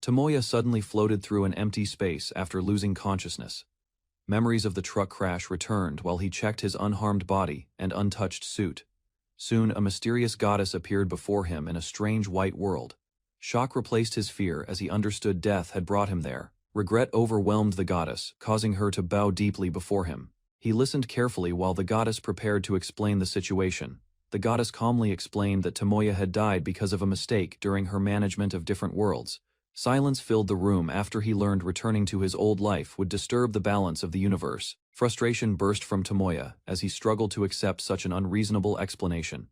Tomoya suddenly floated through an empty space after losing consciousness. Memories of the truck crash returned while he checked his unharmed body and untouched suit. Soon a mysterious goddess appeared before him in a strange white world. Shock replaced his fear as he understood death had brought him there. Regret overwhelmed the goddess, causing her to bow deeply before him. He listened carefully while the goddess prepared to explain the situation. The goddess calmly explained that Tomoya had died because of a mistake during her management of different worlds. Silence filled the room after he learned returning to his old life would disturb the balance of the universe. Frustration burst from Tomoya as he struggled to accept such an unreasonable explanation.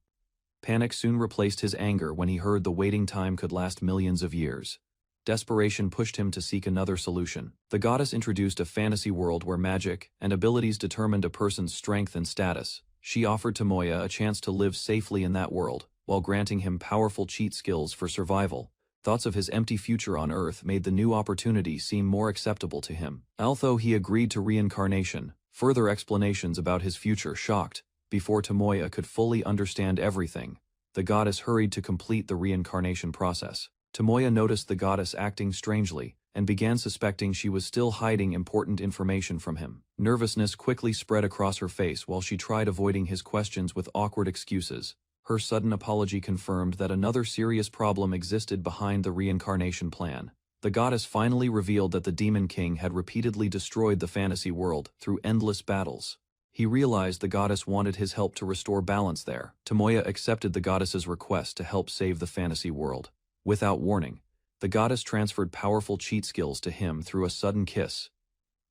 Panic soon replaced his anger when he heard the waiting time could last millions of years. Desperation pushed him to seek another solution. The goddess introduced a fantasy world where magic and abilities determined a person's strength and status. She offered Tomoya a chance to live safely in that world, while granting him powerful cheat skills for survival. Thoughts of his empty future on Earth made the new opportunity seem more acceptable to him. Although he agreed to reincarnation, further explanations about his future shocked. Before Tomoya could fully understand everything, the goddess hurried to complete the reincarnation process. Tomoya noticed the goddess acting strangely, and began suspecting she was still hiding important information from him. Nervousness quickly spread across her face while she tried avoiding his questions with awkward excuses. Her sudden apology confirmed that another serious problem existed behind the reincarnation plan. The goddess finally revealed that the Demon King had repeatedly destroyed the fantasy world through endless battles. He realized the goddess wanted his help to restore balance there. Tomoya accepted the goddess's request to help save the fantasy world. Without warning, the goddess transferred powerful cheat skills to him through a sudden kiss.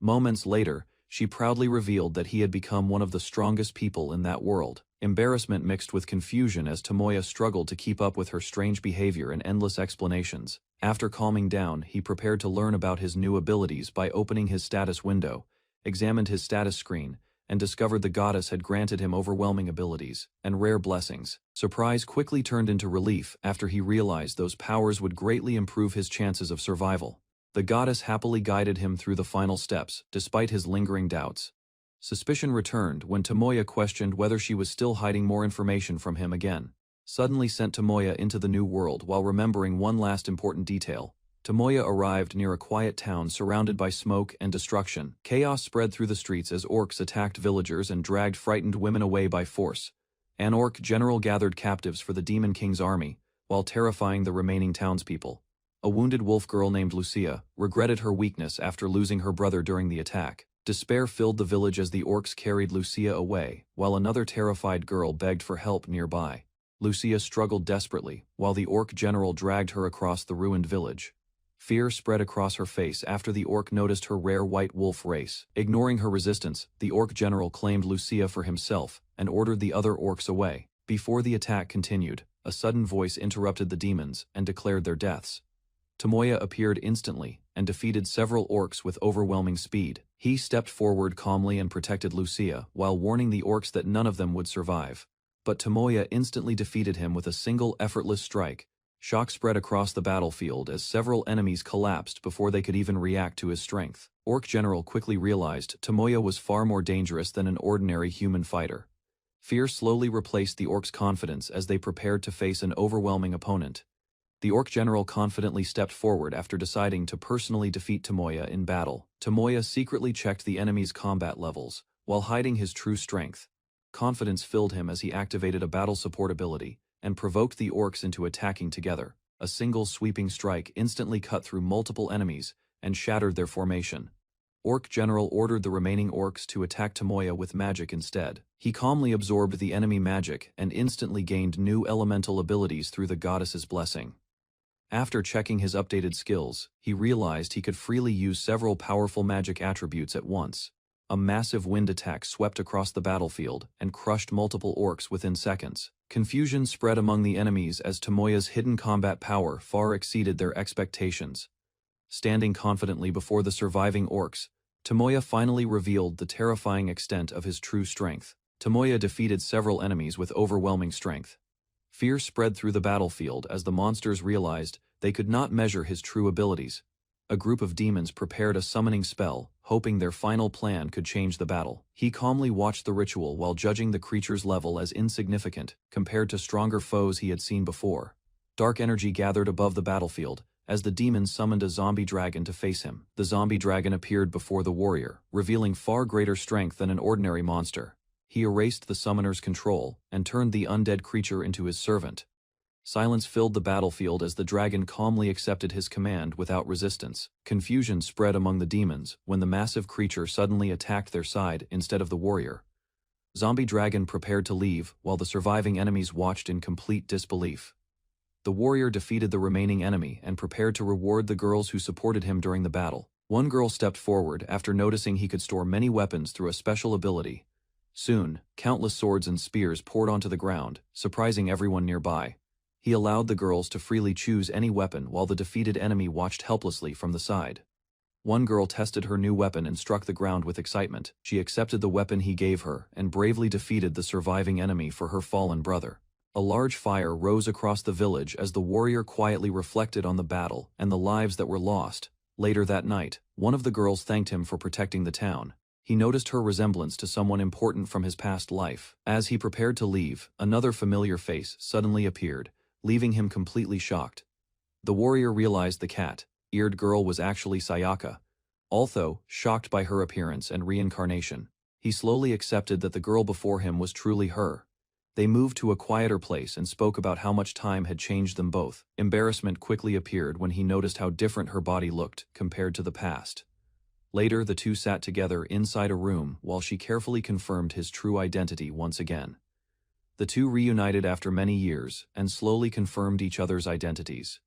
Moments later, she proudly revealed that he had become one of the strongest people in that world. Embarrassment mixed with confusion as Tomoya struggled to keep up with her strange behavior and endless explanations. After calming down, he prepared to learn about his new abilities by opening his status window, examined his status screen, and discovered the goddess had granted him overwhelming abilities and rare blessings. Surprise quickly turned into relief after he realized those powers would greatly improve his chances of survival. The goddess happily guided him through the final steps, despite his lingering doubts. Suspicion returned when Tomoya questioned whether she was still hiding more information from him again. Suddenly sent Tomoya into the new world while remembering one last important detail. Tomoya arrived near a quiet town surrounded by smoke and destruction. Chaos spread through the streets as orcs attacked villagers and dragged frightened women away by force. An orc general gathered captives for the Demon King's army, while terrifying the remaining townspeople. A wounded wolf girl named Lucia regretted her weakness after losing her brother during the attack. Despair filled the village as the orcs carried Lucia away, while another terrified girl begged for help nearby. Lucia struggled desperately, while the orc general dragged her across the ruined village. Fear spread across her face after the orc noticed her rare white wolf race. Ignoring her resistance, the orc general claimed Lucia for himself and ordered the other orcs away. Before the attack continued, a sudden voice interrupted the demons and declared their deaths. Tomoya appeared instantly and defeated several orcs with overwhelming speed. He stepped forward calmly and protected Lucia while warning the orcs that none of them would survive. But Tomoya instantly defeated him with a single effortless strike. Shock spread across the battlefield as several enemies collapsed before they could even react to his strength. Orc General quickly realized Tomoya was far more dangerous than an ordinary human fighter. Fear slowly replaced the orcs' confidence as they prepared to face an overwhelming opponent. The Orc General confidently stepped forward after deciding to personally defeat Tomoya in battle. Tomoya secretly checked the enemy's combat levels, while hiding his true strength. Confidence filled him as he activated a battle support ability, and provoked the orcs into attacking together. A single sweeping strike instantly cut through multiple enemies, and shattered their formation. Orc General ordered the remaining orcs to attack Tomoya with magic instead. He calmly absorbed the enemy magic and instantly gained new elemental abilities through the goddess's blessing. After checking his updated skills, he realized he could freely use several powerful magic attributes at once. A massive wind attack swept across the battlefield and crushed multiple orcs within seconds. Confusion spread among the enemies as Tomoya's hidden combat power far exceeded their expectations. Standing confidently before the surviving orcs, Tomoya finally revealed the terrifying extent of his true strength. Tomoya defeated several enemies with overwhelming strength. Fear spread through the battlefield as the monsters realized they could not measure his true abilities. A group of demons prepared a summoning spell, hoping their final plan could change the battle. He calmly watched the ritual while judging the creature's level as insignificant compared to stronger foes he had seen before. Dark energy gathered above the battlefield, as the demon summoned a zombie dragon to face him. The zombie dragon appeared before the warrior, revealing far greater strength than an ordinary monster. He erased the summoner's control and turned the undead creature into his servant. Silence filled the battlefield as the dragon calmly accepted his command without resistance. Confusion spread among the demons when the massive creature suddenly attacked their side instead of the warrior. Zombie dragon prepared to leave while the surviving enemies watched in complete disbelief. The warrior defeated the remaining enemy and prepared to reward the girls who supported him during the battle. One girl stepped forward after noticing he could store many weapons through a special ability. Soon, countless swords and spears poured onto the ground, surprising everyone nearby. He allowed the girls to freely choose any weapon while the defeated enemy watched helplessly from the side. One girl tested her new weapon and struck the ground with excitement. She accepted the weapon he gave her and bravely defeated the surviving enemy for her fallen brother. A large fire rose across the village as the warrior quietly reflected on the battle and the lives that were lost. Later that night, one of the girls thanked him for protecting the town. He noticed her resemblance to someone important from his past life. As he prepared to leave, another familiar face suddenly appeared, leaving him completely shocked. The warrior realized the cat-eared girl was actually Sayaka. Although shocked by her appearance and reincarnation, he slowly accepted that the girl before him was truly her. They moved to a quieter place and spoke about how much time had changed them both. Embarrassment quickly appeared when he noticed how different her body looked compared to the past. Later, the two sat together inside a room while she carefully confirmed his true identity once again. The two reunited after many years and slowly confirmed each other's identities.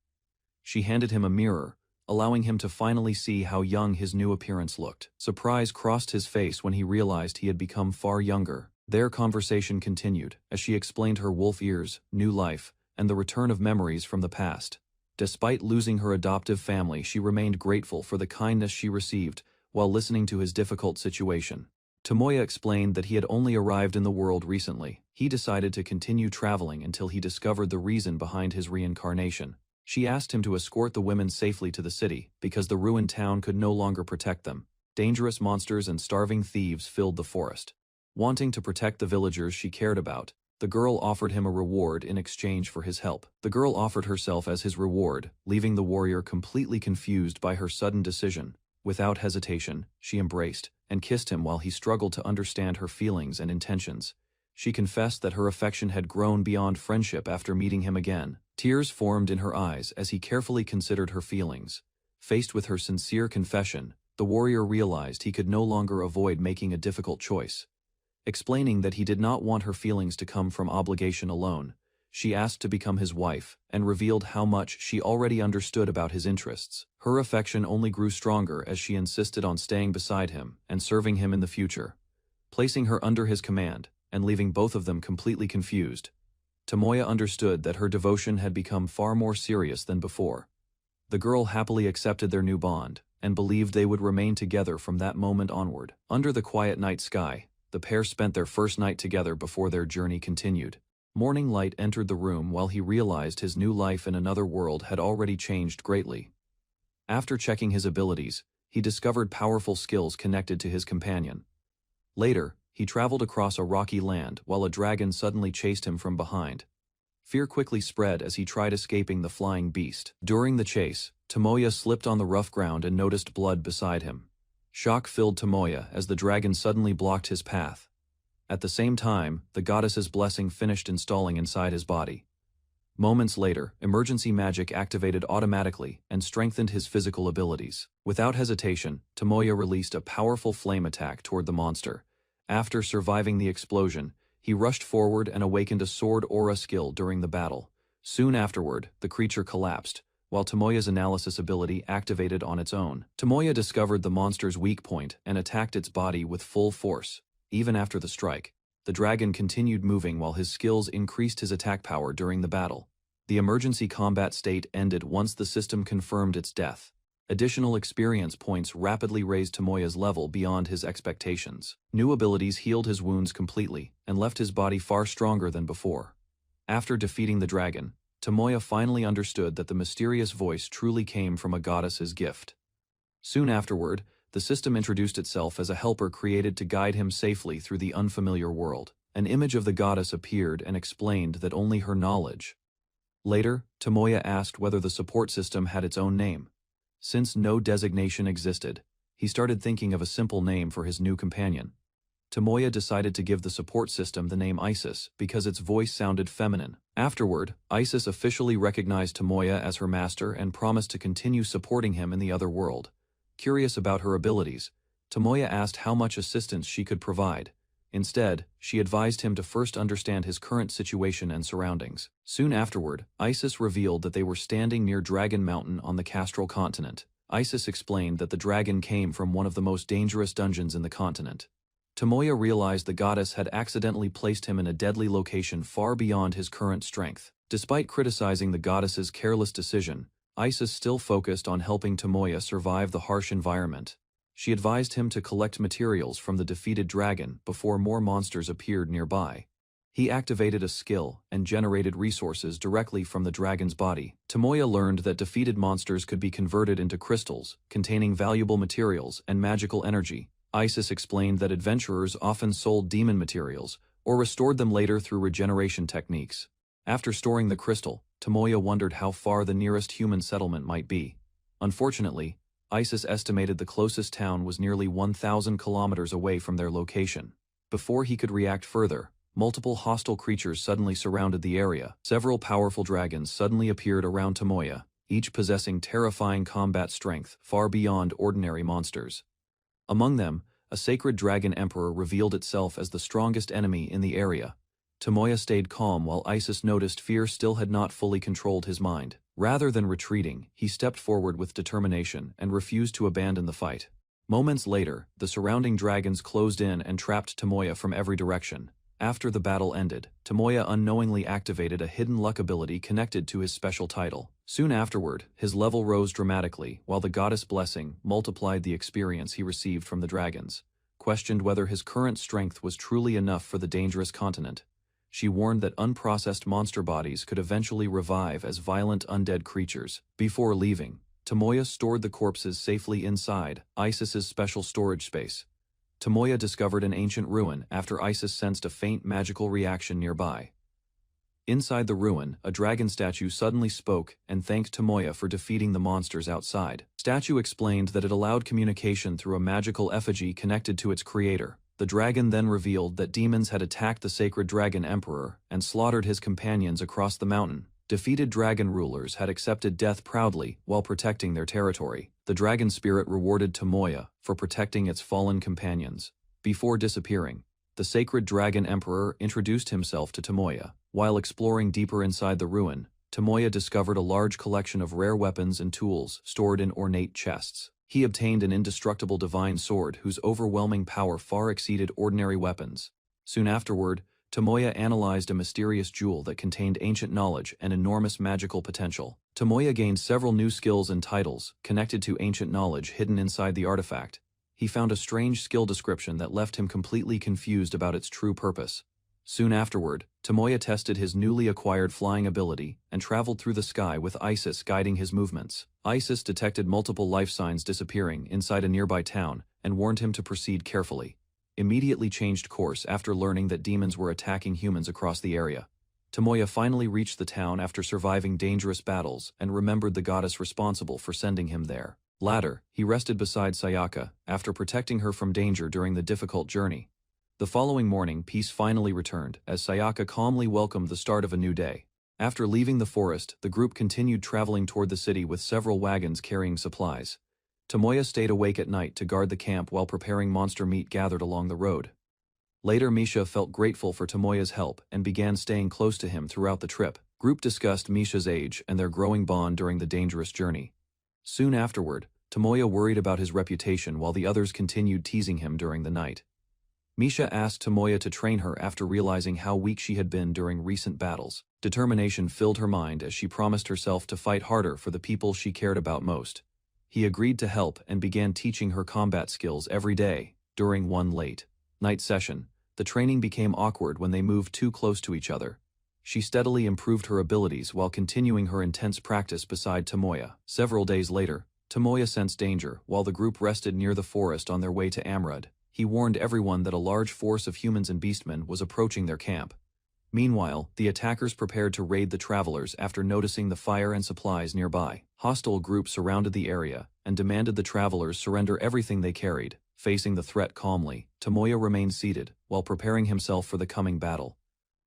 She handed him a mirror, allowing him to finally see how young his new appearance looked. Surprise crossed his face when he realized he had become far younger. Their conversation continued as she explained her wolf ears, new life, and the return of memories from the past. Despite losing her adoptive family, she remained grateful for the kindness she received while listening to his difficult situation. Tomoya explained that he had only arrived in the world recently. He decided to continue traveling until he discovered the reason behind his reincarnation. She asked him to escort the women safely to the city because the ruined town could no longer protect them. Dangerous monsters and starving thieves filled the forest. Wanting to protect the villagers she cared about, the girl offered him a reward in exchange for his help. The girl offered herself as his reward, leaving the warrior completely confused by her sudden decision. Without hesitation, she embraced and kissed him while he struggled to understand her feelings and intentions. She confessed that her affection had grown beyond friendship after meeting him again. Tears formed in her eyes as he carefully considered her feelings. Faced with her sincere confession, the warrior realized he could no longer avoid making a difficult choice. Explaining that he did not want her feelings to come from obligation alone, she asked to become his wife and revealed how much she already understood about his interests. Her affection only grew stronger as she insisted on staying beside him and serving him in the future. Placing her under his command and leaving both of them completely confused, Tomoya understood that her devotion had become far more serious than before. The girl happily accepted their new bond and believed they would remain together from that moment onward. Under the quiet night sky, the pair spent their first night together before their journey continued. Morning light entered the room while he realized his new life in another world had already changed greatly. After checking his abilities, he discovered powerful skills connected to his companion. Later, he traveled across a rocky land while a dragon suddenly chased him from behind. Fear quickly spread as he tried escaping the flying beast. During the chase, Tomoya slipped on the rough ground and noticed blood beside him. Shock filled Tomoya as the dragon suddenly blocked his path. At the same time, the goddess's blessing finished installing inside his body. Moments later, emergency magic activated automatically and strengthened his physical abilities. Without hesitation, Tomoya released a powerful flame attack toward the monster. After surviving the explosion, he rushed forward and awakened a sword aura skill during the battle. Soon afterward, the creature collapsed, while Tomoya's analysis ability activated on its own. Tomoya discovered the monster's weak point and attacked its body with full force. Even after the strike, the dragon continued moving while his skills increased his attack power during the battle. The emergency combat state ended once the system confirmed its death. Additional experience points rapidly raised Tomoya's level beyond his expectations. New abilities healed his wounds completely and left his body far stronger than before. After defeating the dragon, Tomoya finally understood that the mysterious voice truly came from a goddess's gift. Soon afterward, the system introduced itself as a helper created to guide him safely through the unfamiliar world. An image of the goddess appeared and explained that only her knowledge Later, Tomoya asked whether the support system had its own name. Since no designation existed, he started thinking of a simple name for his new companion. Tomoya decided to give the support system the name Isis because its voice sounded feminine. Afterward, Isis officially recognized Tomoya as her master and promised to continue supporting him in the other world. Curious about her abilities, Tomoya asked how much assistance she could provide. Instead, she advised him to first understand his current situation and surroundings. Soon afterward, Isis revealed that they were standing near Dragon Mountain on the Castral continent. Isis explained that the dragon came from one of the most dangerous dungeons in the continent. Tomoya realized the goddess had accidentally placed him in a deadly location far beyond his current strength. Despite criticizing the goddess's careless decision, Isis still focused on helping Tomoya survive the harsh environment. She advised him to collect materials from the defeated dragon before more monsters appeared nearby. He activated a skill and generated resources directly from the dragon's body. Tomoya learned that defeated monsters could be converted into crystals, containing valuable materials and magical energy. Isis explained that adventurers often sold demon materials, or restored them later through regeneration techniques. After storing the crystal, Tomoya wondered how far the nearest human settlement might be. Unfortunately, Isis estimated the closest town was nearly 1,000 kilometers away from their location. Before he could react further, multiple hostile creatures suddenly surrounded the area. Several powerful dragons suddenly appeared around Tomoya, each possessing terrifying combat strength far beyond ordinary monsters. Among them, a sacred dragon emperor revealed itself as the strongest enemy in the area. Tomoya stayed calm while Isis noticed fear still had not fully controlled his mind. Rather than retreating, he stepped forward with determination and refused to abandon the fight. Moments later, the surrounding dragons closed in and trapped Tomoya from every direction. After the battle ended, Tomoya unknowingly activated a hidden luck ability connected to his special title. Soon afterward, his level rose dramatically, while the goddess blessing multiplied the experience he received from the dragons. Questioned whether his current strength was truly enough for the dangerous continent, she warned that unprocessed monster bodies could eventually revive as violent undead creatures. Before leaving, Tomoya stored the corpses safely inside Isis's special storage space. Tomoya discovered an ancient ruin after Isis sensed a faint magical reaction nearby. Inside the ruin, a dragon statue suddenly spoke and thanked Tomoya for defeating the monsters outside. Statue explained that it allowed communication through a magical effigy connected to its creator. The dragon then revealed that demons had attacked the sacred dragon emperor and slaughtered his companions across the mountain. Defeated dragon rulers had accepted death proudly while protecting their territory. The dragon spirit rewarded Tomoya for protecting its fallen companions. Before disappearing, the sacred dragon emperor introduced himself to Tomoya. While exploring deeper inside the ruin, Tomoya discovered a large collection of rare weapons and tools stored in ornate chests. He obtained an indestructible divine sword whose overwhelming power far exceeded ordinary weapons. Soon afterward, Tomoya analyzed a mysterious jewel that contained ancient knowledge and enormous magical potential. Tomoya gained several new skills and titles connected to ancient knowledge hidden inside the artifact. He found a strange skill description that left him completely confused about its true purpose. Soon afterward, Tomoya tested his newly acquired flying ability and traveled through the sky with Isis guiding his movements. Isis detected multiple life signs disappearing inside a nearby town and warned him to proceed carefully. Immediately changed course after learning that demons were attacking humans across the area. Tomoya finally reached the town after surviving dangerous battles and remembered the goddess responsible for sending him there. Later, he rested beside Sayaka after protecting her from danger during the difficult journey. The following morning, peace finally returned as Sayaka calmly welcomed the start of a new day. After leaving the forest, the group continued traveling toward the city with several wagons carrying supplies. Tomoya stayed awake at night to guard the camp while preparing monster meat gathered along the road. Later, Misha felt grateful for Tomoya's help and began staying close to him throughout the trip. Group discussed Misha's age and their growing bond during the dangerous journey. Soon afterward, Tomoya worried about his reputation while the others continued teasing him during the night. Misha asked Tomoya to train her after realizing how weak she had been during recent battles. Determination filled her mind as she promised herself to fight harder for the people she cared about most. He agreed to help and began teaching her combat skills every day. During one late night session, the training became awkward when they moved too close to each other. She steadily improved her abilities while continuing her intense practice beside Tomoya. Several days later, Tomoya sensed danger while the group rested near the forest on their way to Amrud. He warned everyone that a large force of humans and beastmen was approaching their camp. Meanwhile, the attackers prepared to raid the travelers after noticing the fire and supplies nearby. Hostile groups surrounded the area and demanded the travelers surrender everything they carried. Facing the threat calmly, Tomoya remained seated, while preparing himself for the coming battle.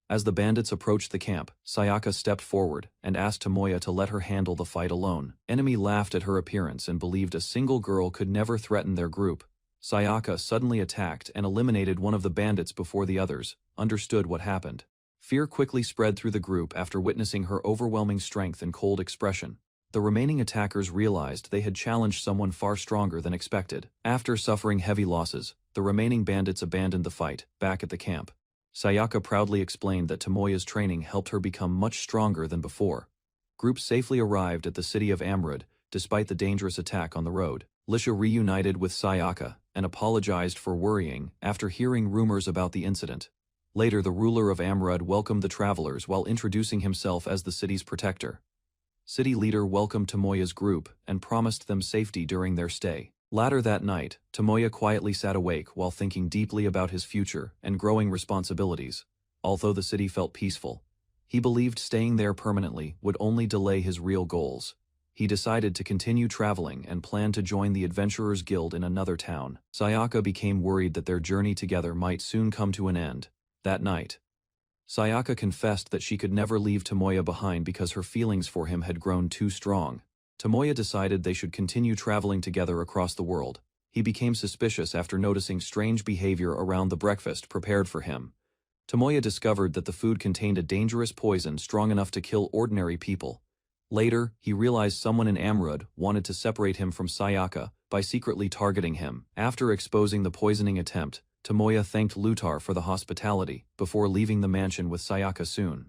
As the bandits approached the camp, Sayaka stepped forward and asked Tomoya to let her handle the fight alone. Enemy laughed at her appearance and believed a single girl could never threaten their group. Sayaka suddenly attacked and eliminated one of the bandits before the others understood what happened. Fear quickly spread through the group after witnessing her overwhelming strength and cold expression. The remaining attackers realized they had challenged someone far stronger than expected. After suffering heavy losses, the remaining bandits abandoned the fight, back at the camp. Sayaka proudly explained that Tomoya's training helped her become much stronger than before. Groups safely arrived at the city of Amrud, despite the dangerous attack on the road. Lisha reunited with Sayaka and apologized for worrying after hearing rumors about the incident. Later, the ruler of Amrud welcomed the travelers while introducing himself as the city's protector. City leader welcomed Tomoya's group and promised them safety during their stay. Later that night, Tomoya quietly sat awake while thinking deeply about his future and growing responsibilities. Although the city felt peaceful, he believed staying there permanently would only delay his real goals. He decided to continue traveling and planned to join the Adventurers Guild in another town. Sayaka became worried that their journey together might soon come to an end. That night, Sayaka confessed that she could never leave Tomoya behind because her feelings for him had grown too strong. Tomoya decided they should continue traveling together across the world. He became suspicious after noticing strange behavior around the breakfast prepared for him. Tomoya discovered that the food contained a dangerous poison strong enough to kill ordinary people. Later, he realized someone in Amrud wanted to separate him from Sayaka by secretly targeting him. After exposing the poisoning attempt, Tomoya thanked Lutar for the hospitality before leaving the mansion with Sayaka soon.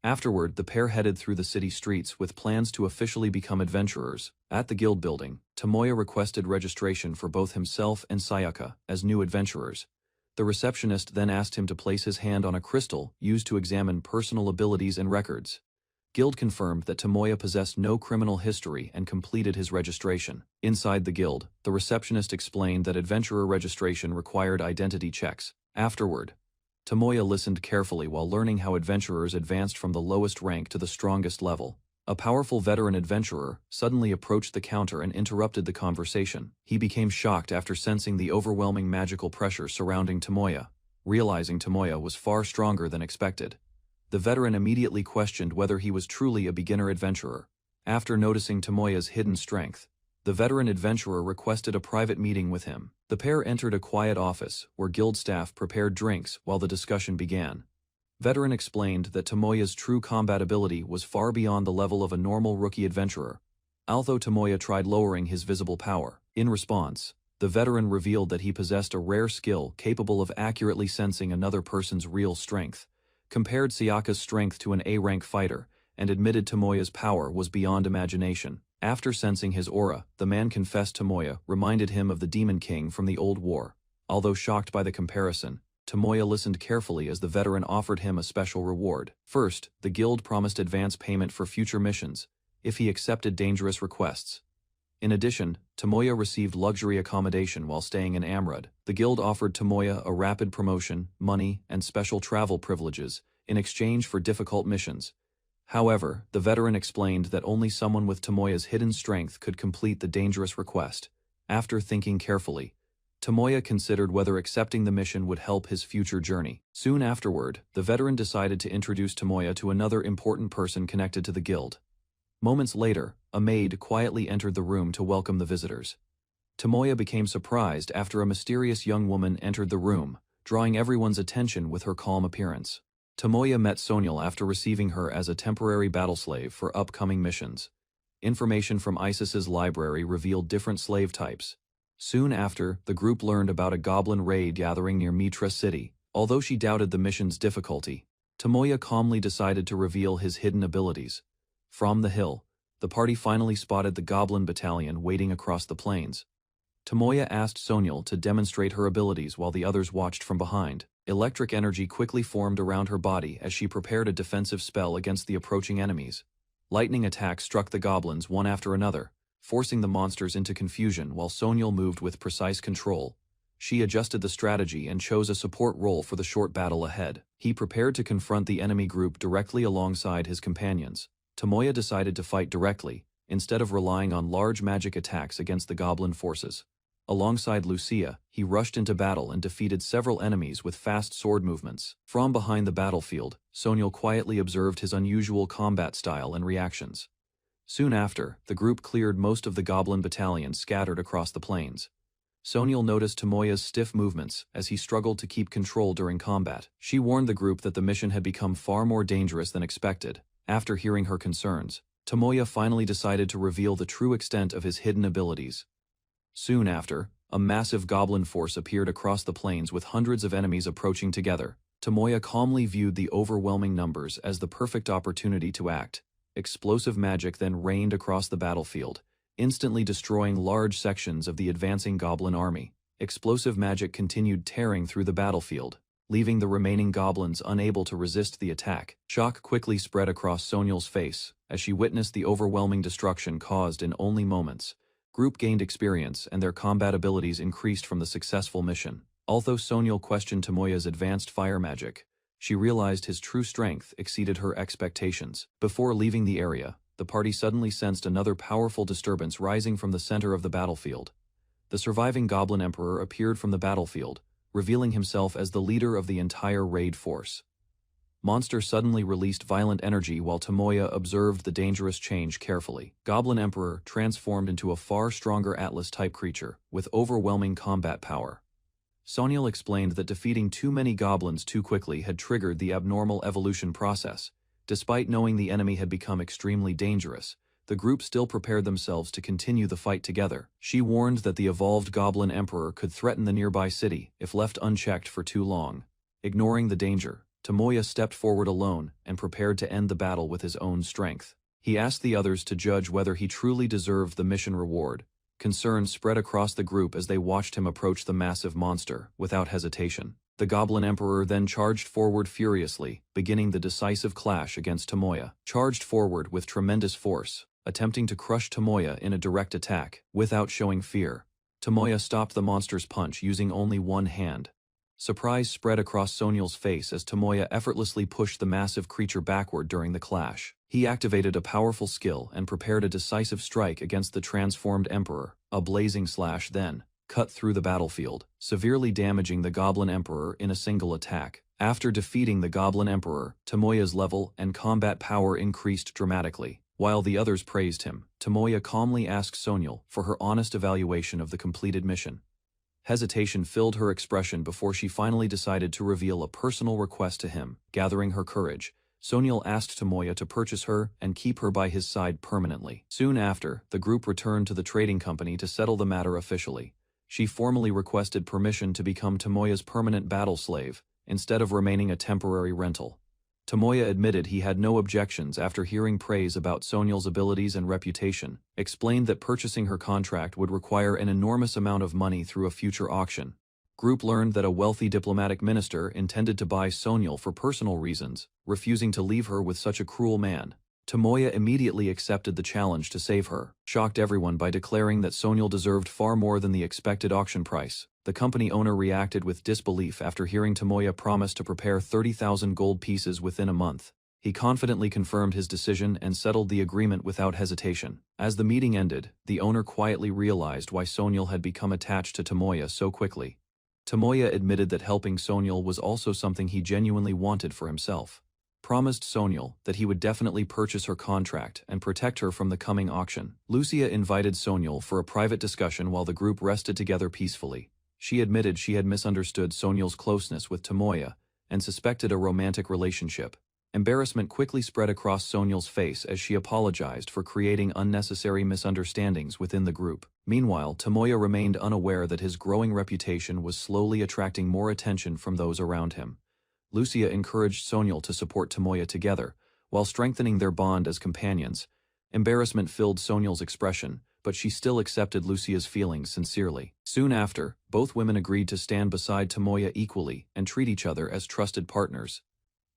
Afterward, the pair headed through the city streets with plans to officially become adventurers. At the guild building, Tomoya requested registration for both himself and Sayaka as new adventurers. The receptionist then asked him to place his hand on a crystal used to examine personal abilities and records. Guild confirmed that Tomoya possessed no criminal history and completed his registration. Inside the guild, the receptionist explained that adventurer registration required identity checks. Afterward, Tomoya listened carefully while learning how adventurers advanced from the lowest rank to the strongest level. A powerful veteran adventurer suddenly approached the counter and interrupted the conversation. He became shocked after sensing the overwhelming magical pressure surrounding Tomoya. Realizing Tomoya was far stronger than expected, the veteran immediately questioned whether he was truly a beginner adventurer. After noticing Tomoya's hidden strength, the veteran adventurer requested a private meeting with him. The pair entered a quiet office where guild staff prepared drinks while the discussion began. Veteran explained that Tomoya's true combat ability was far beyond the level of a normal rookie adventurer, although Tomoya tried lowering his visible power. In response, the veteran revealed that he possessed a rare skill capable of accurately sensing another person's real strength, compared Sayaka's strength to an A-rank fighter, and admitted Tomoya's power was beyond imagination. After sensing his aura, the man confessed Tomoya reminded him of the Demon King from the Old War. Although shocked by the comparison, Tomoya listened carefully as the veteran offered him a special reward. First, the guild promised advance payment for future missions, if he accepted dangerous requests. In addition, Tomoya received luxury accommodation while staying in Amrud. The guild offered Tomoya a rapid promotion, money, and special travel privileges in exchange for difficult missions. However, the veteran explained that only someone with Tomoya's hidden strength could complete the dangerous request. After thinking carefully, Tomoya considered whether accepting the mission would help his future journey. Soon afterward, the veteran decided to introduce Tomoya to another important person connected to the guild. Moments later, a maid quietly entered the room to welcome the visitors. Tomoya became surprised after a mysterious young woman entered the room, drawing everyone's attention with her calm appearance. Tomoya met Sonyal after receiving her as a temporary battle slave for upcoming missions. Information from Isis's library revealed different slave types. Soon after, the group learned about a goblin raid gathering near Mitra City. Although she doubted the mission's difficulty, Tomoya calmly decided to reveal his hidden abilities. From the hill, the party finally spotted the goblin battalion waiting across the plains. Tomoya asked Sonyal to demonstrate her abilities while the others watched from behind. Electric energy quickly formed around her body as she prepared a defensive spell against the approaching enemies. Lightning attacks struck the goblins one after another, forcing the monsters into confusion while Sonyal moved with precise control. She adjusted the strategy and chose a support role for the short battle ahead. He prepared to confront the enemy group directly alongside his companions. Tomoya decided to fight directly, instead of relying on large magic attacks against the goblin forces. Alongside Lucia, he rushed into battle and defeated several enemies with fast sword movements. From behind the battlefield, Sonyal quietly observed his unusual combat style and reactions. Soon after, the group cleared most of the goblin battalions scattered across the plains. Sonyal noticed Tomoya's stiff movements as he struggled to keep control during combat. She warned the group that the mission had become far more dangerous than expected. After hearing her concerns, Tomoya finally decided to reveal the true extent of his hidden abilities. Soon after, a massive goblin force appeared across the plains with hundreds of enemies approaching together. Tomoya calmly viewed the overwhelming numbers as the perfect opportunity to act. Explosive magic then rained across the battlefield, instantly destroying large sections of the advancing goblin army. Explosive magic continued tearing through the battlefield, leaving the remaining goblins unable to resist the attack. Shock quickly spread across Sonyal's face as she witnessed the overwhelming destruction caused in only moments. Group gained experience and their combat abilities increased from the successful mission. Although Sonyal questioned Tomoya's advanced fire magic, she realized his true strength exceeded her expectations. Before leaving the area, the party suddenly sensed another powerful disturbance rising from the center of the battlefield. The surviving Goblin Emperor appeared from the battlefield, revealing himself as the leader of the entire raid force. Monster suddenly released violent energy while Tomoya observed the dangerous change carefully. Goblin Emperor transformed into a far stronger Atlas-type creature, with overwhelming combat power. Sonyal explained that defeating too many goblins too quickly had triggered the abnormal evolution process. Despite knowing the enemy had become extremely dangerous, the group still prepared themselves to continue the fight together. She warned that the evolved Goblin Emperor could threaten the nearby city if left unchecked for too long. Ignoring the danger, Tomoya stepped forward alone and prepared to end the battle with his own strength. He asked the others to judge whether he truly deserved the mission reward. Concern spread across the group as they watched him approach the massive monster, without hesitation. The Goblin Emperor then charged forward furiously, beginning the decisive clash against Tomoya. Charged forward with tremendous force, attempting to crush Tomoya in a direct attack. Without showing fear, Tomoya stopped the monster's punch using only one hand. Surprise spread across Sonyal's face as Tomoya effortlessly pushed the massive creature backward during the clash. He activated a powerful skill and prepared a decisive strike against the transformed Emperor. A blazing slash then cut through the battlefield, severely damaging the Goblin Emperor in a single attack. After defeating the Goblin Emperor, Tomoya's level and combat power increased dramatically. While the others praised him, Tomoya calmly asked Sonyal for her honest evaluation of the completed mission. Hesitation filled her expression before she finally decided to reveal a personal request to him. Gathering her courage, Sonyal asked Tomoya to purchase her and keep her by his side permanently. Soon after, the group returned to the trading company to settle the matter officially. She formally requested permission to become Tomoya's permanent battle slave, instead of remaining a temporary rental. Tomoya admitted he had no objections after hearing praise about Sonyal's abilities and reputation, explained that purchasing her contract would require an enormous amount of money through a future auction. Group learned that a wealthy diplomatic minister intended to buy Sonyal for personal reasons, refusing to leave her with such a cruel man. Tomoya immediately accepted the challenge to save her, shocked everyone by declaring that Sonyal deserved far more than the expected auction price. The company owner reacted with disbelief after hearing Tomoya promise to prepare 30,000 gold pieces within a month. He confidently confirmed his decision and settled the agreement without hesitation. As the meeting ended, the owner quietly realized why Sonyal had become attached to Tomoya so quickly. Tomoya admitted that helping Sonyal was also something he genuinely wanted for himself. Promised Sonyal that he would definitely purchase her contract and protect her from the coming auction. Lucia invited Sonyal for a private discussion while the group rested together peacefully. She admitted she had misunderstood Sonyal's closeness with Tomoya and suspected a romantic relationship. Embarrassment quickly spread across Sonyal's face as she apologized for creating unnecessary misunderstandings within the group. Meanwhile, Tomoya remained unaware that his growing reputation was slowly attracting more attention from those around him. Lucia encouraged Sonyal to support Tomoya together, while strengthening their bond as companions. Embarrassment filled Sonyal's expression, but she still accepted Lucia's feelings sincerely. Soon after, both women agreed to stand beside Tomoya equally and treat each other as trusted partners.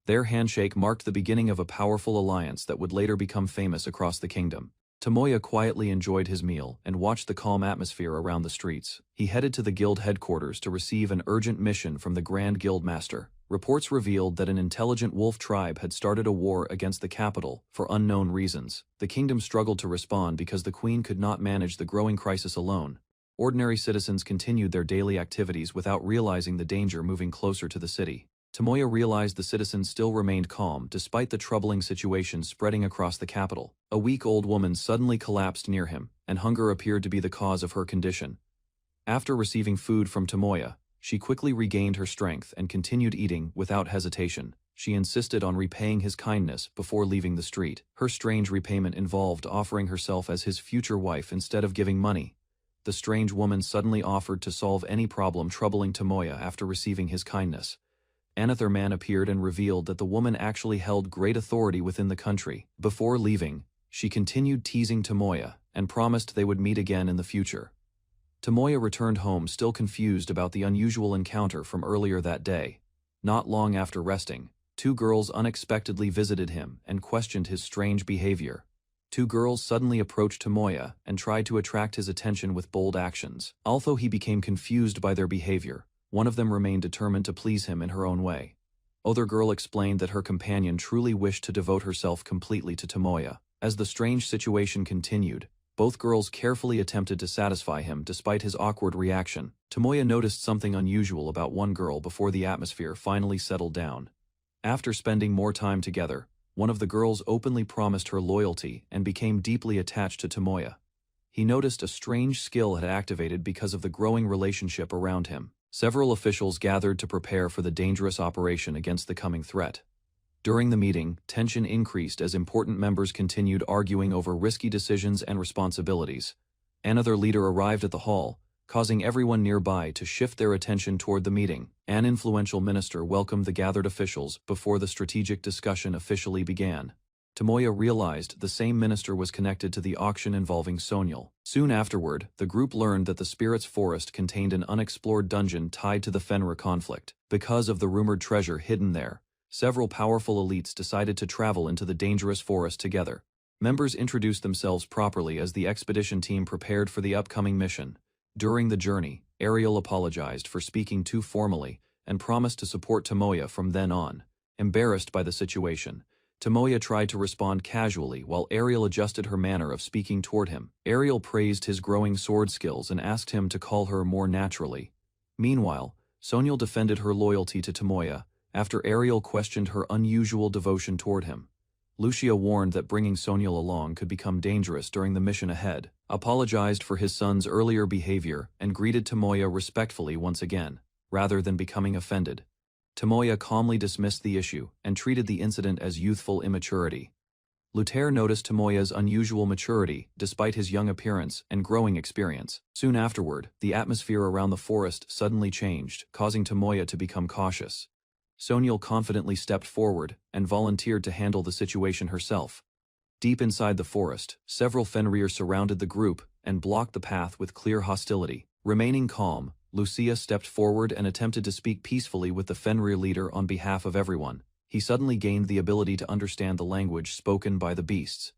Their handshake marked the beginning of a powerful alliance that would later become famous across the kingdom. Tomoya quietly enjoyed his meal and watched the calm atmosphere around the streets. He headed to the guild headquarters to receive an urgent mission from the Grand Guild Master. Reports revealed that an intelligent wolf tribe had started a war against the capital for unknown reasons. The kingdom struggled to respond because the queen could not manage the growing crisis alone. Ordinary citizens continued their daily activities without realizing the danger moving closer to the city. Tomoya realized the citizens still remained calm despite the troubling situation spreading across the capital. A weak old woman suddenly collapsed near him, and hunger appeared to be the cause of her condition. After receiving food from Tomoya, she quickly regained her strength and continued eating without hesitation. She insisted on repaying his kindness before leaving the street. Her strange repayment involved offering herself as his future wife instead of giving money. The strange woman suddenly offered to solve any problem troubling Tomoya after receiving his kindness. Another man appeared and revealed that the woman actually held great authority within the country. Before leaving, she continued teasing Tomoya and promised they would meet again in the future. Tomoya returned home still confused about the unusual encounter from earlier that day. Not long after resting, two girls unexpectedly visited him and questioned his strange behavior. Two girls suddenly approached Tomoya and tried to attract his attention with bold actions. Although he became confused by their behavior, one of them remained determined to please him in her own way. Other girl explained that her companion truly wished to devote herself completely to Tomoya. As the strange situation continued, both girls carefully attempted to satisfy him despite his awkward reaction. Tomoya noticed something unusual about one girl before the atmosphere finally settled down. After spending more time together, one of the girls openly promised her loyalty and became deeply attached to Tomoya. He noticed a strange skill had activated because of the growing relationship around him. Several officials gathered to prepare for the dangerous operation against the coming threat. During the meeting, tension increased as important members continued arguing over risky decisions and responsibilities. Another leader arrived at the hall, causing everyone nearby to shift their attention toward the meeting. An influential minister welcomed the gathered officials before the strategic discussion officially began. Tomoya realized the same minister was connected to the auction involving Sonyal. Soon afterward, the group learned that the Spirit's Forest contained an unexplored dungeon tied to the Fenrir conflict. Because of the rumored treasure hidden there, several powerful elites decided to travel into the dangerous forest together. Members introduced themselves properly as the expedition team prepared for the upcoming mission. During the journey, Ariel apologized for speaking too formally and promised to support Tomoya from then on. Embarrassed by the situation, Tomoya tried to respond casually while Ariel adjusted her manner of speaking toward him. Ariel praised his growing sword skills and asked him to call her more naturally. Meanwhile, Sonyal defended her loyalty to Tomoya after Ariel questioned her unusual devotion toward him. Lucia warned that bringing Sonyal along could become dangerous during the mission ahead, apologized for his son's earlier behavior, and greeted Tomoya respectfully once again, rather than becoming offended. Tomoya calmly dismissed the issue and treated the incident as youthful immaturity. Luther noticed Tomoya's unusual maturity despite his young appearance and growing experience. Soon afterward, the atmosphere around the forest suddenly changed, causing Tomoya to become cautious. Sonyal confidently stepped forward and volunteered to handle the situation herself. Deep inside the forest, several Fenrir surrounded the group and blocked the path with clear hostility. Remaining calm, Lucia stepped forward and attempted to speak peacefully with the Fenrir leader on behalf of everyone. He suddenly gained the ability to understand the language spoken by the beasts.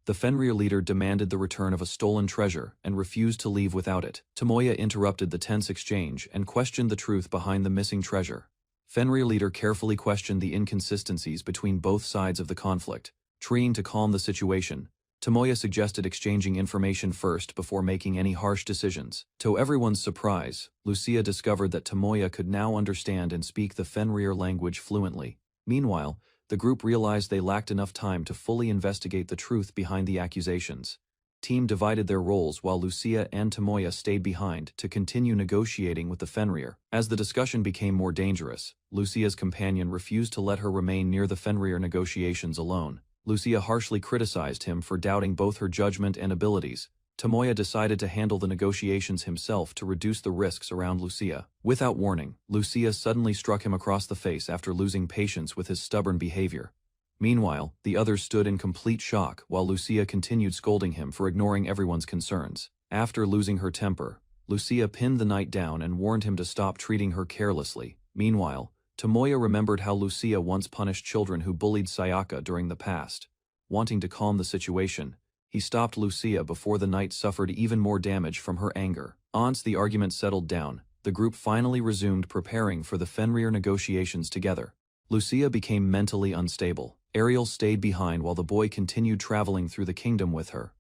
The Fenrir leader demanded the return of a stolen treasure and refused to leave without it. Tomoya interrupted the tense exchange and questioned the truth behind the missing treasure. Fenrir leader carefully questioned the inconsistencies between both sides of the conflict. Trying to calm the situation, Tomoya suggested exchanging information first before making any harsh decisions. To everyone's surprise, Lucia discovered that Tomoya could now understand and speak the Fenrir language fluently. Meanwhile, the group realized they lacked enough time to fully investigate the truth behind the accusations. Team divided their roles while Lucia and Tomoya stayed behind to continue negotiating with the Fenrir. As the discussion became more dangerous, Lucia's companion refused to let her remain near the Fenrir negotiations alone. Lucia harshly criticized him for doubting both her judgment and abilities. Tomoya decided to handle the negotiations himself to reduce the risks around Lucia. Without warning, Lucia suddenly struck him across the face after losing patience with his stubborn behavior. Meanwhile, the others stood in complete shock while Lucia continued scolding him for ignoring everyone's concerns. After losing her temper, Lucia pinned the knight down and warned him to stop treating her carelessly. Meanwhile, Tomoya remembered how Lucia once punished children who bullied Sayaka during the past. Wanting to calm the situation, He stopped Lucia before the knight suffered even more damage from her anger. Once the argument settled down, the group finally resumed preparing for the Fenrir negotiations together. Lucia became mentally unstable. Ariel stayed behind while the boy continued traveling through the kingdom with her.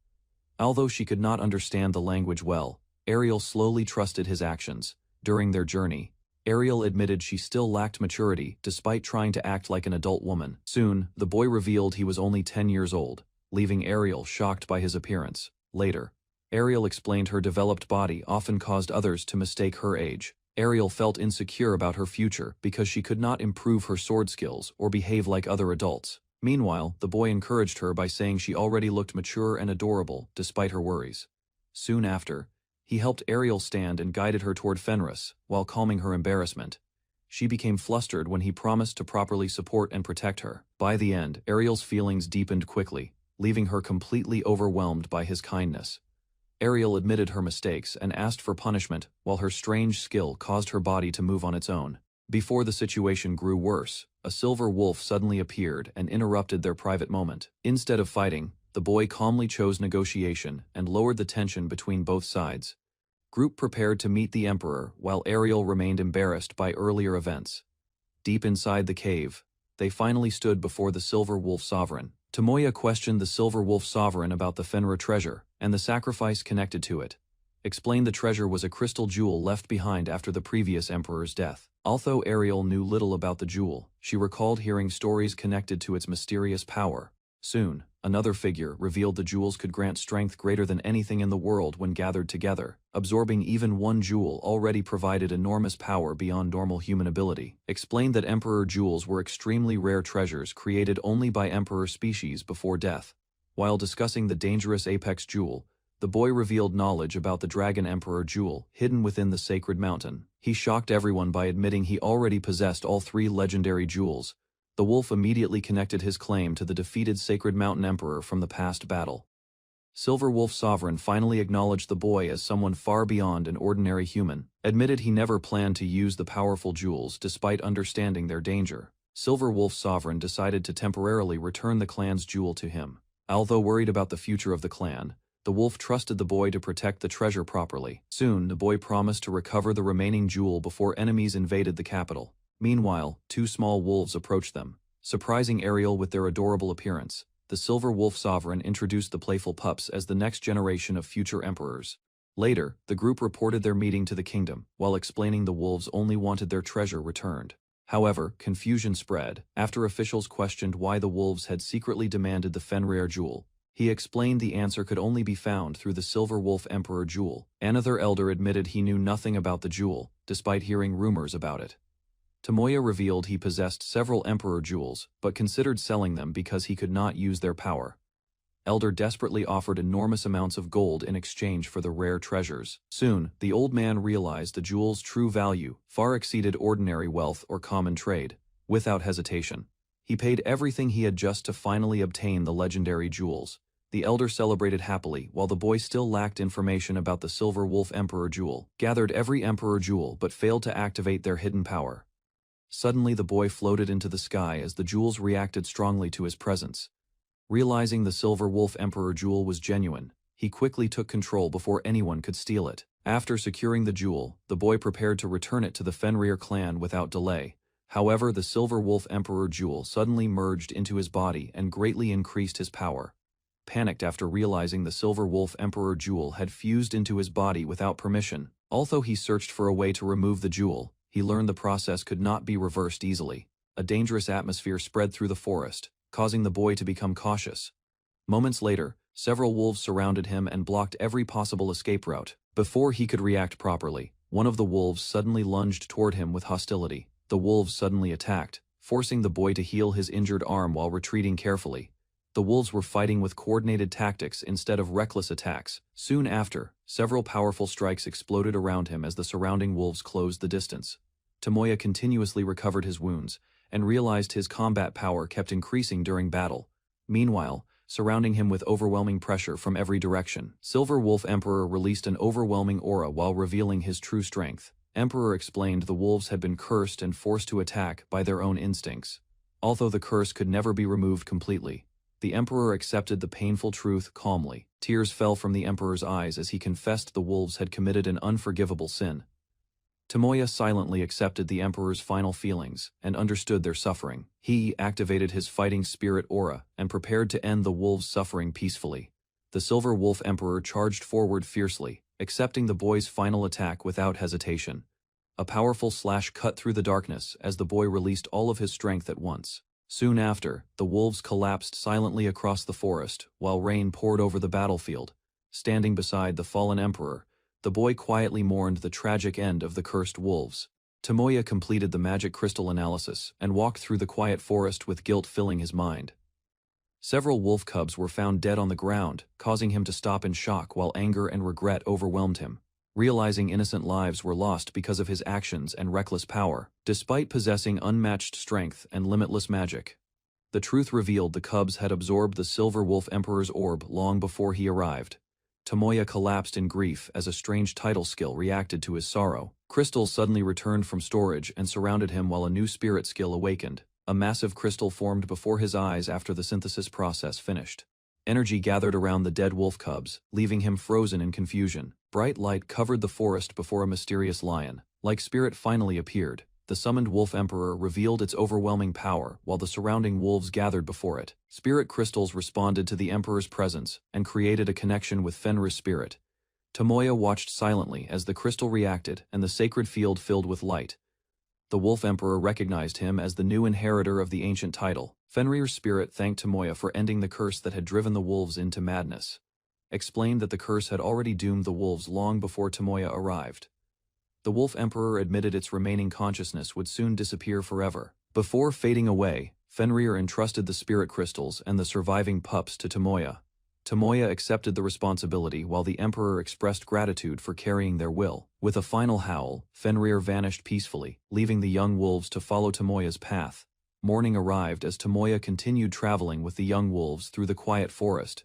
Although she could not understand the language well, Ariel slowly trusted his actions. During their journey, Ariel admitted she still lacked maturity despite trying to act like an adult woman. Soon, the boy revealed he was only 10 years old, leaving Ariel shocked by his appearance. Later, Ariel explained her developed body often caused others to mistake her age. Ariel felt insecure about her future because she could not improve her sword skills or behave like other adults. Meanwhile, the boy encouraged her by saying she already looked mature and adorable despite her worries. Soon after, he helped Ariel stand and guided her toward Fenris, while calming her embarrassment. She became flustered when he promised to properly support and protect her. By the end, Ariel's feelings deepened quickly, leaving her completely overwhelmed by his kindness. Ariel admitted her mistakes and asked for punishment, while her strange skill caused her body to move on its own. Before the situation grew worse, a silver wolf suddenly appeared and interrupted their private moment. Instead of fighting, the boy calmly chose negotiation and lowered the tension between both sides. Group prepared to meet the Emperor while Ariel remained embarrassed by earlier events. Deep inside the cave, they finally stood before the Silver Wolf Sovereign. Tomoya questioned the Silver Wolf Sovereign about the Fenrir treasure and the sacrifice connected to it. Explained the treasure was a crystal jewel left behind after the previous emperor's death. Although Ariel knew little about the jewel, she recalled hearing stories connected to its mysterious power. Soon, another figure revealed the jewels could grant strength greater than anything in the world when gathered together. Absorbing even one jewel already provided enormous power beyond normal human ability. Explained that Emperor jewels were extremely rare treasures created only by Emperor species before death. While discussing the dangerous Apex jewel, the boy revealed knowledge about the Dragon Emperor jewel hidden within the sacred mountain. He shocked everyone by admitting he already possessed all three legendary jewels. The wolf immediately connected his claim to the defeated Sacred Mountain Emperor from the past battle. Silver Wolf Sovereign finally acknowledged the boy as someone far beyond an ordinary human, admitted he never planned to use the powerful jewels despite understanding their danger. Silver Wolf Sovereign decided to temporarily return the clan's jewel to him. Although worried about the future of the clan, the wolf trusted the boy to protect the treasure properly. Soon, the boy promised to recover the remaining jewel before enemies invaded the capital. Meanwhile, two small wolves approached them, surprising Ariel with their adorable appearance. The Silver Wolf Sovereign introduced the playful pups as the next generation of future emperors. Later, the group reported their meeting to the kingdom, while explaining the wolves only wanted their treasure returned. However, confusion spread after officials questioned why the wolves had secretly demanded the Fenrir jewel. He explained the answer could only be found through the Silver Wolf Emperor jewel. Another elder admitted he knew nothing about the jewel, despite hearing rumors about it. Tomoya revealed he possessed several Emperor jewels, but considered selling them because he could not use their power. Elder desperately offered enormous amounts of gold in exchange for the rare treasures. Soon, the old man realized the jewel's true value far exceeded ordinary wealth or common trade. Without hesitation, he paid everything he had just to finally obtain the legendary jewels. The elder celebrated happily while the boy still lacked information about the Silver Wolf Emperor jewel, gathered every Emperor jewel but failed to activate their hidden power. Suddenly the boy floated into the sky as the jewels reacted strongly to his presence. Realizing the Silver Wolf Emperor jewel was genuine, he quickly took control before anyone could steal it. After securing the jewel, the boy prepared to return it to the Fenrir clan without delay. However, the Silver Wolf Emperor jewel suddenly merged into his body and greatly increased his power. Panicked after realizing the Silver Wolf Emperor jewel had fused into his body without permission, although he searched for a way to remove the jewel, he learned the process could not be reversed easily. A dangerous atmosphere spread through the forest, causing the boy to become cautious. Moments later, several wolves surrounded him and blocked every possible escape route. Before he could react properly, one of the wolves suddenly lunged toward him with hostility. The wolves suddenly attacked, forcing the boy to heal his injured arm while retreating carefully. The wolves were fighting with coordinated tactics instead of reckless attacks. Soon after, several powerful strikes exploded around him as the surrounding wolves closed the distance. Tomoya continuously recovered his wounds, and realized his combat power kept increasing during battle. Meanwhile, surrounding him with overwhelming pressure from every direction, Silver Wolf Emperor released an overwhelming aura while revealing his true strength. Emperor explained the wolves had been cursed and forced to attack by their own instincts. Although the curse could never be removed completely, The emperor accepted the painful truth calmly. Tears fell from the emperor's eyes as he confessed the wolves had committed an unforgivable sin. Tomoya silently accepted the emperor's final feelings and understood their suffering. He activated his fighting spirit aura and prepared to end the wolves' suffering peacefully. The Silver Wolf Emperor charged forward fiercely, accepting the boy's final attack without hesitation. A powerful slash cut through the darkness as the boy released all of his strength at once. Soon after, the wolves collapsed silently across the forest, while rain poured over the battlefield. Standing beside the fallen emperor, the boy quietly mourned the tragic end of the cursed wolves. Tomoya completed the magic crystal analysis and walked through the quiet forest with guilt filling his mind. Several wolf cubs were found dead on the ground, causing him to stop in shock while anger and regret overwhelmed him. Realizing innocent lives were lost because of his actions and reckless power, despite possessing unmatched strength and limitless magic. The truth revealed the cubs had absorbed the Silver Wolf Emperor's orb long before he arrived. Tomoya collapsed in grief as a strange tidal skill reacted to his sorrow. Crystals suddenly returned from storage and surrounded him while a new spirit skill awakened. A massive crystal formed before his eyes after the synthesis process finished. Energy gathered around the dead wolf cubs, leaving him frozen in confusion. Bright light covered the forest before a mysterious lion-like spirit finally appeared. The summoned Wolf Emperor revealed its overwhelming power while the surrounding wolves gathered before it. Spirit crystals responded to the Emperor's presence and created a connection with Fenrir's spirit. Tomoya watched silently as the crystal reacted and the sacred field filled with light. The Wolf Emperor recognized him as the new inheritor of the ancient title. Fenrir's spirit thanked Tomoya for ending the curse that had driven the wolves into madness. Explained that the curse had already doomed the wolves long before Tomoya arrived. The Wolf Emperor admitted its remaining consciousness would soon disappear forever. Before fading away, Fenrir entrusted the spirit crystals and the surviving pups to Tomoya. Tomoya accepted the responsibility while the Emperor expressed gratitude for carrying their will. With a final howl, Fenrir vanished peacefully, leaving the young wolves to follow Tomoya's path. Morning arrived as Tomoya continued traveling with the young wolves through the quiet forest.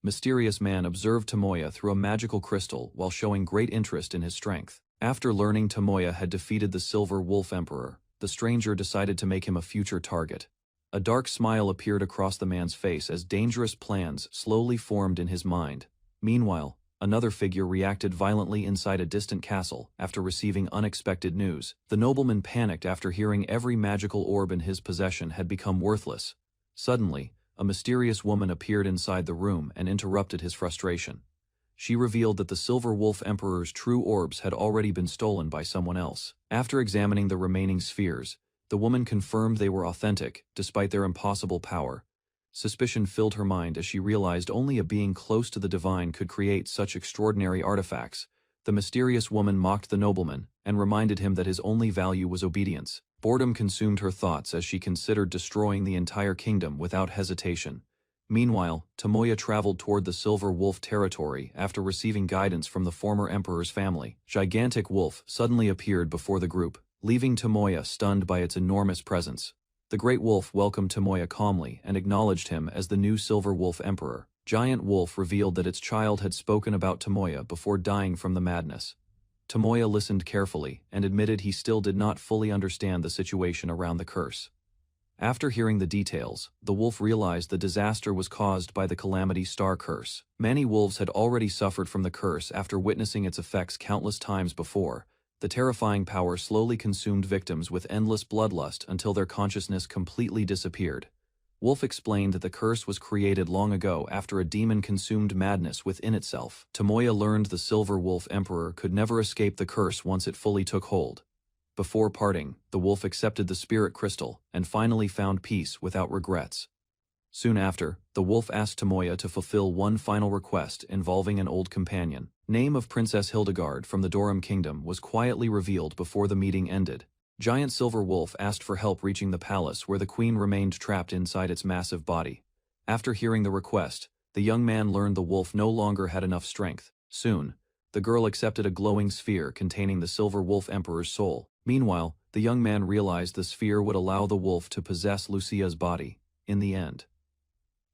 Mysterious man observed Tomoya through a magical crystal while showing great interest in his strength. After learning Tomoya had defeated the Silver Wolf Emperor, the stranger decided to make him a future target. A dark smile appeared across the man's face as dangerous plans slowly formed in his mind. Meanwhile, another figure reacted violently inside a distant castle after receiving unexpected news. The nobleman panicked after hearing every magical orb in his possession had become worthless. Suddenly, a mysterious woman appeared inside the room and interrupted his frustration. She revealed that the Silver Wolf Emperor's true orbs had already been stolen by someone else. After examining the remaining spheres, the woman confirmed they were authentic, despite their impossible power. Suspicion filled her mind as she realized only a being close to the divine could create such extraordinary artifacts. The mysterious woman mocked the nobleman and reminded him that his only value was obedience. Boredom consumed her thoughts as she considered destroying the entire kingdom without hesitation. Meanwhile, Tomoya traveled toward the Silver Wolf territory after receiving guidance from the former emperor's family. Gigantic wolf suddenly appeared before the group, leaving Tomoya stunned by its enormous presence. The great wolf welcomed Tomoya calmly and acknowledged him as the new Silver Wolf Emperor. Giant Wolf revealed that its child had spoken about Tomoya before dying from the madness. Tomoya listened carefully and admitted he still did not fully understand the situation around the curse. After hearing the details, the wolf realized the disaster was caused by the Calamity Star Curse. Many wolves had already suffered from the curse after witnessing its effects countless times before. The terrifying power slowly consumed victims with endless bloodlust until their consciousness completely disappeared. Wolf explained that the curse was created long ago after a demon consumed madness within itself. Tomoya learned the Silver Wolf Emperor could never escape the curse once it fully took hold. Before parting, the wolf accepted the spirit crystal and finally found peace without regrets. Soon after, the wolf asked Tomoya to fulfill one final request involving an old companion. Name of Princess Hildegard from the Dorum Kingdom was quietly revealed before the meeting ended. Giant Silver Wolf asked for help reaching the palace where the queen remained trapped inside its massive body. After hearing the request, the young man learned the wolf no longer had enough strength. Soon, the girl accepted a glowing sphere containing the Silver Wolf Emperor's soul. Meanwhile, the young man realized the sphere would allow the wolf to possess Lucia's body. In the end,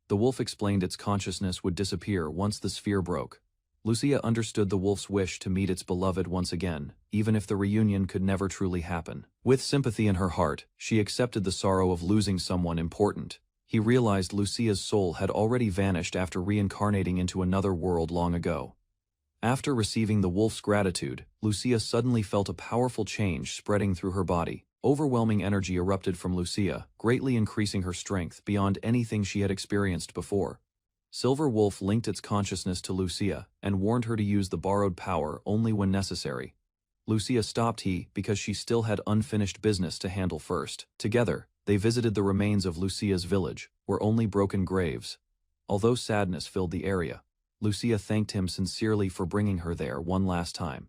the wolf explained its consciousness would disappear once the sphere broke. Lucia understood the wolf's wish to meet its beloved once again, even if the reunion could never truly happen. With sympathy in her heart, she accepted the sorrow of losing someone important. He realized Lucia's soul had already vanished after reincarnating into another world long ago. After receiving the wolf's gratitude, Lucia suddenly felt a powerful change spreading through her body. Overwhelming energy erupted from Lucia, greatly increasing her strength beyond anything she had experienced before. Silver Wolf linked its consciousness to Lucia and warned her to use the borrowed power only when necessary. Lucia stopped because she still had unfinished business to handle first. Together, they visited the remains of Lucia's village, where only broken graves. Although sadness filled the area, Lucia thanked him sincerely for bringing her there one last time.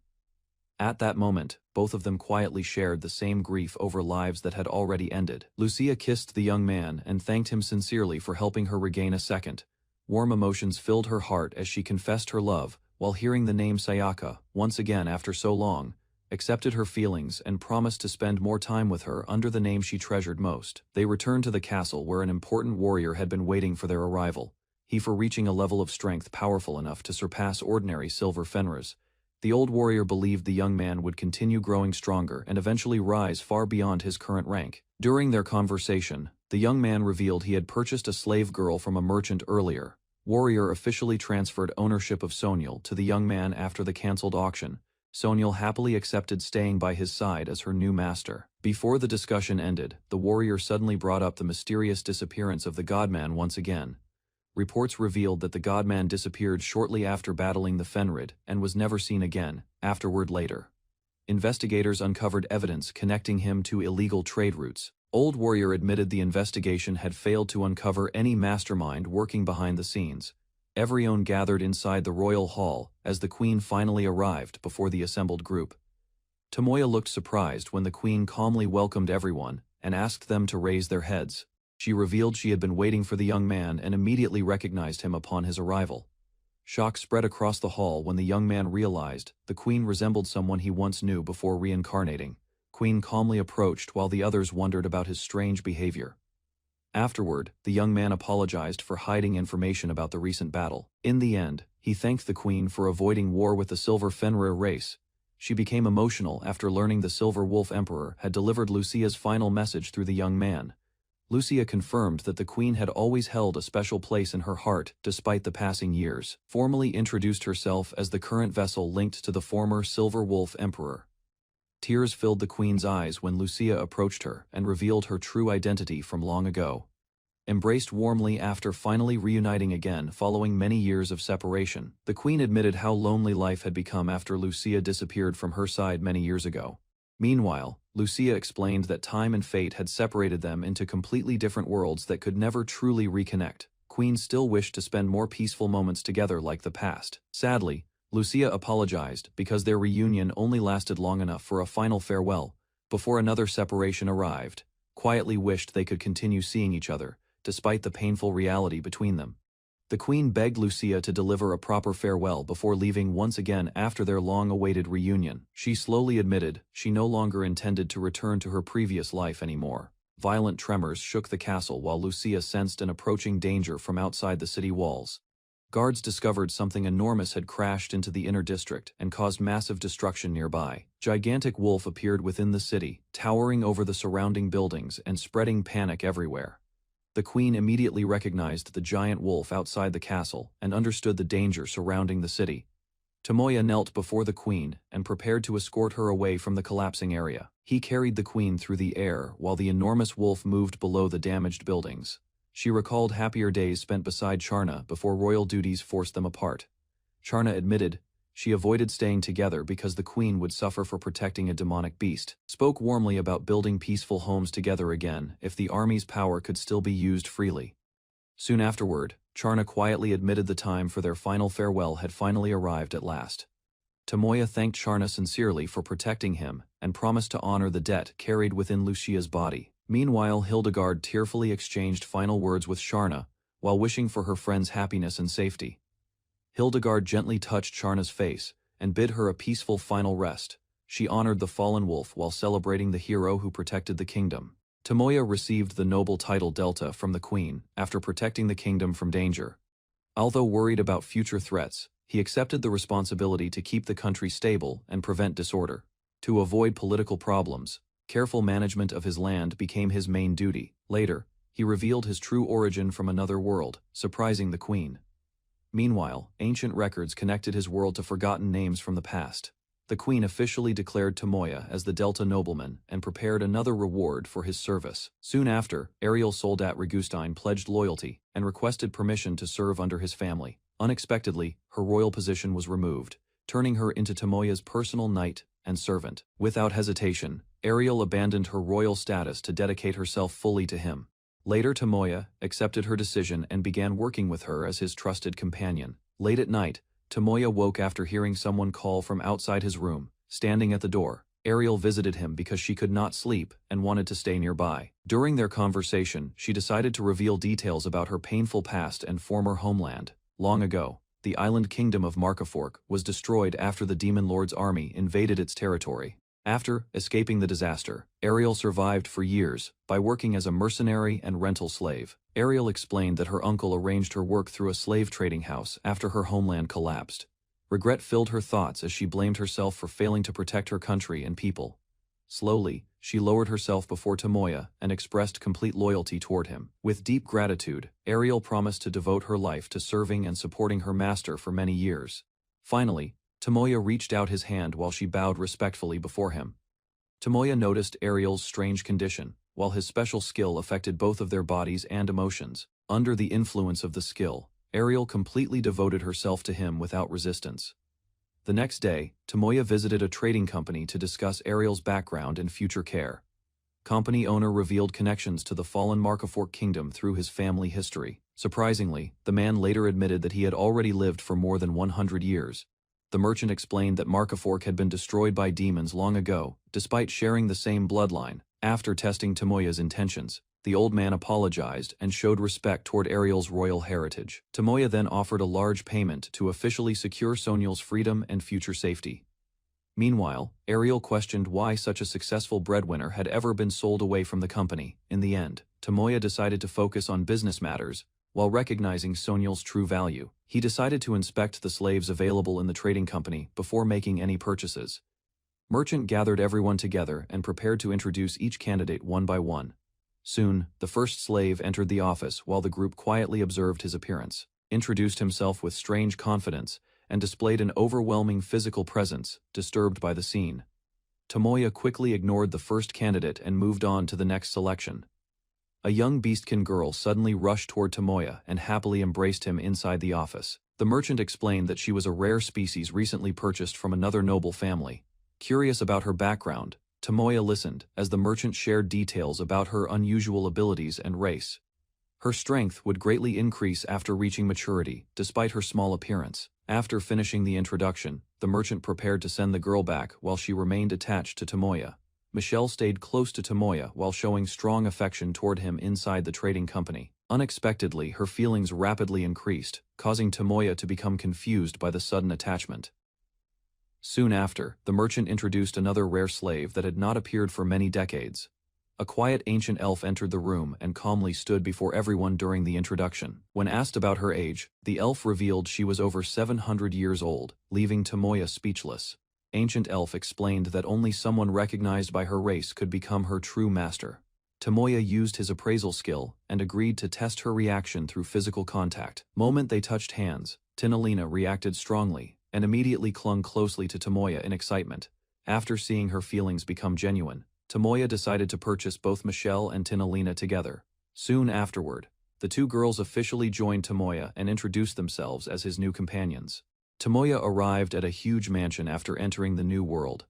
At that moment, both of them quietly shared the same grief over lives that had already ended. Lucia kissed the young man and thanked him sincerely for helping her regain a second. Warm emotions filled her heart as she confessed her love, while hearing the name Sayaka, once again after so long, accepted her feelings and promised to spend more time with her under the name she treasured most. They returned to the castle where an important warrior had been waiting for their arrival, he for reaching a level of strength powerful enough to surpass ordinary silver Fenris. The old warrior believed the young man would continue growing stronger and eventually rise far beyond his current rank. During their conversation, the young man revealed he had purchased a slave girl from a merchant earlier. Warrior officially transferred ownership of Soniel to the young man after the cancelled auction. Soniel happily accepted staying by his side as her new master. Before the discussion ended, the warrior suddenly brought up the mysterious disappearance of the godman once again. Reports revealed that the godman disappeared shortly after battling the Fenrid and was never seen again, later. Investigators uncovered evidence connecting him to illegal trade routes. Old Warrior admitted the investigation had failed to uncover any mastermind working behind the scenes. Everyone gathered inside the royal hall as the queen finally arrived before the assembled group. Tomoya looked surprised when the queen calmly welcomed everyone and asked them to raise their heads. She revealed she had been waiting for the young man and immediately recognized him upon his arrival. Shock spread across the hall when the young man realized the queen resembled someone he once knew before reincarnating. Queen calmly approached while the others wondered about his strange behavior. Afterward, the young man apologized for hiding information about the recent battle. In the end, he thanked the queen for avoiding war with the Silver Fenrir race. She became emotional after learning the Silver Wolf Emperor had delivered Lucia's final message through the young man. Lucia confirmed that the queen had always held a special place in her heart despite the passing years, formally introduced herself as the current vessel linked to the former Silver Wolf Emperor. Tears filled the queen's eyes when Lucia approached her and revealed her true identity from long ago. Embraced warmly after finally reuniting again following many years of separation, the queen admitted how lonely life had become after Lucia disappeared from her side many years ago. Meanwhile, Lucia explained that time and fate had separated them into completely different worlds that could never truly reconnect. Queen still wished to spend more peaceful moments together like the past. Sadly, Lucia apologized because their reunion only lasted long enough for a final farewell, before another separation arrived, quietly wished they could continue seeing each other, despite the painful reality between them. The queen begged Lucia to deliver a proper farewell before leaving once again after their long-awaited reunion. She slowly admitted she no longer intended to return to her previous life anymore. Violent tremors shook the castle while Lucia sensed an approaching danger from outside the city walls. Guards discovered something enormous had crashed into the inner district and caused massive destruction nearby. Gigantic wolf appeared within the city, towering over the surrounding buildings and spreading panic everywhere. The queen immediately recognized the giant wolf outside the castle and understood the danger surrounding the city. Tomoya knelt before the queen and prepared to escort her away from the collapsing area. He carried the queen through the air while the enormous wolf moved below the damaged buildings. She recalled happier days spent beside Charna before royal duties forced them apart. Charna admitted she avoided staying together because the queen would suffer for protecting a demonic beast. Spoke warmly about building peaceful homes together again if the army's power could still be used freely. Soon afterward, Charna quietly admitted the time for their final farewell had finally arrived at last. Tomoya thanked Charna sincerely for protecting him and promised to honor the debt carried within Lucia's body. Meanwhile, Hildegard tearfully exchanged final words with Charna while wishing for her friend's happiness and safety. Hildegard gently touched Charna's face and bid her a peaceful final rest. She honored the fallen wolf while celebrating the hero who protected the kingdom. Tomoya received the noble title Delta from the queen after protecting the kingdom from danger. Although worried about future threats, he accepted the responsibility to keep the country stable and prevent disorder. To avoid political problems, careful management of his land became his main duty. Later, he revealed his true origin from another world, surprising the queen. Meanwhile, ancient records connected his world to forgotten names from the past. The queen officially declared Tomoya as the Delta nobleman and prepared another reward for his service. Soon after, Ariel Soldat Ragustein pledged loyalty and requested permission to serve under his family. Unexpectedly, her royal position was removed, turning her into Tomoya's personal knight and servant. Without hesitation, Ariel abandoned her royal status to dedicate herself fully to him. Later, Tomoya accepted her decision and began working with her as his trusted companion. Late at night, Tomoya woke after hearing someone call from outside his room. Standing at the door, Ariel visited him because she could not sleep and wanted to stay nearby. During their conversation, she decided to reveal details about her painful past and former homeland. Long ago, the island kingdom of Markafork was destroyed after the Demon Lord's army invaded its territory. After escaping the disaster, Ariel survived for years by working as a mercenary and rental slave. Ariel explained that her uncle arranged her work through a slave trading house after her homeland collapsed. Regret filled her thoughts as she blamed herself for failing to protect her country and people. Slowly, she lowered herself before Tomoya and expressed complete loyalty toward him. With deep gratitude, Ariel promised to devote her life to serving and supporting her master for many years. Finally, Tomoya reached out his hand while she bowed respectfully before him. Tomoya noticed Ariel's strange condition, while his special skill affected both of their bodies and emotions. Under the influence of the skill, Ariel completely devoted herself to him without resistance. The next day, Tomoya visited a trading company to discuss Ariel's background and future care. Company owner revealed connections to the fallen Markafork kingdom through his family history. Surprisingly, the man later admitted that he had already lived for more than 100 years. The merchant explained that Markafork had been destroyed by demons long ago, despite sharing the same bloodline. After testing Tomoya's intentions, the old man apologized and showed respect toward Ariel's royal heritage. Tomoya then offered a large payment to officially secure Soniel's freedom and future safety. Meanwhile, Ariel questioned why such a successful breadwinner had ever been sold away from the company. In the end, Tomoya decided to focus on business matters, while recognizing Soniel's true value. He decided to inspect the slaves available in the trading company before making any purchases. Merchant gathered everyone together and prepared to introduce each candidate one by one. Soon, the first slave entered the office while the group quietly observed his appearance, introduced himself with strange confidence, and displayed an overwhelming physical presence, disturbed by the scene. Tomoya quickly ignored the first candidate and moved on to the next selection. A young beastkin girl suddenly rushed toward Tomoya and happily embraced him inside the office. The merchant explained that she was a rare species recently purchased from another noble family. Curious about her background, Tomoya listened as the merchant shared details about her unusual abilities and race. Her strength would greatly increase after reaching maturity, despite her small appearance. After finishing the introduction, the merchant prepared to send the girl back while she remained attached to Tomoya. Michelle stayed close to Tomoya while showing strong affection toward him inside the trading company. Unexpectedly, her feelings rapidly increased, causing Tomoya to become confused by the sudden attachment. Soon after, the merchant introduced another rare slave that had not appeared for many decades. A quiet ancient elf entered the room and calmly stood before everyone during the introduction. When asked about her age, the elf revealed she was over 700 years old, leaving Tomoya speechless. Ancient elf explained that only someone recognized by her race could become her true master. Tomoya used his appraisal skill and agreed to test her reaction through physical contact. Moment they touched hands, Tinalina reacted strongly and immediately clung closely to Tomoya in excitement. After seeing her feelings become genuine, Tomoya decided to purchase both Michelle and Tinalina together. Soon afterward, the two girls officially joined Tomoya and introduced themselves as his new companions. Tomoya arrived at a huge mansion after entering the new world.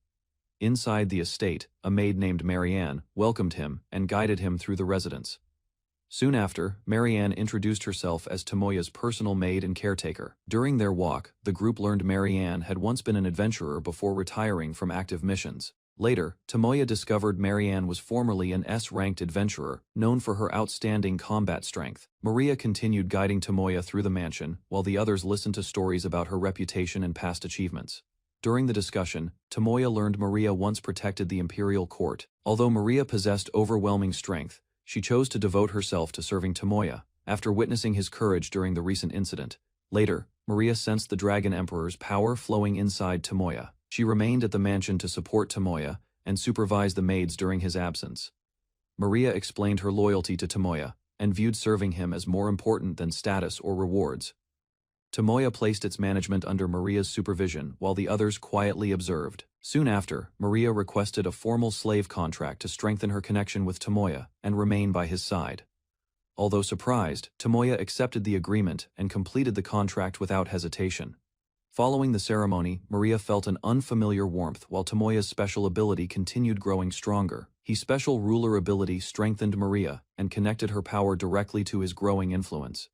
Inside the estate, a maid named Marianne welcomed him and guided him through the residence. Soon after, Marianne introduced herself as Tomoya's personal maid and caretaker. During their walk, the group learned Marianne had once been an adventurer before retiring from active missions. Later, Tomoya discovered Marianne was formerly an S-ranked adventurer, known for her outstanding combat strength. Maria continued guiding Tomoya through the mansion, while the others listened to stories about her reputation and past achievements. During the discussion, Tomoya learned Maria once protected the imperial court. Although Maria possessed overwhelming strength, she chose to devote herself to serving Tomoya, after witnessing his courage during the recent incident. Later, Maria sensed the Dragon Emperor's power flowing inside Tomoya. She remained at the mansion to support Tomoya and supervise the maids during his absence. Maria explained her loyalty to Tomoya, and viewed serving him as more important than status or rewards. Tomoya placed its management under Maria's supervision while the others quietly observed. Soon after, Maria requested a formal slave contract to strengthen her connection with Tomoya and remain by his side. Although surprised, Tomoya accepted the agreement and completed the contract without hesitation. Following the ceremony, Maria felt an unfamiliar warmth while Tomoya's special ability continued growing stronger. His special ruler ability strengthened Maria and connected her power directly to his growing influence.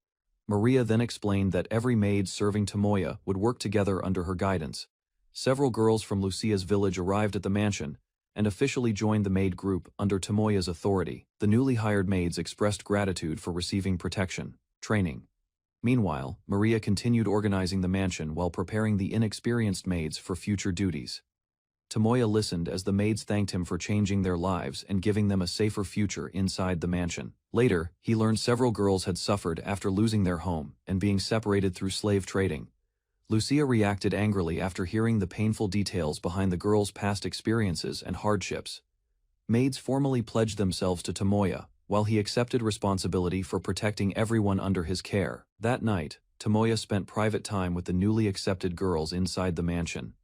Maria then explained that every maid serving Tomoya would work together under her guidance. Several girls from Lucia's village arrived at the mansion and officially joined the maid group under Tomoya's authority. The newly hired maids expressed gratitude for receiving protection, training. Meanwhile, Maria continued organizing the mansion while preparing the inexperienced maids for future duties. Tomoya listened as the maids thanked him for changing their lives and giving them a safer future inside the mansion. Later, he learned several girls had suffered after losing their home and being separated through slave trading. Lucia reacted angrily after hearing the painful details behind the girls' past experiences and hardships. Maids formally pledged themselves to Tomoya, while he accepted responsibility for protecting everyone under his care. That night, Tomoya spent private time with the newly accepted girls inside the mansion.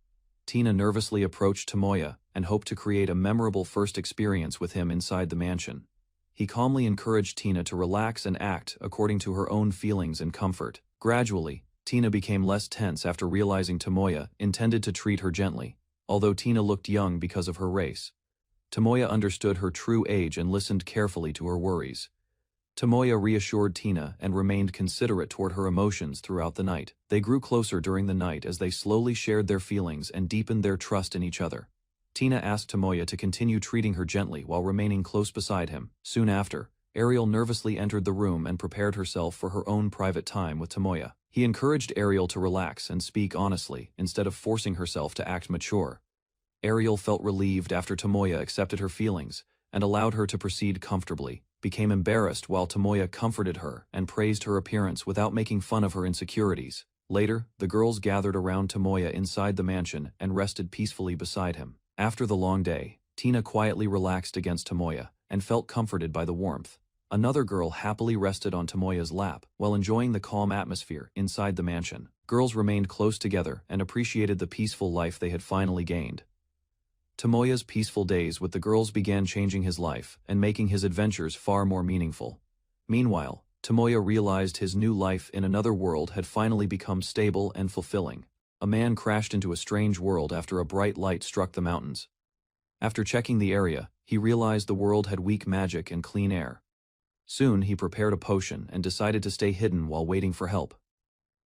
Tina nervously approached Tomoya and hoped to create a memorable first experience with him inside the mansion. He calmly encouraged Tina to relax and act according to her own feelings and comfort. Gradually, Tina became less tense after realizing Tomoya intended to treat her gently, although Tina looked young because of her race. Tomoya understood her true age and listened carefully to her worries. Tomoya reassured Tina and remained considerate toward her emotions throughout the night. They grew closer during the night as they slowly shared their feelings and deepened their trust in each other. Tina asked Tomoya to continue treating her gently while remaining close beside him. Soon after, Ariel nervously entered the room and prepared herself for her own private time with Tomoya. He encouraged Ariel to relax and speak honestly instead of forcing herself to act mature. Ariel felt relieved after Tomoya accepted her feelings and allowed her to proceed comfortably, became embarrassed while Tomoya comforted her and praised her appearance without making fun of her insecurities. Later, the girls gathered around Tomoya inside the mansion and rested peacefully beside him. After the long day, Tina quietly relaxed against Tomoya and felt comforted by the warmth. Another girl happily rested on Tomoya's lap while enjoying the calm atmosphere inside the mansion. Girls remained close together and appreciated the peaceful life they had finally gained. Tomoya's peaceful days with the girls began changing his life and making his adventures far more meaningful. Meanwhile, Tomoya realized his new life in another world had finally become stable and fulfilling. A man crashed into a strange world after a bright light struck the mountains. After checking the area, he realized the world had weak magic and clean air. Soon he prepared a potion and decided to stay hidden while waiting for help.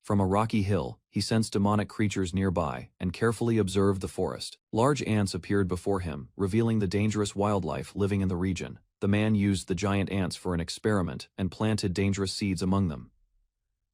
From a rocky hill, he sensed demonic creatures nearby and carefully observed the forest. Large ants appeared before him, revealing the dangerous wildlife living in the region. The man used the giant ants for an experiment and planted dangerous seeds among them.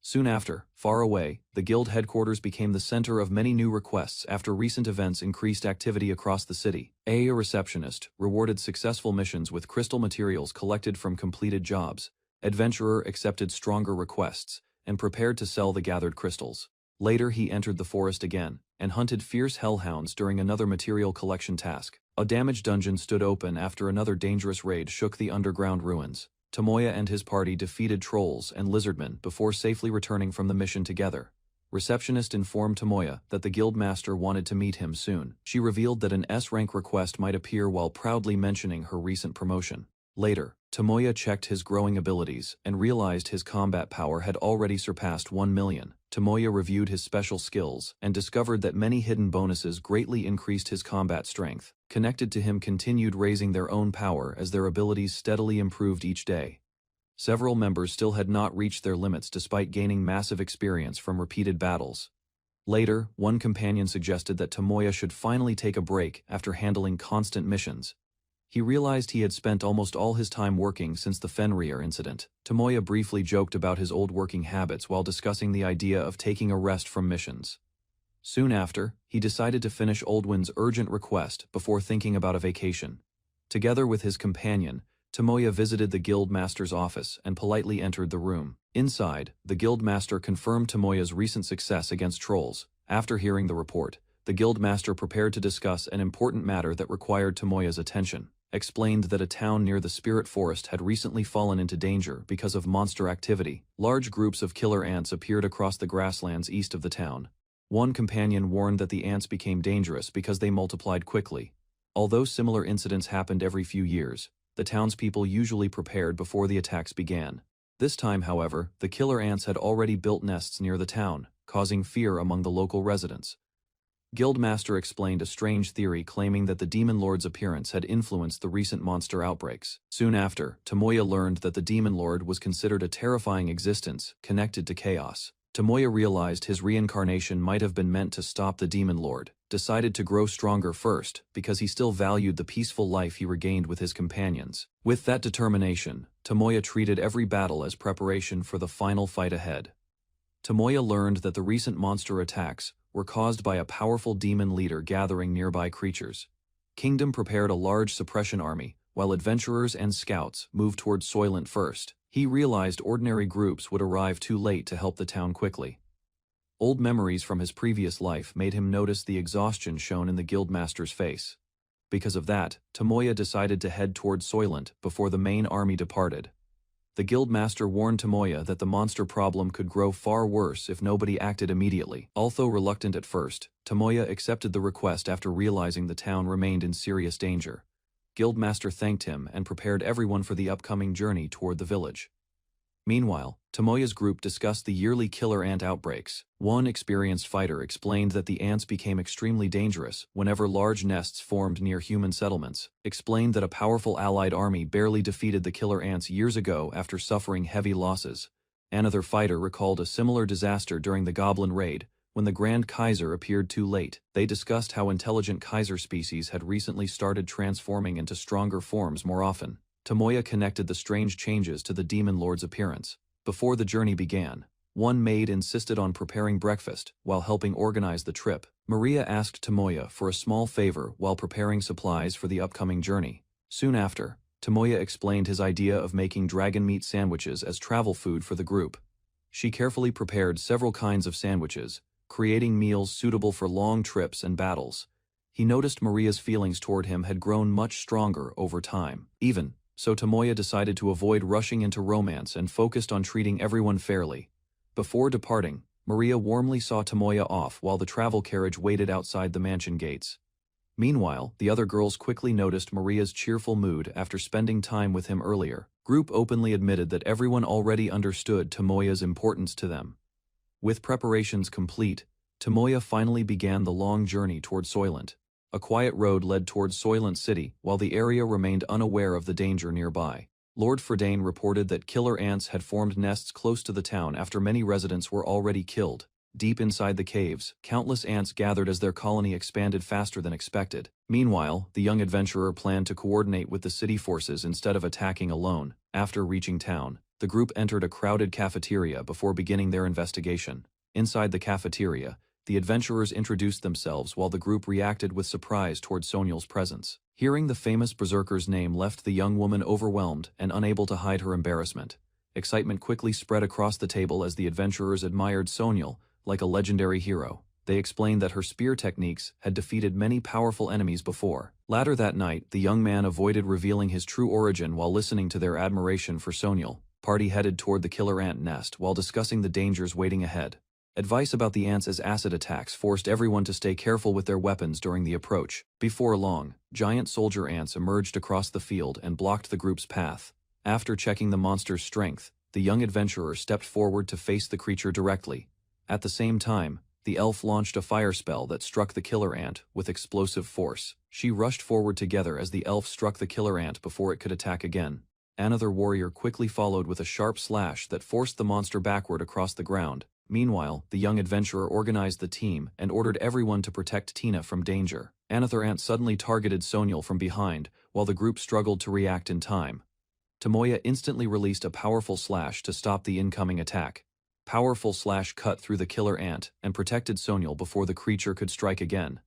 Soon after, far away, the guild headquarters became the center of many new requests after recent events increased activity across the city. A receptionist rewarded successful missions with crystal materials collected from completed jobs. Adventurer accepted stronger requests and prepared to sell the gathered crystals. Later he entered the forest again and hunted fierce hellhounds during another material collection task. A damaged dungeon stood open after another dangerous raid shook the underground ruins. Tomoya and his party defeated trolls and lizardmen before safely returning from the mission together. Receptionist informed Tomoya that the guild master wanted to meet him soon. She revealed that an S-rank request might appear while proudly mentioning her recent promotion. Later, Tomoya checked his growing abilities and realized his combat power had already surpassed 1 million. Tomoya reviewed his special skills and discovered that many hidden bonuses greatly increased his combat strength. Connected to him continued raising their own power as their abilities steadily improved each day. Several members still had not reached their limits despite gaining massive experience from repeated battles. Later, one companion suggested that Tomoya should finally take a break after handling constant missions. He realized he had spent almost all his time working since the Fenrir incident. Tomoya briefly joked about his old working habits while discussing the idea of taking a rest from missions. Soon after, he decided to finish Oldwin's urgent request before thinking about a vacation. Together with his companion, Tomoya visited the guild master's office and politely entered the room. Inside, the guild master confirmed Tomoya's recent success against trolls. After hearing the report, the guild master prepared to discuss an important matter that required Tomoya's attention. explained that a town near the spirit forest had recently fallen into danger because of monster activity. Large groups of killer ants appeared across the grasslands east of the town. One companion warned that the ants became dangerous because they multiplied quickly. Although similar incidents happened every few years, the townspeople usually prepared before the attacks began. This time, however, the killer ants had already built nests near the town, causing fear among the local residents. Guildmaster explained a strange theory claiming that the Demon Lord's appearance had influenced the recent monster outbreaks. Soon after, Tomoya learned that the Demon Lord was considered a terrifying existence, connected to chaos. Tomoya realized his reincarnation might have been meant to stop the Demon Lord, decided to grow stronger first, because he still valued the peaceful life he regained with his companions. With that determination, Tomoya treated every battle as preparation for the final fight ahead. Tomoya learned that the recent monster attacks were caused by a powerful demon leader gathering nearby creatures. Kingdom prepared a large suppression army, while adventurers and scouts moved toward Soylent first. He realized ordinary groups would arrive too late to help the town quickly. Old memories from his previous life made him notice the exhaustion shown in the guildmaster's face. Because of that, Tomoya decided to head toward Soylent before the main army departed. The guildmaster warned Tomoya that the monster problem could grow far worse if nobody acted immediately. Although reluctant at first, Tomoya accepted the request after realizing the town remained in serious danger. Guildmaster thanked him and prepared everyone for the upcoming journey toward the village. Meanwhile, Tomoya's group discussed the yearly killer ant outbreaks. One experienced fighter explained that the ants became extremely dangerous whenever large nests formed near human settlements, explained that a powerful allied army barely defeated the killer ants years ago after suffering heavy losses. Another fighter recalled a similar disaster during the Goblin Raid, when the Grand Kaiser appeared too late. They discussed how intelligent Kaiser species had recently started transforming into stronger forms more often. Tomoya connected the strange changes to the Demon Lord's appearance. Before the journey began, one maid insisted on preparing breakfast while helping organize the trip. Maria asked Tomoya for a small favor while preparing supplies for the upcoming journey. Soon after, Tomoya explained his idea of making dragon meat sandwiches as travel food for the group. She carefully prepared several kinds of sandwiches, creating meals suitable for long trips and battles. He noticed Maria's feelings toward him had grown much stronger over time. So Tomoya decided to avoid rushing into romance and focused on treating everyone fairly. Before departing, Maria warmly saw Tomoya off while the travel carriage waited outside the mansion gates. Meanwhile, the other girls quickly noticed Maria's cheerful mood after spending time with him earlier. Group openly admitted that everyone already understood Tomoya's importance to them. With preparations complete, Tomoya finally began the long journey toward Soylent. A quiet road led towards Soylent City, while the area remained unaware of the danger nearby. Lord Fredane reported that killer ants had formed nests close to the town after many residents were already killed. Deep inside the caves, countless ants gathered as their colony expanded faster than expected. Meanwhile, the young adventurer planned to coordinate with the city forces instead of attacking alone. After reaching town, the group entered a crowded cafeteria before beginning their investigation. Inside the cafeteria, the adventurers introduced themselves while the group reacted with surprise toward Sonial's presence. Hearing the famous berserker's name left the young woman overwhelmed and unable to hide her embarrassment. Excitement quickly spread across the table as the adventurers admired Sonial like a legendary hero. They explained that her spear techniques had defeated many powerful enemies before. Later that night, the young man avoided revealing his true origin while listening to their admiration for Sonial. Party headed toward the killer ant nest while discussing the dangers waiting ahead. Advice about the ants as acid attacks forced everyone to stay careful with their weapons during the approach. Before long, giant soldier ants emerged across the field and blocked the group's path. After checking the monster's strength, the young adventurer stepped forward to face the creature directly. At the same time, the elf launched a fire spell that struck the killer ant with explosive force. She rushed forward together as the elf struck the killer ant before it could attack again. Another warrior quickly followed with a sharp slash that forced the monster backward across the ground. Meanwhile, the young adventurer organized the team and ordered everyone to protect Tina from danger. Another ant suddenly targeted Sonial from behind, while the group struggled to react in time. Tomoya instantly released a powerful slash to stop the incoming attack. Powerful slash cut through the killer ant and protected Sonial before the creature could strike again.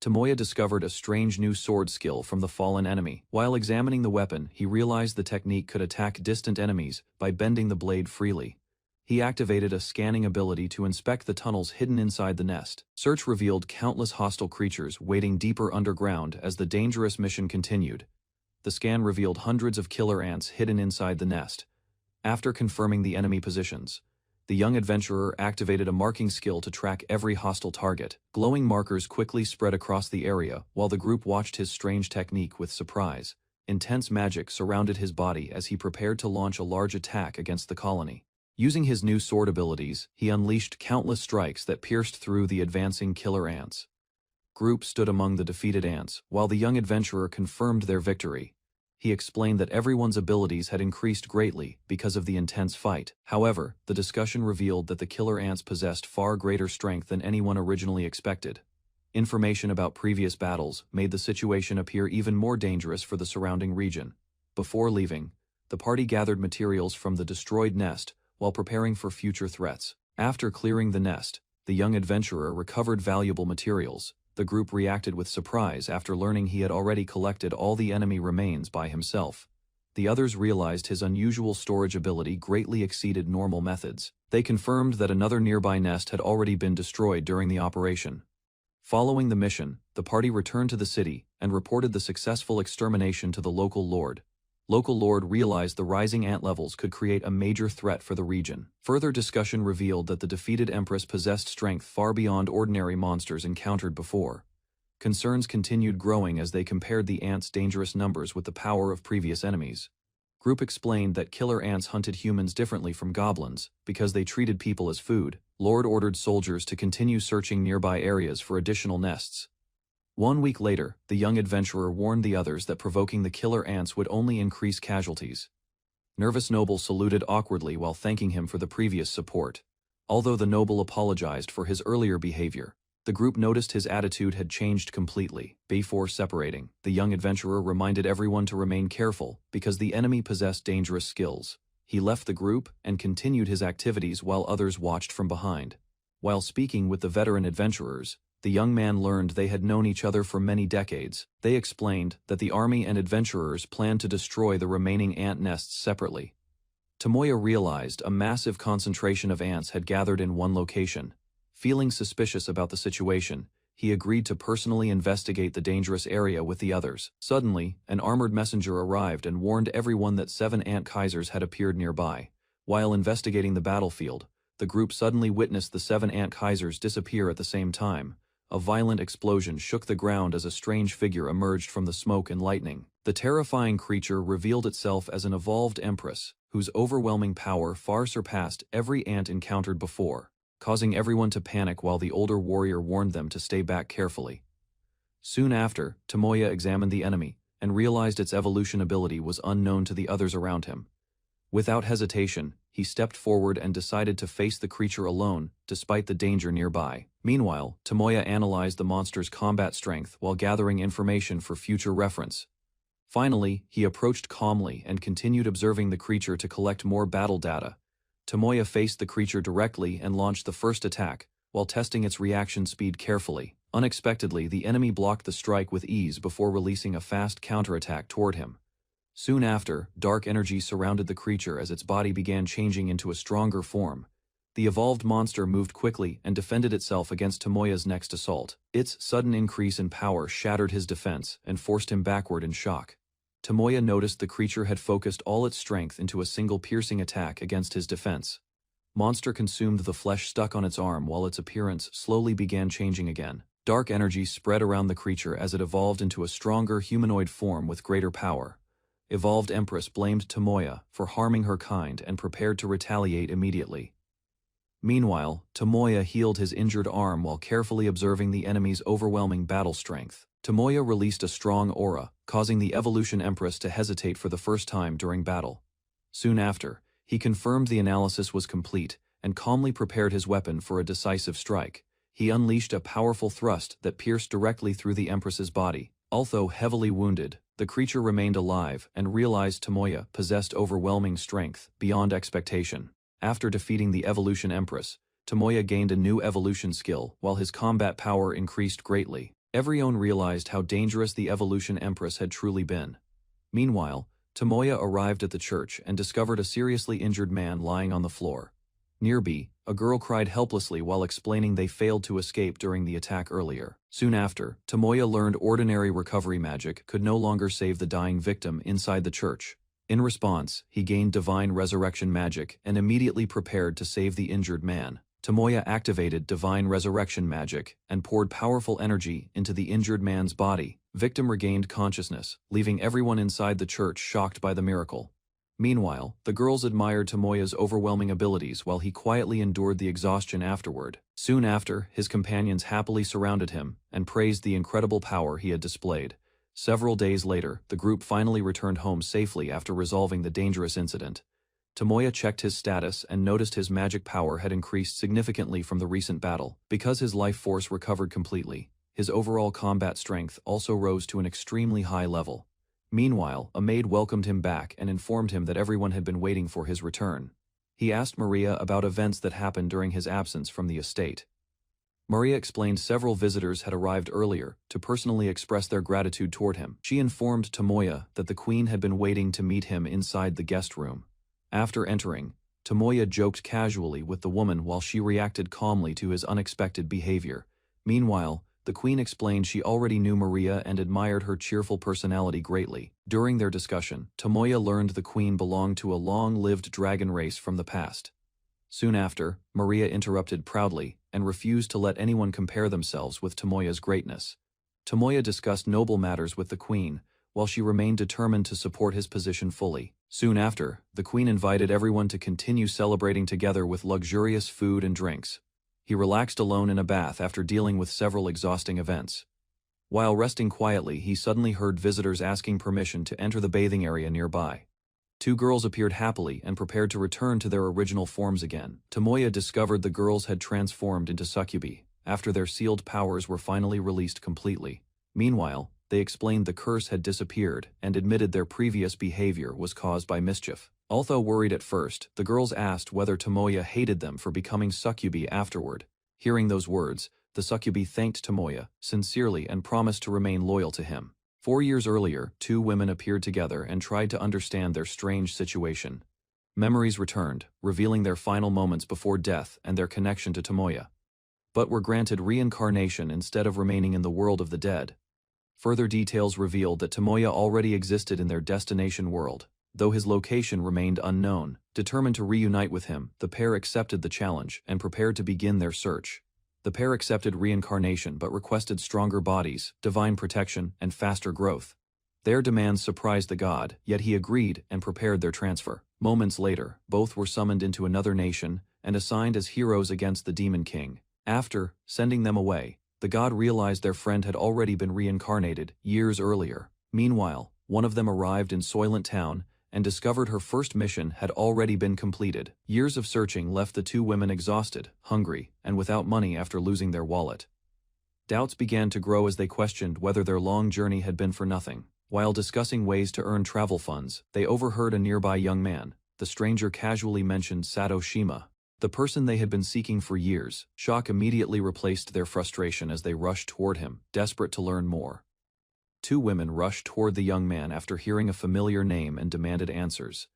Tomoya discovered a strange new sword skill from the fallen enemy. While examining the weapon, he realized the technique could attack distant enemies by bending the blade freely. He activated a scanning ability to inspect the tunnels hidden inside the nest. Search revealed countless hostile creatures waiting deeper underground as the dangerous mission continued. the scan revealed hundreds of killer ants hidden inside the nest. After confirming the enemy positions, the young adventurer activated a marking skill to track every hostile target. Glowing markers quickly spread across the area while the group watched his strange technique with surprise. Intense magic surrounded his body as he prepared to launch a large attack against the colony. Using his new sword abilities, he unleashed countless strikes that pierced through the advancing killer ants. Group stood among the defeated ants, while the young adventurer confirmed their victory. He explained that everyone's abilities had increased greatly because of the intense fight. However, the discussion revealed that the killer ants possessed far greater strength than anyone originally expected. Information about previous battles made the situation appear even more dangerous for the surrounding region. Before leaving, the party gathered materials from the destroyed nest while preparing for future threats. After clearing the nest, the young adventurer recovered valuable materials. The group reacted with surprise after learning he had already collected all the enemy remains by himself. The others realized his unusual storage ability greatly exceeded normal methods. They confirmed that another nearby nest had already been destroyed during the operation. Following the mission, the party returned to the city and reported the successful extermination to the local lord. Local lord realized the rising ant levels could create a major threat for the region. Further discussion revealed that the defeated empress possessed strength far beyond ordinary monsters encountered before. Concerns continued growing as they compared the ants' dangerous numbers with the power of previous enemies. Group explained that killer ants hunted humans differently from goblins because they treated people as food. Lord ordered soldiers to continue searching nearby areas for additional nests. 1 week later, the young adventurer warned the others that provoking the killer ants would only increase casualties. Nervous noble saluted awkwardly while thanking him for the previous support. Although the noble apologized for his earlier behavior, the group noticed his attitude had changed completely. Before separating, the young adventurer reminded everyone to remain careful because the enemy possessed dangerous skills. He left the group and continued his activities while others watched from behind. While speaking with the veteran adventurers, the young man learned they had known each other for many decades. They explained that the army and adventurers planned to destroy the remaining ant nests separately. Tomoya realized a massive concentration of ants had gathered in one location. Feeling suspicious about the situation, he agreed to personally investigate the dangerous area with the others. Suddenly, an armored messenger arrived and warned everyone that 7 ant kaisers had appeared nearby. While investigating the battlefield, the group suddenly witnessed the 7 ant kaisers disappear at the same time. A violent explosion shook the ground as a strange figure emerged from the smoke and lightning. The terrifying creature revealed itself as an evolved empress, whose overwhelming power far surpassed every ant encountered before, causing everyone to panic while the older warrior warned them to stay back carefully. Soon after, Tomoya examined the enemy and realized its evolution ability was unknown to the others around him. Without hesitation, he stepped forward and decided to face the creature alone, despite the danger nearby. Meanwhile, Tomoya analyzed the monster's combat strength while gathering information for future reference. Finally, he approached calmly and continued observing the creature to collect more battle data. Tomoya faced the creature directly and launched the first attack, while testing its reaction speed carefully. Unexpectedly, the enemy blocked the strike with ease before releasing a fast counterattack toward him. Soon after, dark energy surrounded the creature as its body began changing into a stronger form. The evolved monster moved quickly and defended itself against Tomoya's next assault. Its sudden increase in power shattered his defense and forced him backward in shock. Tomoya noticed the creature had focused all its strength into a single piercing attack against his defense. Monster consumed the flesh stuck on its arm while its appearance slowly began changing again. Dark energy spread around the creature as it evolved into a stronger humanoid form with greater power. Evolved Empress blamed Tomoya for harming her kind and prepared to retaliate immediately. Meanwhile, Tomoya healed his injured arm while carefully observing the enemy's overwhelming battle strength. Tomoya released a strong aura, causing the Evolution Empress to hesitate for the first time during battle. Soon after, he confirmed the analysis was complete and calmly prepared his weapon for a decisive strike. He unleashed a powerful thrust that pierced directly through the Empress's body. Although heavily wounded, the creature remained alive and realized Tomoya possessed overwhelming strength beyond expectation. After defeating the Evolution Empress, Tomoya gained a new evolution skill while his combat power increased greatly. Everyone realized how dangerous the Evolution Empress had truly been. Meanwhile, Tomoya arrived at the church and discovered a seriously injured man lying on the floor. Nearby, A girl cried helplessly while explaining they failed to escape during the attack earlier. Soon after, Tomoya learned ordinary recovery magic could no longer save the dying victim inside the church. In response, he gained divine resurrection magic and immediately prepared to save the injured man. Tomoya activated divine resurrection magic and poured powerful energy into the injured man's body. Victim regained consciousness, leaving everyone inside the church shocked by the miracle. Meanwhile, the girls admired Tomoya's overwhelming abilities while he quietly endured the exhaustion afterward. Soon after, his companions happily surrounded him and praised the incredible power he had displayed. Several days later, the group finally returned home safely after resolving the dangerous incident. Tomoya checked his status and noticed his magic power had increased significantly from the recent battle. Because his life force recovered completely, his overall combat strength also rose to an extremely high level. Meanwhile, a maid welcomed him back and informed him that everyone had been waiting for his return. He asked Maria about events that happened during his absence from the estate. Maria explained several visitors had arrived earlier to personally express their gratitude toward him. She informed Tomoya that the queen had been waiting to meet him inside the guest room. After entering, Tomoya joked casually with the woman while she reacted calmly to his unexpected behavior. Meanwhile, the queen explained she already knew Maria and admired her cheerful personality greatly. During their discussion, Tomoya learned the queen belonged to a long-lived dragon race from the past. Soon after, Maria interrupted proudly and refused to let anyone compare themselves with Tomoya's greatness. Tomoya discussed noble matters with the queen, while she remained determined to support his position fully. Soon after, the queen invited everyone to continue celebrating together with luxurious food and drinks. He relaxed alone in a bath after dealing with several exhausting events. While resting quietly, he suddenly heard visitors asking permission to enter the bathing area nearby. Two girls appeared happily and prepared to return to their original forms again. Tomoya discovered the girls had transformed into succubi, after their sealed powers were finally released completely. Meanwhile, they explained the curse had disappeared and admitted their previous behavior was caused by mischief. Although worried at first, the girls asked whether Tomoya hated them for becoming succubi afterward. Hearing those words, the succubi thanked Tomoya sincerely and promised to remain loyal to him. 4 years earlier, two women appeared together and tried to understand their strange situation. Memories returned, revealing their final moments before death and their connection to Tomoya, but were granted reincarnation instead of remaining in the world of the dead. Further details revealed that Tomoya already existed in their destination world. Though his location remained unknown, determined to reunite with him, the pair accepted the challenge and prepared to begin their search. The pair accepted reincarnation but requested stronger bodies, divine protection, and faster growth. Their demands surprised the god, yet he agreed and prepared their transfer. Moments later, both were summoned into another nation and assigned as heroes against the Demon King. After sending them away, the god realized their friend had already been reincarnated years earlier. Meanwhile, one of them arrived in Soylent Town and discovered her first mission had already been completed. Years of searching left the two women exhausted, hungry, and without money after losing their wallet. Doubts began to grow as they questioned whether their long journey had been for nothing. While discussing ways to earn travel funds, they overheard a nearby young man. The stranger casually mentioned Sato Shima, the person they had been seeking for years. Shock immediately replaced their frustration as they rushed toward him, desperate to learn more. Two women rushed toward the young man after hearing a familiar name and demanded answers.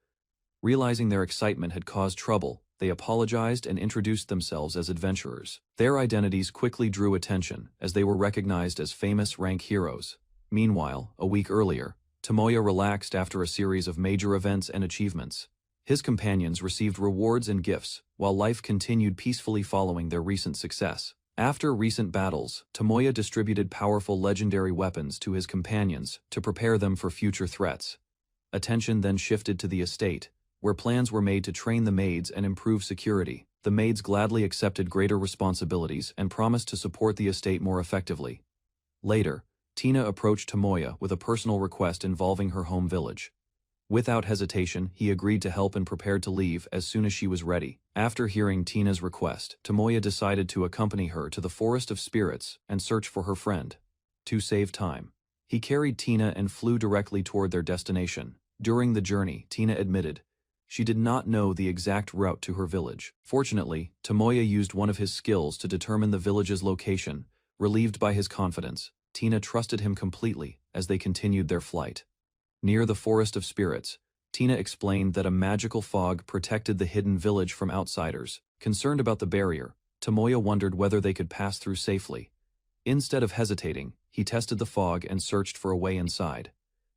Realizing their excitement had caused trouble, they apologized and introduced themselves as adventurers. Their identities quickly drew attention, as they were recognized as famous rank heroes. Meanwhile, a week earlier, Tomoya relaxed after a series of major events and achievements. His companions received rewards and gifts, while life continued peacefully following their recent success. After recent battles, Tomoya distributed powerful legendary weapons to his companions to prepare them for future threats. Attention then shifted to the estate, where plans were made to train the maids and improve security. The maids gladly accepted greater responsibilities and promised to support the estate more effectively. Later, Tina approached Tomoya with a personal request involving her home village. Without hesitation, he agreed to help and prepared to leave as soon as she was ready. After hearing Tina's request, Tomoya decided to accompany her to the Forest of Spirits and search for her friend. To save time, he carried Tina and flew directly toward their destination. During the journey, Tina admitted she did not know the exact route to her village. Fortunately, Tomoya used one of his skills to determine the village's location. Relieved by his confidence, Tina trusted him completely as they continued their flight. Near the Forest of Spirits, Tina explained that a magical fog protected the hidden village from outsiders. Concerned about the barrier, Tomoya wondered whether they could pass through safely. Instead of hesitating, he tested the fog and searched for a way inside.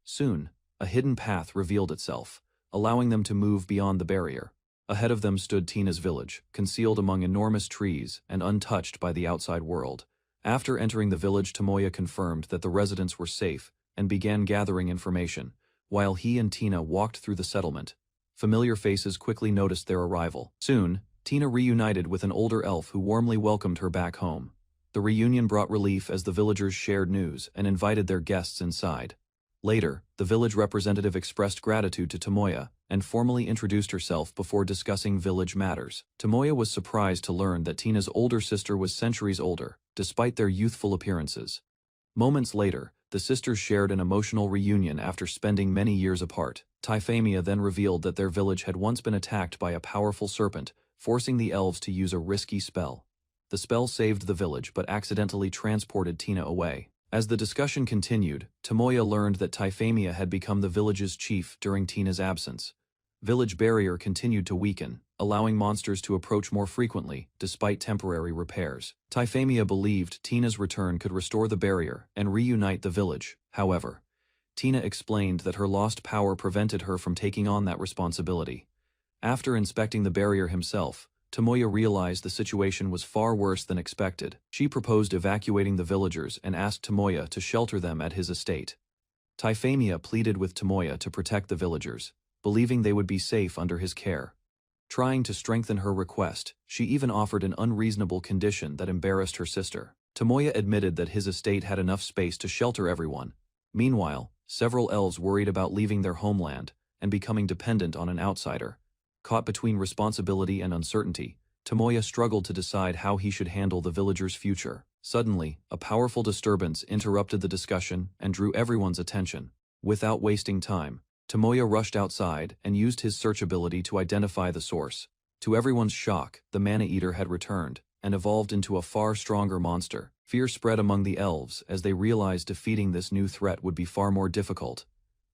Soon, a hidden path revealed itself, allowing them to move beyond the barrier. Ahead of them stood Tina's village, concealed among enormous trees and untouched by the outside world. After entering the village, Tomoya confirmed that the residents were safe and began gathering information. While he and Tina walked through the settlement, familiar faces quickly noticed their arrival. Soon, Tina reunited with an older elf who warmly welcomed her back home. The reunion brought relief as the villagers shared news and invited their guests inside. Later, the village representative expressed gratitude to Tomoya and formally introduced herself before discussing village matters. Tomoya was surprised to learn that Tina's older sister was centuries older, despite their youthful appearances. Moments later, the sisters shared an emotional reunion after spending many years apart. Typhemia then revealed that their village had once been attacked by a powerful serpent, forcing the elves to use a risky spell. The spell saved the village but accidentally transported Tina away. As the discussion continued, Tomoya learned that Typhemia had become the village's chief during Tina's absence. Village barrier continued to weaken, allowing monsters to approach more frequently, despite temporary repairs. Typhemia believed Tina's return could restore the barrier and reunite the village. However, Tina explained that her lost power prevented her from taking on that responsibility. After inspecting the barrier himself, Tomoya realized the situation was far worse than expected. She proposed evacuating the villagers and asked Tomoya to shelter them at his estate. Typhemia pleaded with Tomoya to protect the villagers, believing they would be safe under his care. Trying to strengthen her request, she even offered an unreasonable condition that embarrassed her sister. Tomoya admitted that his estate had enough space to shelter everyone. Meanwhile, several elves worried about leaving their homeland and becoming dependent on an outsider. Caught between responsibility and uncertainty, Tomoya struggled to decide how he should handle the villagers' future. Suddenly, a powerful disturbance interrupted the discussion and drew everyone's attention. Without wasting time, Tomoya rushed outside and used his search ability to identify the source. To everyone's shock, the mana-eater had returned and evolved into a far stronger monster. Fear spread among the elves as they realized defeating this new threat would be far more difficult.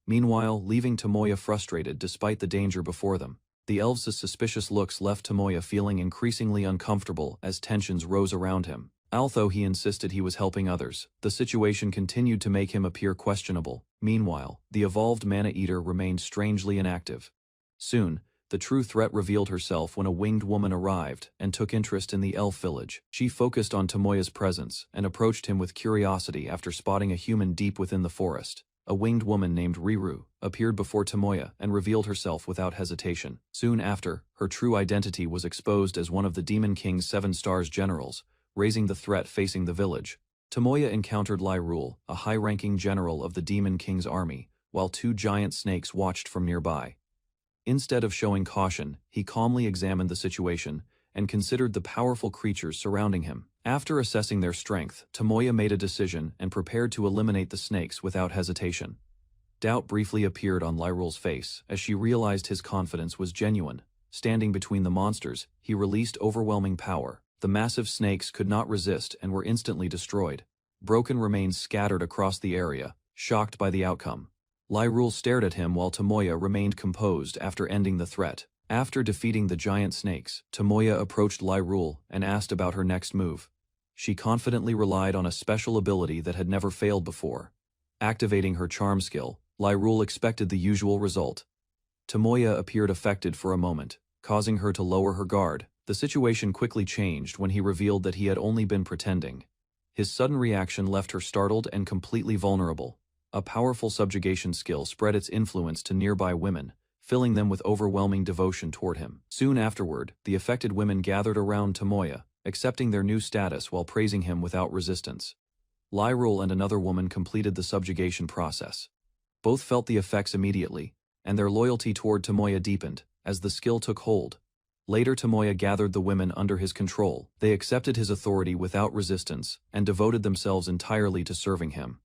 Meanwhile, leaving Tomoya frustrated despite the danger before them. The elves' suspicious looks left Tomoya feeling increasingly uncomfortable as tensions rose around him. Although he insisted he was helping others, the situation continued to make him appear questionable. Meanwhile, the evolved mana-eater remained strangely inactive. Soon, the true threat revealed herself when a winged woman arrived and took interest in the elf village. She focused on Tomoya's presence and approached him with curiosity after spotting a human deep within the forest. A winged woman named Riru appeared before Tomoya and revealed herself without hesitation. Soon after, her true identity was exposed as one of the Demon King's 7 Stars generals, raising the threat facing the village. Tomoya encountered Lyrule, a high-ranking general of the Demon King's army, while 2 giant snakes watched from nearby. Instead of showing caution, he calmly examined the situation and considered the powerful creatures surrounding him. After assessing their strength, Tomoya made a decision and prepared to eliminate the snakes without hesitation. Doubt briefly appeared on Lyrule's face as she realized his confidence was genuine. Standing between the monsters, he released overwhelming power. The massive snakes could not resist and were instantly destroyed. Broken remains scattered across the area, shocked by the outcome. Lyrule stared at him while Tomoya remained composed after ending the threat. After defeating the giant snakes, Tomoya approached Lyrule and asked about her next move. She confidently relied on a special ability that had never failed before. Activating her charm skill, Lyrule expected the usual result. Tomoya appeared affected for a moment, causing her to lower her guard. The situation quickly changed when he revealed that he had only been pretending. His sudden reaction left her startled and completely vulnerable. A powerful subjugation skill spread its influence to nearby women, filling them with overwhelming devotion toward him. Soon afterward, the affected women gathered around Tomoya, accepting their new status while praising him without resistance. Lyrule and another woman completed the subjugation process. Both felt the effects immediately, and their loyalty toward Tomoya deepened as the skill took hold. Later, Tomoya gathered the women under his control. They accepted his authority without resistance and devoted themselves entirely to serving him.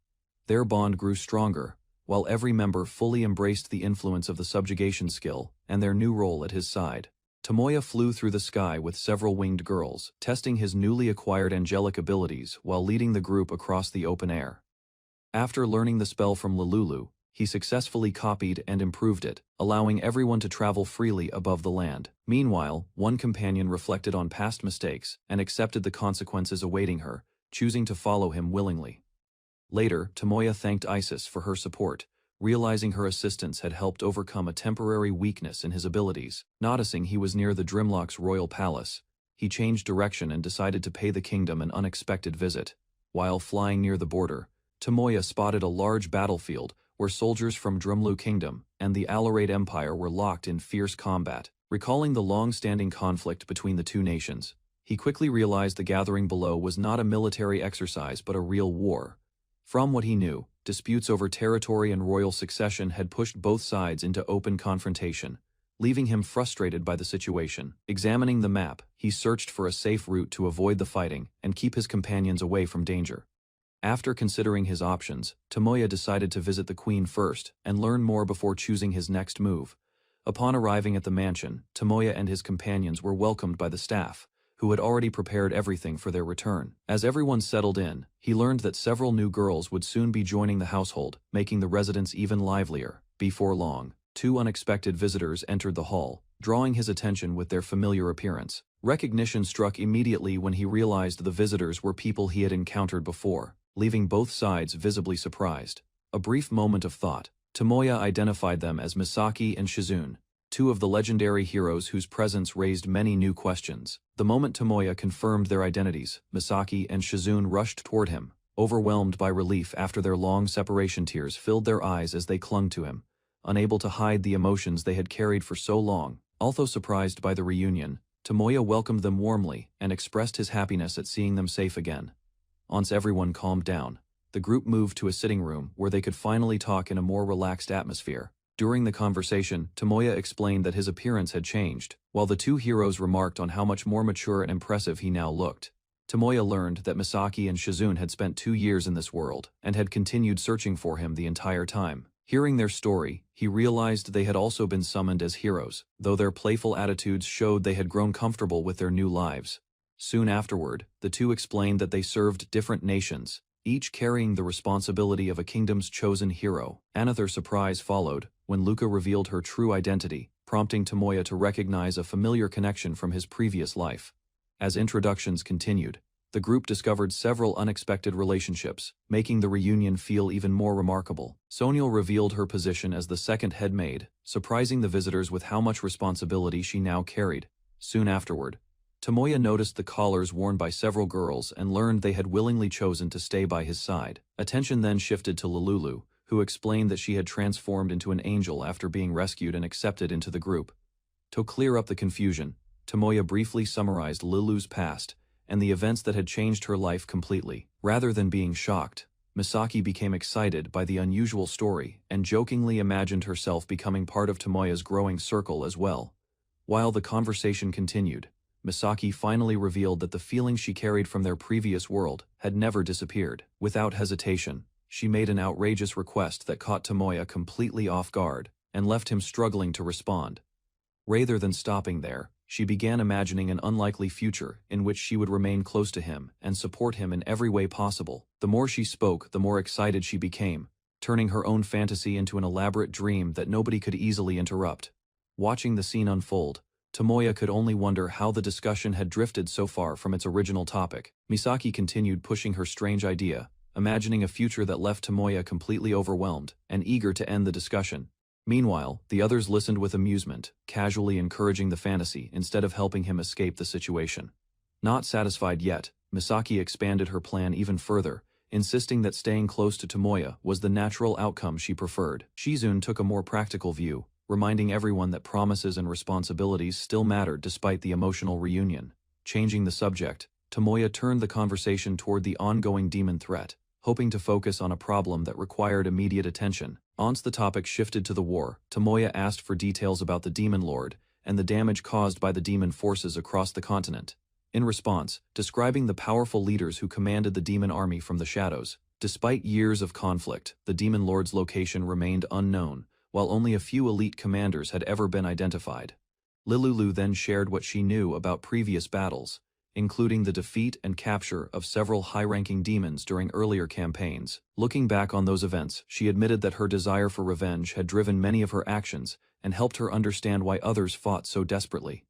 Their bond grew stronger, while every member fully embraced the influence of the subjugation skill and their new role at his side. Tomoya flew through the sky with several winged girls, testing his newly acquired angelic abilities while leading the group across the open air. After learning the spell from Lululu, he successfully copied and improved it, allowing everyone to travel freely above the land. Meanwhile, one companion reflected on past mistakes and accepted the consequences awaiting her, choosing to follow him willingly. Later, Tomoya thanked Isis for her support, realizing her assistance had helped overcome a temporary weakness in his abilities. Noticing he was near the Drimlock's royal palace, he changed direction and decided to pay the kingdom an unexpected visit. While flying near the border, Tomoya spotted a large battlefield where soldiers from Drumlu Kingdom and the Alorade Empire were locked in fierce combat. Recalling the long-standing conflict between the two nations, he quickly realized the gathering below was not a military exercise but a real war. From what he knew, disputes over territory and royal succession had pushed both sides into open confrontation, leaving him frustrated by the situation. Examining the map, he searched for a safe route to avoid the fighting and keep his companions away from danger. After considering his options, Tomoya decided to visit the queen first and learn more before choosing his next move. Upon arriving at the mansion, Tomoya and his companions were welcomed by the staff, who had already prepared everything for their return. As everyone settled in, he learned that several new girls would soon be joining the household, making the residence even livelier. Before long, two unexpected visitors entered the hall, drawing his attention with their familiar appearance. Recognition struck immediately when he realized the visitors were people he had encountered before, leaving both sides visibly surprised. A brief moment of thought, Tomoya identified them as Misaki and Shizune, two of the legendary heroes whose presence raised many new questions. The moment Tomoya confirmed their identities, Misaki and Shizune rushed toward him, overwhelmed by relief after their long separation. Tears filled their eyes as they clung to him, unable to hide the emotions they had carried for so long. Although surprised by the reunion, Tomoya welcomed them warmly and expressed his happiness at seeing them safe again. Once everyone calmed down, the group moved to a sitting room where they could finally talk in a more relaxed atmosphere. During the conversation, Tomoya explained that his appearance had changed, while the two heroes remarked on how much more mature and impressive he now looked. Tomoya learned that Misaki and Shizune had spent 2 years in this world and had continued searching for him the entire time. Hearing their story, he realized they had also been summoned as heroes, though their playful attitudes showed they had grown comfortable with their new lives. Soon afterward, the two explained that they served different nations, each carrying the responsibility of a kingdom's chosen hero. Another surprise followed when Luca revealed her true identity, prompting Tomoya to recognize a familiar connection from his previous life. As introductions continued, the group discovered several unexpected relationships, making the reunion feel even more remarkable. Sonyo revealed her position as the second head maid, surprising the visitors with how much responsibility she now carried. Soon afterward, Tomoya noticed the collars worn by several girls and learned they had willingly chosen to stay by his side. Attention then shifted to Lululu, who explained that she had transformed into an angel after being rescued and accepted into the group. To clear up the confusion, Tomoya briefly summarized Lulu's past and the events that had changed her life completely. Rather than being shocked, Misaki became excited by the unusual story and jokingly imagined herself becoming part of Tomoya's growing circle as well. While the conversation continued, Misaki finally revealed that the feelings she carried from their previous world had never disappeared. Without hesitation, she made an outrageous request that caught Tomoya completely off guard and left him struggling to respond. Rather than stopping there, she began imagining an unlikely future in which she would remain close to him and support him in every way possible. The more she spoke, the more excited she became, turning her own fantasy into an elaborate dream that nobody could easily interrupt. Watching the scene unfold, Tomoya could only wonder how the discussion had drifted so far from its original topic. Misaki continued pushing her strange idea, imagining a future that left Tomoya completely overwhelmed and eager to end the discussion. Meanwhile, the others listened with amusement, casually encouraging the fantasy instead of helping him escape the situation. Not satisfied yet, Misaki expanded her plan even further, insisting that staying close to Tomoya was the natural outcome she preferred. Shizune took a more practical view, reminding everyone that promises and responsibilities still mattered despite the emotional reunion. Changing the subject, Tomoya turned the conversation toward the ongoing demon threat, hoping to focus on a problem that required immediate attention. Once the topic shifted to the war, Tomoya asked for details about the Demon Lord and the damage caused by the demon forces across the continent. In response, describing the powerful leaders who commanded the demon army from the shadows. Despite years of conflict, the Demon Lord's location remained unknown, while only a few elite commanders had ever been identified. Lululu then shared what she knew about previous battles, including the defeat and capture of several high-ranking demons during earlier campaigns. Looking back on those events, she admitted that her desire for revenge had driven many of her actions and helped her understand why others fought so desperately.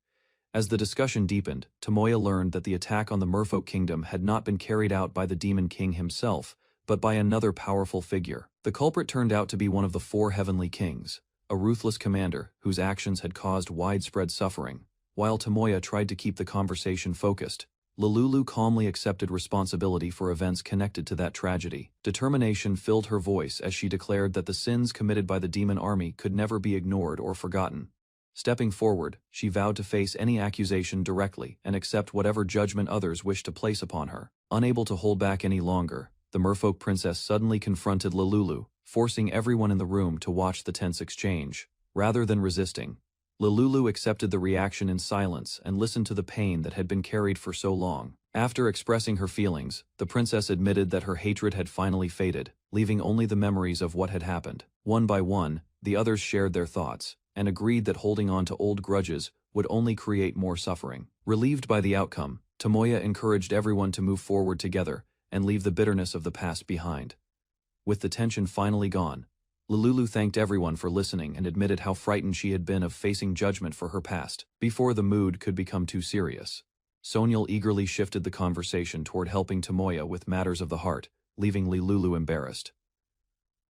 As the discussion deepened, Tomoya learned that the attack on the Merfolk Kingdom had not been carried out by the Demon King himself, but by another powerful figure. The culprit turned out to be one of the 4 Heavenly Kings, a ruthless commander whose actions had caused widespread suffering. While Tomoya tried to keep the conversation focused, Lululu calmly accepted responsibility for events connected to that tragedy. Determination filled her voice as she declared that the sins committed by the demon army could never be ignored or forgotten. Stepping forward, she vowed to face any accusation directly and accept whatever judgment others wished to place upon her. Unable to hold back any longer, the Merfolk princess suddenly confronted Lululu, forcing everyone in the room to watch the tense exchange. Rather than resisting, Lululu accepted the reaction in silence and listened to the pain that had been carried for so long. After expressing her feelings, the princess admitted that her hatred had finally faded, leaving only the memories of what had happened. One by one, the others shared their thoughts, and agreed that holding on to old grudges would only create more suffering. Relieved by the outcome, Tomoya encouraged everyone to move forward together and leave the bitterness of the past behind. With the tension finally gone, Lululu thanked everyone for listening and admitted how frightened she had been of facing judgment for her past. Before the mood could become too serious, Sonyal eagerly shifted the conversation toward helping Tomoya with matters of the heart, leaving Lululu embarrassed.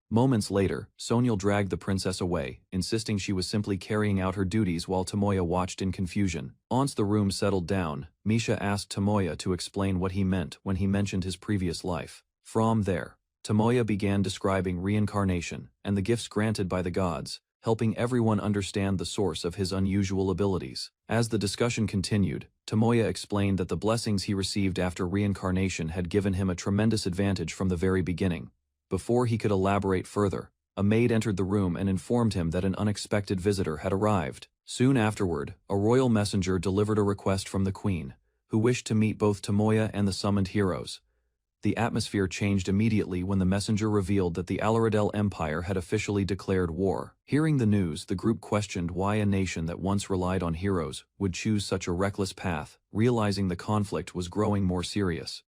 Moments later, Sonyal dragged the princess away, insisting she was simply carrying out her duties while Tomoya watched in confusion. Once the room settled down, Misha asked Tomoya to explain what he meant when he mentioned his previous life. From there, Tomoya began describing reincarnation and the gifts granted by the gods, helping everyone understand the source of his unusual abilities. As the discussion continued, Tomoya explained that the blessings he received after reincarnation had given him a tremendous advantage from the very beginning. Before he could elaborate further, a maid entered the room and informed him that an unexpected visitor had arrived. Soon afterward, a royal messenger delivered a request from the queen, who wished to meet both Tomoya and the summoned heroes. The atmosphere changed immediately when the messenger revealed that the Alaradel Empire had officially declared war. Hearing the news, the group questioned why a nation that once relied on heroes would choose such a reckless path, realizing the conflict was growing more serious.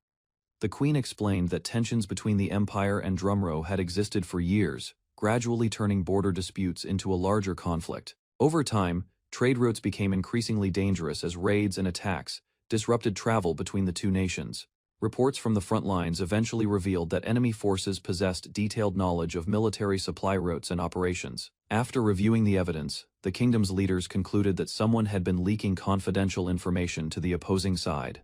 The queen explained that tensions between the Empire and Drumro had existed for years, gradually turning border disputes into a larger conflict. Over time, trade routes became increasingly dangerous as raids and attacks disrupted travel between the two nations. Reports from the front lines eventually revealed that enemy forces possessed detailed knowledge of military supply routes and operations. After reviewing the evidence, the kingdom's leaders concluded that someone had been leaking confidential information to the opposing side.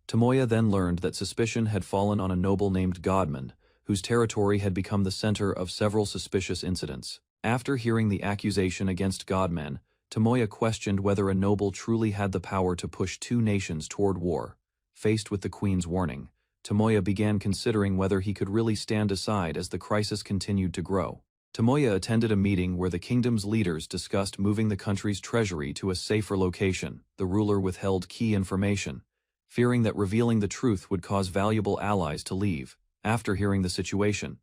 Tomoya then learned that suspicion had fallen on a noble named Godman, whose territory had become the center of several suspicious incidents. After hearing the accusation against Godman, Tomoya questioned whether a noble truly had the power to push two nations toward war. Faced with the queen's warning, Tomoya began considering whether he could really stand aside as the crisis continued to grow. Tomoya attended a meeting where the kingdom's leaders discussed moving the country's treasury to a safer location. The ruler withheld key information, fearing that revealing the truth would cause valuable allies to leave. After hearing the situation,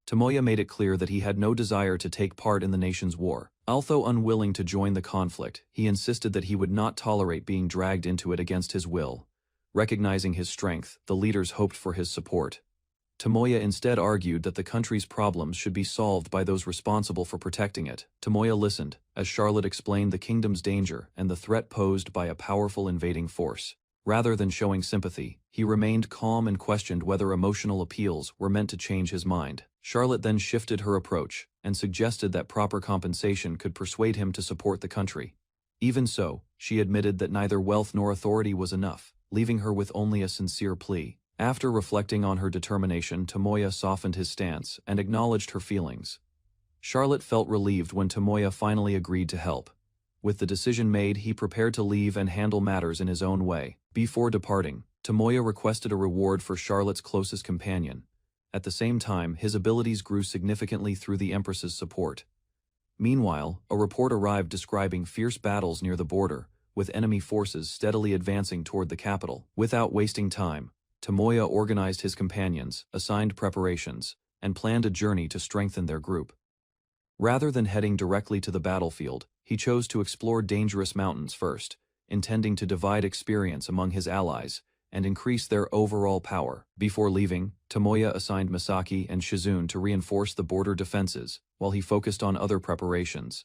Tomoya made it clear that he had no desire to take part in the nation's war. Although unwilling to join the conflict, he insisted that he would not tolerate being dragged into it against his will. Recognizing his strength, the leaders hoped for his support. Tomoya instead argued that the country's problems should be solved by those responsible for protecting it. Tomoya listened, as Charlotte explained the kingdom's danger and the threat posed by a powerful invading force. Rather than showing sympathy, he remained calm and questioned whether emotional appeals were meant to change his mind. Charlotte then shifted her approach and suggested that proper compensation could persuade him to support the country. Even so, she admitted that neither wealth nor authority was enough, leaving her with only a sincere plea. After reflecting on her determination, Tomoya softened his stance and acknowledged her feelings. Charlotte felt relieved when Tomoya finally agreed to help. With the decision made, he prepared to leave and handle matters in his own way. Before departing, Tomoya requested a reward for Charlotte's closest companion. At the same time, his abilities grew significantly through the Empress's support. Meanwhile, a report arrived describing fierce battles near the border, with enemy forces steadily advancing toward the capital. Without wasting time, Tomoya organized his companions, assigned preparations, and planned a journey to strengthen their group. Rather than heading directly to the battlefield, he chose to explore dangerous mountains first, intending to divide experience among his allies and increase their overall power. Before leaving, Tomoya assigned Misaki and Shizune to reinforce the border defenses, while he focused on other preparations.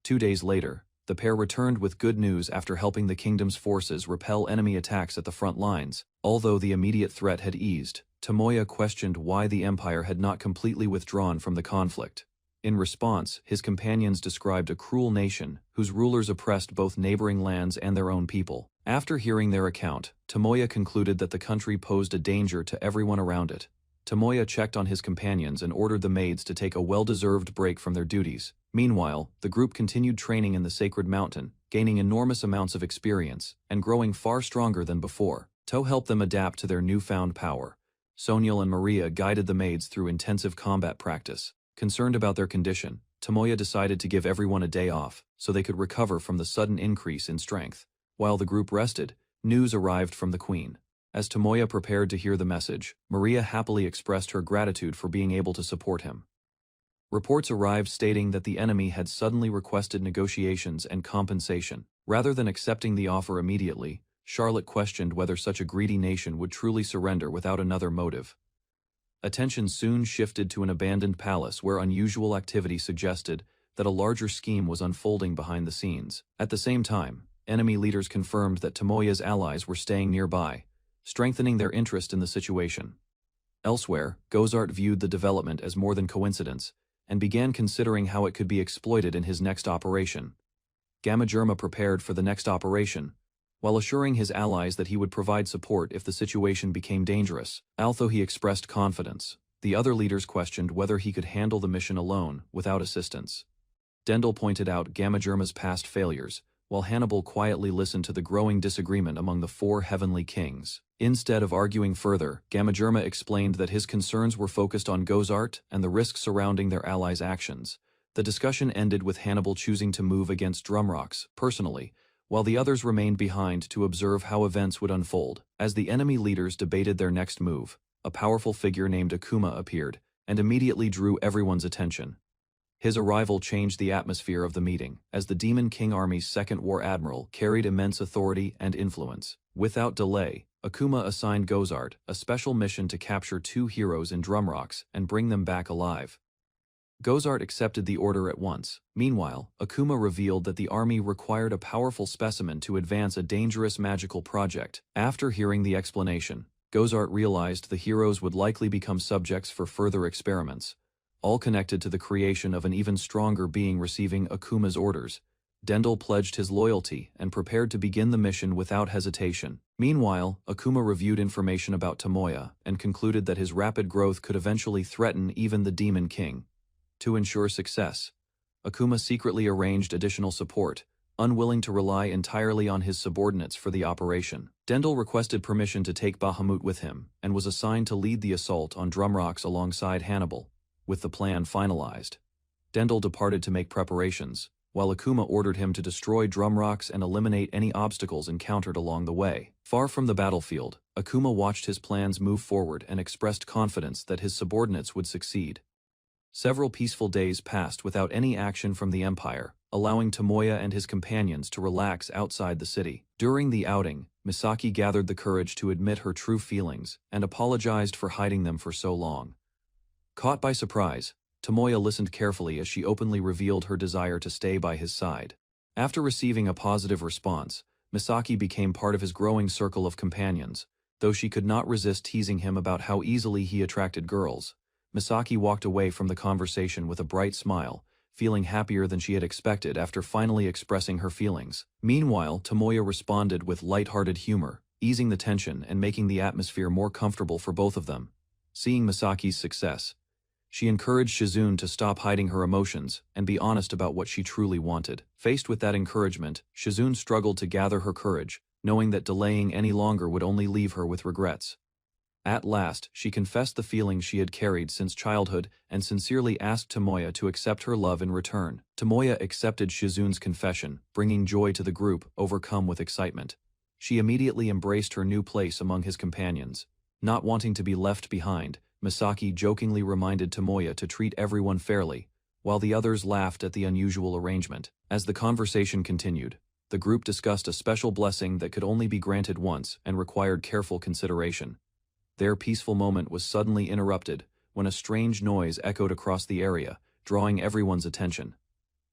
2 days later, the pair returned with good news after helping the kingdom's forces repel enemy attacks at the front lines. Although the immediate threat had eased, Tomoya questioned why the empire had not completely withdrawn from the conflict. In response, his companions described a cruel nation whose rulers oppressed both neighboring lands and their own people. After hearing their account, Tomoya concluded that the country posed a danger to everyone around it. Tomoya checked on his companions and ordered the maids to take a well-deserved break from their duties. Meanwhile, the group continued training in the sacred mountain, gaining enormous amounts of experience and growing far stronger than before. To help them adapt to their newfound power, Soniel and Maria guided the maids through intensive combat practice. Concerned about their condition, Tomoya decided to give everyone a day off so they could recover from the sudden increase in strength. While the group rested, news arrived from the queen. As Tomoya prepared to hear the message, Maria happily expressed her gratitude for being able to support him. Reports arrived stating that the enemy had suddenly requested negotiations and compensation. Rather than accepting the offer immediately, Charlotte questioned whether such a greedy nation would truly surrender without another motive. Attention soon shifted to an abandoned palace where unusual activity suggested that a larger scheme was unfolding behind the scenes. At the same time, enemy leaders confirmed that Tomoya's allies were staying nearby, strengthening their interest in the situation. Elsewhere, Gozart viewed the development as more than coincidence and began considering how it could be exploited in his next operation. Gamma prepared for the next operation, while assuring his allies that he would provide support if the situation became dangerous. Although he expressed confidence, the other leaders questioned whether he could handle the mission alone, without assistance. Dendel pointed out Gamma past failures, while Hannibal quietly listened to the growing disagreement among the 4 heavenly kings. Instead of arguing further, Gamma explained that his concerns were focused on Gozart and the risks surrounding their allies' actions. The discussion ended with Hannibal choosing to move against Drumrocks, personally, while the others remained behind to observe how events would unfold. As the enemy leaders debated their next move, a powerful figure named Akuma appeared and immediately drew everyone's attention. His arrival changed the atmosphere of the meeting, as the Demon King Army's second war admiral carried immense authority and influence. Without delay, Akuma assigned Gozart a special mission to capture 2 heroes in Drumrocks and bring them back alive. Gozart accepted the order at once. Meanwhile, Akuma revealed that the army required a powerful specimen to advance a dangerous magical project. After hearing the explanation, Gozart realized the heroes would likely become subjects for further experiments, all connected to the creation of an even stronger being receiving Akuma's orders. Dendel pledged his loyalty and prepared to begin the mission without hesitation. Meanwhile, Akuma reviewed information about Tomoya and concluded that his rapid growth could eventually threaten even the Demon King. To ensure success, Akuma secretly arranged additional support, unwilling to rely entirely on his subordinates for the operation. Dendel requested permission to take Bahamut with him and was assigned to lead the assault on Drumrocks alongside Hannibal. With the plan finalized, Dendel departed to make preparations, while Akuma ordered him to destroy Drumrocks and eliminate any obstacles encountered along the way. Far from the battlefield, Akuma watched his plans move forward and expressed confidence that his subordinates would succeed. Several peaceful days passed without any action from the Empire, allowing Tomoya and his companions to relax outside the city. During the outing, Misaki gathered the courage to admit her true feelings and apologized for hiding them for so long. Caught by surprise, Tomoya listened carefully as she openly revealed her desire to stay by his side. After receiving a positive response, Misaki became part of his growing circle of companions, though she could not resist teasing him about how easily he attracted girls. Misaki walked away from the conversation with a bright smile, feeling happier than she had expected after finally expressing her feelings. Meanwhile, Tomoya responded with light-hearted humor, easing the tension and making the atmosphere more comfortable for both of them. Seeing Misaki's success, she encouraged Shizune to stop hiding her emotions and be honest about what she truly wanted. Faced with that encouragement, Shizune struggled to gather her courage, knowing that delaying any longer would only leave her with regrets. At last, she confessed the feelings she had carried since childhood and sincerely asked Tomoya to accept her love in return. Tomoya accepted Shizune's confession, bringing joy to the group, overcome with excitement. She immediately embraced her new place among his companions. Not wanting to be left behind, Misaki jokingly reminded Tomoya to treat everyone fairly, while the others laughed at the unusual arrangement. As the conversation continued, The group discussed a special blessing that could only be granted once and required careful consideration. Their peaceful moment was suddenly interrupted when a strange noise echoed across the area, drawing everyone's attention.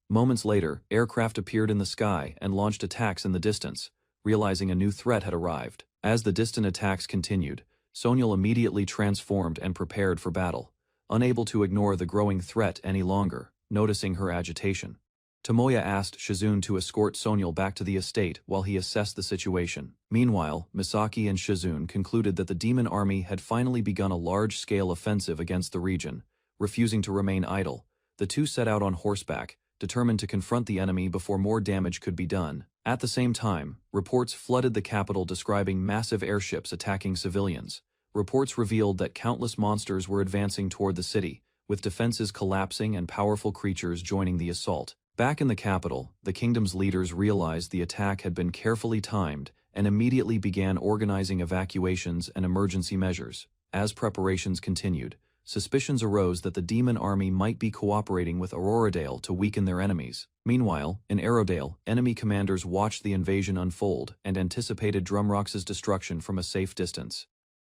Moments later, aircraft appeared in the sky and launched attacks in the distance, realizing a new threat had arrived. As the distant attacks continued, Sonyal immediately transformed and prepared for battle, unable to ignore the growing threat any longer. Noticing her agitation, Tomoya asked Shizune to escort Sonyal back to the estate while he assessed the situation. Meanwhile, Misaki and Shizune concluded that the demon army had finally begun a large-scale offensive against the region. Refusing to remain idle, the two set out on horseback, determined to confront the enemy before more damage could be done. At the same time, reports flooded the capital describing massive airships attacking civilians. Reports revealed that countless monsters were advancing toward the city, with defenses collapsing and powerful creatures joining the assault. Back in the capital, the kingdom's leaders realized the attack had been carefully timed and immediately began organizing evacuations and emergency measures. As preparations continued, suspicions arose that the demon army might be cooperating with Auroradale to weaken their enemies. Meanwhile, in Arrodale, enemy commanders watched the invasion unfold and anticipated Drumrox's destruction from a safe distance.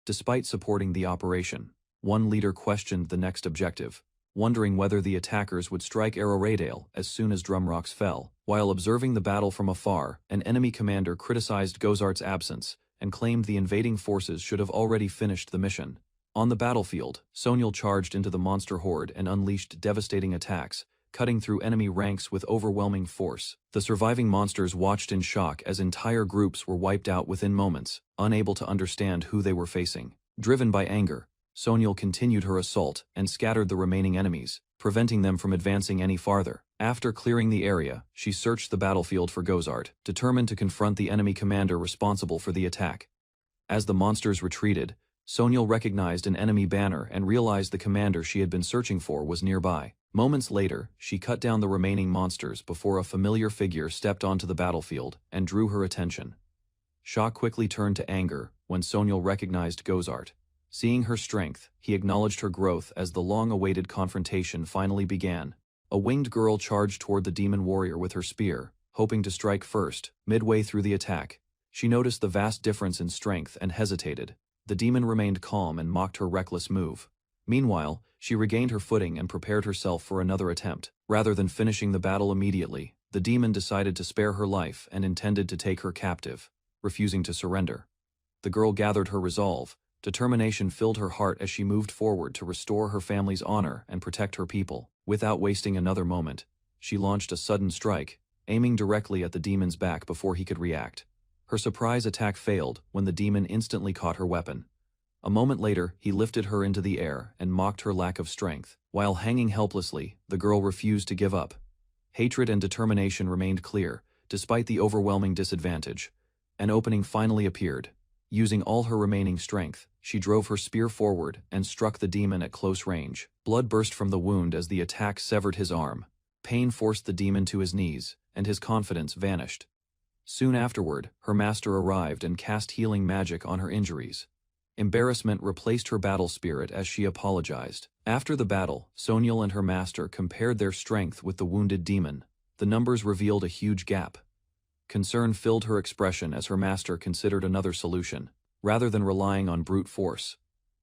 Despite supporting the operation, one leader questioned the next objective, wondering whether the attackers would strike Arrodale as soon as Drumrox fell. While observing the battle from afar, an enemy commander criticized Gozart's absence and claimed the invading forces should have already finished the mission. On the battlefield, Sonyal charged into the monster horde and unleashed devastating attacks, cutting through enemy ranks with overwhelming force. The surviving monsters watched in shock as entire groups were wiped out within moments, unable to understand who they were facing. Driven by anger, Sonyal continued her assault and scattered the remaining enemies, preventing them from advancing any farther. After clearing the area, she searched the battlefield for Gozart, determined to confront the enemy commander responsible for the attack. As the monsters retreated, Sonyal recognized an enemy banner and realized the commander she had been searching for was nearby. Moments later, she cut down the remaining monsters before a familiar figure stepped onto the battlefield and drew her attention. Shock quickly turned to anger when Sonyal recognized Gozart. Seeing her strength, he acknowledged her growth as the long-awaited confrontation finally began. A winged girl charged toward the demon warrior with her spear, hoping to strike first. Midway through the attack, she noticed the vast difference in strength and hesitated. The demon remained calm and mocked her reckless move. Meanwhile, she regained her footing and prepared herself for another attempt. Rather than finishing the battle immediately, the demon decided to spare her life and intended to take her captive, refusing to surrender. The girl gathered her resolve. Determination filled her heart as she moved forward to restore her family's honor and protect her people. Without wasting another moment, she launched a sudden strike, aiming directly at the demon's back before he could react. Her surprise attack failed when the demon instantly caught her weapon. A moment later, he lifted her into the air and mocked her lack of strength. While hanging helplessly, the girl refused to give up. Hatred and determination remained clear, despite the overwhelming disadvantage. An opening finally appeared. Using all her remaining strength, she drove her spear forward and struck the demon at close range. Blood burst from the wound as the attack severed his arm. Pain forced the demon to his knees, and his confidence vanished. Soon afterward, her master arrived and cast healing magic on her injuries. Embarrassment replaced her battle spirit as she apologized. After the battle, Sonyal and her master compared their strength with the wounded demon. The numbers revealed a huge gap. Concern filled her expression as her master considered another solution, rather than relying on brute force.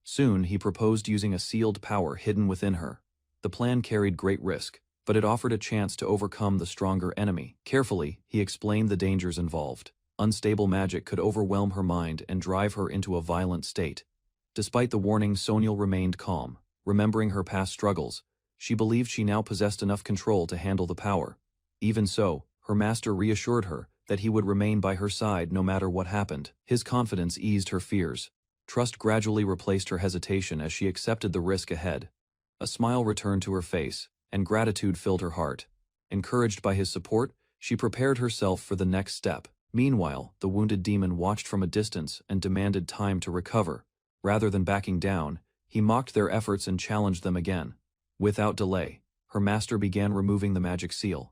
Soon, he proposed using a sealed power hidden within her. The plan carried great risk, but it offered a chance to overcome the stronger enemy. Carefully, he explained the dangers involved. Unstable magic could overwhelm her mind and drive her into a violent state. Despite the warning, Sonyal remained calm. Remembering her past struggles, she believed she now possessed enough control to handle the power. Even so, her master reassured her that he would remain by her side no matter what happened. His confidence eased her fears. Trust gradually replaced her hesitation as she accepted the risk ahead. A smile returned to her face, and gratitude filled her heart. Encouraged by his support, she prepared herself for the next step. Meanwhile, the wounded demon watched from a distance and demanded time to recover. Rather than backing down, he mocked their efforts and challenged them again. Without delay, her master began removing the magic seal.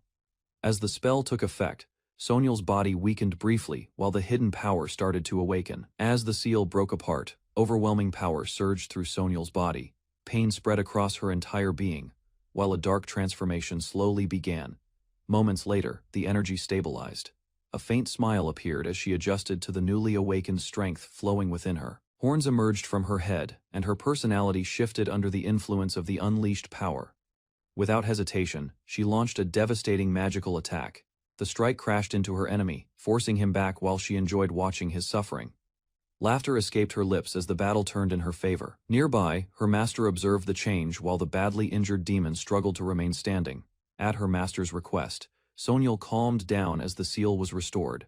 As the spell took effect, Sonyal's body weakened briefly while the hidden power started to awaken. As the seal broke apart, overwhelming power surged through Sonyal's body. Pain spread across her entire being, while a dark transformation slowly began. Moments later, the energy stabilized. A faint smile appeared as she adjusted to the newly awakened strength flowing within her. Horns emerged from her head, and her personality shifted under the influence of the unleashed power. Without hesitation, she launched a devastating magical attack. The strike crashed into her enemy, forcing him back while she enjoyed watching his suffering. Laughter escaped her lips as the battle turned in her favor. Nearby, her master observed the change while the badly injured demon struggled to remain standing. At her master's request, Sonyal calmed down as the seal was restored.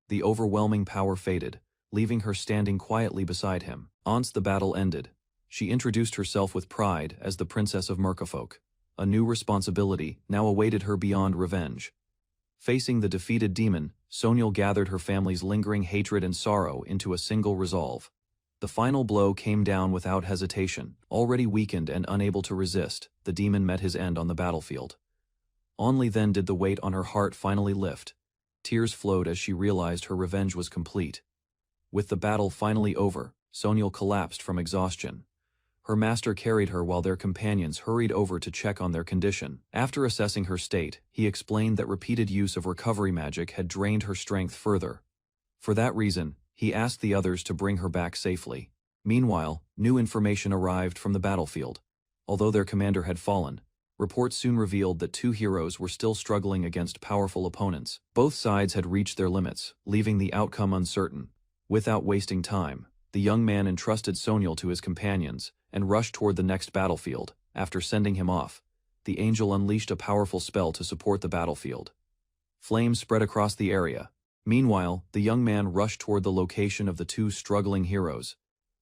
The overwhelming power faded, leaving her standing quietly beside him. Once the battle ended, she introduced herself with pride as the Princess of Mercafolk. A new responsibility now awaited her beyond revenge. Facing the defeated demon, Sonyal gathered her family's lingering hatred and sorrow into a single resolve. The final blow came down without hesitation. Already weakened and unable to resist, the demon met his end on the battlefield. Only then did the weight on her heart finally lift. Tears flowed as she realized her revenge was complete. With the battle finally over, Sonyal collapsed from exhaustion. Her master carried her while their companions hurried over to check on their condition. After assessing her state, he explained that repeated use of recovery magic had drained her strength further. For that reason, he asked the others to bring her back safely. Meanwhile, new information arrived from the battlefield. Although their commander had fallen, reports soon revealed that two heroes were still struggling against powerful opponents. Both sides had reached their limits, leaving the outcome uncertain. Without wasting time, the young man entrusted Sonyal to his companions and rushed toward the next battlefield. After sending him off, the angel unleashed a powerful spell to support the battlefield. Flames spread across the area. Meanwhile, the young man rushed toward the location of the two struggling heroes.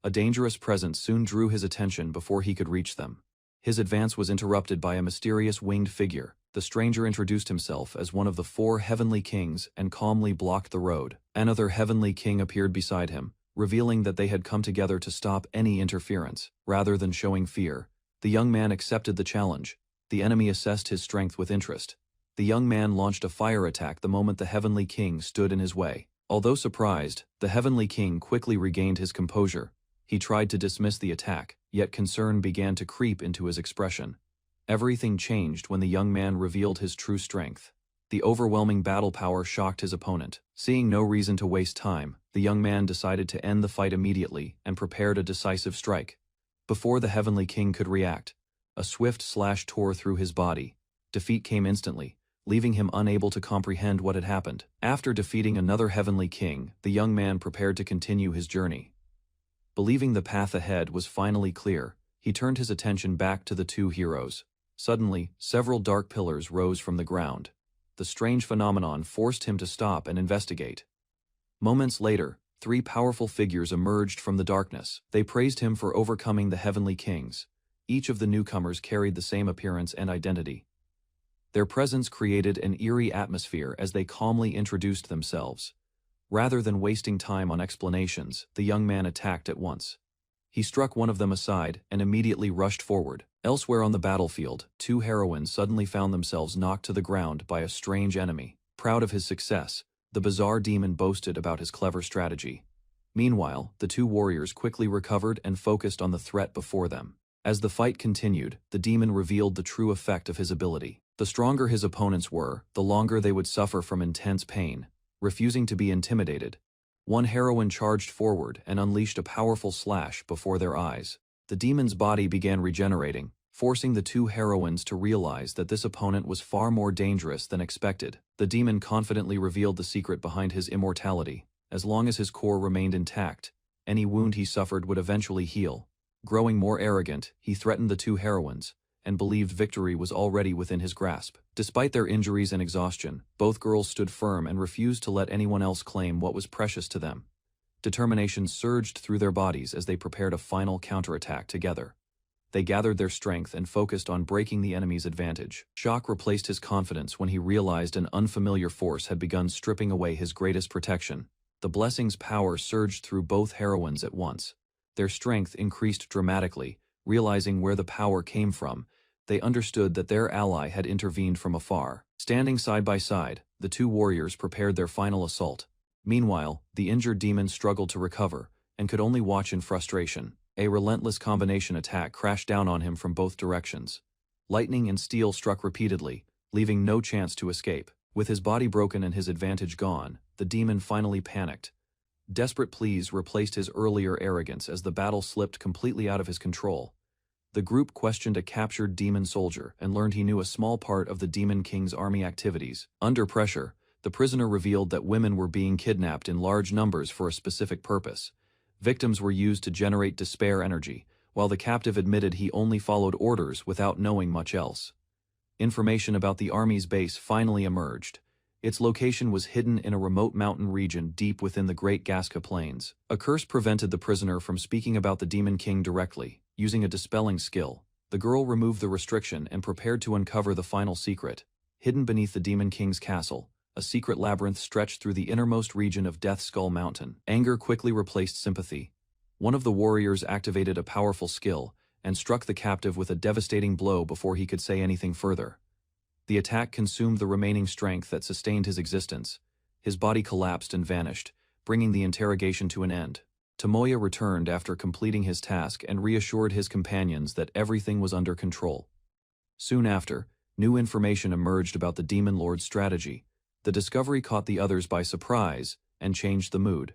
A dangerous presence soon drew his attention before he could reach them. His advance was interrupted by a mysterious winged figure. The stranger introduced himself as one of the 4 heavenly kings and calmly blocked the road. Another heavenly king appeared beside him, revealing that they had come together to stop any interference. Rather than showing fear, the young man accepted the challenge. The enemy assessed his strength with interest. The young man launched a fire attack the moment the heavenly king stood in his way. Although surprised, the heavenly king quickly regained his composure. He tried to dismiss the attack, yet concern began to creep into his expression. Everything changed when the young man revealed his true strength. The overwhelming battle power shocked his opponent. Seeing no reason to waste time, the young man decided to end the fight immediately and prepared a decisive strike. Before the heavenly king could react, a swift slash tore through his body. Defeat came instantly, leaving him unable to comprehend what had happened. After defeating another heavenly king, the young man prepared to continue his journey. Believing the path ahead was finally clear, he turned his attention back to the two heroes. Suddenly, several dark pillars rose from the ground. The strange phenomenon forced him to stop and investigate. Moments later, 3 powerful figures emerged from the darkness. They praised him for overcoming the heavenly kings. Each of the newcomers carried the same appearance and identity. Their presence created an eerie atmosphere as they calmly introduced themselves. Rather than wasting time on explanations, the young man attacked at once. He struck one of them aside and immediately rushed forward. Elsewhere on the battlefield, 2 heroines suddenly found themselves knocked to the ground by a strange enemy. Proud of his success, the bizarre demon boasted about his clever strategy. Meanwhile, the 2 warriors quickly recovered and focused on the threat before them. As the fight continued, the demon revealed the true effect of his ability. The stronger his opponents were, the longer they would suffer from intense pain. Refusing to be intimidated, one heroine charged forward and unleashed a powerful slash before their eyes. The demon's body began regenerating, forcing the 2 heroines to realize that this opponent was far more dangerous than expected. The demon confidently revealed the secret behind his immortality. As long as his core remained intact, any wound he suffered would eventually heal. Growing more arrogant, he threatened the 2 heroines, and believed victory was already within his grasp. Despite their injuries and exhaustion, both girls stood firm and refused to let anyone else claim what was precious to them. Determination surged through their bodies as they prepared a final counterattack together. They gathered their strength and focused on breaking the enemy's advantage. Shock replaced his confidence when he realized an unfamiliar force had begun stripping away his greatest protection. The blessing's power surged through both heroines at once. Their strength increased dramatically. Realizing where the power came from, they understood that their ally had intervened from afar. Standing side by side, the 2 warriors prepared their final assault. Meanwhile, the injured demon struggled to recover, and could only watch in frustration. A relentless combination attack crashed down on him from both directions. Lightning and steel struck repeatedly, leaving no chance to escape. With his body broken and his advantage gone, the demon finally panicked. Desperate pleas replaced his earlier arrogance as the battle slipped completely out of his control. The group questioned a captured demon soldier and learned he knew a small part of the Demon King's army activities. Under pressure, the prisoner revealed that women were being kidnapped in large numbers for a specific purpose. Victims were used to generate despair energy, while the captive admitted he only followed orders without knowing much else. Information about the army's base finally emerged. Its location was hidden in a remote mountain region deep within the Great Gasca Plains. A curse prevented the prisoner from speaking about the Demon King directly. Using a dispelling skill, the girl removed the restriction and prepared to uncover the final secret. Hidden beneath the Demon King's castle, a secret labyrinth stretched through the innermost region of Death Skull Mountain. Anger quickly replaced sympathy. One of the warriors activated a powerful skill and struck the captive with a devastating blow before he could say anything further. The attack consumed the remaining strength that sustained his existence. His body collapsed and vanished, bringing the interrogation to an end. Tomoya returned after completing his task and reassured his companions that everything was under control. Soon after, new information emerged about the Demon Lord's strategy. The discovery caught the others by surprise and changed the mood.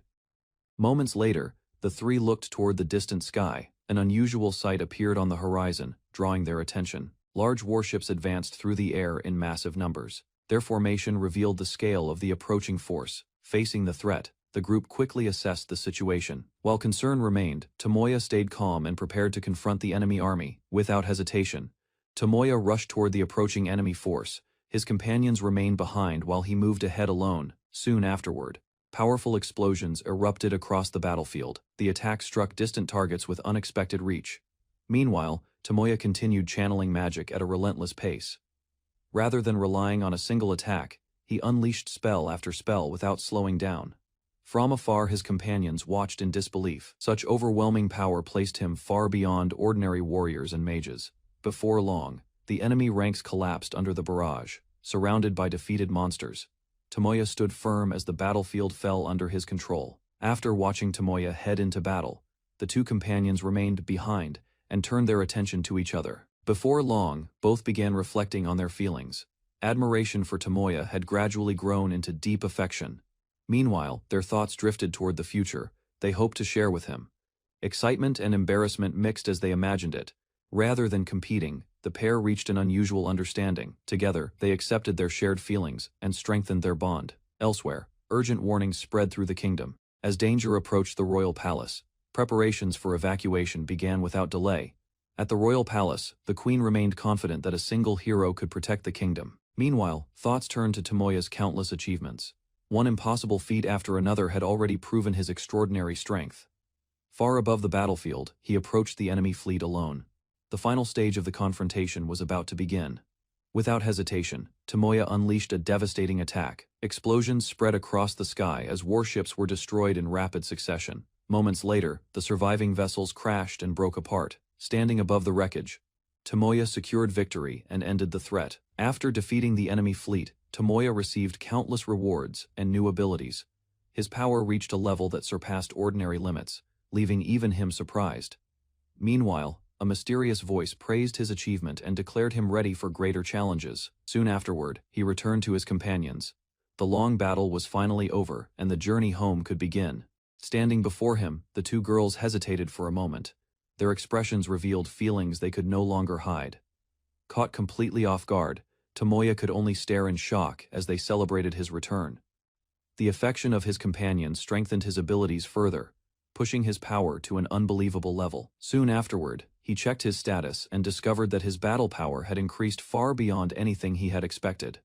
Moments later, the three looked toward the distant sky. An unusual sight appeared on the horizon, drawing their attention. Large warships advanced through the air in massive numbers. Their formation revealed the scale of the approaching force. Facing the threat, the group quickly assessed the situation. While concern remained, Tomoya stayed calm and prepared to confront the enemy army. Without hesitation, Tomoya rushed toward the approaching enemy force. His companions remained behind while he moved ahead alone. Soon afterward, powerful explosions erupted across the battlefield. The attack struck distant targets with unexpected reach. Meanwhile, Tomoya continued channeling magic at a relentless pace. Rather than relying on a single attack, he unleashed spell after spell without slowing down. From afar, his companions watched in disbelief. Such overwhelming power placed him far beyond ordinary warriors and mages. Before long, the enemy ranks collapsed under the barrage, surrounded by defeated monsters. Tomoya stood firm as the battlefield fell under his control. After watching Tomoya head into battle, the two companions remained behind and turned their attention to each other. Before long, both began reflecting on their feelings. Admiration for Tomoya had gradually grown into deep affection. Meanwhile, their thoughts drifted toward the future they hoped to share with him. Excitement and embarrassment mixed as they imagined it. Rather than competing, the pair reached an unusual understanding. Together, they accepted their shared feelings and strengthened their bond. Elsewhere, urgent warnings spread through the kingdom. As danger approached the royal palace, preparations for evacuation began without delay. At the royal palace, the queen remained confident that a single hero could protect the kingdom. Meanwhile, thoughts turned to Tomoya's countless achievements. One impossible feat after another had already proven his extraordinary strength. Far above the battlefield, he approached the enemy fleet alone. The final stage of the confrontation was about to begin. Without hesitation, Tomoya unleashed a devastating attack. Explosions spread across the sky as warships were destroyed in rapid succession. Moments later, the surviving vessels crashed and broke apart. Standing above the wreckage, Tomoya secured victory and ended the threat. After defeating the enemy fleet, Tomoya received countless rewards and new abilities. His power reached a level that surpassed ordinary limits, leaving even him surprised. Meanwhile, a mysterious voice praised his achievement and declared him ready for greater challenges. Soon afterward, he returned to his companions. The long battle was finally over, and the journey home could begin. Standing before him, the two girls hesitated for a moment. Their expressions revealed feelings they could no longer hide. Caught completely off guard, Tomoya could only stare in shock as they celebrated his return. The affection of his companions strengthened his abilities further, pushing his power to an unbelievable level. Soon afterward, he checked his status and discovered that his battle power had increased far beyond anything he had expected.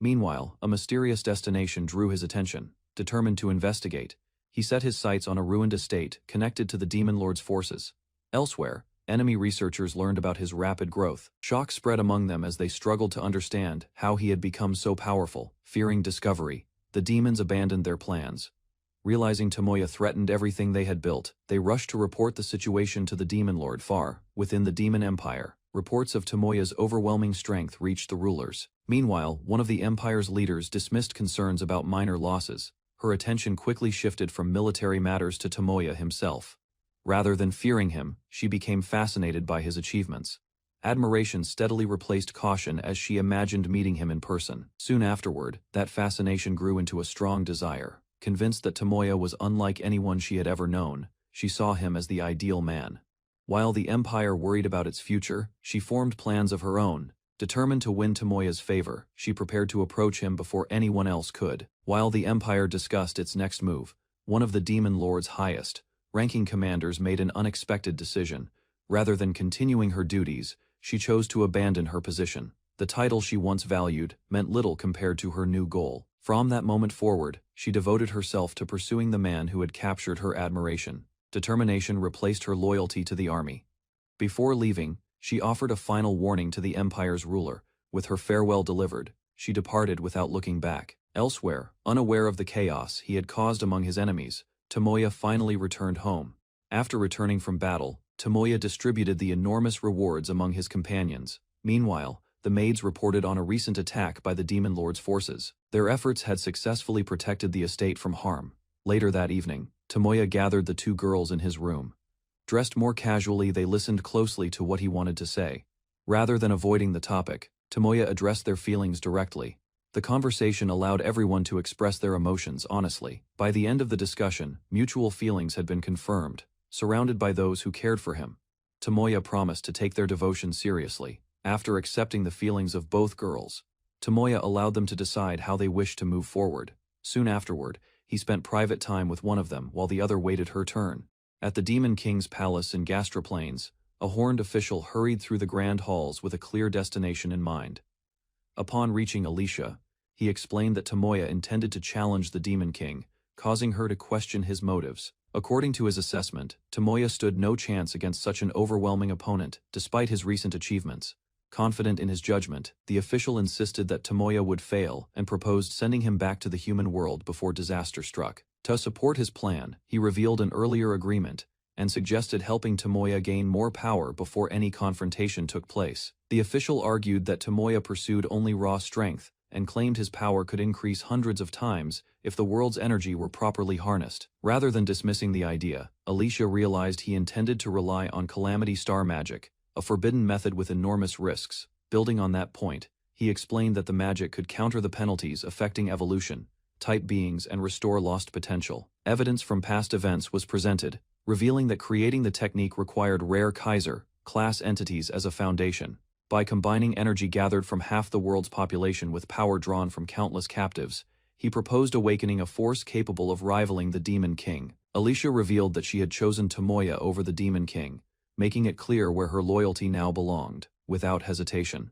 Meanwhile, a mysterious destination drew his attention. Determined to investigate, he set his sights on a ruined estate connected to the Demon Lord's forces. Elsewhere, enemy researchers learned about his rapid growth. Shock spread among them as they struggled to understand how he had become so powerful. Fearing discovery, the demons abandoned their plans. Realizing Tomoya threatened everything they had built, they rushed to report the situation to the Demon Lord. Far within the Demon Empire, reports of Tomoya's overwhelming strength reached the rulers. Meanwhile, one of the Empire's leaders dismissed concerns about minor losses. Her attention quickly shifted from military matters to Tomoya himself. Rather than fearing him, she became fascinated by his achievements. Admiration steadily replaced caution as she imagined meeting him in person. Soon afterward, that fascination grew into a strong desire. convinced that Tomoya was unlike anyone she had ever known. She saw him as the ideal man. While the Empire worried about its future, she formed plans of her own. Determined to win Tomoya's favor, she prepared to approach him before anyone else could. While the Empire discussed its next move, one of the Demon Lord's highest-ranking commanders made an unexpected decision. Rather than continuing her duties, she chose to abandon her position. The title she once valued meant little compared to her new goal. From that moment forward, she devoted herself to pursuing the man who had captured her admiration. Determination replaced her loyalty to the army. Before leaving, she offered a final warning to the Empire's ruler. With her farewell delivered, she departed without looking back. Elsewhere, unaware of the chaos he had caused among his enemies, Tomoya finally returned home. After returning from battle, Tomoya distributed the enormous rewards among his companions. Meanwhile, the maids reported on a recent attack by the Demon Lord's forces. Their efforts had successfully protected the estate from harm. Later that evening, Tomoya gathered the two girls in his room. Dressed more casually, they listened closely to what he wanted to say. Rather than avoiding the topic, Tomoya addressed their feelings directly. The conversation allowed everyone to express their emotions honestly. By the end of the discussion, mutual feelings had been confirmed. Surrounded by those who cared for him, Tomoya promised to take their devotion seriously. After accepting the feelings of both girls, Tomoya allowed them to decide how they wished to move forward. Soon afterward, he spent private time with one of them while the other waited her turn. At the Demon King's palace in Gastroplanes, a horned official hurried through the grand halls with a clear destination in mind. Upon reaching Alicia, he explained that Tomoya intended to challenge the Demon King, causing her to question his motives. According to his assessment, Tomoya stood no chance against such an overwhelming opponent, despite his recent achievements. Confident in his judgment, the official insisted that Tomoya would fail and proposed sending him back to the human world before disaster struck. To support his plan, he revealed an earlier agreement and suggested helping Tomoya gain more power before any confrontation took place. The official argued that Tomoya pursued only raw strength and claimed his power could increase hundreds of times if the world's energy were properly harnessed. Rather than dismissing the idea, Alicia realized he intended to rely on Calamity Star magic, a forbidden method with enormous risks. Building on that point, he explained that the magic could counter the penalties affecting evolution, type beings, and restore lost potential. Evidence from past events was presented, revealing that creating the technique required rare Kaiser-class entities as a foundation. By combining energy gathered from half the world's population with power drawn from countless captives, he proposed awakening a force capable of rivaling the Demon King. Alicia revealed that she had chosen Tomoya over the Demon King, making it clear where her loyalty now belonged. Without hesitation,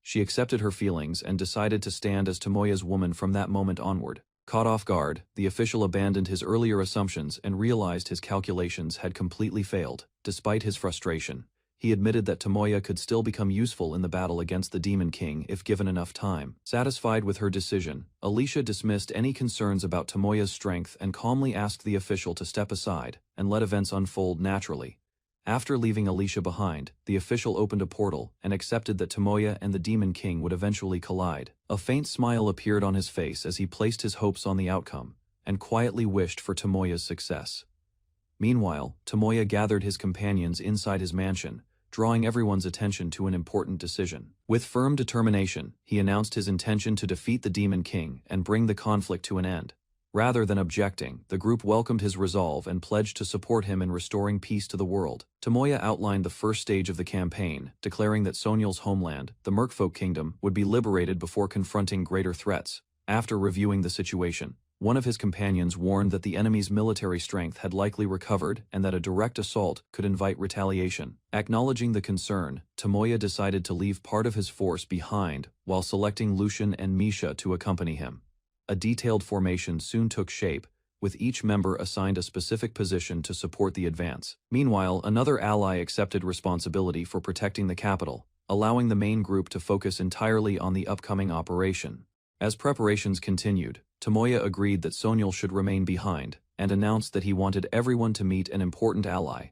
she accepted her feelings and decided to stand as Tomoya's woman from that moment onward. Caught off guard, the official abandoned his earlier assumptions and realized his calculations had completely failed. Despite his frustration, he admitted that Tomoya could still become useful in the battle against the Demon King if given enough time. Satisfied with her decision, Alicia dismissed any concerns about Tomoya's strength and calmly asked the official to step aside and let events unfold naturally. After leaving Alicia behind, the official opened a portal and accepted that Tomoya and the Demon King would eventually collide. A faint smile appeared on his face as he placed his hopes on the outcome and quietly wished for Tomoya's success. Meanwhile, Tomoya gathered his companions inside his mansion, drawing everyone's attention to an important decision. With firm determination, he announced his intention to defeat the Demon King and bring the conflict to an end. Rather than objecting, the group welcomed his resolve and pledged to support him in restoring peace to the world. Tomoya outlined the first stage of the campaign, declaring that Sonyal's homeland, the Merfolk Kingdom, would be liberated before confronting greater threats. After reviewing the situation, one of his companions warned that the enemy's military strength had likely recovered and that a direct assault could invite retaliation. Acknowledging the concern, Tomoya decided to leave part of his force behind while selecting Lucian and Misha to accompany him. A detailed formation soon took shape, with each member assigned a specific position to support the advance. Meanwhile, another ally accepted responsibility for protecting the capital, allowing the main group to focus entirely on the upcoming operation. As preparations continued, Tomoya agreed that Sonyal should remain behind, and announced that he wanted everyone to meet an important ally.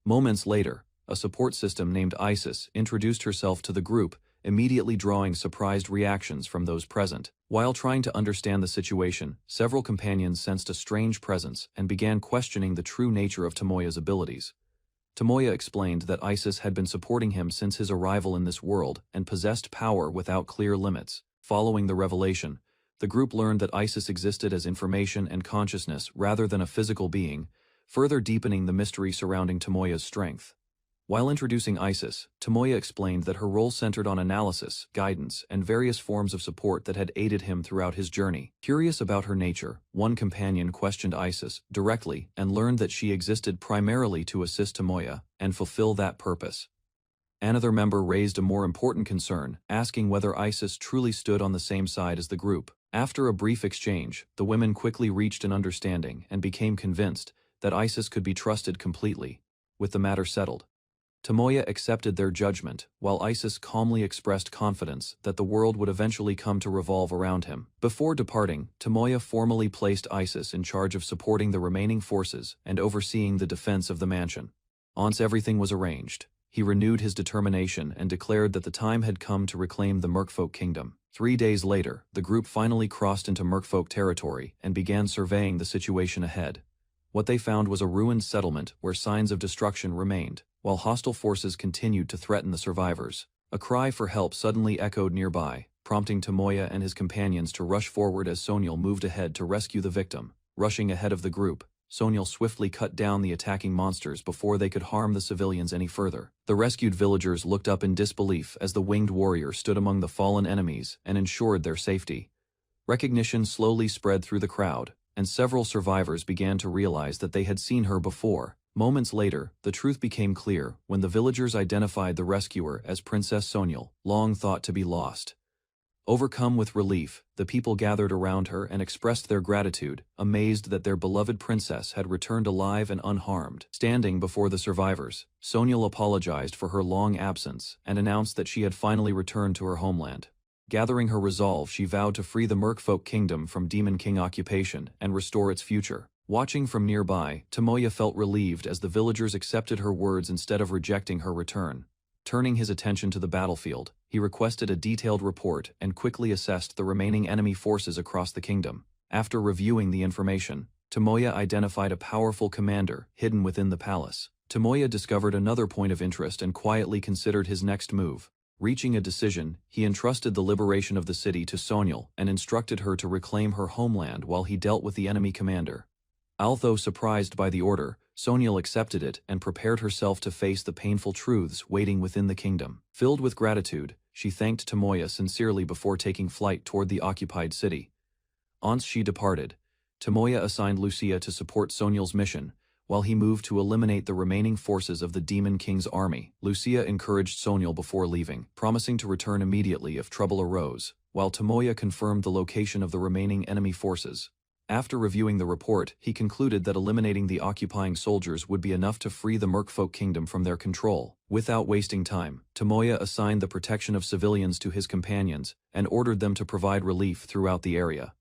Moments later, a support system named Isis introduced herself to the group, immediately drawing surprised reactions from those present. While trying to understand the situation, several companions sensed a strange presence and began questioning the true nature of Tomoya's abilities. Tomoya explained that Isis had been supporting him since his arrival in this world and possessed power without clear limits. Following the revelation, The group learned that Isis existed as information and consciousness rather than a physical being, further deepening the mystery surrounding Tomoya's strength. While introducing Isis, Tomoya explained that her role centered on analysis, guidance, and various forms of support that had aided him throughout his journey. Curious about her nature, one companion questioned Isis directly and learned that she existed primarily to assist Tomoya and fulfill that purpose. Another member raised a more important concern, asking whether Isis truly stood on the same side as the group. After a brief exchange, the women quickly reached an understanding and became convinced that Isis could be trusted completely. With the matter settled, Tomoya accepted their judgment, while Isis calmly expressed confidence that the world would eventually come to revolve around him. Before departing, Tomoya formally placed Isis in charge of supporting the remaining forces and overseeing the defense of the mansion. Once everything was arranged, he renewed his determination and declared that the time had come to reclaim the Merfolk Kingdom. 3 days later, the group finally crossed into Merfolk territory and began surveying the situation ahead. What they found was a ruined settlement where signs of destruction remained, while hostile forces continued to threaten the survivors. A cry for help suddenly echoed nearby, prompting Tomoya and his companions to rush forward as Sonyal moved ahead to rescue the victim. Rushing ahead of the group, Sonyal swiftly cut down the attacking monsters before they could harm the civilians any further. The rescued villagers looked up in disbelief as the winged warrior stood among the fallen enemies and ensured their safety. Recognition slowly spread through the crowd, and several survivors began to realize that they had seen her before. Moments later, the truth became clear when the villagers identified the rescuer as Princess Sonyal, long thought to be lost. Overcome with relief, the people gathered around her and expressed their gratitude, amazed that their beloved princess had returned alive and unharmed. Standing before the survivors, Sonyal apologized for her long absence and announced that she had finally returned to her homeland. Gathering her resolve, she vowed to free the Merfolk Kingdom from Demon King occupation and restore its future. Watching from nearby, Tomoya felt relieved as the villagers accepted her words instead of rejecting her return. Turning his attention to the battlefield, he requested a detailed report and quickly assessed the remaining enemy forces across the kingdom. After reviewing the information, Tomoya identified a powerful commander hidden within the palace. Tomoya discovered another point of interest and quietly considered his next move. Reaching a decision, he entrusted the liberation of the city to Sonyal and instructed her to reclaim her homeland while he dealt with the enemy commander. Although surprised by the order, Sonyal accepted it and prepared herself to face the painful truths waiting within the kingdom. Filled with gratitude, she thanked Tomoya sincerely before taking flight toward the occupied city. Once she departed, Tomoya assigned Lucia to support Sonyal's mission, while he moved to eliminate the remaining forces of the Demon King's army. Lucia encouraged Sonyal before leaving, promising to return immediately if trouble arose, while Tomoya confirmed the location of the remaining enemy forces. After reviewing the report, he concluded that eliminating the occupying soldiers would be enough to free the Merfolk Kingdom from their control. Without wasting time, Tomoya assigned the protection of civilians to his companions and ordered them to provide relief throughout the area.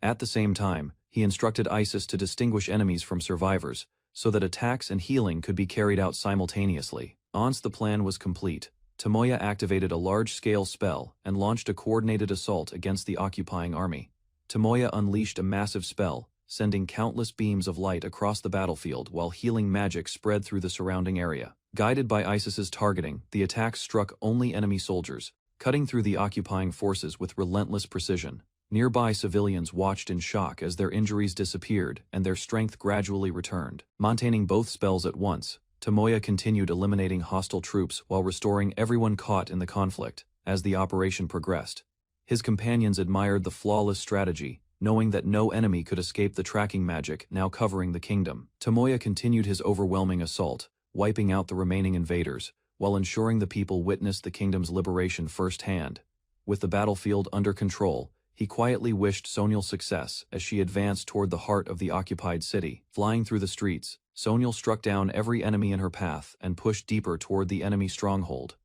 At the same time, he instructed Isis to distinguish enemies from survivors, so that attacks and healing could be carried out simultaneously. Once the plan was complete, Tomoya activated a large-scale spell and launched a coordinated assault against the occupying army. Tomoya unleashed a massive spell, sending countless beams of light across the battlefield while healing magic spread through the surrounding area. Guided by Isis's targeting, the attacks struck only enemy soldiers, cutting through the occupying forces with relentless precision. Nearby civilians watched in shock as their injuries disappeared and their strength gradually returned. Maintaining both spells at once, Tomoya continued eliminating hostile troops while restoring everyone caught in the conflict. As the operation progressed, his companions admired the flawless strategy, knowing that no enemy could escape the tracking magic now covering the kingdom. Tomoya continued his overwhelming assault, wiping out the remaining invaders, while ensuring the people witnessed the kingdom's liberation firsthand. With the battlefield under control, he quietly wished Sonyal success as she advanced toward the heart of the occupied city. Flying through the streets, Sonyal struck down every enemy in her path and pushed deeper toward the enemy stronghold.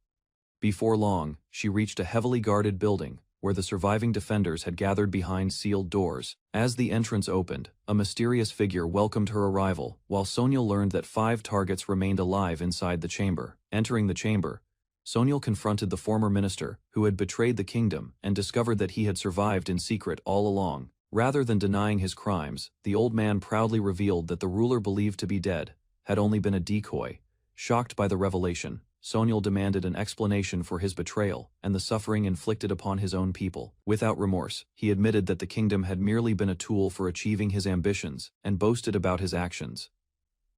Before long, she reached a heavily guarded building, where the surviving defenders had gathered behind sealed doors. As the entrance opened, a mysterious figure welcomed her arrival, while Sonyal learned that 5 targets remained alive inside the chamber. Entering the chamber, Sonyal confronted the former minister, who had betrayed the kingdom, and discovered that he had survived in secret all along. Rather than denying his crimes, the old man proudly revealed that the ruler believed to be dead had only been a decoy. Shocked by the revelation, Sonyal demanded an explanation for his betrayal and the suffering inflicted upon his own people. Without remorse, he admitted that the kingdom had merely been a tool for achieving his ambitions and boasted about his actions.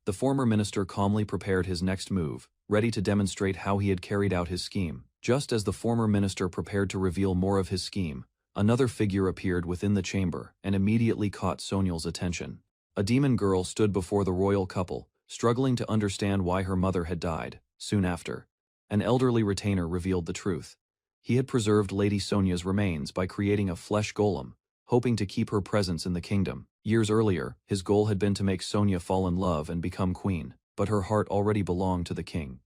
The former minister calmly prepared his next move, ready to demonstrate how he had carried out his scheme. Just as the former minister prepared to reveal more of his scheme, another figure appeared within the chamber and immediately caught Sonyal's attention. A demon girl stood before the royal couple, struggling to understand why her mother had died. Soon after, an elderly retainer revealed the truth. He had preserved Lady Sonia's remains by creating a flesh golem, hoping to keep her presence in the kingdom. Years earlier, his goal had been to make Sonia fall in love and become queen, but her heart already belonged to the king.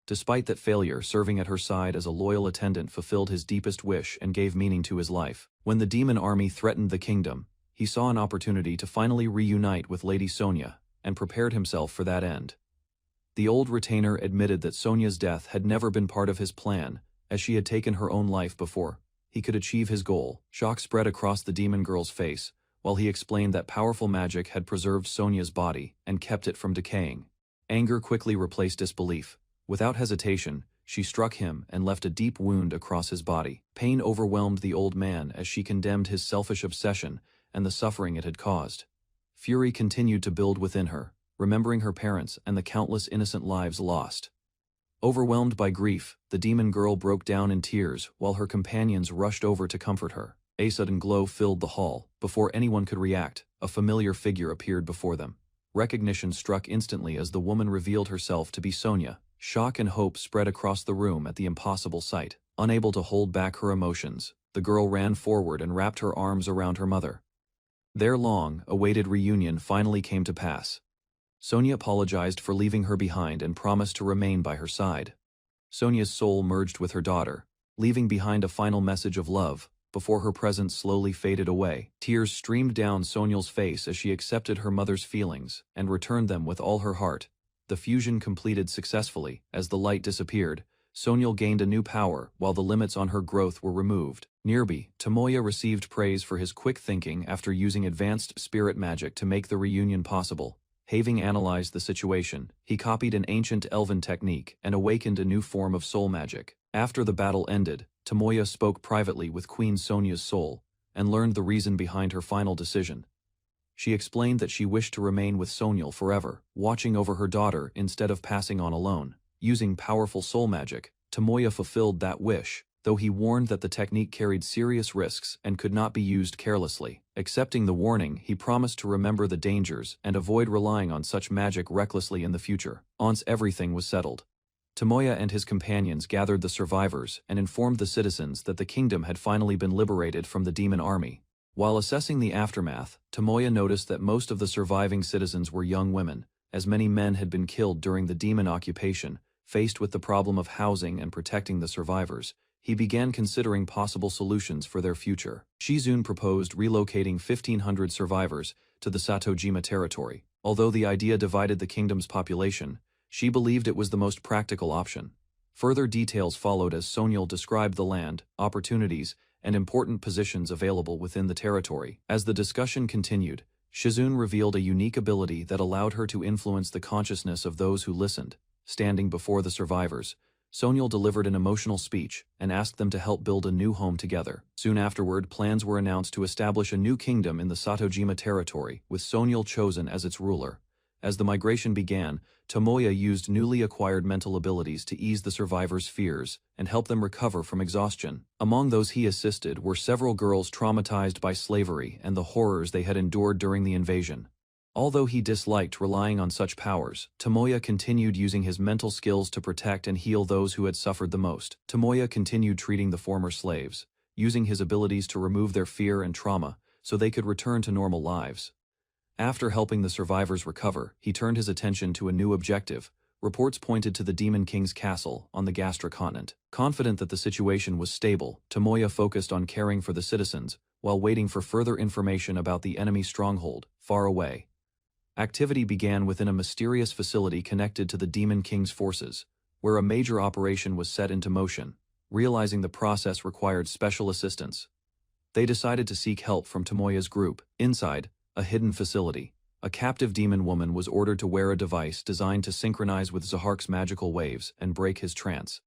Despite that failure, serving at her side as a loyal attendant fulfilled his deepest wish and gave meaning to his life. When the demon army threatened the kingdom, he saw an opportunity to finally reunite with Lady Sonia, and prepared himself for that end. The old retainer admitted that Sonia's death had never been part of his plan, as she had taken her own life before he could achieve his goal. Shock spread across the demon girl's face, while he explained that powerful magic had preserved Sonia's body and kept it from decaying. Anger quickly replaced disbelief. Without hesitation, she struck him and left a deep wound across his body. Pain overwhelmed the old man as she condemned his selfish obsession and the suffering it had caused. Fury continued to build within her, remembering her parents and the countless innocent lives lost. Overwhelmed by grief, the demon girl broke down in tears while her companions rushed over to comfort her. A sudden glow filled the hall. Before anyone could react, a familiar figure appeared before them. Recognition struck instantly as the woman revealed herself to be Sonia. Shock and hope spread across the room at the impossible sight. Unable to hold back her emotions, the girl ran forward and wrapped her arms around her mother. Their long-awaited reunion finally came to pass. Sonia apologized for leaving her behind and promised to remain by her side. Sonia's soul merged with her daughter, leaving behind a final message of love. Before her presence slowly faded away, tears streamed down Sonia's face as she accepted her mother's feelings and returned them with all her heart. The fusion completed successfully. As the light disappeared, Sonia gained a new power while the limits on her growth were removed. Nearby, Tomoya received praise for his quick thinking after using advanced spirit magic to make the reunion possible. Having analyzed the situation, he copied an ancient elven technique and awakened a new form of soul magic. After the battle ended, Tomoya spoke privately with Queen Sonia's soul and learned the reason behind her final decision. She explained that she wished to remain with Sonia forever, watching over her daughter instead of passing on alone. Using powerful soul magic, Tomoya fulfilled that wish, though he warned that the technique carried serious risks and could not be used carelessly. Accepting the warning, he promised to remember the dangers and avoid relying on such magic recklessly in the future. Once everything was settled, Tomoya and his companions gathered the survivors and informed the citizens that the kingdom had finally been liberated from the demon army. While assessing the aftermath, Tomoya noticed that most of the surviving citizens were young women, as many men had been killed during the demon occupation. Faced with the problem of housing and protecting the survivors, he began considering possible solutions for their future. Shizune proposed relocating 1,500 survivors to the Satojima territory. Although the idea divided the kingdom's population, she believed it was the most practical option. Further details followed as Sonyal described the land, opportunities, and important positions available within the territory. As the discussion continued, Shizune revealed a unique ability that allowed her to influence the consciousness of those who listened. Standing before the survivors, Sonyal delivered an emotional speech and asked them to help build a new home together. Soon afterward, plans were announced to establish a new kingdom in the Satojima territory, with Sonyal chosen as its ruler. As the migration began, Tomoya used newly acquired mental abilities to ease the survivors' fears and help them recover from exhaustion. Among those he assisted were several girls traumatized by slavery and the horrors they had endured during the invasion. Although he disliked relying on such powers, Tomoya continued using his mental skills to protect and heal those who had suffered the most. Tomoya continued treating the former slaves, using his abilities to remove their fear and trauma so they could return to normal lives. After helping the survivors recover, he turned his attention to a new objective. Reports pointed to the Demon King's castle on the Gastra continent. Confident that the situation was stable, Tomoya focused on caring for the citizens, while waiting for further information about the enemy stronghold, far away. Activity began within a mysterious facility connected to the Demon King's forces, where a major operation was set into motion. Realizing the process required special assistance, they decided to seek help from Tomoya's group. Inside a hidden facility, A captive demon woman was ordered to wear a device designed to synchronize with Zahark's magical waves and break his trance.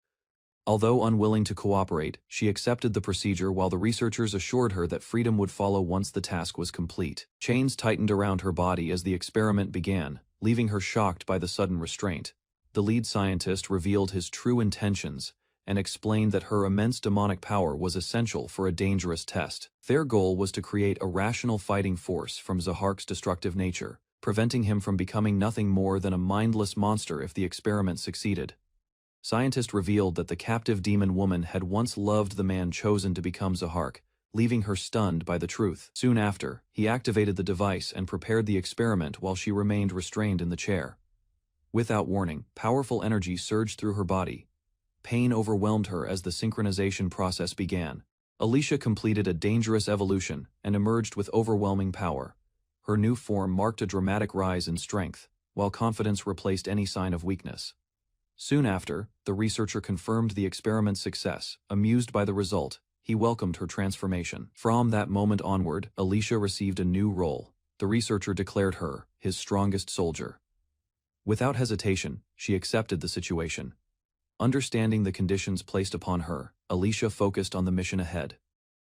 Although unwilling to cooperate, she accepted the procedure while the researchers assured her that freedom would follow once the task was complete. Chains tightened around her body as the experiment began, leaving her shocked by the sudden restraint. The lead scientist revealed his true intentions and explained that her immense demonic power was essential for a dangerous test. Their goal was to create a rational fighting force from Zahark's destructive nature, preventing him from becoming nothing more than a mindless monster if the experiment succeeded. Scientists revealed that the captive demon woman had once loved the man chosen to become Zahark, leaving her stunned by the truth. Soon after, he activated the device and prepared the experiment while she remained restrained in the chair. Without warning, powerful energy surged through her body. Pain overwhelmed her as the synchronization process began. Alicia completed a dangerous evolution and emerged with overwhelming power. Her new form marked a dramatic rise in strength, while confidence replaced any sign of weakness. Soon after, the researcher confirmed the experiment's success. Amused by the result, he welcomed her transformation. From that moment onward, Alicia received a new role. The researcher declared her his strongest soldier. Without hesitation, she accepted the situation. Understanding the conditions placed upon her, Alicia focused on the mission ahead.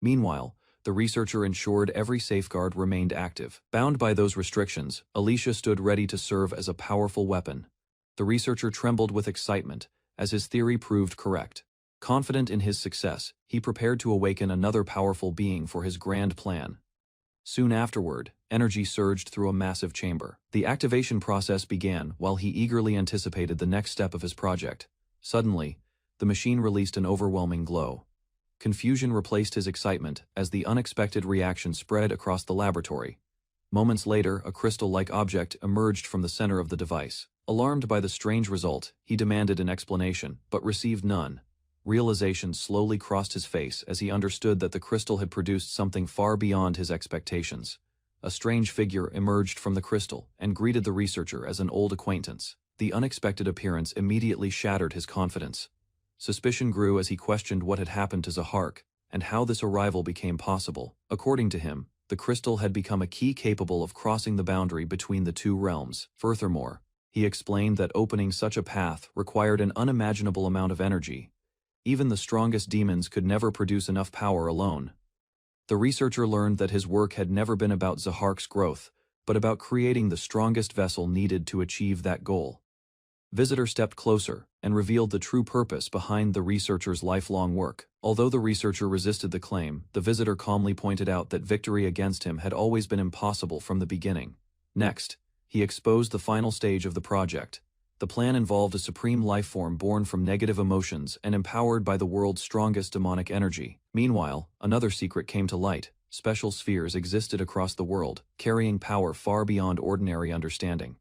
Meanwhile, the researcher ensured every safeguard remained active. Bound by those restrictions, Alicia stood ready to serve as a powerful weapon. The researcher trembled with excitement as his theory proved correct. Confident in his success, he prepared to awaken another powerful being for his grand plan. Soon afterward, energy surged through a massive chamber. The activation process began while he eagerly anticipated the next step of his project. Suddenly, the machine released an overwhelming glow. Confusion replaced his excitement as the unexpected reaction spread across the laboratory. Moments later, a crystal-like object emerged from the center of the device. Alarmed by the strange result, he demanded an explanation, but received none. Realization slowly crossed his face as he understood that the crystal had produced something far beyond his expectations. A strange figure emerged from the crystal and greeted the researcher as an old acquaintance. The unexpected appearance immediately shattered his confidence. Suspicion grew as he questioned what had happened to Zahark and how this arrival became possible. According to him, the crystal had become a key capable of crossing the boundary between the two realms. Furthermore, he explained that opening such a path required an unimaginable amount of energy. Even the strongest demons could never produce enough power alone. The researcher learned that his work had never been about Zahark's growth, but about creating the strongest vessel needed to achieve that goal. Visitor stepped closer and revealed the true purpose behind the researcher's lifelong work. Although the researcher resisted the claim, the visitor calmly pointed out that victory against him had always been impossible from the beginning. Next, he exposed the final stage of the project. The plan involved a supreme life form born from negative emotions and empowered by the world's strongest demonic energy. Meanwhile, another secret came to light. Special spheres existed across the world, carrying power far beyond ordinary understanding.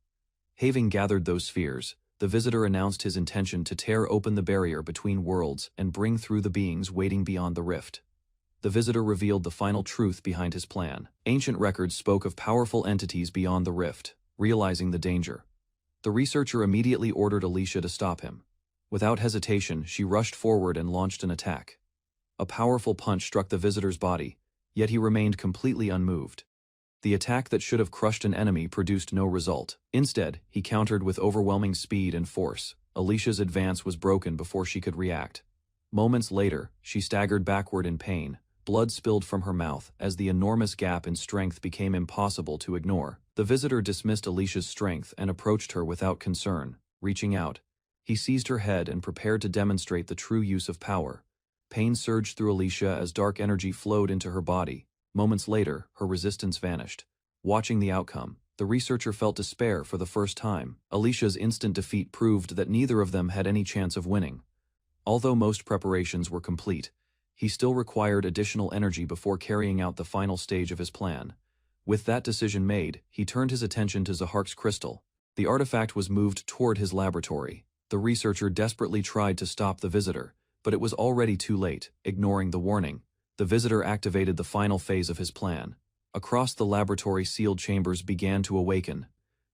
Having gathered those spheres, the visitor announced his intention to tear open the barrier between worlds and bring through the beings waiting beyond the rift. The visitor revealed the final truth behind his plan. Ancient records spoke of powerful entities beyond the rift. Realizing the danger, the researcher immediately ordered Alicia to stop him. Without hesitation, she rushed forward and launched an attack. A powerful punch struck the visitor's body, yet he remained completely unmoved. The attack that should have crushed an enemy produced no result. Instead, he countered with overwhelming speed and force. Alicia's advance was broken before she could react. Moments later, she staggered backward in pain. Blood spilled from her mouth as the enormous gap in strength became impossible to ignore. The visitor dismissed Alicia's strength and approached her without concern. Reaching out, he seized her head and prepared to demonstrate the true use of power. Pain surged through Alicia as dark energy flowed into her body. Moments later, her resistance vanished. Watching the outcome, the researcher felt despair for the first time. Alicia's instant defeat proved that neither of them had any chance of winning. Although most preparations were complete, he still required additional energy before carrying out the final stage of his plan. With that decision made, he turned his attention to Zahark's crystal. The artifact was moved toward his laboratory. The researcher desperately tried to stop the visitor, but it was already too late. Ignoring the warning, the visitor activated the final phase of his plan. Across the laboratory, sealed chambers began to awaken.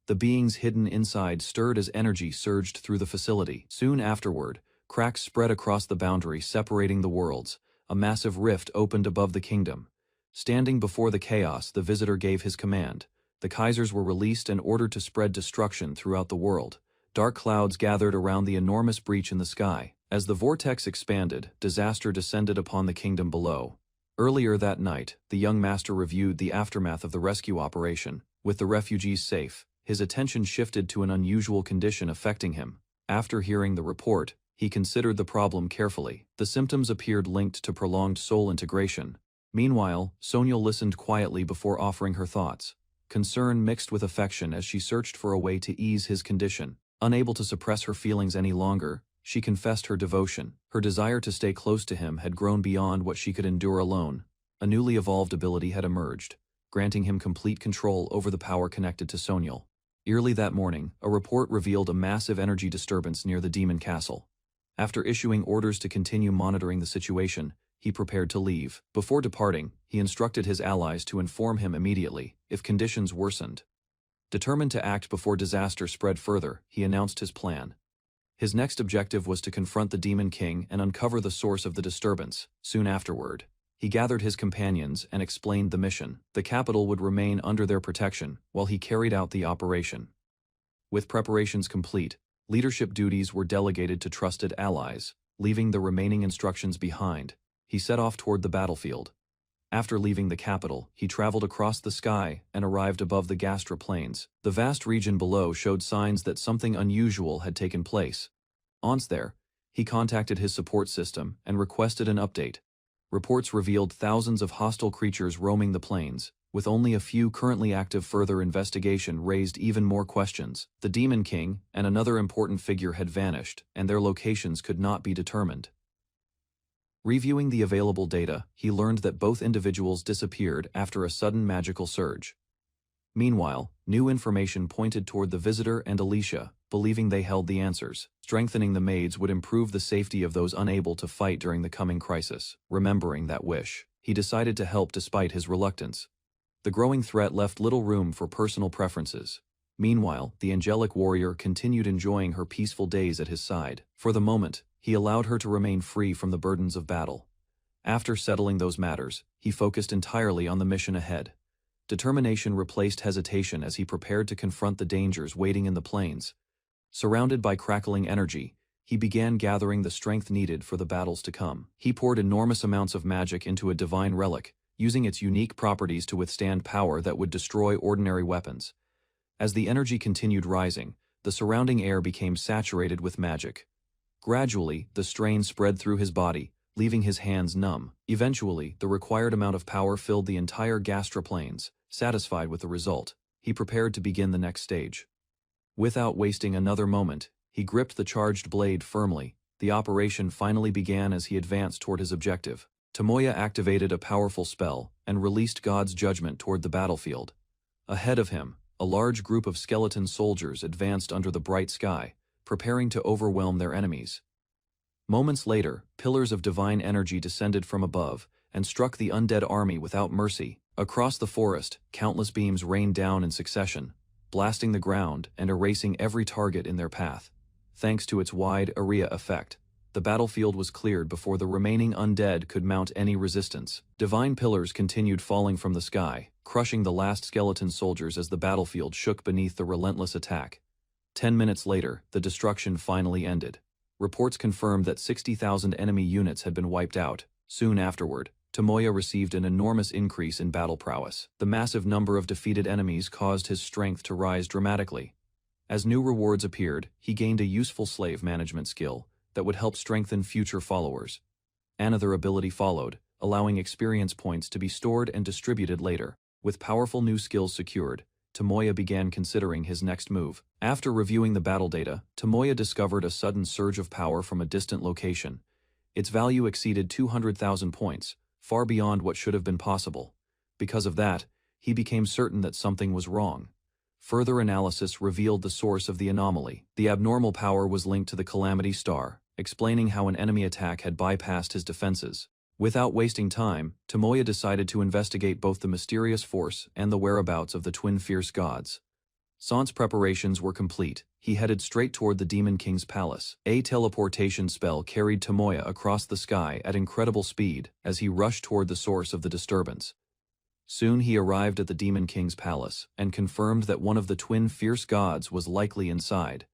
The beings hidden inside stirred as energy surged through the facility. Soon afterward, cracks spread across the boundary separating the worlds. A massive rift opened above the kingdom. Standing before the chaos, the visitor gave his command. The Kaisers were released and ordered to spread destruction throughout the world. Dark clouds gathered around the enormous breach in the sky. As the vortex expanded, disaster descended upon the kingdom below. Earlier that night, the young master reviewed the aftermath of the rescue operation. With the refugees safe, his attention shifted to an unusual condition affecting him. After hearing the report, he considered the problem carefully. The symptoms appeared linked to prolonged soul integration. Meanwhile, Sonia listened quietly before offering her thoughts. Concern mixed with affection as she searched for a way to ease his condition. Unable to suppress her feelings any longer, she confessed her devotion. Her desire to stay close to him had grown beyond what she could endure alone. A newly evolved ability had emerged, granting him complete control over the power connected to Sonial. Early that morning, a report revealed a massive energy disturbance near the demon castle. After issuing orders to continue monitoring the situation, he prepared to leave. Before departing, he instructed his allies to inform him immediately if conditions worsened. Determined to act before disaster spread further, he announced his plan. His next objective was to confront the Demon King and uncover the source of the disturbance. Soon afterward, he gathered his companions and explained the mission. The capital would remain under their protection while he carried out the operation. With preparations complete, leadership duties were delegated to trusted allies. Leaving the remaining instructions behind, he set off toward the battlefield. After leaving the capital, he traveled across the sky and arrived above the Gastra Plains. The vast region below showed signs that something unusual had taken place. Once there, he contacted his support system and requested an update. Reports revealed thousands of hostile creatures roaming the plains. With only a few currently active, further investigation raised even more questions. The Demon King and another important figure had vanished, and their locations could not be determined. Reviewing the available data, he learned that both individuals disappeared after a sudden magical surge. Meanwhile, new information pointed toward the visitor and Alicia, believing they held the answers. Strengthening the maids would improve the safety of those unable to fight during the coming crisis. Remembering that wish, he decided to help despite his reluctance. The growing threat left little room for personal preferences. Meanwhile, the angelic warrior continued enjoying her peaceful days at his side. For the moment, he allowed her to remain free from the burdens of battle. After settling those matters, he focused entirely on the mission ahead. Determination replaced hesitation as he prepared to confront the dangers waiting in the plains. Surrounded by crackling energy, he began gathering the strength needed for the battles to come. He poured enormous amounts of magic into a divine relic, using its unique properties to withstand power that would destroy ordinary weapons. As the energy continued rising, the surrounding air became saturated with magic. Gradually, the strain spread through his body, leaving his hands numb. Eventually, the required amount of power filled the entire Gastra Plains. Satisfied with the result, he prepared to begin the next stage. Without wasting another moment, he gripped the charged blade firmly. The operation finally began as he advanced toward his objective. Tomoya activated a powerful spell and released God's judgment toward the battlefield. Ahead of him, a large group of skeleton soldiers advanced under the bright sky, preparing to overwhelm their enemies. Moments later, pillars of divine energy descended from above and struck the undead army without mercy. Across the forest, countless beams rained down in succession, blasting the ground and erasing every target in their path. Thanks to its wide area effect, the battlefield was cleared before the remaining undead could mount any resistance. Divine pillars continued falling from the sky, crushing the last skeleton soldiers as the battlefield shook beneath the relentless attack. 10 minutes later, the destruction finally ended. Reports confirmed that 60,000 enemy units had been wiped out. Soon afterward, Tomoya received an enormous increase in battle prowess. The massive number of defeated enemies caused his strength to rise dramatically. As new rewards appeared, he gained a useful slave management skill that would help strengthen future followers. Another ability followed, allowing experience points to be stored and distributed later. With powerful new skills secured, Tomoya began considering his next move. After reviewing the battle data, Tomoya discovered a sudden surge of power from a distant location. Its value exceeded 200,000 points, far beyond what should have been possible. Because of that, he became certain that something was wrong. Further analysis revealed the source of the anomaly. The abnormal power was linked to the Calamity Star, explaining how an enemy attack had bypassed his defenses. Without wasting time, Tomoya decided to investigate both the mysterious force and the whereabouts of the twin fierce gods. Sans preparations were complete. He headed straight toward the Demon King's palace. A teleportation spell carried Tomoya across the sky at incredible speed as he rushed toward the source of the disturbance. Soon he arrived at the Demon King's palace and confirmed that one of the twin fierce gods was likely inside.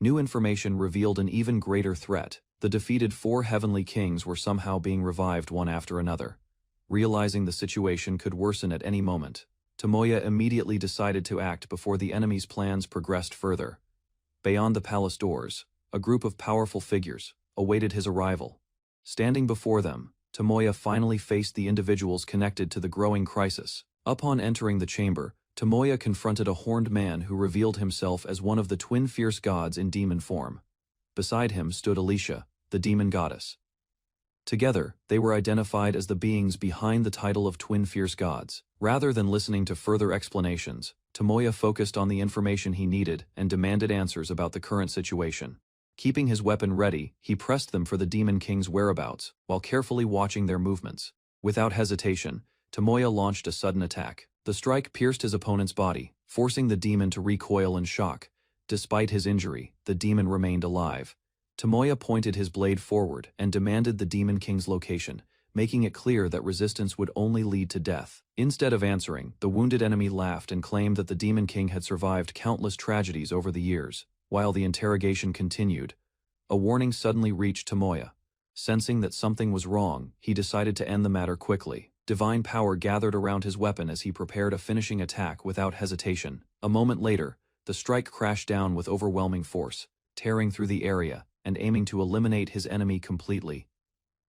New information revealed an even greater threat. The defeated 4 heavenly kings were somehow being revived one after another. Realizing the situation could worsen at any moment, Tomoya immediately decided to act before the enemy's plans progressed further. Beyond the palace doors, a group of powerful figures awaited his arrival. Standing before them, Tomoya finally faced the individuals connected to the growing crisis. Upon entering the chamber, Tomoya confronted a horned man who revealed himself as one of the twin fierce gods in demon form. Beside him stood Alicia, the demon goddess. Together, they were identified as the beings behind the title of twin fierce gods. Rather than listening to further explanations, Tomoya focused on the information he needed and demanded answers about the current situation. Keeping his weapon ready, he pressed them for the Demon King's whereabouts, while carefully watching their movements. Without hesitation, Tomoya launched a sudden attack. The strike pierced his opponent's body, forcing the demon to recoil in shock. Despite his injury, the demon remained alive. Tomoya pointed his blade forward and demanded the Demon King's location, making it clear that resistance would only lead to death. Instead of answering, the wounded enemy laughed and claimed that the Demon King had survived countless tragedies over the years. While the interrogation continued, a warning suddenly reached Tomoya. Sensing that something was wrong, he decided to end the matter quickly. Divine power gathered around his weapon as he prepared a finishing attack without hesitation. A moment later, the strike crashed down with overwhelming force, tearing through the area and aiming to eliminate his enemy completely.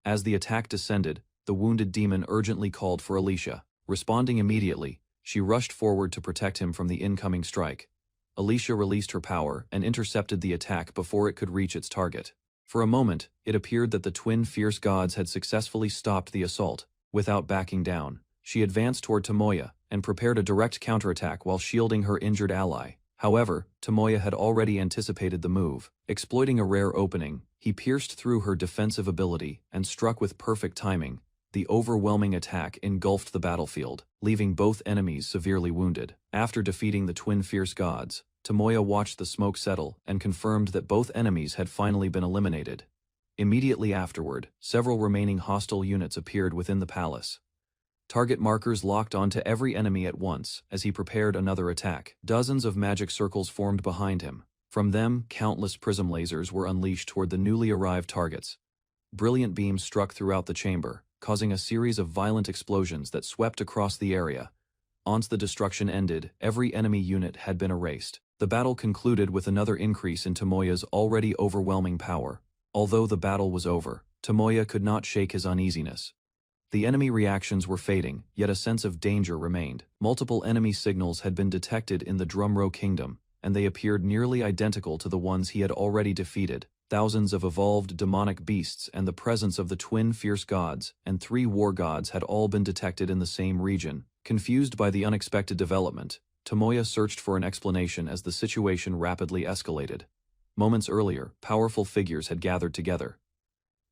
As the attack descended, the wounded demon urgently called for Alicia. Responding immediately, she rushed forward to protect him from the incoming strike. Alicia released her power and intercepted the attack before it could reach its target. For a moment, it appeared that the twin fierce gods had successfully stopped the assault. Without backing down, she advanced toward Tomoya and prepared a direct counterattack while shielding her injured ally. However, Tomoya had already anticipated the move. Exploiting a rare opening, he pierced through her defensive ability and struck with perfect timing. The overwhelming attack engulfed the battlefield, leaving both enemies severely wounded. After defeating the twin fierce gods, Tomoya watched the smoke settle and confirmed that both enemies had finally been eliminated. Immediately afterward, several remaining hostile units appeared within the palace. Target markers locked onto every enemy at once as he prepared another attack. Dozens of magic circles formed behind him. From them, countless prism lasers were unleashed toward the newly arrived targets. Brilliant beams struck throughout the chamber, causing a series of violent explosions that swept across the area. Once the destruction ended, every enemy unit had been erased. The battle concluded with another increase in Tomoya's already overwhelming power. Although the battle was over, Tomoya could not shake his uneasiness. The enemy reactions were fading, yet a sense of danger remained. Multiple enemy signals had been detected in the Dronzer Kingdom, and they appeared nearly identical to the ones he had already defeated. Thousands of evolved demonic beasts and the presence of the twin fierce gods and 3 war gods had all been detected in the same region. Confused by the unexpected development, Tomoya searched for an explanation as the situation rapidly escalated. Moments earlier, powerful figures had gathered together.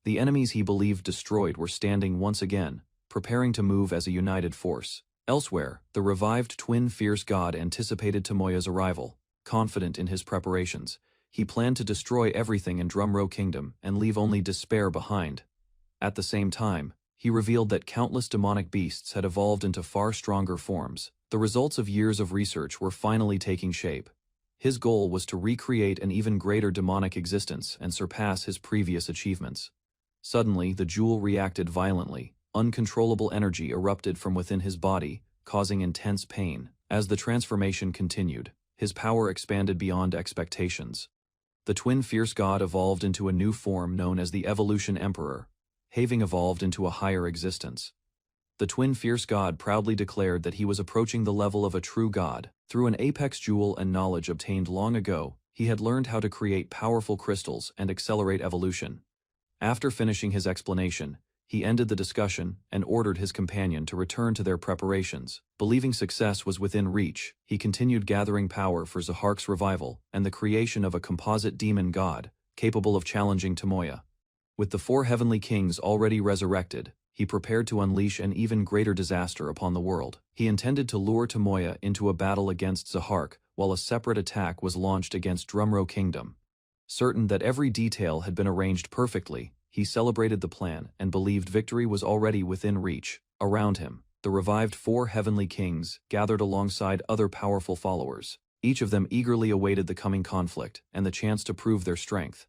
The enemies he believed destroyed were standing once again, preparing to move as a united force. Elsewhere, the revived twin fierce god anticipated Tomoya's arrival. Confident in his preparations, he planned to destroy everything in Dronzer Kingdom and leave only despair behind. At the same time, he revealed that countless demonic beasts had evolved into far stronger forms. The results of years of research were finally taking shape. His goal was to recreate an even greater demonic existence and surpass his previous achievements. Suddenly, the jewel reacted violently. Uncontrollable energy erupted from within his body, causing intense pain. As the transformation continued, his power expanded beyond expectations. The twin fierce god evolved into a new form known as the Evolution Emperor, having evolved into a higher existence. The twin fierce god proudly declared that he was approaching the level of a true god. Through an apex jewel and knowledge obtained long ago, he had learned how to create powerful crystals and accelerate evolution. After finishing his explanation, he ended the discussion and ordered his companion to return to their preparations. Believing success was within reach, he continued gathering power for Zahark's revival and the creation of a composite demon god, capable of challenging Tomoya. With the 4 heavenly kings already resurrected, he prepared to unleash an even greater disaster upon the world. He intended to lure Tomoya into a battle against Zahark, while a separate attack was launched against Dronzer Kingdom. Certain that every detail had been arranged perfectly, he celebrated the plan and believed victory was already within reach. Around him, the revived 4 heavenly kings gathered alongside other powerful followers. Each of them eagerly awaited the coming conflict and the chance to prove their strength.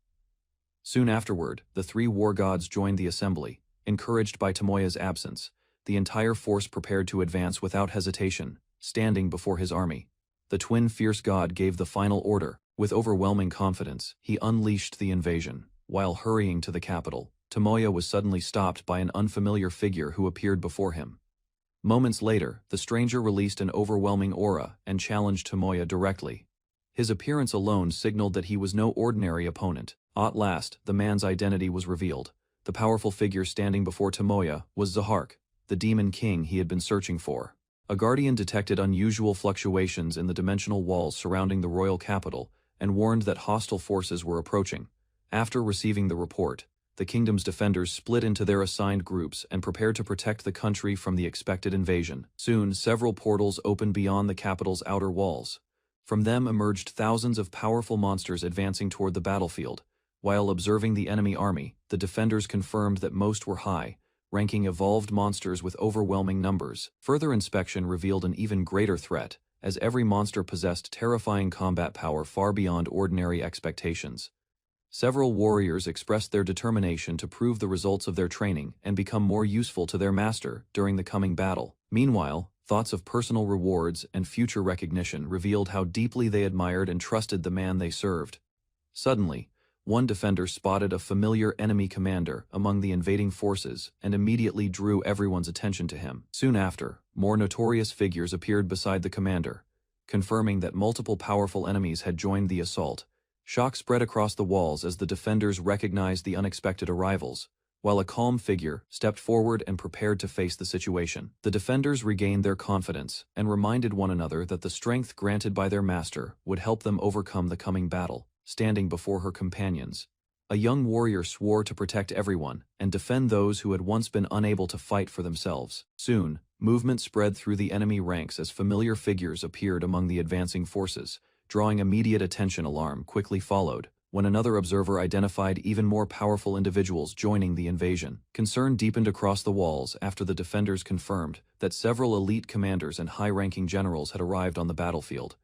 Soon afterward, the 3 war gods joined the assembly. Encouraged by Tomoya's absence, the entire force prepared to advance without hesitation, standing before his army. The twin fierce god gave the final order. With overwhelming confidence, he unleashed the invasion. While hurrying to the capital, Tomoya was suddenly stopped by an unfamiliar figure who appeared before him. Moments later, the stranger released an overwhelming aura and challenged Tomoya directly. His appearance alone signaled that he was no ordinary opponent. At last, the man's identity was revealed. The powerful figure standing before Tomoya was Zahark, the demon king he had been searching for. A guardian detected unusual fluctuations in the dimensional walls surrounding the royal capital and warned that hostile forces were approaching. After receiving the report, the kingdom's defenders split into their assigned groups and prepared to protect the country from the expected invasion. Soon, several portals opened beyond the capital's outer walls. From them emerged thousands of powerful monsters advancing toward the battlefield. While observing the enemy army, the defenders confirmed that most were high-ranking evolved monsters with overwhelming numbers. Further inspection revealed an even greater threat, as every monster possessed terrifying combat power far beyond ordinary expectations. Several warriors expressed their determination to prove the results of their training and become more useful to their master during the coming battle. Meanwhile, thoughts of personal rewards and future recognition revealed how deeply they admired and trusted the man they served. Suddenly, one defender spotted a familiar enemy commander among the invading forces and immediately drew everyone's attention to him. Soon after, more notorious figures appeared beside the commander, confirming that multiple powerful enemies had joined the assault. Shock spread across the walls as the defenders recognized the unexpected arrivals, while a calm figure stepped forward and prepared to face the situation. The defenders regained their confidence and reminded one another that the strength granted by their master would help them overcome the coming battle. Standing before her companions, a young warrior swore to protect everyone and defend those who had once been unable to fight for themselves. Soon, movement spread through the enemy ranks as familiar figures appeared among the advancing forces, drawing immediate attention. Alarm quickly followed when another observer identified even more powerful individuals joining the invasion. Concern deepened across the walls after the defenders confirmed that several elite commanders and high-ranking generals had arrived on the battlefield.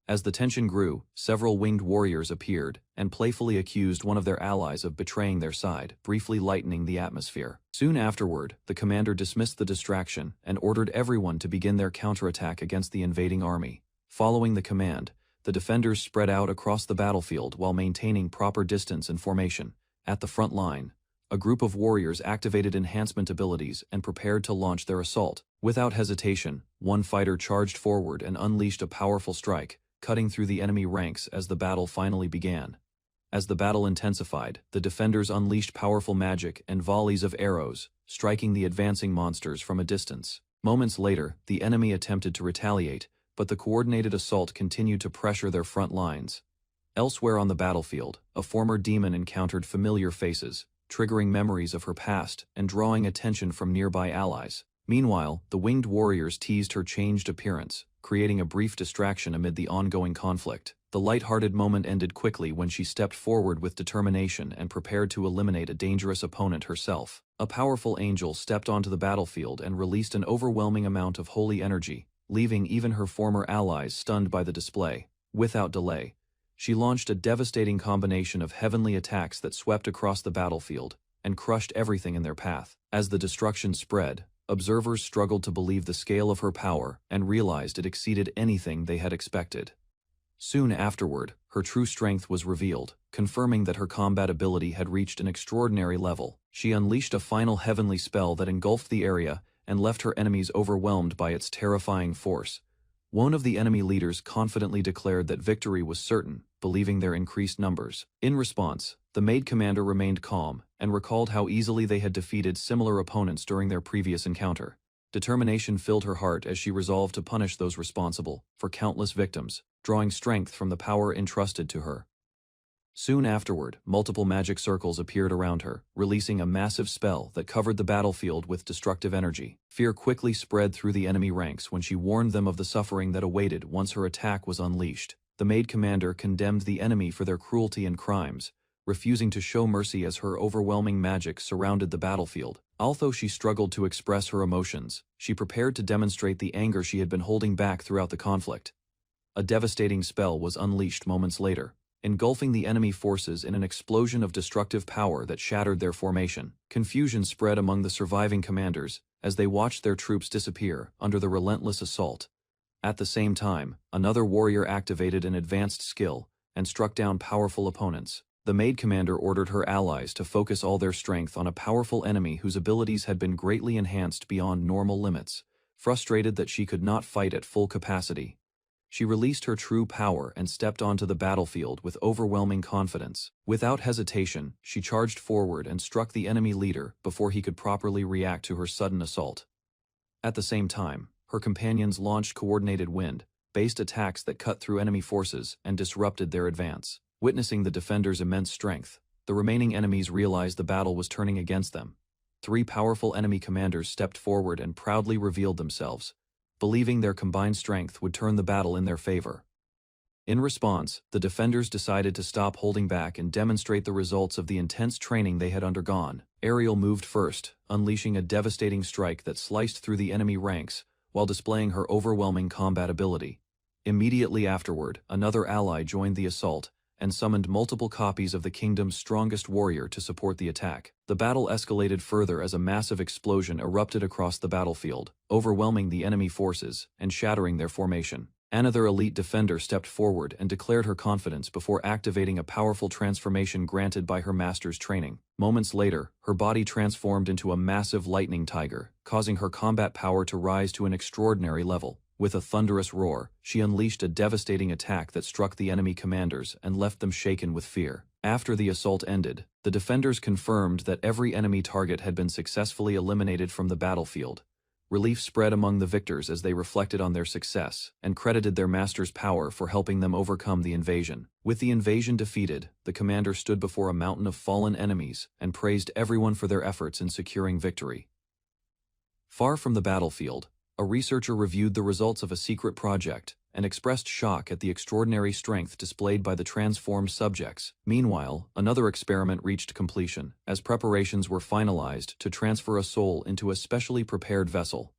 As the tension grew, several winged warriors appeared and playfully accused one of their allies of betraying their side, briefly lightening the atmosphere. Soon afterward, the commander dismissed the distraction and ordered everyone to begin their counterattack against the invading army. Following the command, the defenders spread out across the battlefield while maintaining proper distance and formation. At the front line, a group of warriors activated enhancement abilities and prepared to launch their assault. Without hesitation, one fighter charged forward and unleashed a powerful strike, cutting through the enemy ranks as the battle finally began. As the battle intensified, the defenders unleashed powerful magic and volleys of arrows, striking the advancing monsters from a distance. Moments later, the enemy attempted to retaliate, but the coordinated assault continued to pressure their front lines. Elsewhere on the battlefield, a former demon encountered familiar faces, triggering memories of her past and drawing attention from nearby allies. Meanwhile, the winged warriors teased her changed appearance, creating a brief distraction amid the ongoing conflict. The light-hearted moment ended quickly when she stepped forward with determination and prepared to eliminate a dangerous opponent herself. A powerful angel stepped onto the battlefield and released an overwhelming amount of holy energy, leaving even her former allies stunned by the display. Without delay, she launched a devastating combination of heavenly attacks that swept across the battlefield and crushed everything in their path. As the destruction spread, observers struggled to believe the scale of her power and realized it exceeded anything they had expected. Soon afterward, her true strength was revealed, confirming that her combat ability had reached an extraordinary level. She unleashed a final heavenly spell that engulfed the area and left her enemies overwhelmed by its terrifying force. One of the enemy leaders confidently declared that victory was certain, believing their increased numbers. In response, the maid commander remained calm and recalled how easily they had defeated similar opponents during their previous encounter. Determination filled her heart as she resolved to punish those responsible for countless victims, drawing strength from the power entrusted to her. Soon afterward, multiple magic circles appeared around her, releasing a massive spell that covered the battlefield with destructive energy. Fear quickly spread through the enemy ranks when she warned them of the suffering that awaited once her attack was unleashed. The maid commander condemned the enemy for their cruelty and crimes, refusing to show mercy as her overwhelming magic surrounded the battlefield. Although she struggled to express her emotions, she prepared to demonstrate the anger she had been holding back throughout the conflict. A devastating spell was unleashed moments later, engulfing the enemy forces in an explosion of destructive power that shattered their formation. Confusion spread among the surviving commanders as they watched their troops disappear under the relentless assault. At the same time, another warrior activated an advanced skill and struck down powerful opponents. The maid commander ordered her allies to focus all their strength on a powerful enemy whose abilities had been greatly enhanced beyond normal limits. Frustrated that she could not fight at full capacity, she released her true power and stepped onto the battlefield with overwhelming confidence. Without hesitation, she charged forward and struck the enemy leader before he could properly react to her sudden assault. At the same time, her companions launched coordinated wind-based attacks that cut through enemy forces and disrupted their advance. Witnessing the defenders' immense strength, the remaining enemies realized the battle was turning against them. 3 powerful enemy commanders stepped forward and proudly revealed themselves, believing their combined strength would turn the battle in their favor. In response, the defenders decided to stop holding back and demonstrate the results of the intense training they had undergone. Ariel moved first, unleashing a devastating strike that sliced through the enemy ranks while displaying her overwhelming combat ability. Immediately afterward, another ally joined the assault and summoned multiple copies of the kingdom's strongest warrior to support the attack. The battle escalated further as a massive explosion erupted across the battlefield, overwhelming the enemy forces and shattering their formation. Another elite defender stepped forward and declared her confidence before activating a powerful transformation granted by her master's training. Moments later, her body transformed into a massive lightning tiger, causing her combat power to rise to an extraordinary level. With a thunderous roar, she unleashed a devastating attack that struck the enemy commanders and left them shaken with fear. After the assault ended, the defenders confirmed that every enemy target had been successfully eliminated from the battlefield. Relief spread among the victors as they reflected on their success and credited their master's power for helping them overcome the invasion. With the invasion defeated, the commander stood before a mountain of fallen enemies and praised everyone for their efforts in securing victory. Far from the battlefield, a researcher reviewed the results of a secret project and expressed shock at the extraordinary strength displayed by the transformed subjects. Meanwhile, another experiment reached completion, as preparations were finalized to transfer a soul into a specially prepared vessel.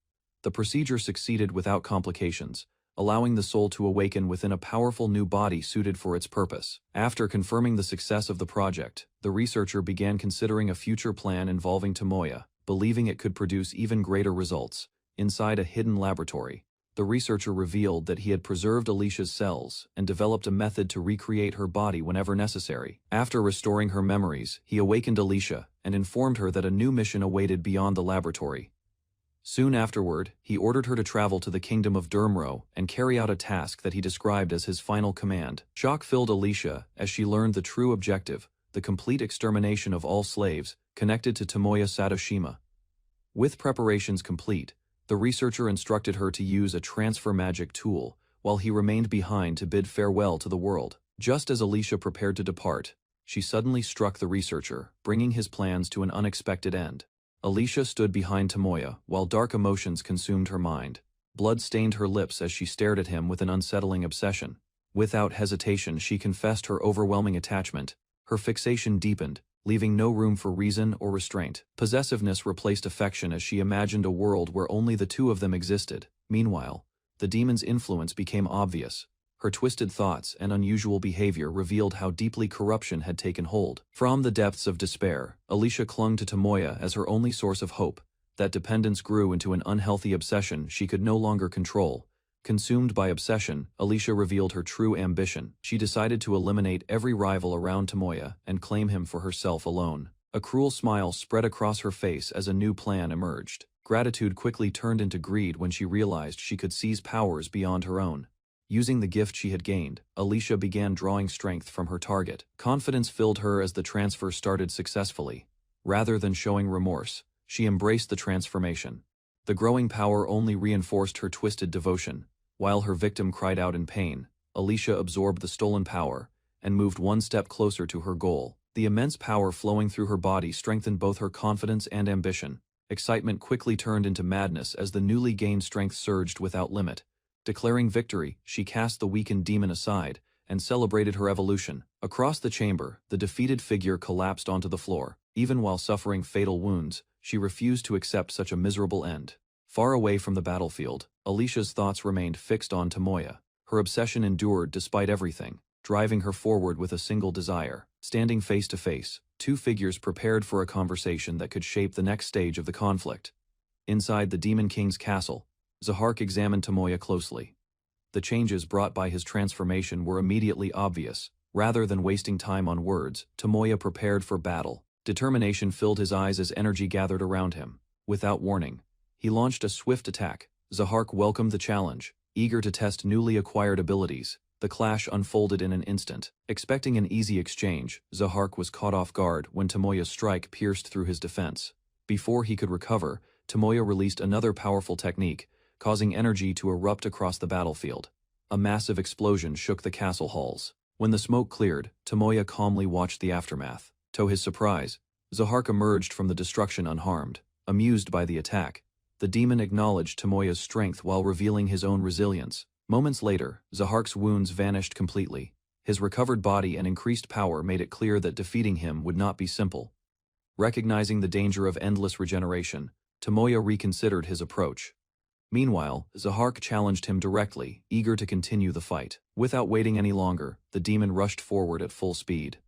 The procedure succeeded without complications, allowing the soul to awaken within a powerful new body suited for its purpose. After confirming the success of the project, the researcher began considering a future plan involving Tomoya, believing it could produce even greater results. Inside a hidden laboratory, the researcher revealed that he had preserved Alicia's cells and developed a method to recreate her body whenever necessary. After restoring her memories, he awakened Alicia and informed her that a new mission awaited beyond the laboratory. Soon afterward, he ordered her to travel to the kingdom of Dronzer and carry out a task that he described as his final command. Shock filled Alicia as she learned the true objective, the complete extermination of all slaves connected to Tomoya Satoshima. With preparations complete, the researcher instructed her to use a transfer magic tool, while he remained behind to bid farewell to the world. Just as Alicia prepared to depart, she suddenly struck the researcher, bringing his plans to an unexpected end. Alicia stood behind Tomoya, while dark emotions consumed her mind. Blood stained her lips as she stared at him with an unsettling obsession. Without hesitation, she confessed her overwhelming attachment. Her fixation deepened, leaving no room for reason or restraint. Possessiveness replaced affection as she imagined a world where only the two of them existed. Meanwhile, the demon's influence became obvious. Her twisted thoughts and unusual behavior revealed how deeply corruption had taken hold. From the depths of despair, Alicia clung to Tomoya as her only source of hope. That dependence grew into an unhealthy obsession she could no longer control. Consumed by obsession, Alicia revealed her true ambition. She decided to eliminate every rival around Tomoya and claim him for herself alone. A cruel smile spread across her face as a new plan emerged. Gratitude quickly turned into greed when she realized she could seize powers beyond her own. Using the gift she had gained, Alicia began drawing strength from her target. Confidence filled her as the transfer started successfully. Rather than showing remorse, she embraced the transformation. The growing power only reinforced her twisted devotion. While her victim cried out in pain, Alicia absorbed the stolen power and moved one step closer to her goal. The immense power flowing through her body strengthened both her confidence and ambition. Excitement quickly turned into madness as the newly gained strength surged without limit. Declaring victory, she cast the weakened demon aside and celebrated her evolution. Across the chamber, the defeated figure collapsed onto the floor. Even while suffering fatal wounds, she refused to accept such a miserable end. Far away from the battlefield, Alicia's thoughts remained fixed on Tomoya. Her obsession endured despite everything, driving her forward with a single desire. Standing face to face, two figures prepared for a conversation that could shape the next stage of the conflict. Inside the Demon King's castle, Zahark examined Tomoya closely. The changes brought by his transformation were immediately obvious. Rather than wasting time on words, Tomoya prepared for battle. Determination filled his eyes as energy gathered around him. Without warning, he launched a swift attack. Zahark welcomed the challenge, eager to test newly acquired abilities. The clash unfolded in an instant. Expecting an easy exchange, Zahark was caught off guard when Tomoya's strike pierced through his defense. Before he could recover, Tomoya released another powerful technique, causing energy to erupt across the battlefield. A massive explosion shook the castle halls. When the smoke cleared, Tomoya calmly watched the aftermath. To his surprise, Zahark emerged from the destruction unharmed. Amused by the attack, the demon acknowledged Tomoya's strength while revealing his own resilience. Moments later, Zahark's wounds vanished completely. His recovered body and increased power made it clear that defeating him would not be simple. Recognizing the danger of endless regeneration, Tomoya reconsidered his approach. Meanwhile, Zahark challenged him directly, eager to continue the fight. Without waiting any longer, the demon rushed forward at full speed.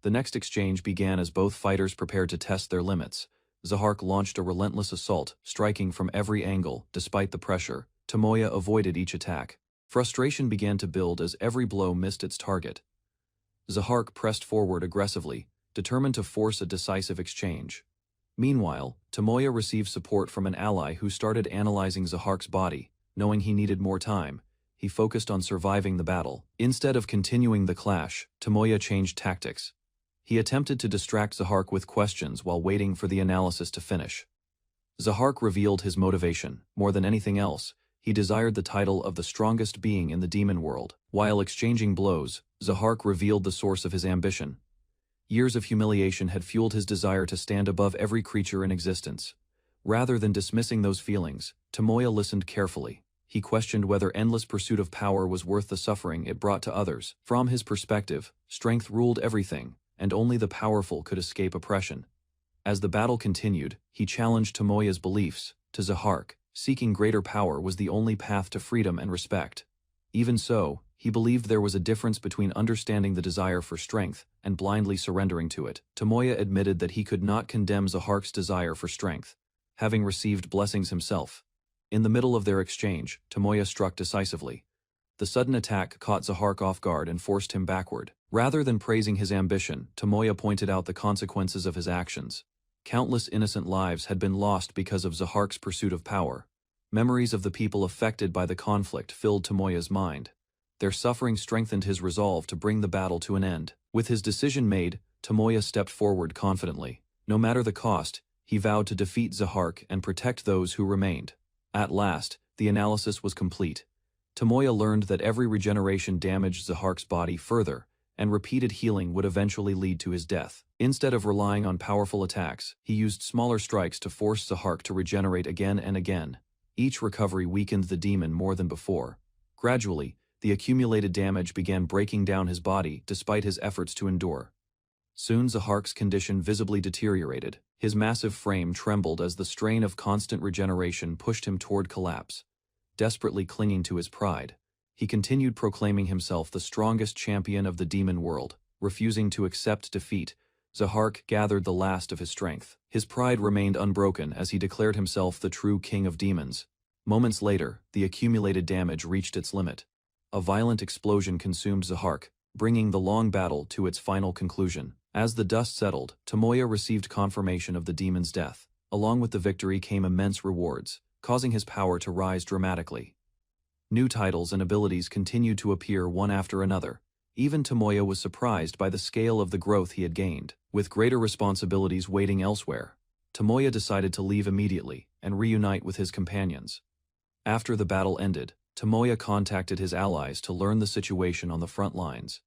The next exchange began as both fighters prepared to test their limits. Zahark launched a relentless assault, striking from every angle. Despite the pressure, Tomoya avoided each attack. Frustration began to build as every blow missed its target. Zahark pressed forward aggressively, determined to force a decisive exchange. Meanwhile, Tomoya received support from an ally who started analyzing Zahark's body. Knowing he needed more time, he focused on surviving the battle. Instead of continuing the clash, Tomoya changed tactics. He attempted to distract Zahark with questions while waiting for the analysis to finish. Zahark revealed his motivation. More than anything else, he desired the title of the strongest being in the demon world. While exchanging blows, Zahark revealed the source of his ambition. Years of humiliation had fueled his desire to stand above every creature in existence. Rather than dismissing those feelings, Tomoya listened carefully. He questioned whether endless pursuit of power was worth the suffering it brought to others. From his perspective, strength ruled everything, and only the powerful could escape oppression. As the battle continued, he challenged Tomoya's beliefs. To Zahark, seeking greater power was the only path to freedom and respect. Even so, he believed there was a difference between understanding the desire for strength and blindly surrendering to it. Tomoya admitted that he could not condemn Zahark's desire for strength, having received blessings himself. In the middle of their exchange, Tomoya struck decisively. The sudden attack caught Zahark off guard and forced him backward. Rather than praising his ambition, Tomoya pointed out the consequences of his actions. Countless innocent lives had been lost because of Zahark's pursuit of power. Memories of the people affected by the conflict filled Tomoya's mind. Their suffering strengthened his resolve to bring the battle to an end. With his decision made, Tomoya stepped forward confidently. No matter the cost, he vowed to defeat Zahark and protect those who remained. At last, the analysis was complete. Tomoya learned that every regeneration damaged Zahark's body further, and repeated healing would eventually lead to his death. Instead of relying on powerful attacks, he used smaller strikes to force Zahark to regenerate again and again. Each recovery weakened the demon more than before. Gradually, the accumulated damage began breaking down his body despite his efforts to endure. Soon Zahark's condition visibly deteriorated. His massive frame trembled as the strain of constant regeneration pushed him toward collapse. Desperately clinging to his pride, he continued proclaiming himself the strongest champion of the demon world. Refusing to accept defeat, Zahark gathered the last of his strength. His pride remained unbroken as he declared himself the true king of demons. Moments later, the accumulated damage reached its limit. A violent explosion consumed Zahark, bringing the long battle to its final conclusion. As the dust settled, Tomoya received confirmation of the demon's death. Along with the victory came immense rewards, causing his power to rise dramatically. New titles and abilities continued to appear one after another. Even Tomoya was surprised by the scale of the growth he had gained. With greater responsibilities waiting elsewhere, Tomoya decided to leave immediately and reunite with his companions. After the battle ended, Tomoya contacted his allies to learn the situation on the front lines.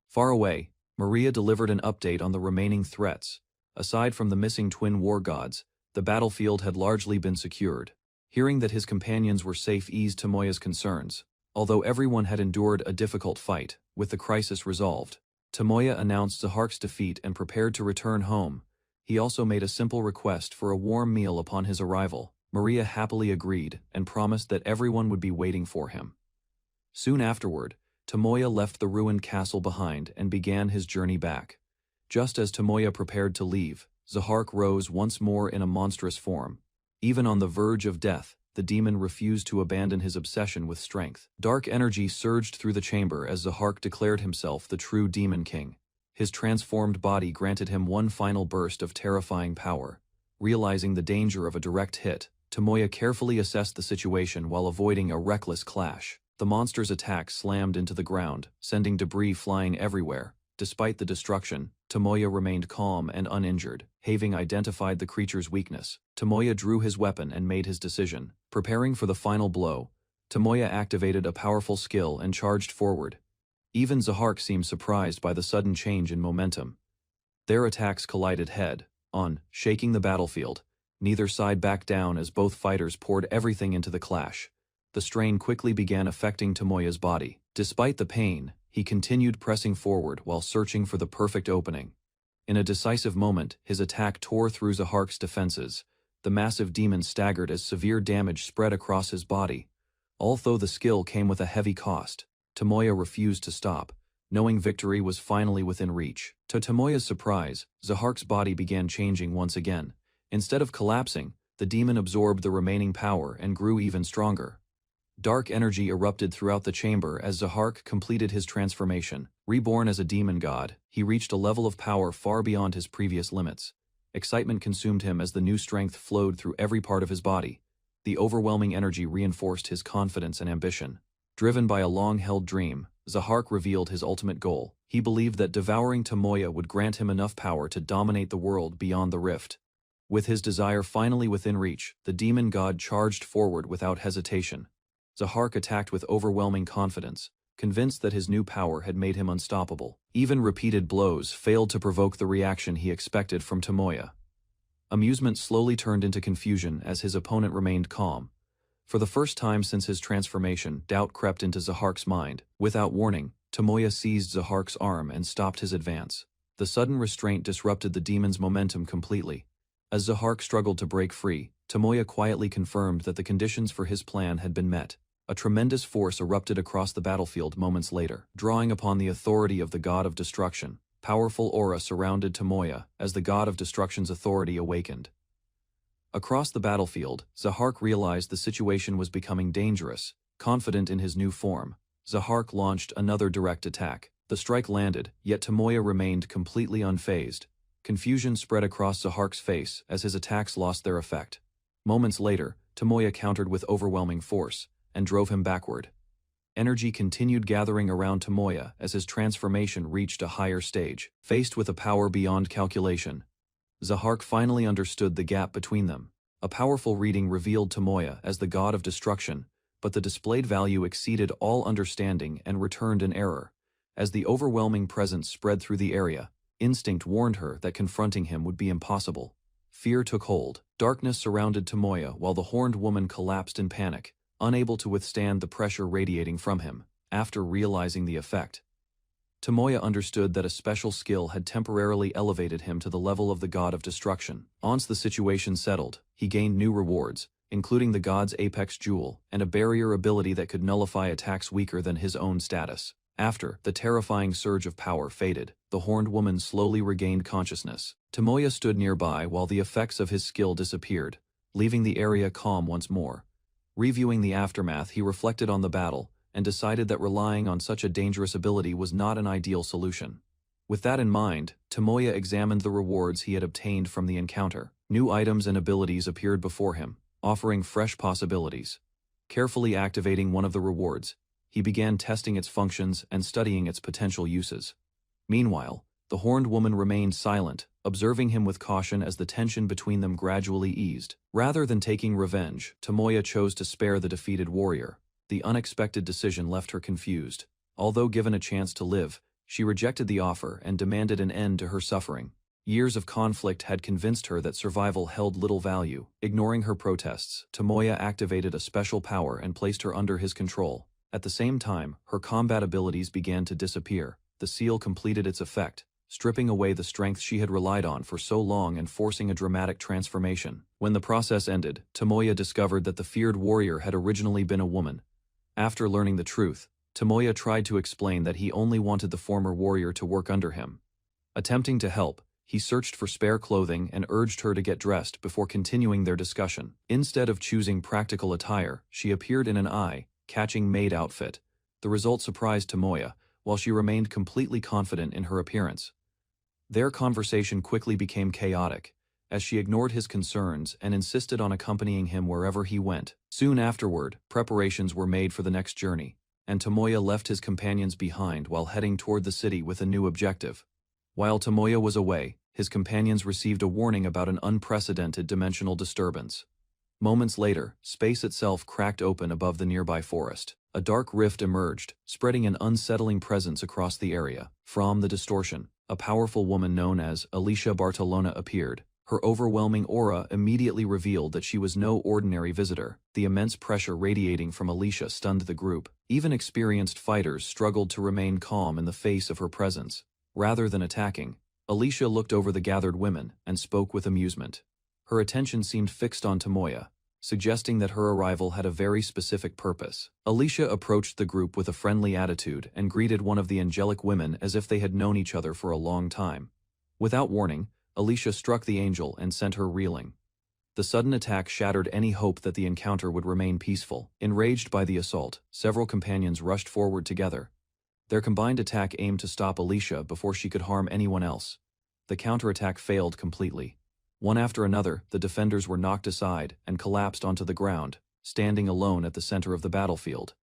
Far away, Maria delivered an update on the remaining threats. Aside from the missing twin war gods, the battlefield had largely been secured. Hearing that his companions were safe eased Tomoya's concerns. Although everyone had endured a difficult fight, with the crisis resolved, Tomoya announced Zahark's defeat and prepared to return home. He also made a simple request for a warm meal upon his arrival. Maria happily agreed and promised that everyone would be waiting for him. Soon afterward, Tomoya left the ruined castle behind and began his journey back. Just as Tomoya prepared to leave, Zahark rose once more in a monstrous form. Even on the verge of death, the demon refused to abandon his obsession with strength. Dark energy surged through the chamber as Zahark declared himself the true Demon King. His transformed body granted him one final burst of terrifying power. Realizing the danger of a direct hit, Tomoya carefully assessed the situation while avoiding a reckless clash. The monster's attack slammed into the ground, sending debris flying everywhere. Despite the destruction, Tomoya remained calm and uninjured. Having identified the creature's weakness, Tomoya drew his weapon and made his decision. Preparing for the final blow, Tomoya activated a powerful skill and charged forward. Even Zahark seemed surprised by the sudden change in momentum. Their attacks collided head-on, shaking the battlefield. Neither side backed down as both fighters poured everything into the clash. The strain quickly began affecting Tomoya's body. Despite the pain, he continued pressing forward while searching for the perfect opening. In a decisive moment, his attack tore through Zahark's defenses. The massive demon staggered as severe damage spread across his body. Although the skill came with a heavy cost, Tomoya refused to stop, knowing victory was finally within reach. To Tomoya's surprise, Zahark's body began changing once again. Instead of collapsing, the demon absorbed the remaining power and grew even stronger. Dark energy erupted throughout the chamber as Zahark completed his transformation. Reborn as a demon god, he reached a level of power far beyond his previous limits. Excitement consumed him as the new strength flowed through every part of his body. The overwhelming energy reinforced his confidence and ambition. Driven by a long-held dream, Zahark revealed his ultimate goal. He believed that devouring Tomoya would grant him enough power to dominate the world beyond the rift. With his desire finally within reach, the demon god charged forward without hesitation. Zahark attacked with overwhelming confidence, convinced that his new power had made him unstoppable. Even repeated blows failed to provoke the reaction he expected from Tomoya. Amusement slowly turned into confusion as his opponent remained calm. For the first time since his transformation, doubt crept into Zahark's mind. Without warning, Tomoya seized Zahark's arm and stopped his advance. The sudden restraint disrupted the demon's momentum completely. As Zahark struggled to break free, Tomoya quietly confirmed that the conditions for his plan had been met. A tremendous force erupted across the battlefield moments later, drawing upon the authority of the god of destruction. Powerful aura surrounded Tomoya as the god of destruction's authority awakened. Across the battlefield, Zahark realized the situation was becoming dangerous. Confident in his new form, Zahark launched another direct attack. The strike landed, yet Tomoya remained completely unfazed. Confusion spread across Zahark's face as his attacks lost their effect. Moments later, Tomoya countered with overwhelming force and drove him backward. Energy continued gathering around Tomoya as his transformation reached a higher stage. Faced with a power beyond calculation, Zahark finally understood the gap between them. A powerful reading revealed Tomoya as the god of destruction, but the displayed value exceeded all understanding and returned an error. As the overwhelming presence spread through the area, instinct warned her that confronting him would be impossible. Fear took hold. Darkness surrounded Tomoya while the horned woman collapsed in panic, unable to withstand the pressure radiating from him. After realizing the effect, Tomoya understood that a special skill had temporarily elevated him to the level of the god of destruction. Once the situation settled, he gained new rewards, including the god's apex jewel and a barrier ability that could nullify attacks weaker than his own status. After the terrifying surge of power faded, the horned woman slowly regained consciousness. Tomoya stood nearby while the effects of his skill disappeared, leaving the area calm once more. Reviewing the aftermath, he reflected on the battle and decided that relying on such a dangerous ability was not an ideal solution. With that in mind, Tomoya examined the rewards he had obtained from the encounter. New items and abilities appeared before him, offering fresh possibilities. Carefully activating one of the rewards, he began testing its functions and studying its potential uses. Meanwhile, the horned woman remained silent, observing him with caution as the tension between them gradually eased. Rather than taking revenge, Tomoya chose to spare the defeated warrior. The unexpected decision left her confused. Although given a chance to live, she rejected the offer and demanded an end to her suffering. Years of conflict had convinced her that survival held little value. Ignoring her protests, Tomoya activated a special power and placed her under his control. At the same time, her combat abilities began to disappear. The seal completed its effect, stripping away the strength she had relied on for so long and forcing a dramatic transformation. When the process ended, Tomoya discovered that the feared warrior had originally been a woman. After learning the truth, Tomoya tried to explain that he only wanted the former warrior to work under him. Attempting to help, he searched for spare clothing and urged her to get dressed before continuing their discussion. Instead of choosing practical attire, she appeared in an eye-catching maid outfit. The result surprised Tomoya, while she remained completely confident in her appearance. Their conversation quickly became chaotic, as she ignored his concerns and insisted on accompanying him wherever he went. Soon afterward, preparations were made for the next journey, and Tomoya left his companions behind while heading toward the city with a new objective. While Tomoya was away, his companions received a warning about an unprecedented dimensional disturbance. Moments later, space itself cracked open above the nearby forest. A dark rift emerged, spreading an unsettling presence across the area. From the distortion, a powerful woman known as Alicia Bartolona appeared. Her overwhelming aura immediately revealed that she was no ordinary visitor. The immense pressure radiating from Alicia stunned the group. Even experienced fighters struggled to remain calm in the face of her presence. Rather than attacking, Alicia looked over the gathered women and spoke with amusement. Her attention seemed fixed on Tomoya, suggesting that her arrival had a very specific purpose. Alicia approached the group with a friendly attitude and greeted one of the angelic women as if they had known each other for a long time. Without warning, Alicia struck the angel and sent her reeling. The sudden attack shattered any hope that the encounter would remain peaceful. Enraged by the assault, several companions rushed forward together. Their combined attack aimed to stop Alicia before she could harm anyone else. The counterattack failed completely. One after another, the defenders were knocked aside and collapsed onto the ground, standing alone at the center of the battlefield.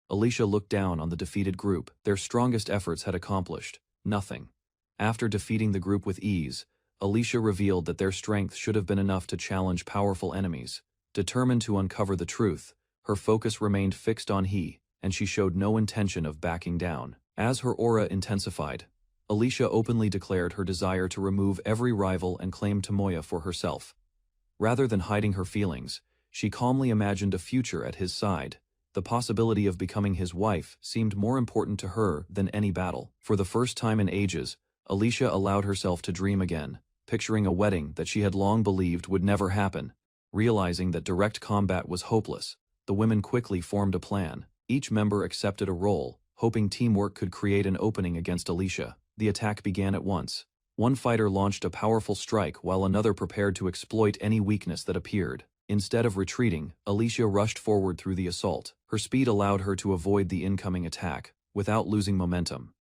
Alicia looked down on the defeated group. Their strongest efforts had accomplished nothing. After defeating the group with ease, Alicia revealed that their strength should have been enough to challenge powerful enemies. Determined to uncover the truth, her focus remained fixed on he, and she showed no intention of backing down. As her aura intensified, Alicia openly declared her desire to remove every rival and claim Tomoya for herself. Rather than hiding her feelings, she calmly imagined a future at his side. The possibility of becoming his wife seemed more important to her than any battle. For the first time in ages, Alicia allowed herself to dream again, picturing a wedding that she had long believed would never happen. Realizing that direct combat was hopeless, the women quickly formed a plan. Each member accepted a role, hoping teamwork could create an opening against Alicia. The attack began at once. One fighter launched a powerful strike while another prepared to exploit any weakness that appeared. Instead of retreating, Alicia rushed forward through the assault. Her speed allowed her to avoid the incoming attack, without losing momentum.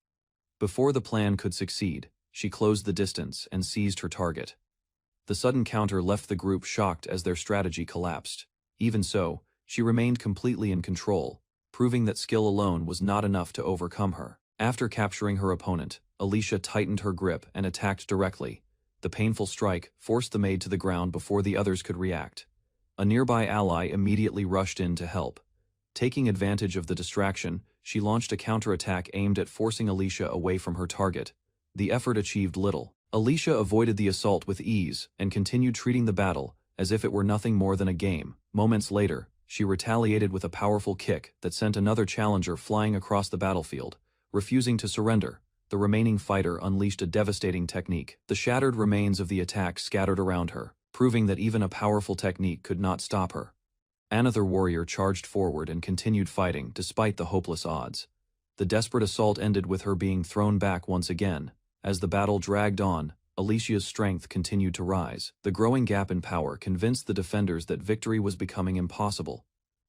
Before the plan could succeed, she closed the distance and seized her target. The sudden counter left the group shocked as their strategy collapsed. Even so, she remained completely in control, proving that skill alone was not enough to overcome her. After capturing her opponent, Alicia tightened her grip and attacked directly. The painful strike forced the maid to the ground before the others could react. A nearby ally immediately rushed in to help. Taking advantage of the distraction, she launched a counterattack aimed at forcing Alicia away from her target. The effort achieved little. Alicia avoided the assault with ease and continued treating the battle as if it were nothing more than a game. Moments later, she retaliated with a powerful kick that sent another challenger flying across the battlefield. Refusing to surrender, the remaining fighter unleashed a devastating technique. The shattered remains of the attack scattered around her, proving that even a powerful technique could not stop her. Another warrior charged forward and continued fighting despite the hopeless odds. The desperate assault ended with her being thrown back once again. As the battle dragged on, Alicia's strength continued to rise. The growing gap in power convinced the defenders that victory was becoming impossible.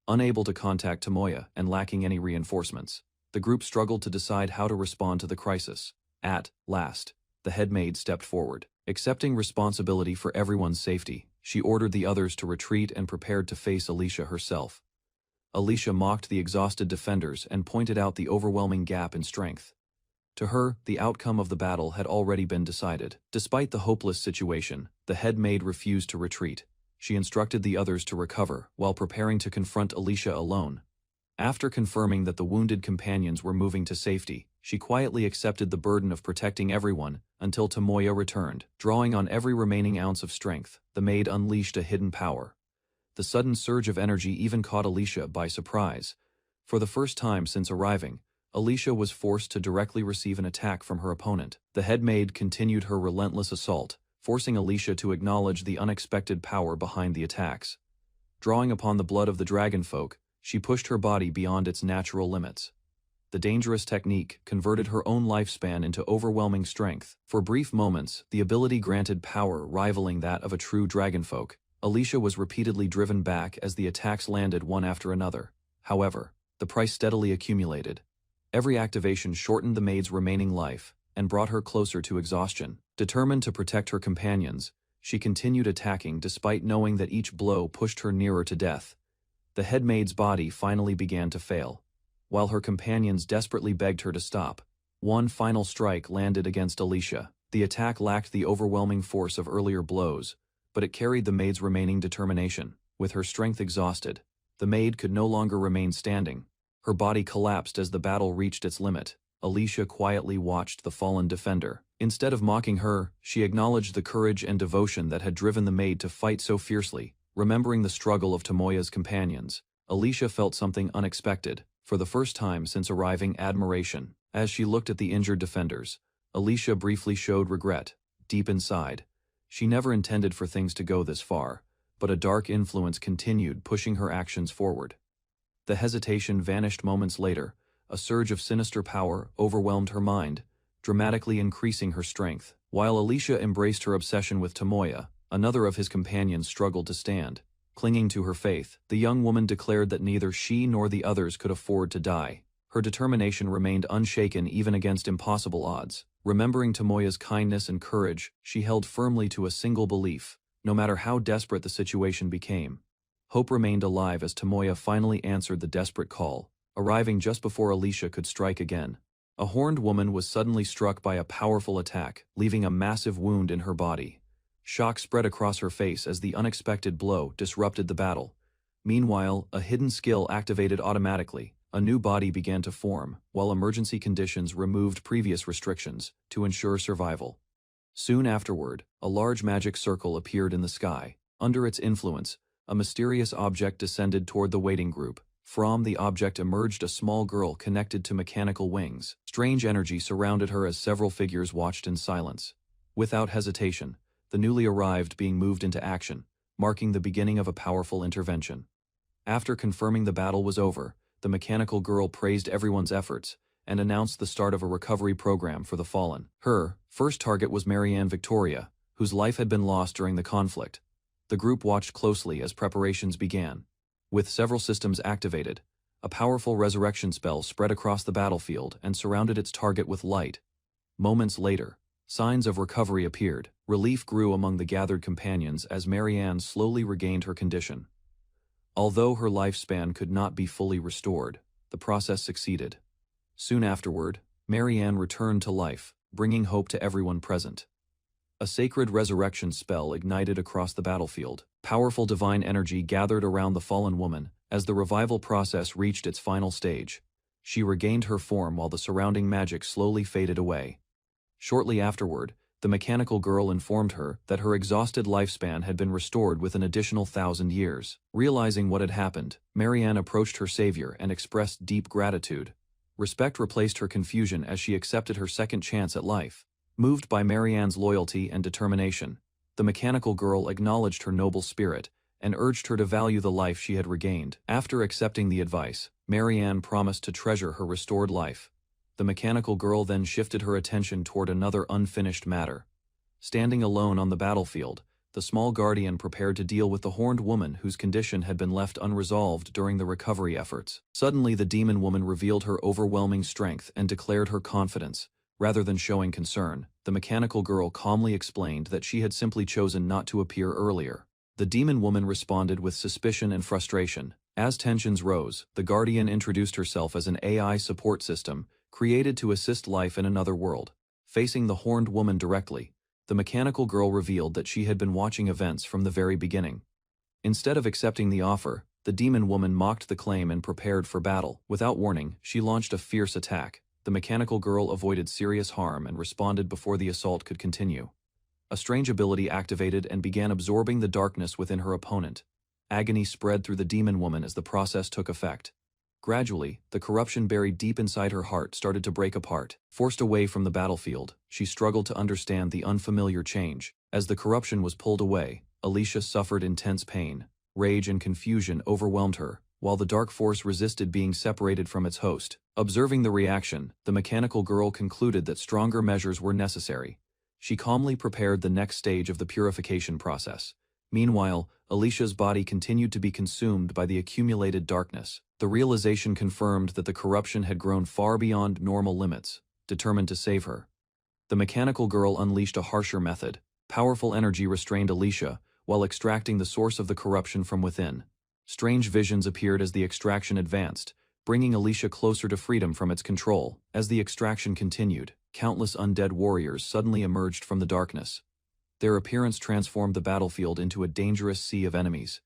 Unable to contact Tomoya and lacking any reinforcements, the group struggled to decide how to respond to the crisis. At last, the head maid stepped forward. Accepting responsibility for everyone's safety, she ordered the others to retreat and prepared to face Alicia herself. Alicia mocked the exhausted defenders and pointed out the overwhelming gap in strength. To her, the outcome of the battle had already been decided. Despite the hopeless situation, the head maid refused to retreat. She instructed the others to recover while preparing to confront Alicia alone. After confirming that the wounded companions were moving to safety, she quietly accepted the burden of protecting everyone until Tomoya returned. Drawing on every remaining ounce of strength, the maid unleashed a hidden power. The sudden surge of energy even caught Alicia by surprise. For the first time since arriving, Alicia was forced to directly receive an attack from her opponent. The head maid continued her relentless assault, forcing Alicia to acknowledge the unexpected power behind the attacks. Drawing upon the blood of the dragonfolk, she pushed her body beyond its natural limits. The dangerous technique converted her own lifespan into overwhelming strength. For brief moments, the ability granted power rivaling that of a true dragonfolk. Alicia was repeatedly driven back as the attacks landed one after another. However, the price steadily accumulated. Every activation shortened the maid's remaining life and brought her closer to exhaustion. Determined to protect her companions, she continued attacking despite knowing that each blow pushed her nearer to death. The head maid's body finally began to fail. While her companions desperately begged her to stop, one final strike landed against Alicia. The attack lacked the overwhelming force of earlier blows, but it carried the maid's remaining determination. With her strength exhausted, the maid could no longer remain standing. Her body collapsed as the battle reached its limit. Alicia quietly watched the fallen defender. Instead of mocking her, she acknowledged the courage and devotion that had driven the maid to fight so fiercely. Remembering the struggle of Tomoya's companions, Alicia felt something unexpected. For the first time since arriving, admiration. As she looked at the injured defenders, Alicia briefly showed regret. Deep inside, she never intended for things to go this far, but a dark influence continued pushing her actions forward. The hesitation vanished moments later. A surge of sinister power overwhelmed her mind, dramatically increasing her strength. While Alicia embraced her obsession with Tomoya, another of his companions struggled to stand. Clinging to her faith, the young woman declared that neither she nor the others could afford to die. Her determination remained unshaken even against impossible odds. Remembering Tomoya's kindness and courage, she held firmly to a single belief, no matter how desperate the situation became. Hope remained alive as Tomoya finally answered the desperate call, arriving just before Alicia could strike again. A horned woman was suddenly struck by a powerful attack, leaving a massive wound in her body. Shock spread across her face as the unexpected blow disrupted the battle. Meanwhile, a hidden skill activated automatically. A new body began to form, while emergency conditions removed previous restrictions to ensure survival. Soon afterward, a large magic circle appeared in the sky. Under its influence, a mysterious object descended toward the waiting group. From the object emerged a small girl connected to mechanical wings. Strange energy surrounded her as several figures watched in silence. Without hesitation, the newly arrived being moved into action, marking the beginning of a powerful intervention. After confirming the battle was over, the mechanical girl praised everyone's efforts and announced the start of a recovery program for the fallen. Her first target was Marianne Victoria, whose life had been lost during the conflict. The group watched closely as preparations began. With several systems activated, a powerful resurrection spell spread across the battlefield and surrounded its target with light. Moments later, signs of recovery appeared. Relief grew among the gathered companions as Marianne slowly regained her condition. Although her lifespan could not be fully restored, the process succeeded. Soon afterward, Marianne returned to life, bringing hope to everyone present. A sacred resurrection spell ignited across the battlefield. Powerful divine energy gathered around the fallen woman as the revival process reached its final stage. She regained her form while the surrounding magic slowly faded away. Shortly afterward, the mechanical girl informed her that her exhausted lifespan had been restored with an additional 1,000 years. Realizing what had happened, Marianne approached her savior and expressed deep gratitude. Respect replaced her confusion as she accepted her second chance at life. Moved by Marianne's loyalty and determination, the mechanical girl acknowledged her noble spirit and urged her to value the life she had regained. After accepting the advice, Marianne promised to treasure her restored life. The mechanical girl then shifted her attention toward another unfinished matter. Standing alone on the battlefield, the small guardian prepared to deal with the horned woman whose condition had been left unresolved during the recovery efforts. Suddenly, the demon woman revealed her overwhelming strength and declared her confidence. Rather than showing concern, the mechanical girl calmly explained that she had simply chosen not to appear earlier. The demon woman responded with suspicion and frustration. As tensions rose, the guardian introduced herself as an AI support system created to assist life in another world. Facing the horned woman directly, the mechanical girl revealed that she had been watching events from the very beginning. Instead of accepting the offer, the demon woman mocked the claim and prepared for battle. Without warning, she launched a fierce attack. The mechanical girl avoided serious harm and responded before the assault could continue. A strange ability activated and began absorbing the darkness within her opponent. Agony spread through the demon woman as the process took effect. Gradually, the corruption buried deep inside her heart started to break apart. Forced away from the battlefield, she struggled to understand the unfamiliar change. As the corruption was pulled away, Alicia suffered intense pain. Rage and confusion overwhelmed her, while the dark force resisted being separated from its host. Observing the reaction, the mechanical girl concluded that stronger measures were necessary. She calmly prepared the next stage of the purification process. Meanwhile, Alicia's body continued to be consumed by the accumulated darkness. The realization confirmed that the corruption had grown far beyond normal limits. Determined to save her, the mechanical girl unleashed a harsher method. Powerful energy restrained Alicia, while extracting the source of the corruption from within. Strange visions appeared as the extraction advanced, bringing Alicia closer to freedom from its control. As the extraction continued, countless undead warriors suddenly emerged from the darkness. Their appearance transformed the battlefield into a dangerous sea of enemies.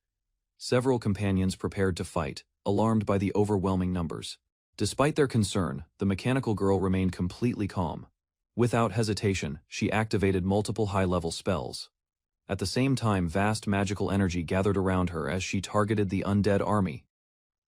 Several companions prepared to fight, alarmed by the overwhelming numbers. Despite their concern, the mechanical girl remained completely calm. Without hesitation, she activated multiple high-level spells. At the same time, vast magical energy gathered around her as she targeted the undead army.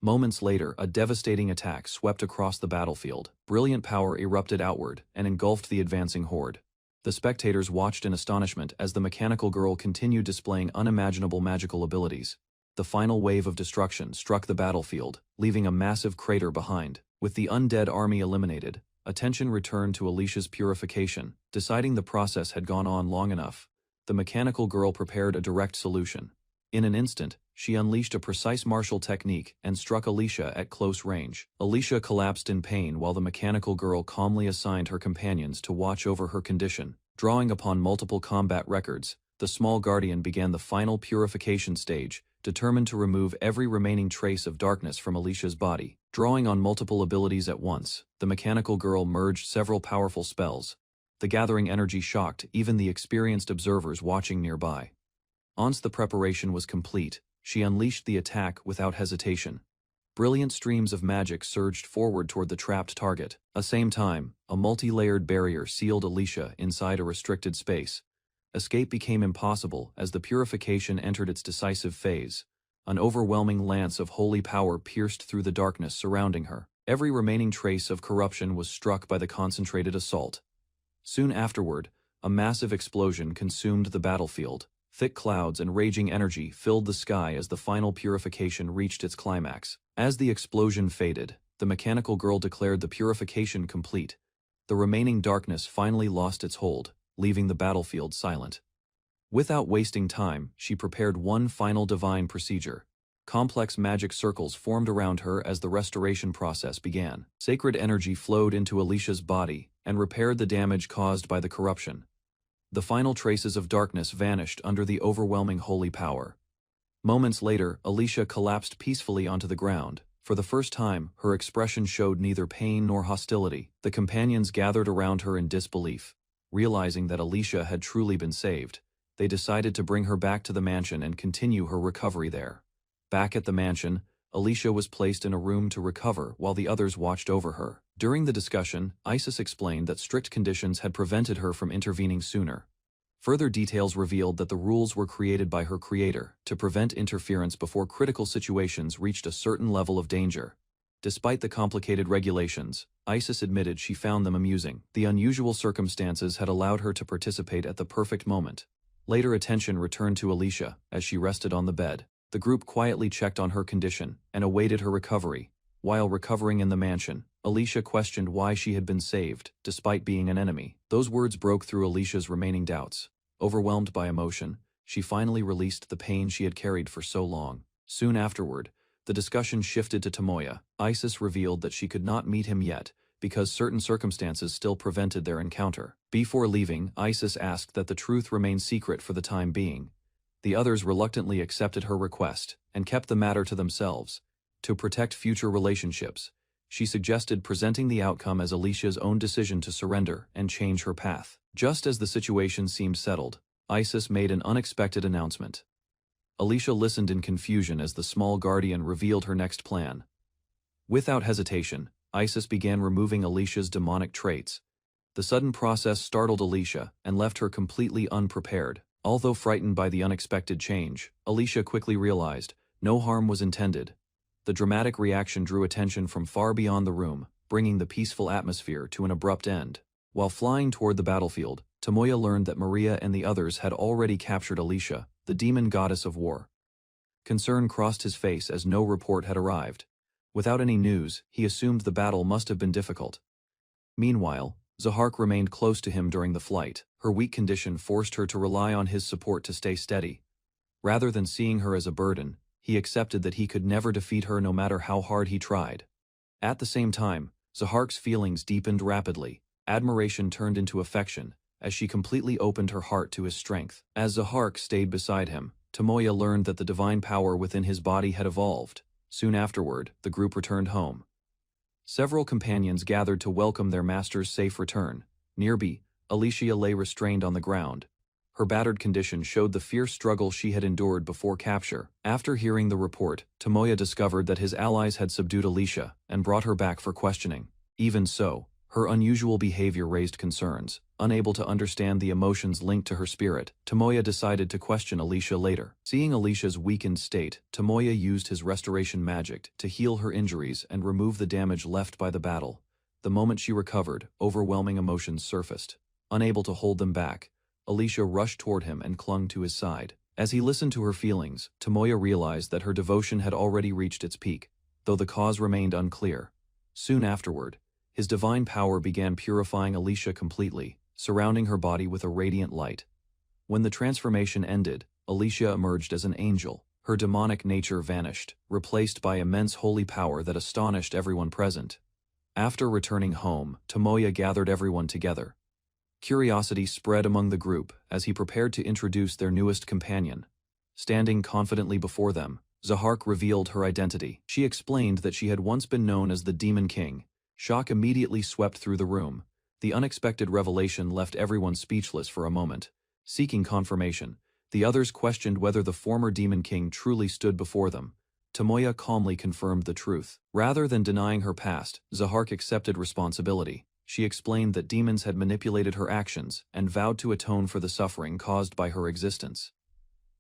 Moments later, a devastating attack swept across the battlefield. Brilliant power erupted outward and engulfed the advancing horde. The spectators watched in astonishment as the mechanical girl continued displaying unimaginable magical abilities. The final wave of destruction struck the battlefield, leaving a massive crater behind. With the undead army eliminated, attention returned to Alicia's purification. Deciding the process had gone on long enough, the mechanical girl prepared a direct solution. In an instant, she unleashed a precise martial technique and struck Alicia at close range. Alicia collapsed in pain while the mechanical girl calmly assigned her companions to watch over her condition. Drawing upon multiple combat records, the small guardian began the final purification stage, determined to remove every remaining trace of darkness from Alicia's body. Drawing on multiple abilities at once, the mechanical girl merged several powerful spells. The gathering energy shocked even the experienced observers watching nearby. Once the preparation was complete, she unleashed the attack without hesitation. Brilliant streams of magic surged forward toward the trapped target. At the same time, a multi-layered barrier sealed Alicia inside a restricted space. Escape became impossible as the purification entered its decisive phase. An overwhelming lance of holy power pierced through the darkness surrounding her. Every remaining trace of corruption was struck by the concentrated assault. Soon afterward, a massive explosion consumed the battlefield. Thick clouds and raging energy filled the sky as the final purification reached its climax. As the explosion faded, the mechanical girl declared the purification complete. The remaining darkness finally lost its hold, leaving the battlefield silent. Without wasting time, she prepared one final divine procedure. Complex magic circles formed around her as the restoration process began. Sacred energy flowed into Alicia's body and repaired the damage caused by the corruption. The final traces of darkness vanished under the overwhelming holy power. Moments later, Alicia collapsed peacefully onto the ground. For the first time, her expression showed neither pain nor hostility. The companions gathered around her in disbelief. Realizing that Alicia had truly been saved, they decided to bring her back to the mansion and continue her recovery there. Back at the mansion, Alicia was placed in a room to recover while the others watched over her. During the discussion, Isis explained that strict conditions had prevented her from intervening sooner. Further details revealed that the rules were created by her creator to prevent interference before critical situations reached a certain level of danger. Despite the complicated regulations, Isis admitted she found them amusing. The unusual circumstances had allowed her to participate at the perfect moment. Later attention returned to Alicia as she rested on the bed. The group quietly checked on her condition and awaited her recovery. While recovering in the mansion, Alicia questioned why she had been saved, despite being an enemy. Those words broke through Alicia's remaining doubts. Overwhelmed by emotion, she finally released the pain she had carried for so long. Soon afterward, the discussion shifted to Tomoya. Isis revealed that she could not meet him yet, because certain circumstances still prevented their encounter. Before leaving, Isis asked that the truth remain secret for the time being. The others reluctantly accepted her request and kept the matter to themselves. To protect future relationships, she suggested presenting the outcome as Alicia's own decision to surrender and change her path. Just as the situation seemed settled, Isis made an unexpected announcement. Alicia listened in confusion as the small guardian revealed her next plan. Without hesitation, Isis began removing Alicia's demonic traits. The sudden process startled Alicia and left her completely unprepared. Although frightened by the unexpected change, Alicia quickly realized no harm was intended. The dramatic reaction drew attention from far beyond the room, bringing the peaceful atmosphere to an abrupt end. While flying toward the battlefield, Tomoya learned that Maria and the others had already captured Alicia, the demon goddess of war. Concern crossed his face as no report had arrived. Without any news, he assumed the battle must have been difficult. Meanwhile, Zahark remained close to him during the flight. Her weak condition forced her to rely on his support to stay steady. Rather than seeing her as a burden, he accepted that he could never defeat her no matter how hard he tried. At the same time, Zahark's feelings deepened rapidly. Admiration turned into affection, as she completely opened her heart to his strength. As Zahark stayed beside him, Tomoya learned that the divine power within his body had evolved. Soon afterward, the group returned home. Several companions gathered to welcome their master's safe return. Nearby, Alicia lay restrained on the ground. Her battered condition showed the fierce struggle she had endured before capture. After hearing the report, Tomoya discovered that his allies had subdued Alicia and brought her back for questioning. Even so, her unusual behavior raised concerns. Unable to understand the emotions linked to her spirit, Tomoya decided to question Alicia later. Seeing Alicia's weakened state, Tomoya used his restoration magic to heal her injuries and remove the damage left by the battle. The moment she recovered, overwhelming emotions surfaced. Unable to hold them back, Alicia rushed toward him and clung to his side. As he listened to her feelings, Tomoya realized that her devotion had already reached its peak, though the cause remained unclear. Soon afterward, his divine power began purifying Alicia completely, surrounding her body with a radiant light. When the transformation ended, Alicia emerged as an angel. Her demonic nature vanished, replaced by immense holy power that astonished everyone present. After returning home, Tomoya gathered everyone together. Curiosity spread among the group as he prepared to introduce their newest companion. Standing confidently before them, Zahark revealed her identity. She explained that she had once been known as the Demon King. Shock immediately swept through the room. The unexpected revelation left everyone speechless for a moment. Seeking confirmation, the others questioned whether the former Demon King truly stood before them. Tomoya calmly confirmed the truth. Rather than denying her past, Zahark accepted responsibility. She explained that demons had manipulated her actions and vowed to atone for the suffering caused by her existence.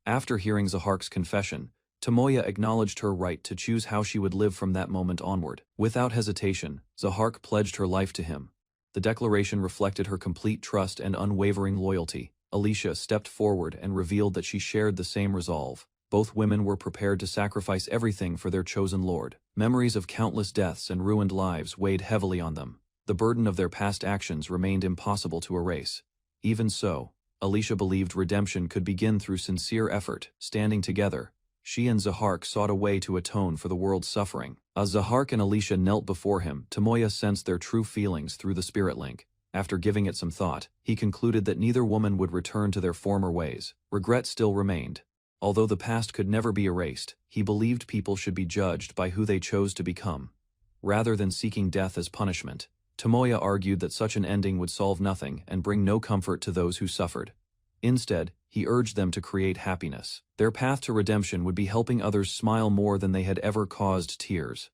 After hearing Zahark's confession, Tomoya acknowledged her right to choose how she would live from that moment onward. Without hesitation, Zahark pledged her life to him. The declaration reflected her complete trust and unwavering loyalty. Alicia stepped forward and revealed that she shared the same resolve. Both women were prepared to sacrifice everything for their chosen lord. Memories of countless deaths and ruined lives weighed heavily on them. The burden of their past actions remained impossible to erase. Even so, Alicia believed redemption could begin through sincere effort. Standing together, she and Zahark sought a way to atone for the world's suffering. As Zahark and Alicia knelt before him, Tomoya sensed their true feelings through the spirit link. After giving it some thought, he concluded that neither woman would return to their former ways. Regret still remained. Although the past could never be erased, he believed people should be judged by who they chose to become, rather than seeking death as punishment. Tomoya argued that such an ending would solve nothing and bring no comfort to those who suffered. Instead, he urged them to create happiness. Their path to redemption would be helping others smile more than they had ever caused tears.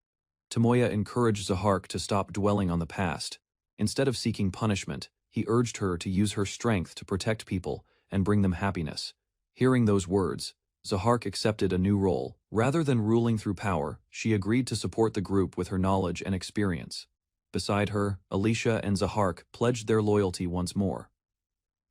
Tomoya encouraged Zahark to stop dwelling on the past. Instead of seeking punishment, he urged her to use her strength to protect people and bring them happiness. Hearing those words, Zahark accepted a new role. Rather than ruling through power, she agreed to support the group with her knowledge and experience. Beside her, Alicia and Zahark pledged their loyalty once more.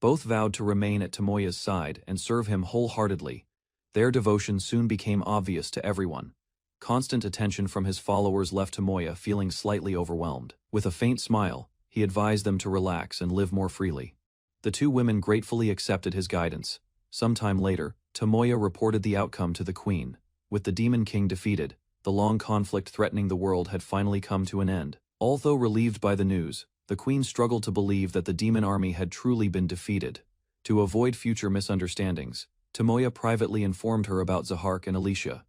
Both vowed to remain at Tomoya's side and serve him wholeheartedly. Their devotion soon became obvious to everyone. Constant attention from his followers left Tomoya feeling slightly overwhelmed. With a faint smile, he advised them to relax and live more freely. The two women gratefully accepted his guidance. Sometime later, Tomoya reported the outcome to the queen. With the Demon King defeated, the long conflict threatening the world had finally come to an end. Although relieved by the news, the queen struggled to believe that the demon army had truly been defeated. To avoid future misunderstandings, Tomoya privately informed her about Zahark and Alicia.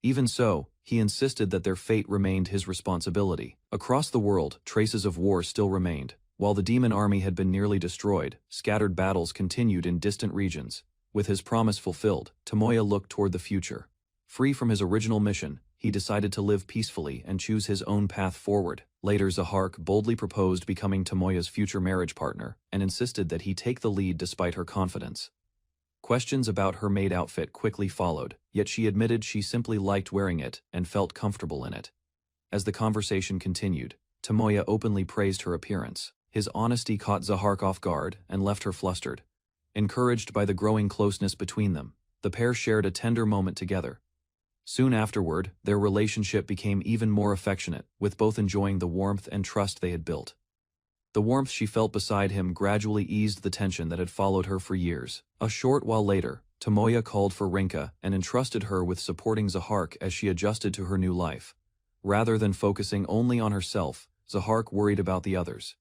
Even so, he insisted that their fate remained his responsibility. Across the world, traces of war still remained. While the demon army had been nearly destroyed, scattered battles continued in distant regions. With his promise fulfilled, Tomoya looked toward the future. Free from his original mission, he decided to live peacefully and choose his own path forward. Later, Zahark boldly proposed becoming Tomoya's future marriage partner and insisted that he take the lead despite her confidence. Questions about her maid outfit quickly followed, yet she admitted she simply liked wearing it and felt comfortable in it. As the conversation continued, Tomoya openly praised her appearance. His honesty caught Zahark off guard and left her flustered. Encouraged by the growing closeness between them, the pair shared a tender moment together. Soon afterward, their relationship became even more affectionate, with both enjoying the warmth and trust they had built. The warmth she felt beside him gradually eased the tension that had followed her for years. A short while later, Tomoya called for Rinka and entrusted her with supporting Zahark as she adjusted to her new life. Rather than focusing only on herself, Zahark worried about the others.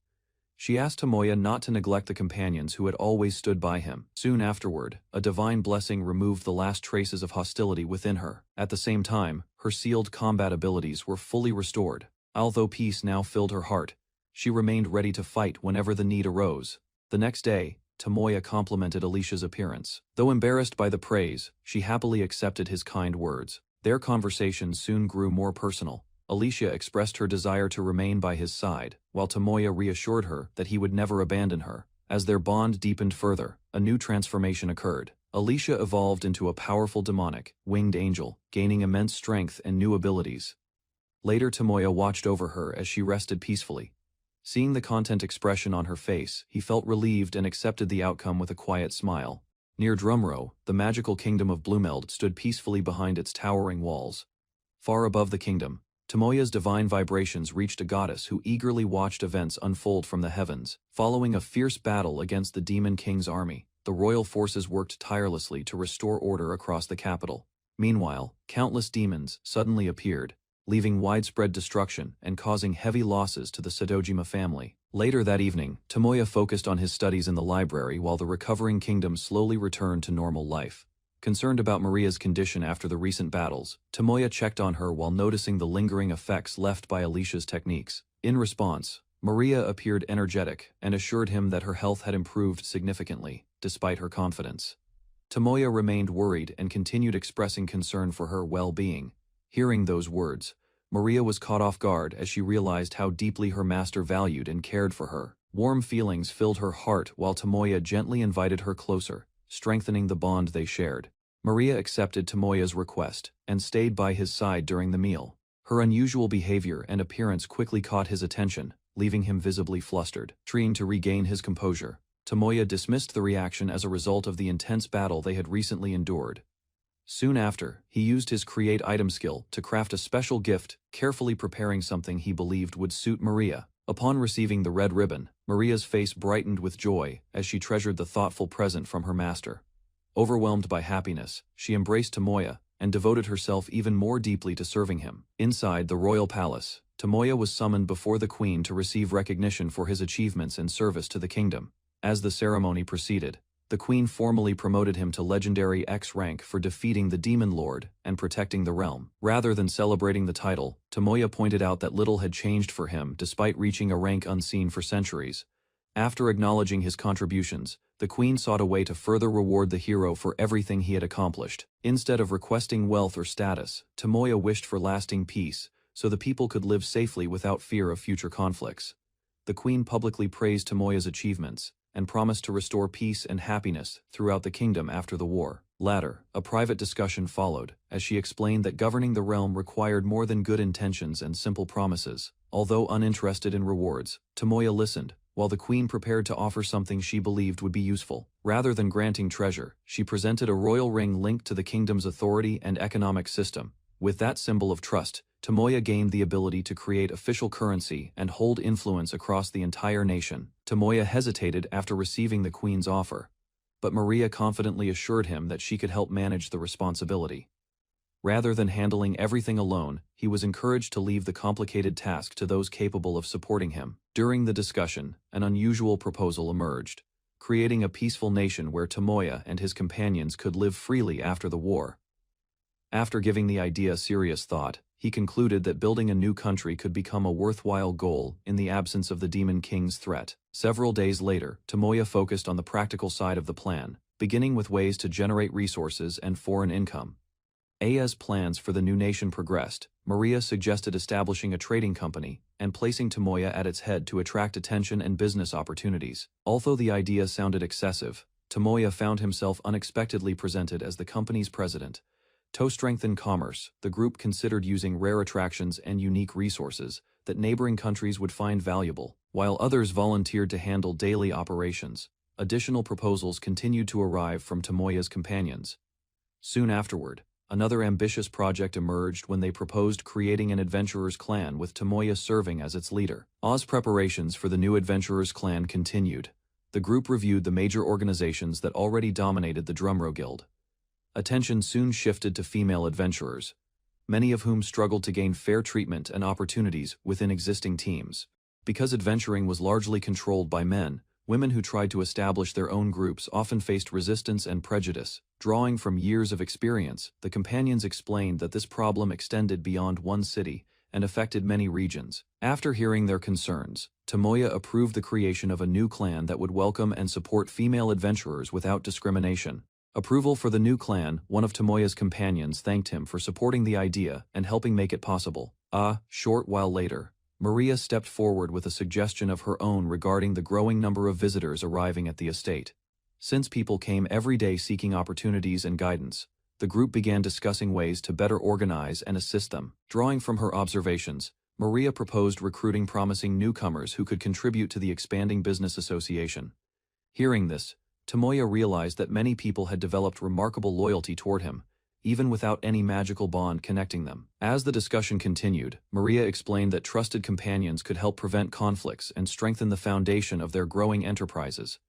She asked Tomoya not to neglect the companions who had always stood by him. Soon afterward, a divine blessing removed the last traces of hostility within her. At the same time, her sealed combat abilities were fully restored. Although peace now filled her heart, she remained ready to fight whenever the need arose. The next day, Tomoya complimented Alicia's appearance. Though embarrassed by the praise, she happily accepted his kind words. Their conversation soon grew more personal. Alicia expressed her desire to remain by his side, while Tomoya reassured her that he would never abandon her. As their bond deepened further, a new transformation occurred. Alicia evolved into a powerful demonic, winged angel, gaining immense strength and new abilities. Later, Tomoya watched over her as she rested peacefully. Seeing the content expression on her face, he felt relieved and accepted the outcome with a quiet smile. Near Drumrow, the magical kingdom of Blumeld stood peacefully behind its towering walls. Far above the kingdom, Tomoya's divine vibrations reached a goddess who eagerly watched events unfold from the heavens. Following a fierce battle against the Demon King's army, the royal forces worked tirelessly to restore order across the capital. Meanwhile, countless demons suddenly appeared, leaving widespread destruction and causing heavy losses to the Sadojima family. Later that evening, Tomoya focused on his studies in the library while the recovering kingdom slowly returned to normal life. Concerned about Maria's condition after the recent battles, Tomoya checked on her while noticing the lingering effects left by Alicia's techniques. In response, Maria appeared energetic and assured him that her health had improved significantly, despite her confidence. Tomoya remained worried and continued expressing concern for her well-being. Hearing those words, Maria was caught off guard as she realized how deeply her master valued and cared for her. Warm feelings filled her heart while Tomoya gently invited her closer, strengthening the bond they shared. Maria accepted Tomoya's request and stayed by his side during the meal. Her unusual behavior and appearance quickly caught his attention, leaving him visibly flustered. Trying to regain his composure, Tomoya dismissed the reaction as a result of the intense battle they had recently endured. Soon after, he used his create item skill to craft a special gift, carefully preparing something he believed would suit Maria. Upon receiving the red ribbon, Maria's face brightened with joy as she treasured the thoughtful present from her master. Overwhelmed by happiness, she embraced Tomoya and devoted herself even more deeply to serving him. Inside the royal palace, Tomoya was summoned before the queen to receive recognition for his achievements and service to the kingdom. As the ceremony proceeded, the queen formally promoted him to legendary X rank for defeating the demon lord and protecting the realm. Rather than celebrating the title, Tomoya pointed out that little had changed for him despite reaching a rank unseen for centuries. After acknowledging his contributions, the queen sought a way to further reward the hero for everything he had accomplished. Instead of requesting wealth or status, Tomoya wished for lasting peace, so the people could live safely without fear of future conflicts. The queen publicly praised Tomoya's achievements and promised to restore peace and happiness throughout the kingdom after the war. Later, a private discussion followed, as she explained that governing the realm required more than good intentions and simple promises. Although uninterested in rewards, Tomoya listened, while the queen prepared to offer something she believed would be useful. Rather than granting treasure, she presented a royal ring linked to the kingdom's authority and economic system. With that symbol of trust, Tomoya gained the ability to create official currency and hold influence across the entire nation. Tomoya hesitated after receiving the queen's offer, but Maria confidently assured him that she could help manage the responsibility. Rather than handling everything alone, he was encouraged to leave the complicated task to those capable of supporting him. During the discussion, an unusual proposal emerged, creating a peaceful nation where Tomoya and his companions could live freely after the war. After giving the idea serious thought, he concluded that building a new country could become a worthwhile goal in the absence of the Demon King's threat. Several days later, Tomoya focused on the practical side of the plan, beginning with ways to generate resources and foreign income. As plans for the new nation progressed, Maria suggested establishing a trading company and placing Tomoya at its head to attract attention and business opportunities. Although the idea sounded excessive, Tomoya found himself unexpectedly presented as the company's president. To strengthen commerce, the group considered using rare attractions and unique resources that neighboring countries would find valuable, while others volunteered to handle daily operations. Additional proposals continued to arrive from Tomoya's companions. Soon afterward, another ambitious project emerged when they proposed creating an adventurers' clan with Tomoya serving as its leader. As preparations for the new adventurers' clan continued, the group reviewed the major organizations that already dominated the Drumrow Guild. Attention soon shifted to female adventurers, many of whom struggled to gain fair treatment and opportunities within existing teams. Because adventuring was largely controlled by men, women who tried to establish their own groups often faced resistance and prejudice. Drawing from years of experience, the companions explained that this problem extended beyond one city and affected many regions. After hearing their concerns, Tomoya approved the creation of a new clan that would welcome and support female adventurers without discrimination. Approval for the new clan, one of Tomoya's companions thanked him for supporting the idea and helping make it possible. A short while later, Maria stepped forward with a suggestion of her own regarding the growing number of visitors arriving at the estate. Since people came every day seeking opportunities and guidance, the group began discussing ways to better organize and assist them. Drawing from her observations, Maria proposed recruiting promising newcomers who could contribute to the expanding business association. Hearing this, Tomoya realized that many people had developed remarkable loyalty toward him, even without any magical bond connecting them. As the discussion continued, Maria explained that trusted companions could help prevent conflicts and strengthen the foundation of their growing enterprises.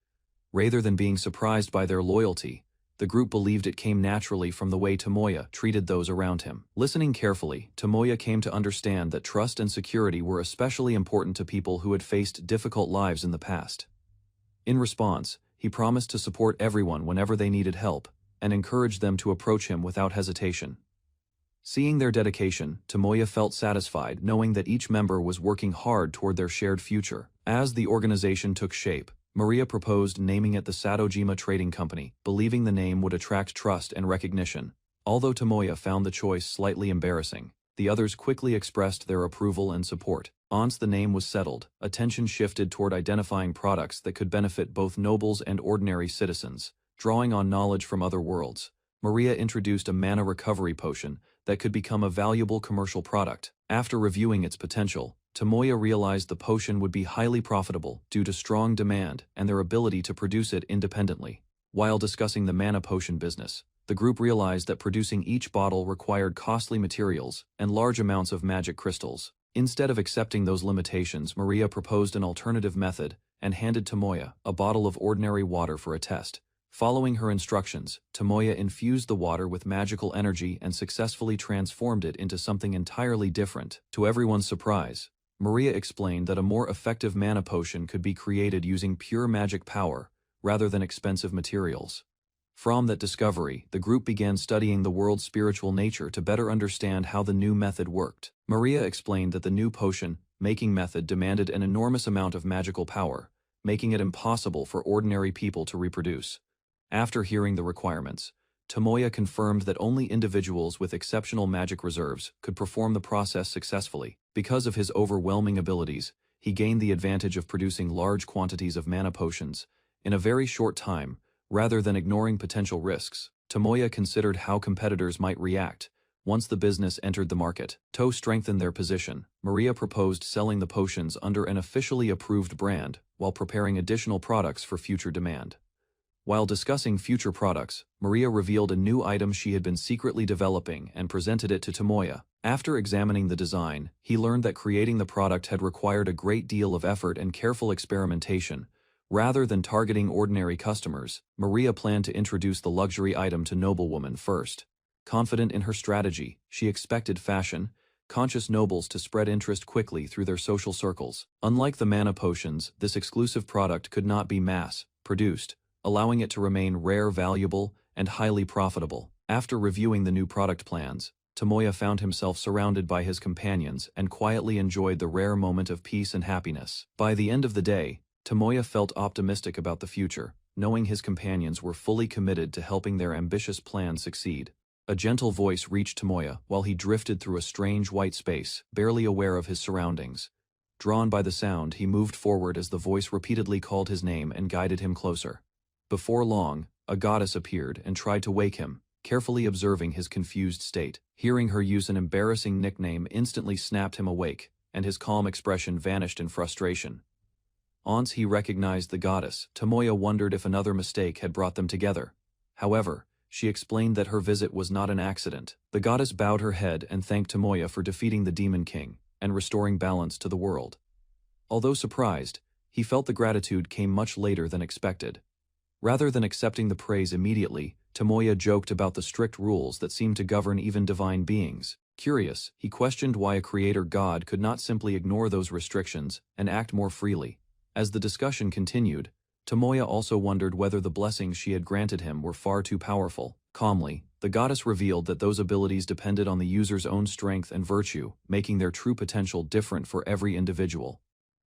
Rather than being surprised by their loyalty, the group believed it came naturally from the way Tomoya treated those around him. Listening carefully, Tomoya came to understand that trust and security were especially important to people who had faced difficult lives in the past. In response, he promised to support everyone whenever they needed help, and encouraged them to approach him without hesitation. Seeing their dedication, Tomoya felt satisfied knowing that each member was working hard toward their shared future. As the organization took shape, Maria proposed naming it the Sadojima Trading Company, believing the name would attract trust and recognition. Although Tomoya found the choice slightly embarrassing, the others quickly expressed their approval and support. Once the name was settled, attention shifted toward identifying products that could benefit both nobles and ordinary citizens. Drawing on knowledge from other worlds, Maria introduced a mana recovery potion that could become a valuable commercial product. After reviewing its potential, Tomoya realized the potion would be highly profitable due to strong demand and their ability to produce it independently. While discussing the mana potion business, the group realized that producing each bottle required costly materials and large amounts of magic crystals. Instead of accepting those limitations, Maria proposed an alternative method and handed Tomoya a bottle of ordinary water for a test. Following her instructions, Tomoya infused the water with magical energy and successfully transformed it into something entirely different. To everyone's surprise, Maria explained that a more effective mana potion could be created using pure magic power rather than expensive materials. From that discovery, the group began studying the world's spiritual nature to better understand how the new method worked. Maria explained that the new potion-making method demanded an enormous amount of magical power, making it impossible for ordinary people to reproduce. After hearing the requirements, Tomoya confirmed that only individuals with exceptional magic reserves could perform the process successfully. Because of his overwhelming abilities, he gained the advantage of producing large quantities of mana potions in a very short time. Rather than ignoring potential risks, Tomoya considered how competitors might react once the business entered the market. To strengthen their position, Maria proposed selling the potions under an officially approved brand while preparing additional products for future demand. While discussing future products, Maria revealed a new item she had been secretly developing and presented it to Tomoya. After examining the design, he learned that creating the product had required a great deal of effort and careful experimentation. Rather than targeting ordinary customers, Maria planned to introduce the luxury item to noblewomen first. Confident in her strategy, she expected fashion-conscious nobles to spread interest quickly through their social circles. Unlike the mana potions, this exclusive product could not be mass-produced, allowing it to remain rare, valuable, and highly profitable. After reviewing the new product plans, Tomoya found himself surrounded by his companions and quietly enjoyed the rare moment of peace and happiness. By the end of the day, Tomoya felt optimistic about the future, knowing his companions were fully committed to helping their ambitious plan succeed. A gentle voice reached Tomoya while he drifted through a strange white space, barely aware of his surroundings. Drawn by the sound, he moved forward as the voice repeatedly called his name and guided him closer. Before long, a goddess appeared and tried to wake him, carefully observing his confused state. Hearing her use an embarrassing nickname instantly snapped him awake, and his calm expression vanished in frustration. Once he recognized the goddess, Tomoya wondered if another mistake had brought them together. However, she explained that her visit was not an accident. The goddess bowed her head and thanked Tomoya for defeating the Demon King and restoring balance to the world. Although surprised, he felt the gratitude came much later than expected. Rather than accepting the praise immediately, Tomoya joked about the strict rules that seemed to govern even divine beings. Curious, he questioned why a creator god could not simply ignore those restrictions and act more freely. As the discussion continued, Tomoya also wondered whether the blessings she had granted him were far too powerful. Calmly, the goddess revealed that those abilities depended on the user's own strength and virtue, making their true potential different for every individual.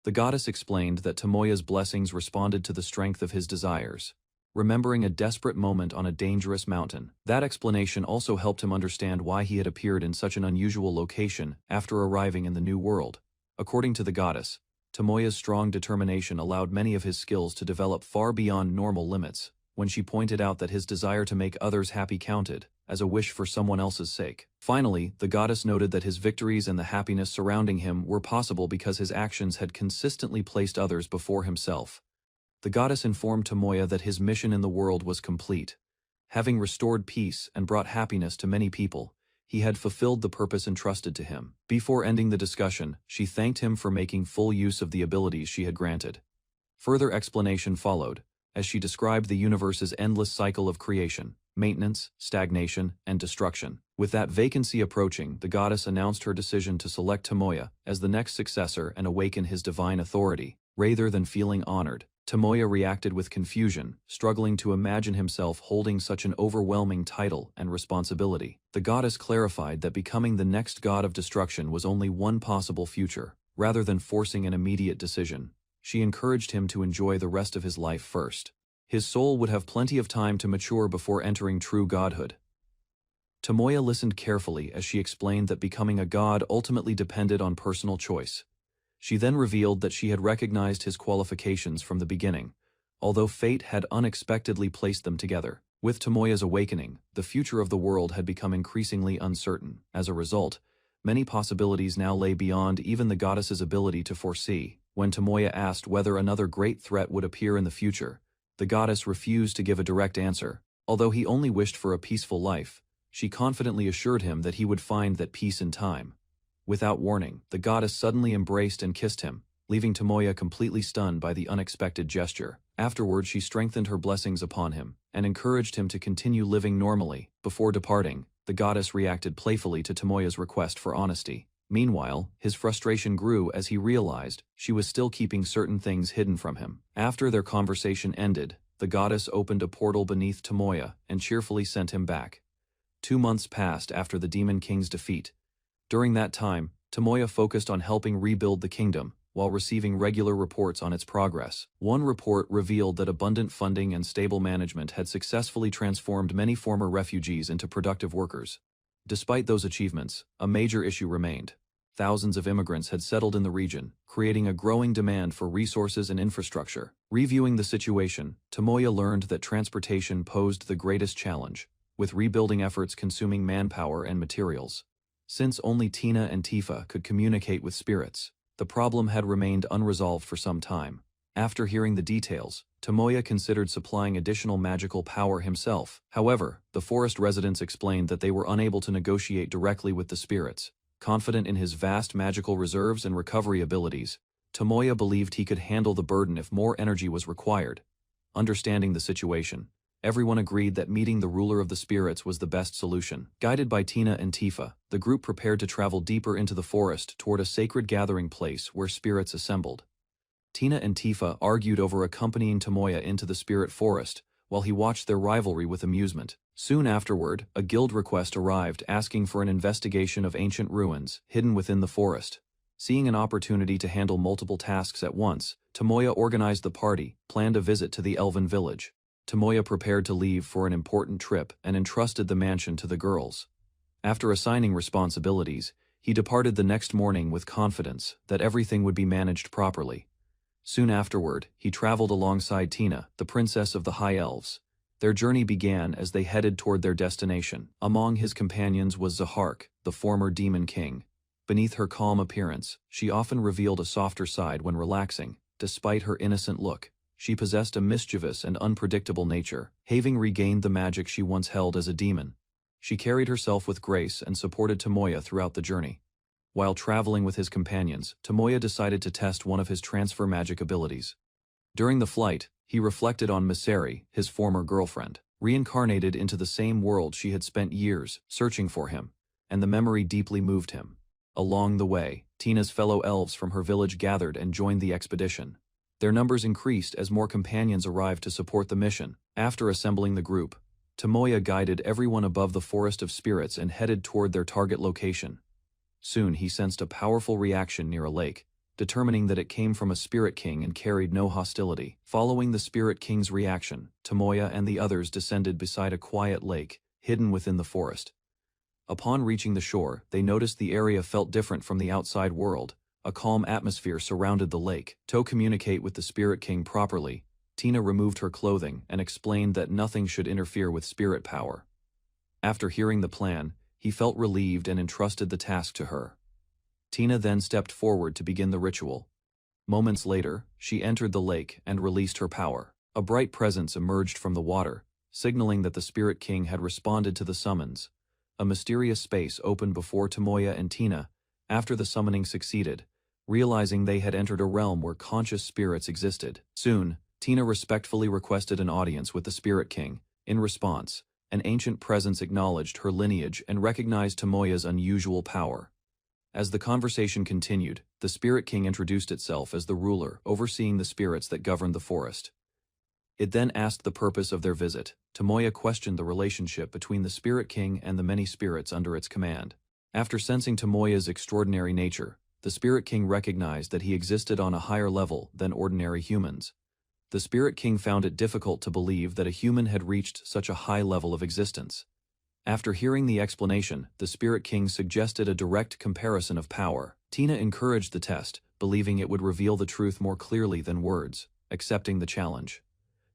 The goddess explained that Tomoya's blessings responded to the strength of his desires, remembering a desperate moment on a dangerous mountain. That explanation also helped him understand why he had appeared in such an unusual location after arriving in the new world. According to the goddess, Tomoya's strong determination allowed many of his skills to develop far beyond normal limits, when she pointed out that his desire to make others happy counted, as a wish for someone else's sake. Finally, the goddess noted that his victories and the happiness surrounding him were possible because his actions had consistently placed others before himself. The goddess informed Tomoya that his mission in the world was complete. Having restored peace and brought happiness to many people, he had fulfilled the purpose entrusted to him. Before ending the discussion, she thanked him for making full use of the abilities she had granted. Further explanation followed, as she described the universe's endless cycle of creation, maintenance, stagnation, and destruction. With that vacancy approaching, the goddess announced her decision to select Tomoya as the next successor and awaken his divine authority. Rather than feeling honored, Tomoya reacted with confusion, struggling to imagine himself holding such an overwhelming title and responsibility. The goddess clarified that becoming the next god of destruction was only one possible future. Rather than forcing an immediate decision, she encouraged him to enjoy the rest of his life first. His soul would have plenty of time to mature before entering true godhood. Tomoya listened carefully as she explained that becoming a god ultimately depended on personal choice. She then revealed that she had recognized his qualifications from the beginning, although fate had unexpectedly placed them together. With Tomoya's awakening, the future of the world had become increasingly uncertain. As a result, many possibilities now lay beyond even the goddess's ability to foresee. When Tomoya asked whether another great threat would appear in the future, the goddess refused to give a direct answer. Although he only wished for a peaceful life, she confidently assured him that he would find that peace in time. Without warning, the goddess suddenly embraced and kissed him, leaving Tomoya completely stunned by the unexpected gesture. Afterward, she strengthened her blessings upon him and encouraged him to continue living normally. Before departing, the goddess reacted playfully to Tomoya's request for honesty. Meanwhile, his frustration grew as he realized she was still keeping certain things hidden from him. After their conversation ended, the goddess opened a portal beneath Tomoya and cheerfully sent him back. 2 months passed after the Demon King's defeat. During that time, Tomoya focused on helping rebuild the kingdom, while receiving regular reports on its progress. One report revealed that abundant funding and stable management had successfully transformed many former refugees into productive workers. Despite those achievements, a major issue remained. Thousands of immigrants had settled in the region, creating a growing demand for resources and infrastructure. Reviewing the situation, Tomoya learned that transportation posed the greatest challenge, with rebuilding efforts consuming manpower and materials. Since only Tina and Tifa could communicate with spirits, the problem had remained unresolved for some time. After hearing the details, Tomoya considered supplying additional magical power himself. However, the forest residents explained that they were unable to negotiate directly with the spirits. Confident in his vast magical reserves and recovery abilities, Tomoya believed he could handle the burden if more energy was required. Understanding the situation, everyone agreed that meeting the ruler of the spirits was the best solution. Guided by Tina and Tifa, the group prepared to travel deeper into the forest toward a sacred gathering place where spirits assembled. Tina and Tifa argued over accompanying Tomoya into the spirit forest, while he watched their rivalry with amusement. Soon afterward, a guild request arrived asking for an investigation of ancient ruins hidden within the forest. Seeing an opportunity to handle multiple tasks at once, Tomoya organized the party, planned a visit to the elven village. Tomoya prepared to leave for an important trip and entrusted the mansion to the girls. After assigning responsibilities, he departed the next morning with confidence that everything would be managed properly. Soon afterward, he traveled alongside Tina, the princess of the High Elves. Their journey began as they headed toward their destination. Among his companions was Zahark, the former demon king. Beneath her calm appearance, she often revealed a softer side when relaxing. Despite her innocent look, she possessed a mischievous and unpredictable nature. Having regained the magic she once held as a demon, she carried herself with grace and supported Tomoya throughout the journey. While traveling with his companions, Tomoya decided to test one of his transfer magic abilities. During the flight, he reflected on Miseri, his former girlfriend, reincarnated into the same world she had spent years searching for him, and the memory deeply moved him. Along the way, Tina's fellow elves from her village gathered and joined the expedition. Their numbers increased as more companions arrived to support the mission. After assembling the group, Tomoya guided everyone above the Forest of Spirits and headed toward their target location. Soon he sensed a powerful reaction near a lake, determining that it came from a Spirit King and carried no hostility. Following the Spirit King's reaction, Tomoya and the others descended beside a quiet lake, hidden within the forest. Upon reaching the shore, they noticed the area felt different from the outside world. A calm atmosphere surrounded the lake. To communicate with the Spirit King properly, Tina removed her clothing and explained that nothing should interfere with spirit power. After hearing the plan, he felt relieved and entrusted the task to her. Tina then stepped forward to begin the ritual. Moments later, she entered the lake and released her power. A bright presence emerged from the water, signaling that the Spirit King had responded to the summons. A mysterious space opened before Tomoya and Tina after the summoning succeeded, realizing they had entered a realm where conscious spirits existed. Soon, Tina respectfully requested an audience with the Spirit King. In response, an ancient presence acknowledged her lineage and recognized Tomoya's unusual power. As the conversation continued, the Spirit King introduced itself as the ruler overseeing the spirits that governed the forest. It then asked the purpose of their visit. Tomoya questioned the relationship between the Spirit King and the many spirits under its command. After sensing Tomoya's extraordinary nature, the Spirit King recognized that he existed on a higher level than ordinary humans. The Spirit King found it difficult to believe that a human had reached such a high level of existence. After hearing the explanation, the Spirit King suggested a direct comparison of power. Tina encouraged the test, believing it would reveal the truth more clearly than words. Accepting the challenge,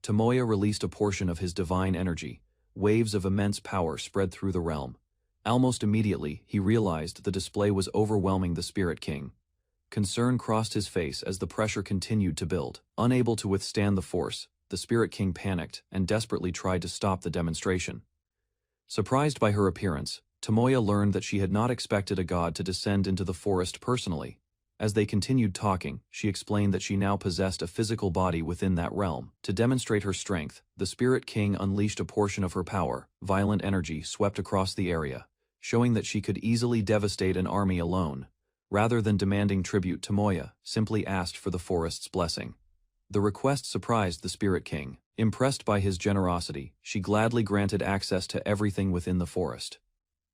Tomoya released a portion of his divine energy. Waves of immense power spread through the realm. Almost immediately, he realized the display was overwhelming the Spirit King. Concern crossed his face as the pressure continued to build. Unable to withstand the force, the Spirit King panicked and desperately tried to stop the demonstration. Surprised by her appearance, Tomoya learned that she had not expected a god to descend into the forest personally. As they continued talking, she explained that she now possessed a physical body within that realm. To demonstrate her strength, the Spirit King unleashed a portion of her power. Violent energy swept across the area, showing that she could easily devastate an army alone. Rather than demanding tribute, Tomoya simply asked for the forest's blessing. The request surprised the Spirit King. Impressed by his generosity, she gladly granted access to everything within the forest.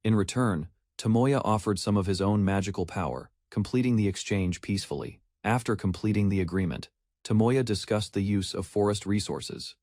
In return, Tomoya offered some of his own magical power, completing the exchange peacefully. After completing the agreement, Tomoya discussed the use of forest resources.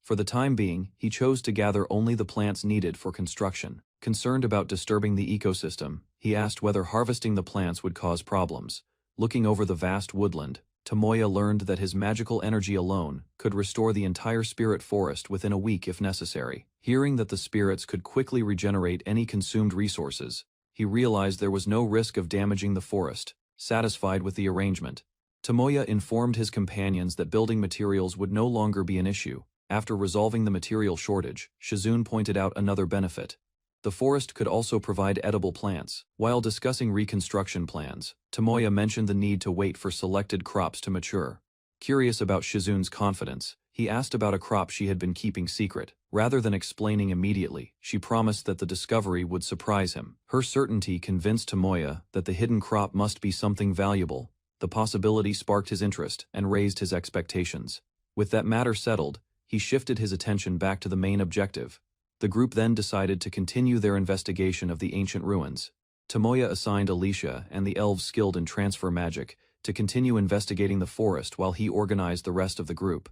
For the time being, he chose to gather only the plants needed for construction. Concerned about disturbing the ecosystem, he asked whether harvesting the plants would cause problems. Looking over the vast woodland, Tomoya learned that his magical energy alone could restore the entire spirit forest within a week if necessary. Hearing that the spirits could quickly regenerate any consumed resources, he realized there was no risk of damaging the forest. Satisfied with the arrangement, Tomoya informed his companions that building materials would no longer be an issue. After resolving the material shortage, Shizune pointed out another benefit. The forest could also provide edible plants. While discussing reconstruction plans, Tomoya mentioned the need to wait for selected crops to mature. Curious about Shizune's confidence, he asked about a crop she had been keeping secret. Rather than explaining immediately, she promised that the discovery would surprise him. Her certainty convinced Tomoya that the hidden crop must be something valuable. The possibility sparked his interest and raised his expectations. With that matter settled, he shifted his attention back to the main objective. The group then decided to continue their investigation of the ancient ruins. Tomoya assigned Alicia and the elves skilled in transfer magic to continue investigating the forest while he organized the rest of the group.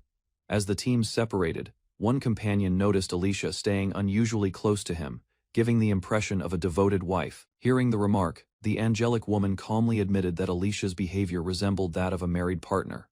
As the teams separated, one companion noticed Alicia staying unusually close to him, giving the impression of a devoted wife. Hearing the remark, the angelic woman calmly admitted that Alicia's behavior resembled that of a married partner.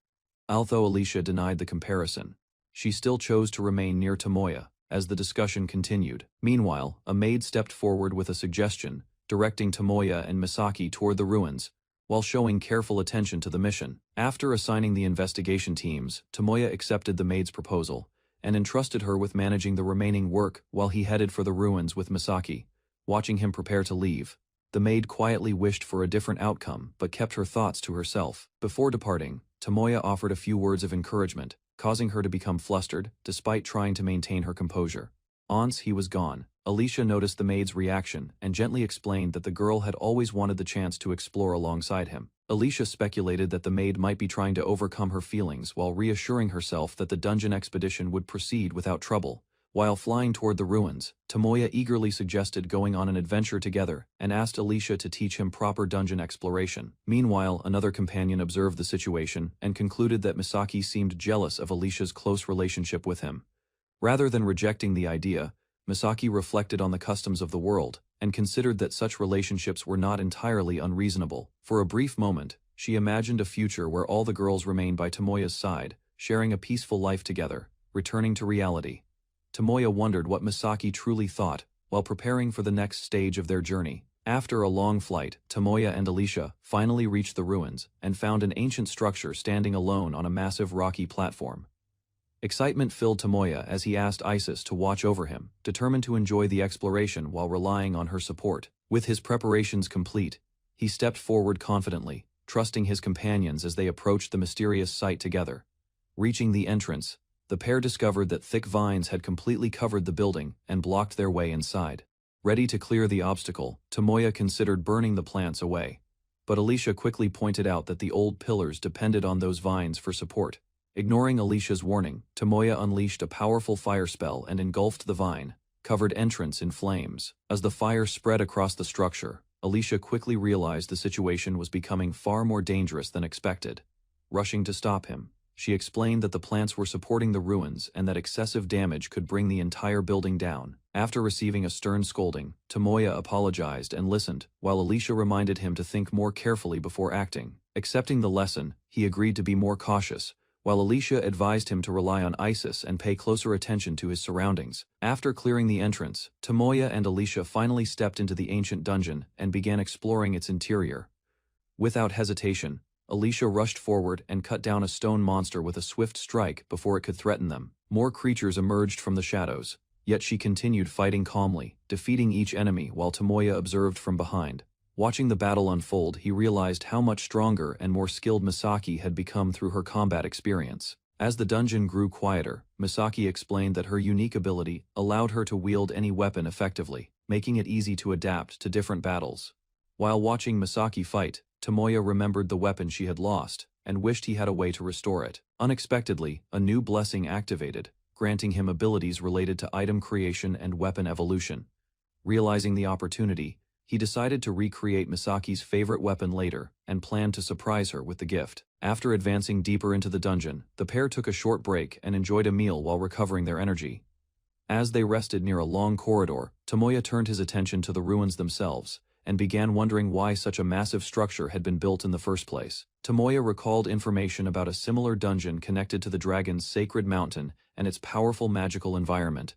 Although Alicia denied the comparison, she still chose to remain near Tomoya as the discussion continued. Meanwhile, a maid stepped forward with a suggestion, directing Tomoya and Misaki toward the ruins, while showing careful attention to the mission. After assigning the investigation teams, Tomoya accepted the maid's proposal and entrusted her with managing the remaining work while he headed for the ruins with Misaki. Watching him prepare to leave, the maid quietly wished for a different outcome but kept her thoughts to herself. Before departing, Tomoya offered a few words of encouragement, causing her to become flustered despite trying to maintain her composure. Once he was gone, Alicia noticed the maid's reaction and gently explained that the girl had always wanted the chance to explore alongside him. Alicia speculated that the maid might be trying to overcome her feelings while reassuring herself that the dungeon expedition would proceed without trouble. While flying toward the ruins, Tomoya eagerly suggested going on an adventure together and asked Alicia to teach him proper dungeon exploration. Meanwhile, another companion observed the situation and concluded that Misaki seemed jealous of Alicia's close relationship with him. Rather than rejecting the idea, Misaki reflected on the customs of the world and considered that such relationships were not entirely unreasonable. For a brief moment, she imagined a future where all the girls remained by Tomoya's side, sharing a peaceful life together. Returning to reality, Tomoya wondered what Misaki truly thought while preparing for the next stage of their journey. After a long flight, Tomoya and Alicia finally reached the ruins and found an ancient structure standing alone on a massive rocky platform. Excitement filled Tomoya as he asked Isis to watch over him, determined to enjoy the exploration while relying on her support. With his preparations complete, he stepped forward confidently, trusting his companions as they approached the mysterious site together. Reaching the entrance, the pair discovered that thick vines had completely covered the building and blocked their way inside. Ready to clear the obstacle, Tomoya considered burning the plants away, but Alicia quickly pointed out that the old pillars depended on those vines for support. Ignoring Alicia's warning, Tomoya unleashed a powerful fire spell and engulfed the vine-covered entrance in flames. As the fire spread across the structure, Alicia quickly realized the situation was becoming far more dangerous than expected. Rushing to stop him, she explained that the plants were supporting the ruins and that excessive damage could bring the entire building down. After receiving a stern scolding, Tomoya apologized and listened, while Alicia reminded him to think more carefully before acting. Accepting the lesson, he agreed to be more cautious, while Alicia advised him to rely on Isis and pay closer attention to his surroundings. After clearing the entrance, Tomoya and Alicia finally stepped into the ancient dungeon and began exploring its interior. Without hesitation, Alicia rushed forward and cut down a stone monster with a swift strike before it could threaten them. More creatures emerged from the shadows, yet she continued fighting calmly, defeating each enemy while Tomoya observed from behind. Watching the battle unfold, he realized how much stronger and more skilled Misaki had become through her combat experience. As the dungeon grew quieter, Misaki explained that her unique ability allowed her to wield any weapon effectively, making it easy to adapt to different battles. While watching Misaki fight, Tomoya remembered the weapon she had lost and wished he had a way to restore it. Unexpectedly, a new blessing activated, granting him abilities related to item creation and weapon evolution. Realizing the opportunity, he decided to recreate Misaki's favorite weapon later and planned to surprise her with the gift. After advancing deeper into the dungeon, the pair took a short break and enjoyed a meal while recovering their energy. As they rested near a long corridor, Tomoya turned his attention to the ruins themselves and began wondering why such a massive structure had been built in the first place. Tomoya recalled information about a similar dungeon connected to the dragon's sacred mountain and its powerful magical environment.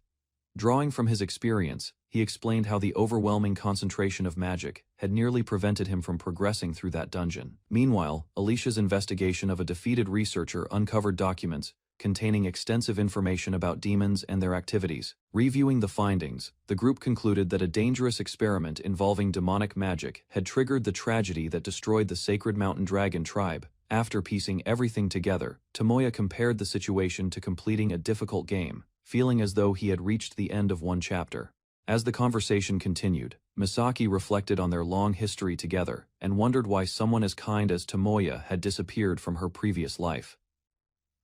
Drawing from his experience, he explained how the overwhelming concentration of magic had nearly prevented him from progressing through that dungeon. Meanwhile, Alicia's investigation of a defeated researcher uncovered documents containing extensive information about demons and their activities. Reviewing the findings, the group concluded that a dangerous experiment involving demonic magic had triggered the tragedy that destroyed the sacred mountain dragon tribe. After piecing everything together, Tomoya compared the situation to completing a difficult game, feeling as though he had reached the end of one chapter. As the conversation continued, Misaki reflected on their long history together and wondered why someone as kind as Tomoya had disappeared from her previous life.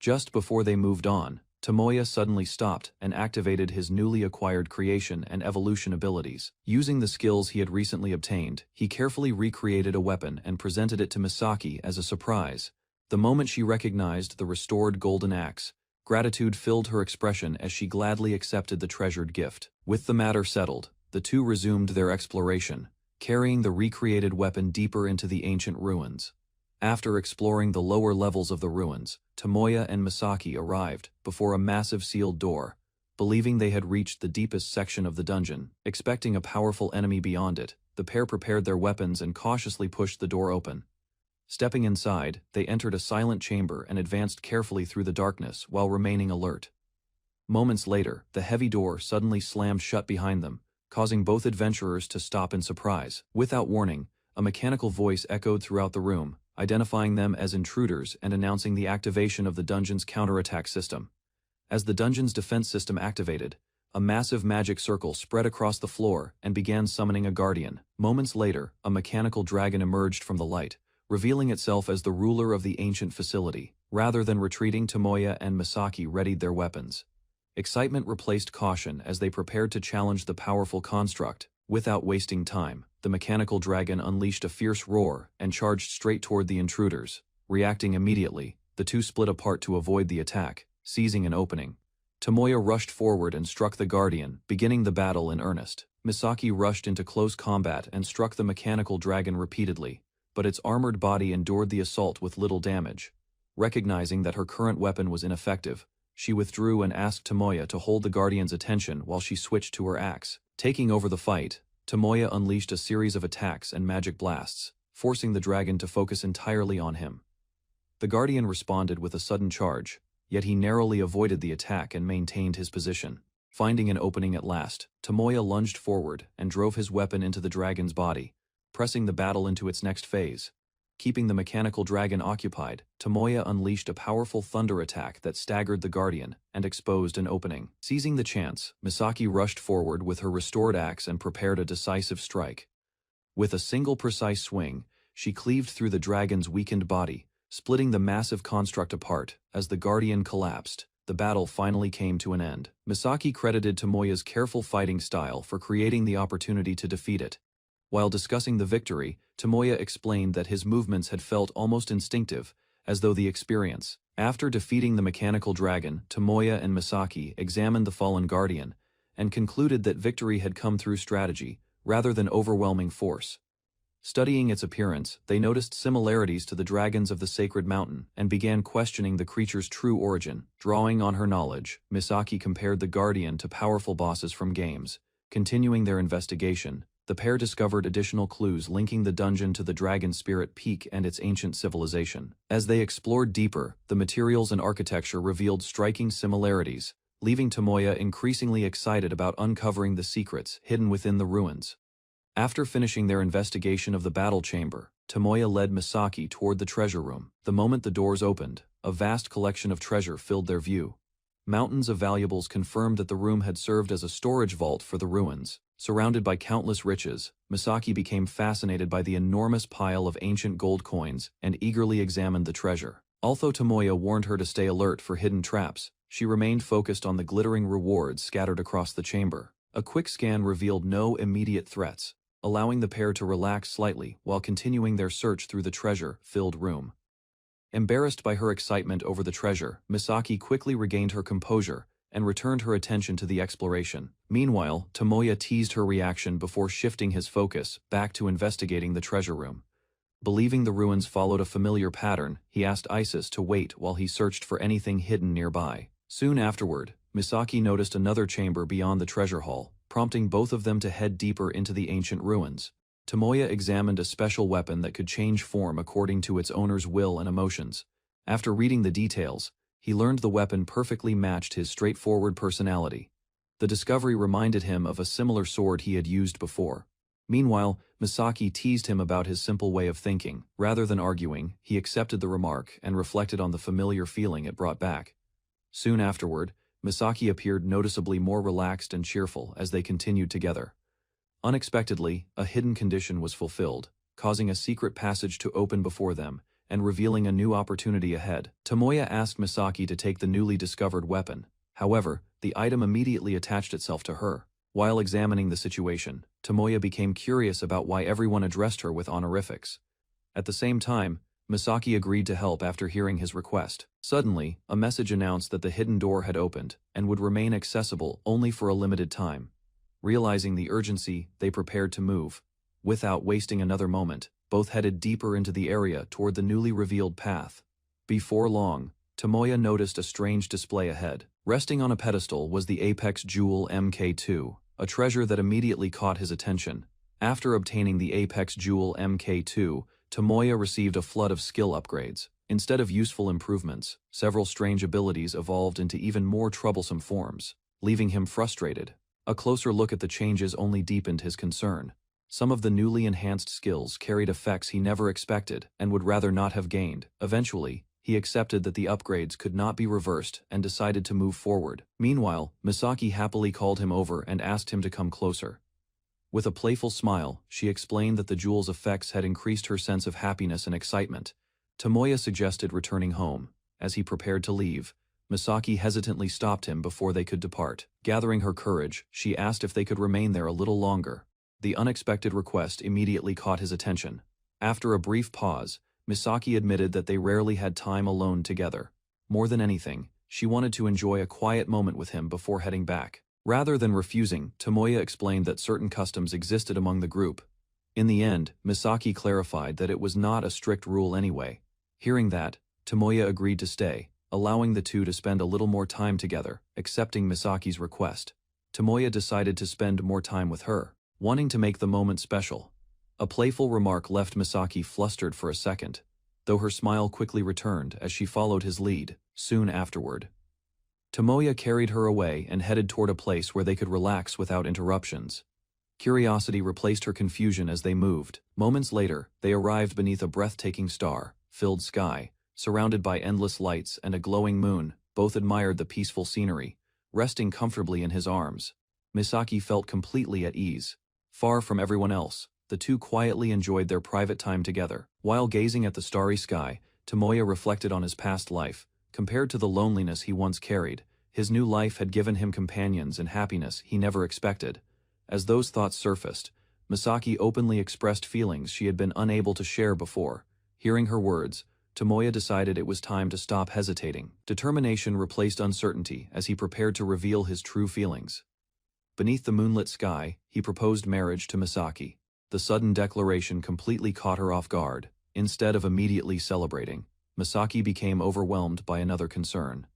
Just before they moved on, Tomoya suddenly stopped and activated his newly acquired creation and evolution abilities. Using the skills he had recently obtained, he carefully recreated a weapon and presented it to Misaki as a surprise. The moment she recognized the restored golden axe, gratitude filled her expression as she gladly accepted the treasured gift. With the matter settled, the two resumed their exploration, carrying the recreated weapon deeper into the ancient ruins. After exploring the lower levels of the ruins, Tomoya and Misaki arrived before a massive sealed door, believing they had reached the deepest section of the dungeon. Expecting a powerful enemy beyond it, the pair prepared their weapons and cautiously pushed the door open. Stepping inside, they entered a silent chamber and advanced carefully through the darkness while remaining alert. Moments later, the heavy door suddenly slammed shut behind them, causing both adventurers to stop in surprise. Without warning, a mechanical voice echoed throughout the room, identifying them as intruders and announcing the activation of the dungeon's counterattack system. As the dungeon's defense system activated, a massive magic circle spread across the floor and began summoning a guardian. Moments later, a mechanical dragon emerged from the light, revealing itself as the ruler of the ancient facility. Rather than retreating, Tomoya and Misaki readied their weapons. Excitement replaced caution as they prepared to challenge the powerful construct. Without wasting time, the mechanical dragon unleashed a fierce roar and charged straight toward the intruders. Reacting immediately, the two split apart to avoid the attack, seizing an opening. Tomoya rushed forward and struck the guardian, beginning the battle in earnest. Misaki rushed into close combat and struck the mechanical dragon repeatedly, but its armored body endured the assault with little damage. Recognizing that her current weapon was ineffective, she withdrew and asked Tomoya to hold the guardian's attention while she switched to her axe. Taking over the fight, Tomoya unleashed a series of attacks and magic blasts, forcing the dragon to focus entirely on him. The guardian responded with a sudden charge, yet he narrowly avoided the attack and maintained his position. Finding an opening at last, Tomoya lunged forward and drove his weapon into the dragon's body, pressing the battle into its next phase. Keeping the mechanical dragon occupied, Tomoya unleashed a powerful thunder attack that staggered the guardian and exposed an opening. Seizing the chance, Misaki rushed forward with her restored axe and prepared a decisive strike. With a single precise swing, she cleaved through the dragon's weakened body, splitting the massive construct apart. As the guardian collapsed, the battle finally came to an end. Misaki credited Tomoya's careful fighting style for creating the opportunity to defeat it. While discussing the victory, Tomoya explained that his movements had felt almost instinctive, as though the experience. After defeating the mechanical dragon, Tomoya and Misaki examined the fallen guardian and concluded that victory had come through strategy, rather than overwhelming force. Studying its appearance, they noticed similarities to the dragons of the sacred mountain and began questioning the creature's true origin. Drawing on her knowledge, Misaki compared the guardian to powerful bosses from games. Continuing their investigation, the pair discovered additional clues linking the dungeon to the dragon spirit peak and its ancient civilization. As they explored deeper, the materials and architecture revealed striking similarities, leaving Tomoya increasingly excited about uncovering the secrets hidden within the ruins. After finishing their investigation of the battle chamber, Tomoya led Misaki toward the treasure room. The moment the doors opened, a vast collection of treasure filled their view. Mountains of valuables confirmed that the room had served as a storage vault for the ruins. Surrounded by countless riches, Misaki became fascinated by the enormous pile of ancient gold coins and eagerly examined the treasure. Although Tomoya warned her to stay alert for hidden traps, she remained focused on the glittering rewards scattered across the chamber. A quick scan revealed no immediate threats, allowing the pair to relax slightly while continuing their search through the treasure-filled room. Embarrassed by her excitement over the treasure, Misaki quickly regained her composure and returned her attention to the exploration. Meanwhile, Tomoya teased her reaction before shifting his focus back to investigating the treasure room. Believing the ruins followed a familiar pattern, he asked Isis to wait while he searched for anything hidden nearby. Soon afterward, Misaki noticed another chamber beyond the treasure hall, prompting both of them to head deeper into the ancient ruins. Tomoya examined a special weapon that could change form according to its owner's will and emotions. After reading the details, he learned the weapon perfectly matched his straightforward personality. The discovery reminded him of a similar sword he had used before. Meanwhile, Misaki teased him about his simple way of thinking. Rather than arguing, he accepted the remark and reflected on the familiar feeling it brought back. Soon afterward, Misaki appeared noticeably more relaxed and cheerful as they continued together. Unexpectedly, a hidden condition was fulfilled, causing a secret passage to open before them and revealing a new opportunity ahead. Tomoya asked Misaki to take the newly discovered weapon. However, the item immediately attached itself to her. While examining the situation, Tomoya became curious about why everyone addressed her with honorifics. At the same time, Misaki agreed to help after hearing his request. Suddenly, a message announced that the hidden door had opened and would remain accessible only for a limited time. Realizing the urgency, they prepared to move. Without wasting another moment, both headed deeper into the area toward the newly revealed path. Before long, Tomoya noticed a strange display ahead. Resting on a pedestal was the Apex Jewel MK2, a treasure that immediately caught his attention. After obtaining the Apex Jewel MK2, Tomoya received a flood of skill upgrades. Instead of useful improvements, several strange abilities evolved into even more troublesome forms, leaving him frustrated. A closer look at the changes only deepened his concern. Some of the newly enhanced skills carried effects he never expected and would rather not have gained. Eventually, he accepted that the upgrades could not be reversed and decided to move forward. Meanwhile, Misaki happily called him over and asked him to come closer. With a playful smile, she explained that the jewel's effects had increased her sense of happiness and excitement. Tomoya suggested returning home. As he prepared to leave, Misaki hesitantly stopped him before they could depart. Gathering her courage, she asked if they could remain there a little longer. The unexpected request immediately caught his attention. After a brief pause, Misaki admitted that they rarely had time alone together. More than anything, she wanted to enjoy a quiet moment with him before heading back. Rather than refusing, Tomoya explained that certain customs existed among the group. In the end, Misaki clarified that it was not a strict rule anyway. Hearing that, Tomoya agreed to stay, allowing the two to spend a little more time together. Accepting Misaki's request, Tomoya decided to spend more time with her, wanting to make the moment special. A playful remark left Misaki flustered for a second, though her smile quickly returned as she followed his lead. Soon afterward, Tomoya carried her away and headed toward a place where they could relax without interruptions. Curiosity replaced her confusion as they moved. Moments later, they arrived beneath a breathtaking star-filled sky, surrounded by endless lights and a glowing moon. Both admired the peaceful scenery, resting comfortably in his arms. Misaki felt completely at ease. Far from everyone else, the two quietly enjoyed their private time together. While gazing at the starry sky, Tomoya reflected on his past life. Compared to the loneliness he once carried, his new life had given him companions and happiness he never expected. As those thoughts surfaced, Misaki openly expressed feelings she had been unable to share before. Hearing her words, Tomoya decided it was time to stop hesitating. Determination replaced uncertainty as he prepared to reveal his true feelings. Beneath the moonlit sky, he proposed marriage to Misaki. The sudden declaration completely caught her off guard. Instead of immediately celebrating, Misaki became overwhelmed by another concern.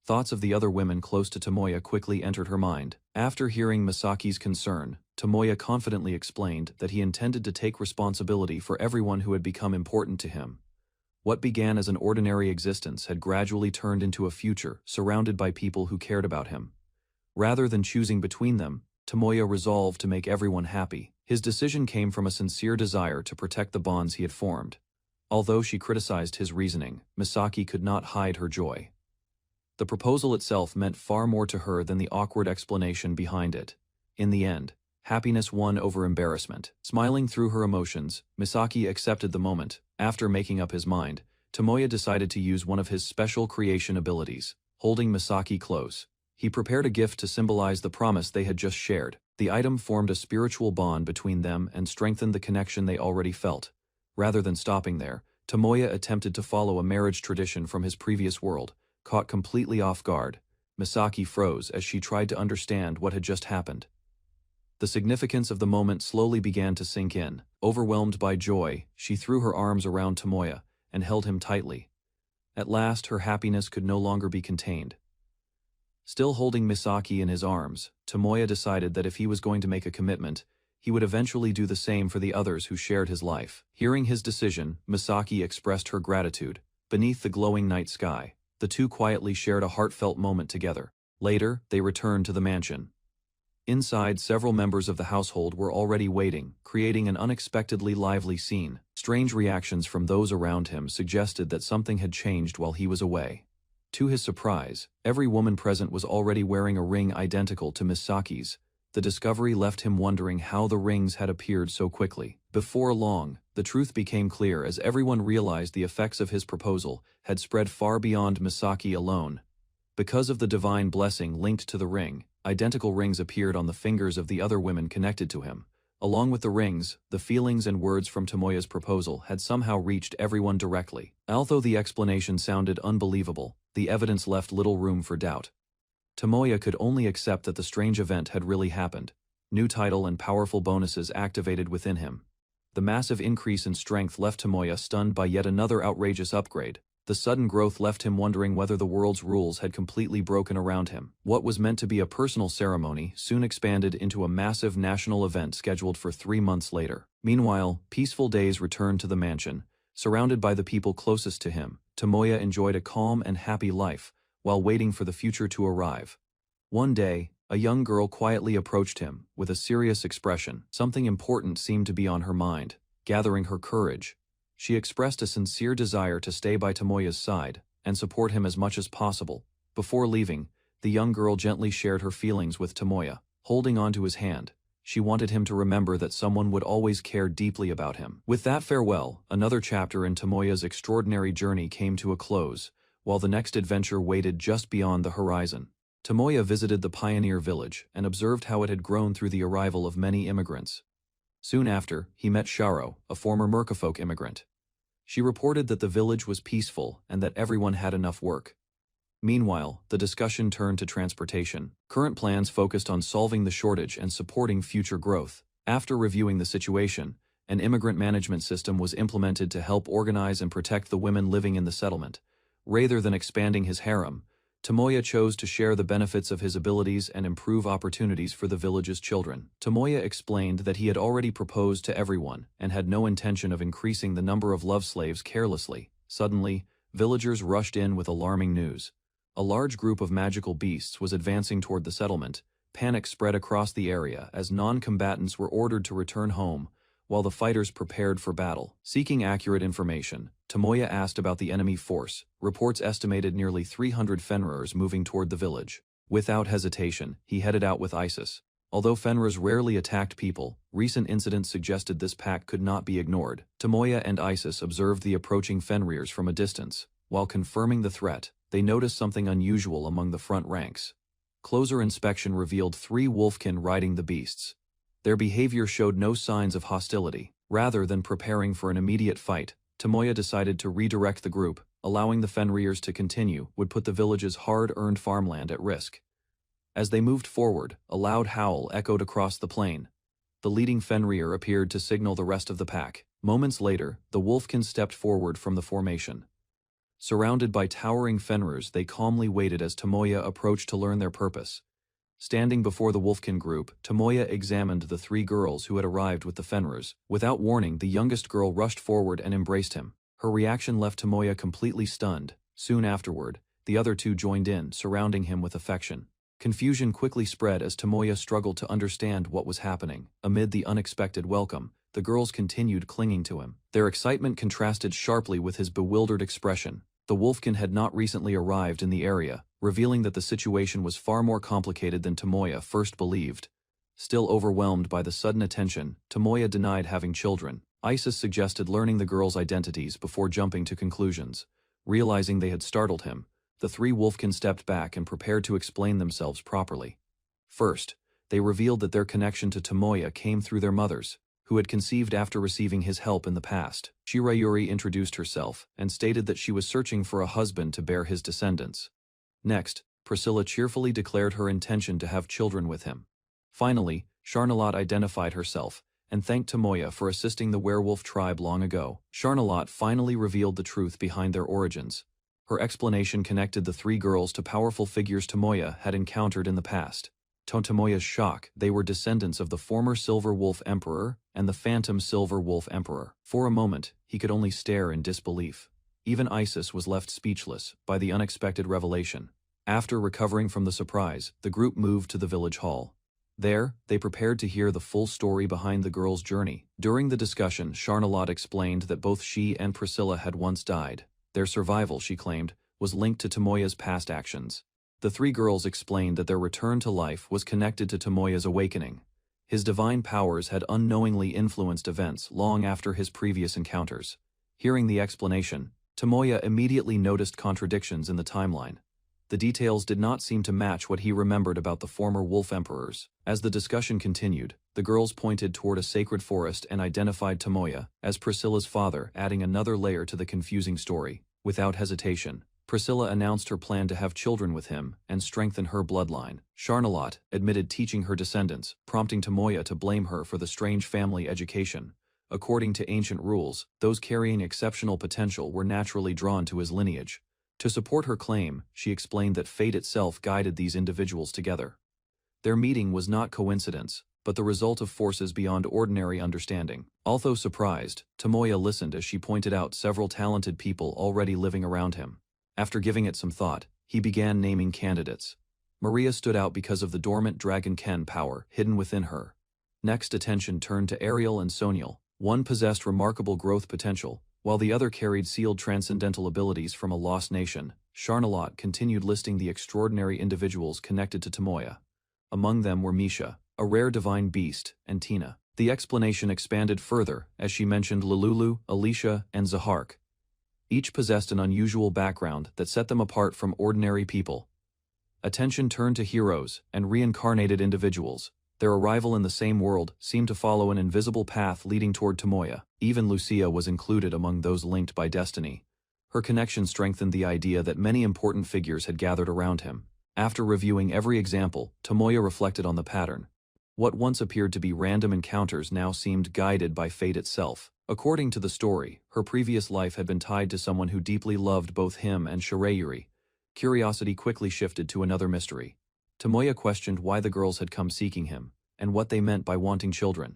Thoughts of the other women close to Tomoya quickly entered her mind. After hearing Misaki's concern, Tomoya confidently explained that he intended to take responsibility for everyone who had become important to him. What began as an ordinary existence had gradually turned into a future surrounded by people who cared about him. Rather than choosing between them, Tomoya resolved to make everyone happy. His decision came from a sincere desire to protect the bonds he had formed. Although she criticized his reasoning, Misaki could not hide her joy. The proposal itself meant far more to her than the awkward explanation behind it. In the end, happiness won over embarrassment. Smiling through her emotions, Misaki accepted the moment. After making up his mind, Tomoya decided to use one of his special creation abilities. Holding Misaki close, he prepared a gift to symbolize the promise they had just shared. The item formed a spiritual bond between them and strengthened the connection they already felt. Rather than stopping there, Tomoya attempted to follow a marriage tradition from his previous world. Caught completely off guard, Misaki froze as she tried to understand what had just happened. The significance of the moment slowly began to sink in. Overwhelmed by joy, she threw her arms around Tomoya and held him tightly. At last, her happiness could no longer be contained. Still holding Misaki in his arms, Tomoya decided that if he was going to make a commitment, he would eventually do the same for the others who shared his life. Hearing his decision, Misaki expressed her gratitude. Beneath the glowing night sky, the two quietly shared a heartfelt moment together. Later, they returned to the mansion. Inside, several members of the household were already waiting, creating an unexpectedly lively scene. Strange reactions from those around him suggested that something had changed while he was away. To his surprise, every woman present was already wearing a ring identical to Misaki's. The discovery left him wondering how the rings had appeared so quickly. Before long, the truth became clear as everyone realized the effects of his proposal had spread far beyond Misaki alone. Because of the divine blessing linked to the ring, identical rings appeared on the fingers of the other women connected to him. Along with the rings, the feelings and words from Tomoya's proposal had somehow reached everyone directly. Although the explanation sounded unbelievable, the evidence left little room for doubt. Tomoya could only accept that the strange event had really happened. New title and powerful bonuses activated within him. The massive increase in strength left Tomoya stunned by yet another outrageous upgrade. The sudden growth left him wondering whether the world's rules had completely broken around him. What was meant to be a personal ceremony soon expanded into a massive national event scheduled for 3 months later. Meanwhile, peaceful days returned to the mansion. Surrounded by the people closest to him, Tomoya enjoyed a calm and happy life, while waiting for the future to arrive. One day, a young girl quietly approached him, with a serious expression. Something important seemed to be on her mind. Gathering her courage, she expressed a sincere desire to stay by Tomoya's side and support him as much as possible. Before leaving, the young girl gently shared her feelings with Tomoya. Holding onto his hand, she wanted him to remember that someone would always care deeply about him. With that farewell, another chapter in Tomoya's extraordinary journey came to a close, while the next adventure waited just beyond the horizon. Tomoya visited the pioneer village and observed how it had grown through the arrival of many immigrants. Soon after, he met Sharo, a former mercafolk immigrant. She reported that the village was peaceful and that everyone had enough work. Meanwhile, the discussion turned to transportation. Current plans focused on solving the shortage and supporting future growth. After reviewing the situation, an immigrant management system was implemented to help organize and protect the women living in the settlement. Rather than expanding his harem, Tomoya chose to share the benefits of his abilities and improve opportunities for the village's children. Tomoya explained that he had already proposed to everyone and had no intention of increasing the number of love slaves carelessly. Suddenly, villagers rushed in with alarming news. A large group of magical beasts was advancing toward the settlement. Panic spread across the area as non-combatants were ordered to return home, while the fighters prepared for battle. Seeking accurate information, Tomoya asked about the enemy force. Reports estimated nearly 300 Fenrirers moving toward the village. Without hesitation, he headed out with Isis. Although Fenrirers rarely attacked people, recent incidents suggested this pack could not be ignored. Tomoya and Isis observed the approaching Fenrirers from a distance. While confirming the threat, they noticed something unusual among the front ranks. Closer inspection revealed 3 wolfkin riding the beasts. Their behavior showed no signs of hostility. Rather than preparing for an immediate fight, Tomoya decided to redirect the group. Allowing the Fenrirers to continue would put the village's hard-earned farmland at risk. As they moved forward, a loud howl echoed across the plain. The leading Fenrir appeared to signal the rest of the pack. Moments later, the wolfkin stepped forward from the formation. Surrounded by towering Fenrirers, they calmly waited as Tomoya approached to learn their purpose. Standing before the wolfkin group, Tomoya examined the 3 girls who had arrived with the Fenrirers. Without warning, the youngest girl rushed forward and embraced him. Her reaction left Tomoya completely stunned. Soon afterward, the other 2 joined in, surrounding him with affection. Confusion quickly spread as Tomoya struggled to understand what was happening. Amid the unexpected welcome, the girls continued clinging to him. Their excitement contrasted sharply with his bewildered expression. The wolfkin had not recently arrived in the area, revealing that the situation was far more complicated than Tomoya first believed. Still overwhelmed by the sudden attention, Tomoya denied having children. Isis suggested learning the girls' identities before jumping to conclusions. Realizing they had startled him, the 3 wolfkin stepped back and prepared to explain themselves properly. First, they revealed that their connection to Tomoya came through their mothers, who had conceived after receiving his help in the past. Shirayuri introduced herself and stated that she was searching for a husband to bear his descendants. Next, Priscilla cheerfully declared her intention to have children with him. Finally, Charlotte identified herself and thanked Tomoya for assisting the werewolf tribe long ago. Charlotte finally revealed the truth behind their origins. Her explanation connected the 3 girls to powerful figures Tomoya had encountered in the past. To Tomoya's shock, they were descendants of the former Silver Wolf Emperor and the Phantom Silver Wolf Emperor. For a moment, he could only stare in disbelief. Even Isis was left speechless by the unexpected revelation. After recovering from the surprise, the group moved to the village hall. There, they prepared to hear the full story behind the girls' journey. During the discussion, Charlotte explained that both she and Priscilla had once died. Their survival, she claimed, was linked to Tomoya's past actions. The 3 girls explained that their return to life was connected to Tomoya's awakening. His divine powers had unknowingly influenced events long after his previous encounters. Hearing the explanation, Tomoya immediately noticed contradictions in the timeline. The details did not seem to match what he remembered about the former wolf emperors. As the discussion continued, the girls pointed toward a sacred forest and identified Tomoya as Priscilla's father, adding another layer to the confusing story. Without hesitation, Priscilla announced her plan to have children with him and strengthen her bloodline. Charlotte admitted teaching her descendants, prompting Tomoya to blame her for the strange family education. According to ancient rules, those carrying exceptional potential were naturally drawn to his lineage. To support her claim, she explained that fate itself guided these individuals together. Their meeting was not coincidence, but the result of forces beyond ordinary understanding. Although surprised, Tomoya listened as she pointed out several talented people already living around him. After giving it some thought, he began naming candidates. Maria stood out because of the dormant Dragon Ken power hidden within her. Next, attention turned to Ariel and Soniel. One possessed remarkable growth potential, while the other carried sealed transcendental abilities from a lost nation. Charnalot continued listing the extraordinary individuals connected to Tomoya. Among them were Misha, a rare divine beast, and Tina. The explanation expanded further as she mentioned Lululu, Alicia, and Zahark. Each possessed an unusual background that set them apart from ordinary people. Attention turned to heroes and reincarnated individuals. Their arrival in the same world seemed to follow an invisible path leading toward Tomoya. Even Lucia was included among those linked by destiny. Her connection strengthened the idea that many important figures had gathered around him. After reviewing every example, Tomoya reflected on the pattern. What once appeared to be random encounters now seemed guided by fate itself. According to the story, her previous life had been tied to someone who deeply loved both him and Shirayuri. Curiosity quickly shifted to another mystery. Tomoya questioned why the girls had come seeking him, and what they meant by wanting children.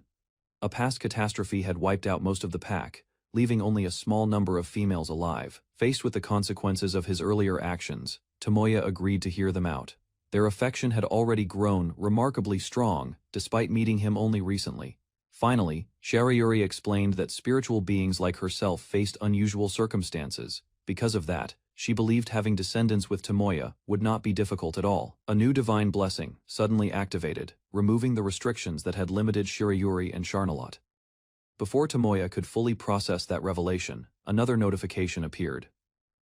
A past catastrophe had wiped out most of the pack, leaving only a small number of females alive. Faced with the consequences of his earlier actions, Tomoya agreed to hear them out. Their affection had already grown remarkably strong, despite meeting him only recently. Finally, Shirayuri explained that spiritual beings like herself faced unusual circumstances. Because of that, she believed having descendants with Tomoya would not be difficult at all. A new divine blessing suddenly activated, removing the restrictions that had limited Shirayuri and Charnalot. Before Tomoya could fully process that revelation, another notification appeared.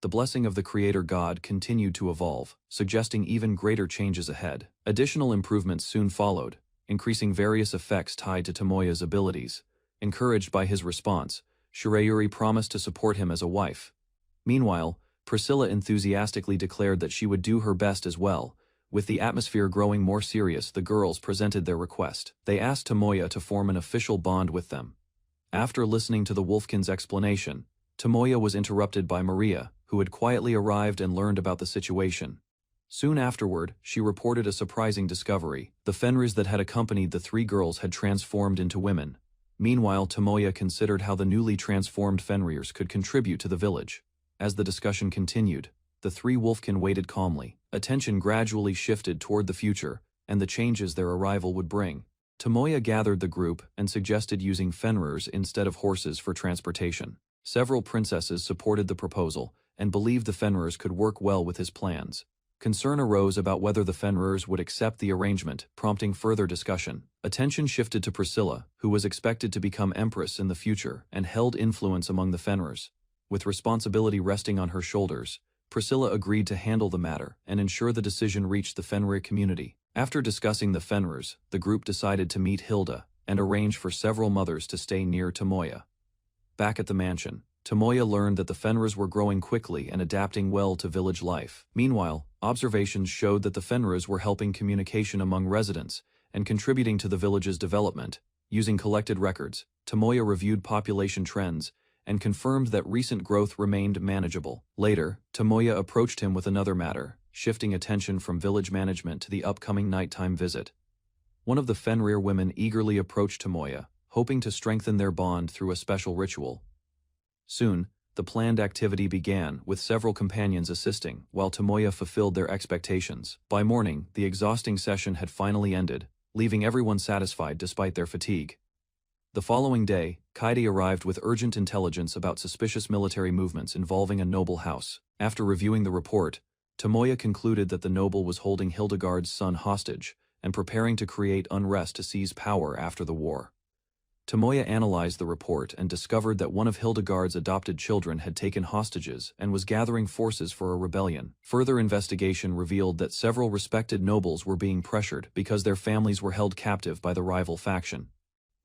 The blessing of the Creator God continued to evolve, suggesting even greater changes ahead. Additional improvements soon followed, increasing various effects tied to Tomoya's abilities. Encouraged by his response, Shirayuri promised to support him as a wife. Meanwhile, Priscilla enthusiastically declared that she would do her best as well. With the atmosphere growing more serious, the girls presented their request. They asked Tomoya to form an official bond with them. After listening to the Wolfkin's explanation, Tomoya was interrupted by Maria, who had quietly arrived and learned about the situation. Soon afterward, she reported a surprising discovery. The Fenris that had accompanied the three girls had transformed into women. Meanwhile, Tomoya considered how the newly transformed Fenrirs could contribute to the village. As the discussion continued, the three Wolfkin waited calmly. Attention gradually shifted toward the future, and the changes their arrival would bring. Tomoya gathered the group and suggested using Fenrirs instead of horses for transportation. Several princesses supported the proposal, and believed the Fenrirs could work well with his plans. Concern arose about whether the Fenrirs would accept the arrangement, prompting further discussion. Attention shifted to Priscilla, who was expected to become empress in the future and held influence among the Fenrirs. With responsibility resting on her shoulders, Priscilla agreed to handle the matter and ensure the decision reached the Fenrir community. After discussing the Fenrirs, the group decided to meet Hilda and arrange for several mothers to stay near Tomoya. Back at the mansion, Tomoya learned that the Fenrirs were growing quickly and adapting well to village life. Meanwhile, observations showed that the Fenrirs were helping communication among residents and contributing to the village's development. Using collected records, Tomoya reviewed population trends and confirmed that recent growth remained manageable. Later, Tomoya approached him with another matter, shifting attention from village management to the upcoming nighttime visit. One of the Fenrir women eagerly approached Tomoya, hoping to strengthen their bond through a special ritual. Soon, the planned activity began, with several companions assisting, while Tomoya fulfilled their expectations. By morning, the exhausting session had finally ended, leaving everyone satisfied despite their fatigue. The following day, Kaede arrived with urgent intelligence about suspicious military movements involving a noble house. After reviewing the report, Tomoya concluded that the noble was holding Hildegard's son hostage and preparing to create unrest to seize power after the war. Tomoya analyzed the report and discovered that one of Hildegard's adopted children had taken hostages and was gathering forces for a rebellion. Further investigation revealed that several respected nobles were being pressured because their families were held captive by the rival faction.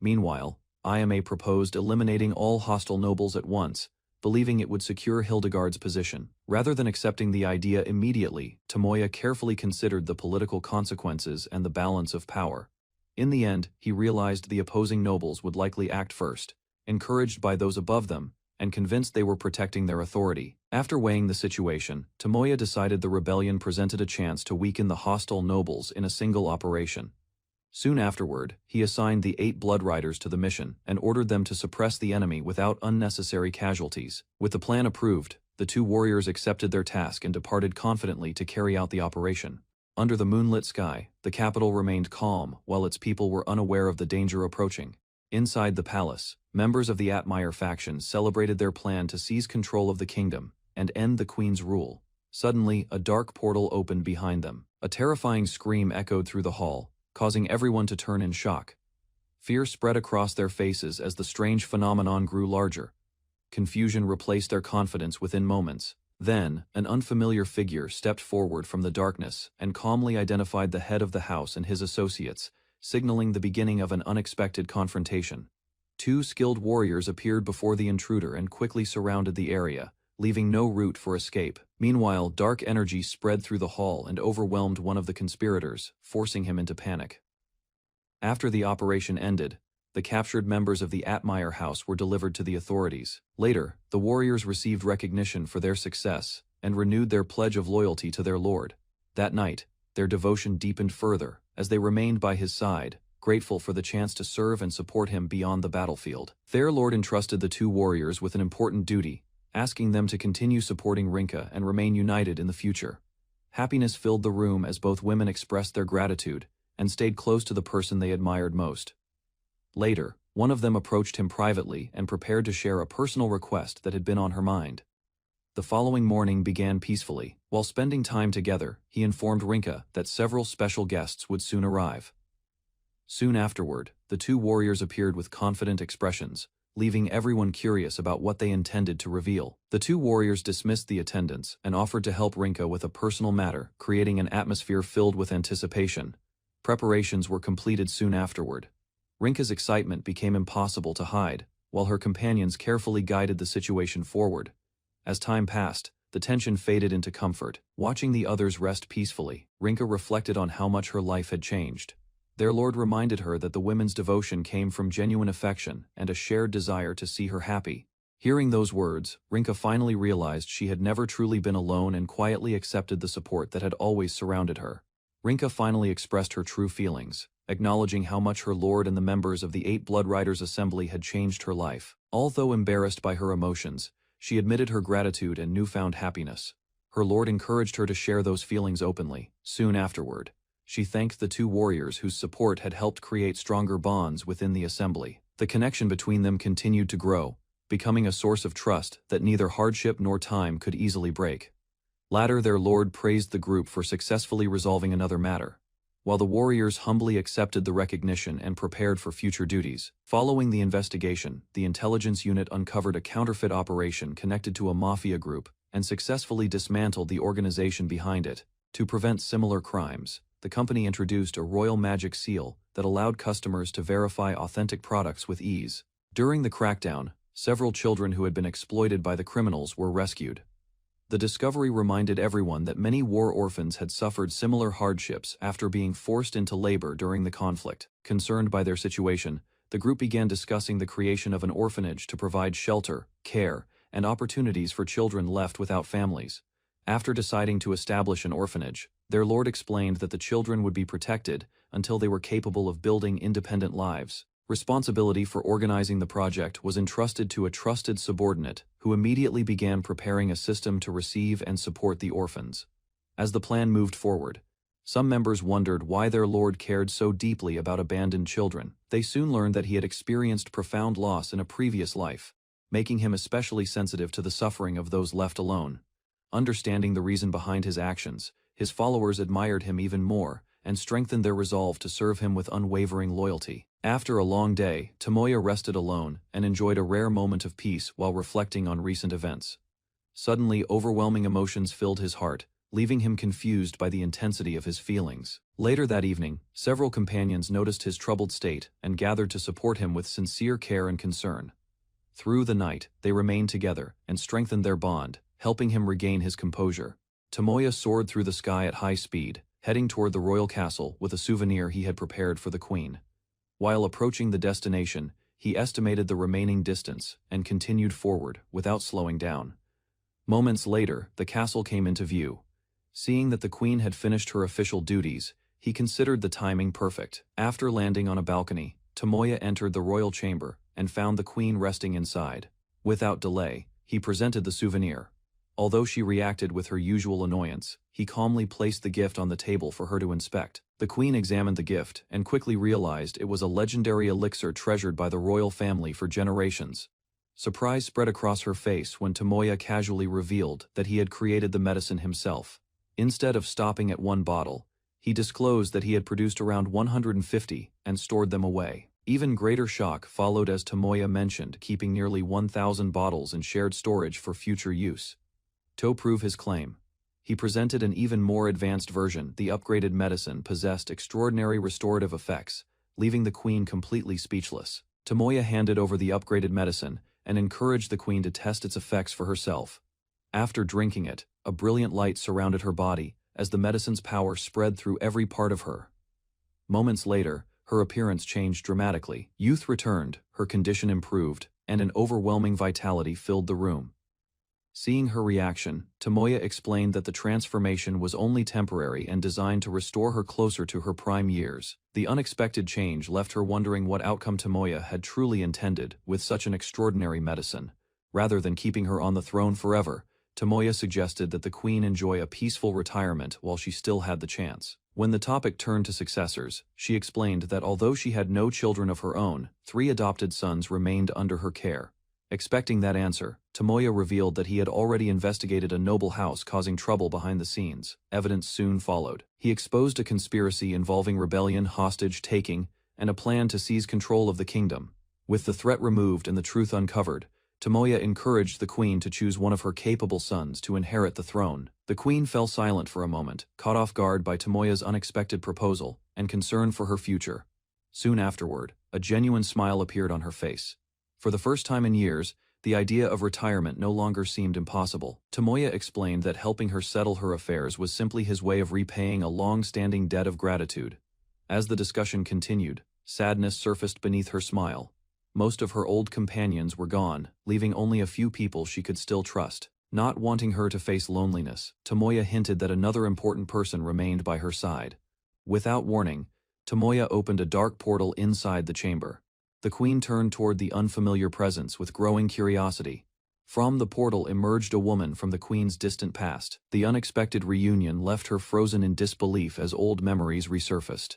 Meanwhile, IMA proposed eliminating all hostile nobles at once, believing it would secure Hildegard's position. Rather than accepting the idea immediately, Tomoya carefully considered the political consequences and the balance of power. In the end, he realized the opposing nobles would likely act first, encouraged by those above them, and convinced they were protecting their authority. After weighing the situation, Tomoya decided the rebellion presented a chance to weaken the hostile nobles in a single operation. Soon afterward, he assigned the 8 Blood Riders to the mission and ordered them to suppress the enemy without unnecessary casualties. With the plan approved, the 2 warriors accepted their task and departed confidently to carry out the operation. Under the moonlit sky, the capital remained calm while its people were unaware of the danger approaching. Inside the palace, members of the Atmire faction celebrated their plan to seize control of the kingdom and end the queen's rule. Suddenly, a dark portal opened behind them. A terrifying scream echoed through the hall, causing everyone to turn in shock. Fear spread across their faces as the strange phenomenon grew larger. Confusion replaced their confidence within moments. Then, an unfamiliar figure stepped forward from the darkness and calmly identified the head of the house and his associates, signaling the beginning of an unexpected confrontation. 2 skilled warriors appeared before the intruder and quickly surrounded the area, leaving no route for escape. Meanwhile, dark energy spread through the hall and overwhelmed one of the conspirators, forcing him into panic. After the operation ended, the captured members of the Atmire house were delivered to the authorities. Later, the warriors received recognition for their success and renewed their pledge of loyalty to their lord. That night, their devotion deepened further, as they remained by his side, grateful for the chance to serve and support him beyond the battlefield. Their lord entrusted the 2 warriors with an important duty, asking them to continue supporting Rinka and remain united in the future. Happiness filled the room as both women expressed their gratitude and stayed close to the person they admired most. Later, one of them approached him privately and prepared to share a personal request that had been on her mind. The following morning began peacefully. While spending time together, he informed Rinka that several special guests would soon arrive. Soon afterward, the 2 warriors appeared with confident expressions, leaving everyone curious about what they intended to reveal. The 2 warriors dismissed the attendants and offered to help Rinka with a personal matter, creating an atmosphere filled with anticipation. Preparations were completed soon afterward. Rinka's excitement became impossible to hide, while her companions carefully guided the situation forward. As time passed, the tension faded into comfort. Watching the others rest peacefully, Rinka reflected on how much her life had changed. Their lord reminded her that the women's devotion came from genuine affection and a shared desire to see her happy. Hearing those words, Rinka finally realized she had never truly been alone and quietly accepted the support that had always surrounded her. Rinka finally expressed her true feelings, acknowledging how much her lord and the members of the 8 Blood Riders Assembly had changed her life. Although embarrassed by her emotions, she admitted her gratitude and newfound happiness. Her lord encouraged her to share those feelings openly. Soon afterward, she thanked the 2 warriors whose support had helped create stronger bonds within the assembly. The connection between them continued to grow, becoming a source of trust that neither hardship nor time could easily break. Later, their lord praised the group for successfully resolving another matter, while the warriors humbly accepted the recognition and prepared for future duties. Following the investigation, the intelligence unit uncovered a counterfeit operation connected to a mafia group and successfully dismantled the organization behind it. To prevent similar crimes, the company introduced a royal magic seal that allowed customers to verify authentic products with ease. During the crackdown, several children who had been exploited by the criminals were rescued. The discovery reminded everyone that many war orphans had suffered similar hardships after being forced into labor during the conflict. Concerned by their situation, the group began discussing the creation of an orphanage to provide shelter, care, and opportunities for children left without families. After deciding to establish an orphanage, their lord explained that the children would be protected until they were capable of building independent lives. Responsibility for organizing the project was entrusted to a trusted subordinate, who immediately began preparing a system to receive and support the orphans. As the plan moved forward, some members wondered why their lord cared so deeply about abandoned children. They soon learned that he had experienced profound loss in a previous life, making him especially sensitive to the suffering of those left alone. Understanding the reason behind his actions, his followers admired him even more and strengthened their resolve to serve him with unwavering loyalty. After a long day, Tomoya rested alone and enjoyed a rare moment of peace while reflecting on recent events. Suddenly, overwhelming emotions filled his heart, leaving him confused by the intensity of his feelings. Later that evening, several companions noticed his troubled state and gathered to support him with sincere care and concern. Through the night, they remained together and strengthened their bond, helping him regain his composure. Tomoya soared through the sky at high speed, heading toward the royal castle with a souvenir he had prepared for the queen. While approaching the destination, he estimated the remaining distance and continued forward without slowing down. Moments later, the castle came into view. Seeing that the queen had finished her official duties, he considered the timing perfect. After landing on a balcony, Tomoya entered the royal chamber and found the queen resting inside. Without delay, he presented the souvenir. Although she reacted with her usual annoyance, he calmly placed the gift on the table for her to inspect. The queen examined the gift and quickly realized it was a legendary elixir treasured by the royal family for generations. Surprise spread across her face when Tomoya casually revealed that he had created the medicine himself. Instead of stopping at one bottle, he disclosed that he had produced around 150 and stored them away. Even greater shock followed as Tomoya mentioned keeping nearly 1,000 bottles in shared storage for future use. To prove his claim, he presented an even more advanced version. The upgraded medicine possessed extraordinary restorative effects, leaving the queen completely speechless. Tomoya handed over the upgraded medicine and encouraged the queen to test its effects for herself. After drinking it, a brilliant light surrounded her body as the medicine's power spread through every part of her. Moments later, her appearance changed dramatically. Youth returned, her condition improved, and an overwhelming vitality filled the room. Seeing her reaction, Tomoya explained that the transformation was only temporary and designed to restore her closer to her prime years. The unexpected change left her wondering what outcome Tomoya had truly intended with such an extraordinary medicine. Rather than keeping her on the throne forever, Tomoya suggested that the queen enjoy a peaceful retirement while she still had the chance. When the topic turned to successors, she explained that although she had no children of her own, 3 adopted sons remained under her care. Expecting that answer, Tomoya revealed that he had already investigated a noble house causing trouble behind the scenes. Evidence soon followed. He exposed a conspiracy involving rebellion, hostage-taking, and a plan to seize control of the kingdom. With the threat removed and the truth uncovered, Tomoya encouraged the queen to choose one of her capable sons to inherit the throne. The queen fell silent for a moment, caught off guard by Tomoya's unexpected proposal and concern for her future. Soon afterward, a genuine smile appeared on her face. For the first time in years, the idea of retirement no longer seemed impossible. Tomoya explained that helping her settle her affairs was simply his way of repaying a long-standing debt of gratitude. As the discussion continued, sadness surfaced beneath her smile. Most of her old companions were gone, leaving only a few people she could still trust. Not wanting her to face loneliness, Tomoya hinted that another important person remained by her side. Without warning, Tomoya opened a dark portal inside the chamber. The queen turned toward the unfamiliar presence with growing curiosity. From the portal emerged a woman from the queen's distant past. The unexpected reunion left her frozen in disbelief as old memories resurfaced.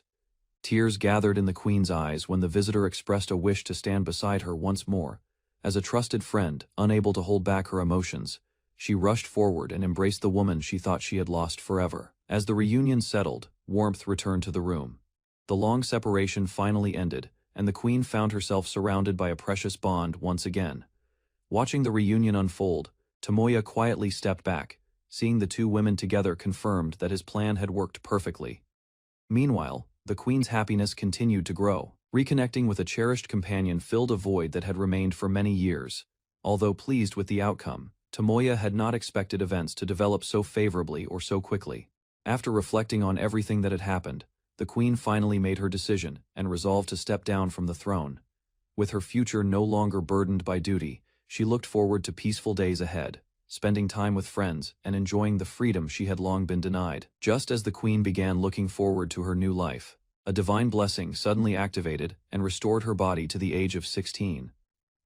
Tears gathered in the queen's eyes when the visitor expressed a wish to stand beside her once more. As a trusted friend, unable to hold back her emotions, she rushed forward and embraced the woman she thought she had lost forever. As the reunion settled, warmth returned to the room. The long separation finally ended, and the queen found herself surrounded by a precious bond once again. Watching the reunion unfold, Tomoya quietly stepped back. Seeing the two women together confirmed that his plan had worked perfectly. Meanwhile, the queen's happiness continued to grow. Reconnecting with a cherished companion filled a void that had remained for many years. Although pleased with the outcome, Tomoya had not expected events to develop so favorably or so quickly. After reflecting on everything that had happened, the queen finally made her decision and resolved to step down from the throne. With her future no longer burdened by duty, she looked forward to peaceful days ahead, spending time with friends and enjoying the freedom she had long been denied. Just as the queen began looking forward to her new life, a divine blessing suddenly activated and restored her body to the age of 16.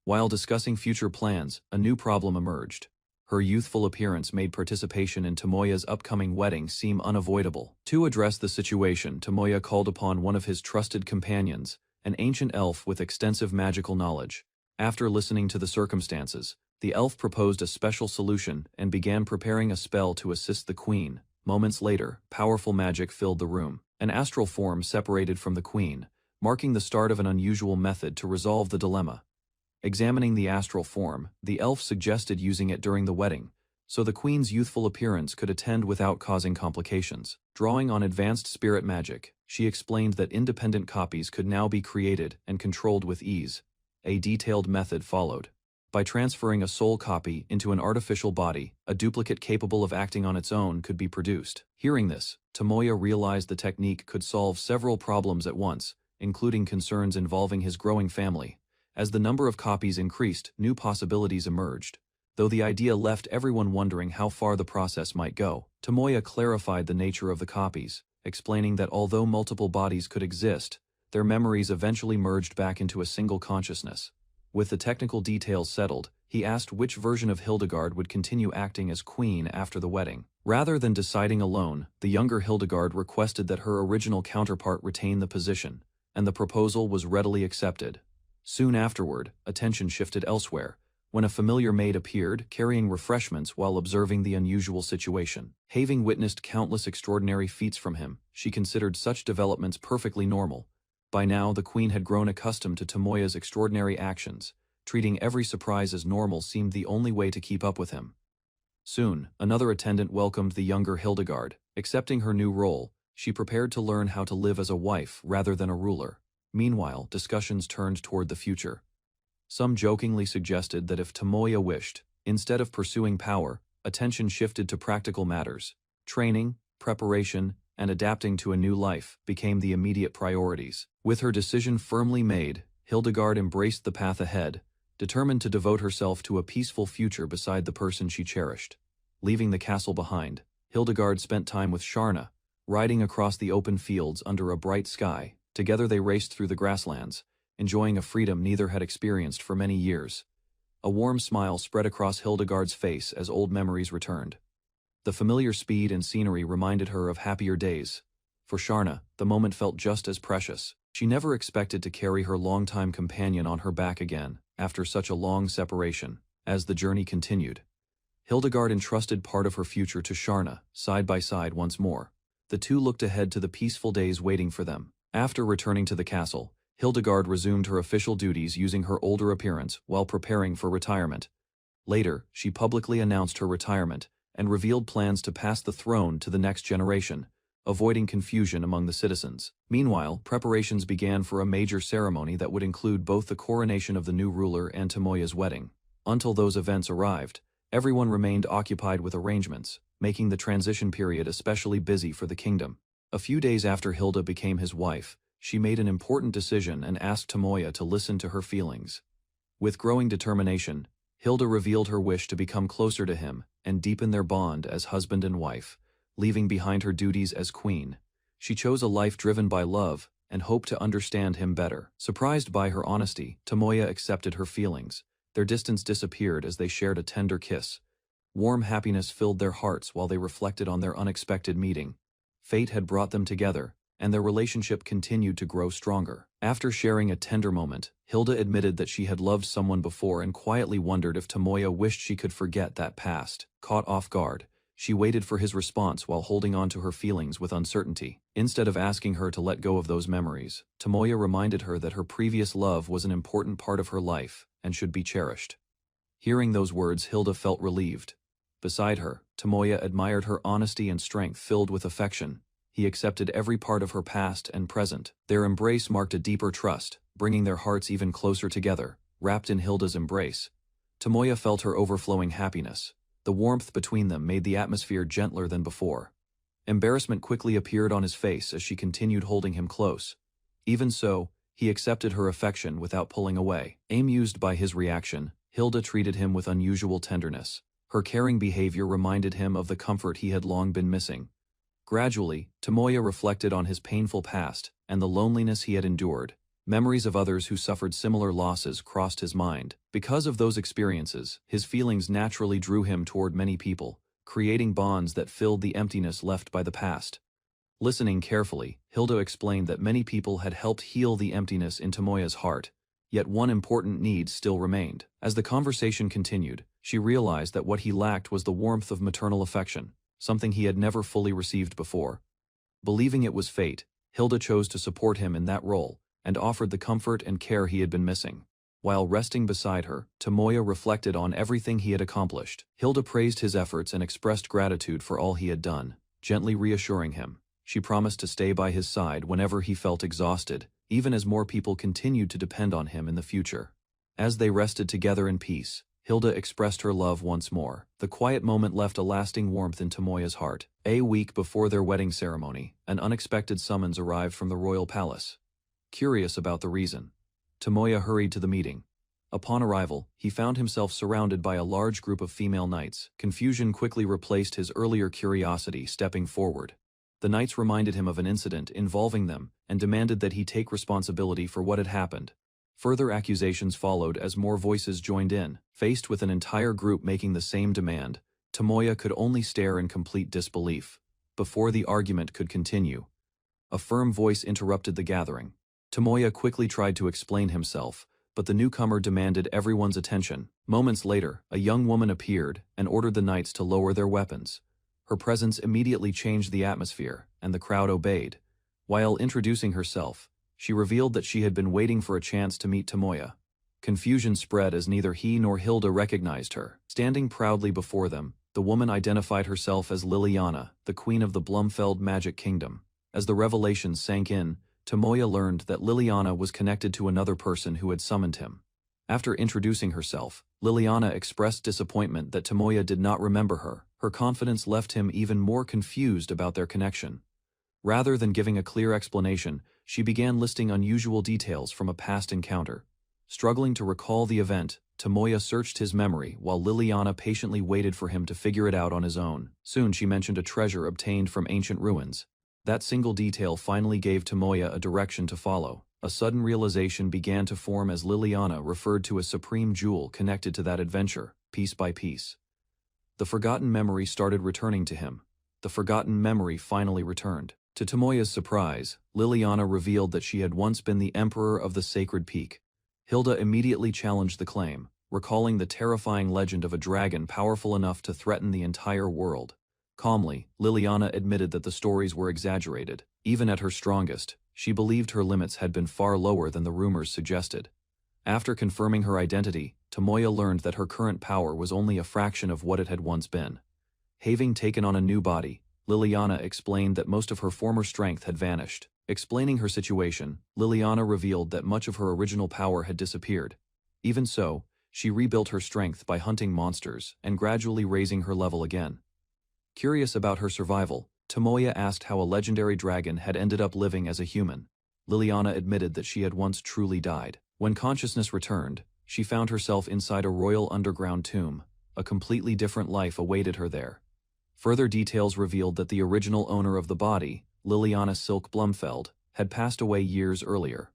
While discussing future plans, a new problem emerged. Her youthful appearance made participation in Tomoya's upcoming wedding seem unavoidable. To address the situation, Tomoya called upon one of his trusted companions, an ancient elf with extensive magical knowledge. After listening to the circumstances, the elf proposed a special solution and began preparing a spell to assist the queen. Moments later, powerful magic filled the room. An astral form separated from the queen, marking the start of an unusual method to resolve the dilemma. Examining the astral form, the elf suggested using it during the wedding, so the queen's youthful appearance could attend without causing complications. Drawing on advanced spirit magic, she explained that independent copies could now be created and controlled with ease. A detailed method followed. By transferring a soul copy into an artificial body, a duplicate capable of acting on its own could be produced. Hearing this, Tomoya realized the technique could solve several problems at once, including concerns involving his growing family, As the number of copies increased, new possibilities emerged. Though the idea left everyone wondering how far the process might go, Tomoya clarified the nature of the copies, explaining that although multiple bodies could exist, their memories eventually merged back into a single consciousness. With the technical details settled, he asked which version of Hildegard would continue acting as queen after the wedding. Rather than deciding alone, the younger Hildegard requested that her original counterpart retain the position, and the proposal was readily accepted. Soon afterward, attention shifted elsewhere, when a familiar maid appeared, carrying refreshments while observing the unusual situation. Having witnessed countless extraordinary feats from him, she considered such developments perfectly normal. By now, the queen had grown accustomed to Tomoya's extraordinary actions. Treating every surprise as normal seemed the only way to keep up with him. Soon, another attendant welcomed the younger Hildegard. Accepting her new role, she prepared to learn how to live as a wife rather than a ruler. Meanwhile, discussions turned toward the future. Some jokingly suggested that if Tomoya wished, instead of pursuing power, attention shifted to practical matters. Training, preparation, and adapting to a new life became the immediate priorities. With her decision firmly made, Hildegard embraced the path ahead, determined to devote herself to a peaceful future beside the person she cherished. Leaving the castle behind, Hildegard spent time with Sharna, riding across the open fields under a bright sky. Together they raced through the grasslands, enjoying a freedom neither had experienced for many years. A warm smile spread across Hildegard's face as old memories returned. The familiar speed and scenery reminded her of happier days. For Sharna, the moment felt just as precious. She never expected to carry her longtime companion on her back again, after such a long separation. As the journey continued, Hildegard entrusted part of her future to Sharna, side by side once more. The two looked ahead to the peaceful days waiting for them. After returning to the castle, Hildegard resumed her official duties using her older appearance while preparing for retirement. Later, she publicly announced her retirement and revealed plans to pass the throne to the next generation, avoiding confusion among the citizens. Meanwhile, preparations began for a major ceremony that would include both the coronation of the new ruler and Tomoya's wedding. Until those events arrived, everyone remained occupied with arrangements, making the transition period especially busy for the kingdom. A few days after Hilda became his wife, she made an important decision and asked Tomoya to listen to her feelings. With growing determination, Hilda revealed her wish to become closer to him and deepen their bond as husband and wife, leaving behind her duties as queen. She chose a life driven by love and hoped to understand him better. Surprised by her honesty, Tomoya accepted her feelings. Their distance disappeared as they shared a tender kiss. Warm happiness filled their hearts while they reflected on their unexpected meeting. Fate had brought them together, and their relationship continued to grow stronger. After sharing a tender moment, Hilda admitted that she had loved someone before and quietly wondered if Tomoya wished she could forget that past. Caught off guard, she waited for his response while holding on to her feelings with uncertainty. Instead of asking her to let go of those memories, Tomoya reminded her that her previous love was an important part of her life and should be cherished. Hearing those words, Hilda felt relieved. Beside her, Tomoya admired her honesty and strength filled with affection. He accepted every part of her past and present. Their embrace marked a deeper trust, bringing their hearts even closer together. Wrapped in Hilda's embrace, Tomoya felt her overflowing happiness. The warmth between them made the atmosphere gentler than before. Embarrassment quickly appeared on his face as she continued holding him close. Even so, he accepted her affection without pulling away. Amused by his reaction, Hilda treated him with unusual tenderness. Her caring behavior reminded him of the comfort he had long been missing. Gradually, Tomoya reflected on his painful past and the loneliness he had endured. Memories of others who suffered similar losses crossed his mind. Because of those experiences, his feelings naturally drew him toward many people, creating bonds that filled the emptiness left by the past. Listening carefully, Hilda explained that many people had helped heal the emptiness in Tomoya's heart, yet one important need still remained. As the conversation continued, she realized that what he lacked was the warmth of maternal affection, something he had never fully received before. Believing it was fate, Hilda chose to support him in that role, and offered the comfort and care he had been missing. While resting beside her, Tomoya reflected on everything he had accomplished. Hilda praised his efforts and expressed gratitude for all he had done, gently reassuring him. She promised to stay by his side whenever he felt exhausted, even as more people continued to depend on him in the future. As they rested together in peace, Hilda expressed her love once more. The quiet moment left a lasting warmth in Tomoya's heart. A week before their wedding ceremony, an unexpected summons arrived from the royal palace. Curious about the reason, Tomoya hurried to the meeting. Upon arrival, he found himself surrounded by a large group of female knights. Confusion quickly replaced his earlier curiosity. Stepping forward, the knights reminded him of an incident involving them and demanded that he take responsibility for what had happened. Further accusations followed as more voices joined in. Faced with an entire group making the same demand, Tomoya could only stare in complete disbelief. Before the argument could continue, a firm voice interrupted the gathering. Tomoya quickly tried to explain himself, but the newcomer demanded everyone's attention. Moments later, a young woman appeared and ordered the knights to lower their weapons. Her presence immediately changed the atmosphere, and the crowd obeyed. While introducing herself, she revealed that she had been waiting for a chance to meet Tomoya. Confusion spread as neither he nor Hilda recognized her. Standing proudly before them, the woman identified herself as Liliana, the queen of the Blumfeld Magic Kingdom. As the revelations sank in, Tomoya learned that Liliana was connected to another person who had summoned him. After introducing herself, Liliana expressed disappointment that Tomoya did not remember her. Her confidence left him even more confused about their connection. Rather than giving a clear explanation, she began listing unusual details from a past encounter. Struggling to recall the event, Tomoya searched his memory while Liliana patiently waited for him to figure it out on his own. Soon she mentioned a treasure obtained from ancient ruins. That single detail finally gave Tomoya a direction to follow. A sudden realization began to form as Liliana referred to a supreme jewel connected to that adventure, piece by piece. The forgotten memory started returning to him. The forgotten memory finally returned. To Tomoya's surprise, Liliana revealed that she had once been the Emperor of the Sacred Peak. Hilda immediately challenged the claim, recalling the terrifying legend of a dragon powerful enough to threaten the entire world. Calmly, Liliana admitted that the stories were exaggerated. Even at her strongest, she believed her limits had been far lower than the rumors suggested. After confirming her identity, Tomoya learned that her current power was only a fraction of what it had once been. Having taken on a new body, Liliana explained that most of her former strength had vanished. Explaining her situation, Liliana revealed that much of her original power had disappeared. Even so, she rebuilt her strength by hunting monsters and gradually raising her level again. Curious about her survival, Tomoya asked how a legendary dragon had ended up living as a human. Liliana admitted that she had once truly died. When consciousness returned, she found herself inside a royal underground tomb. A completely different life awaited her there. Further details revealed that the original owner of the body, Liliana Silk Blumfeld, had passed away years earlier.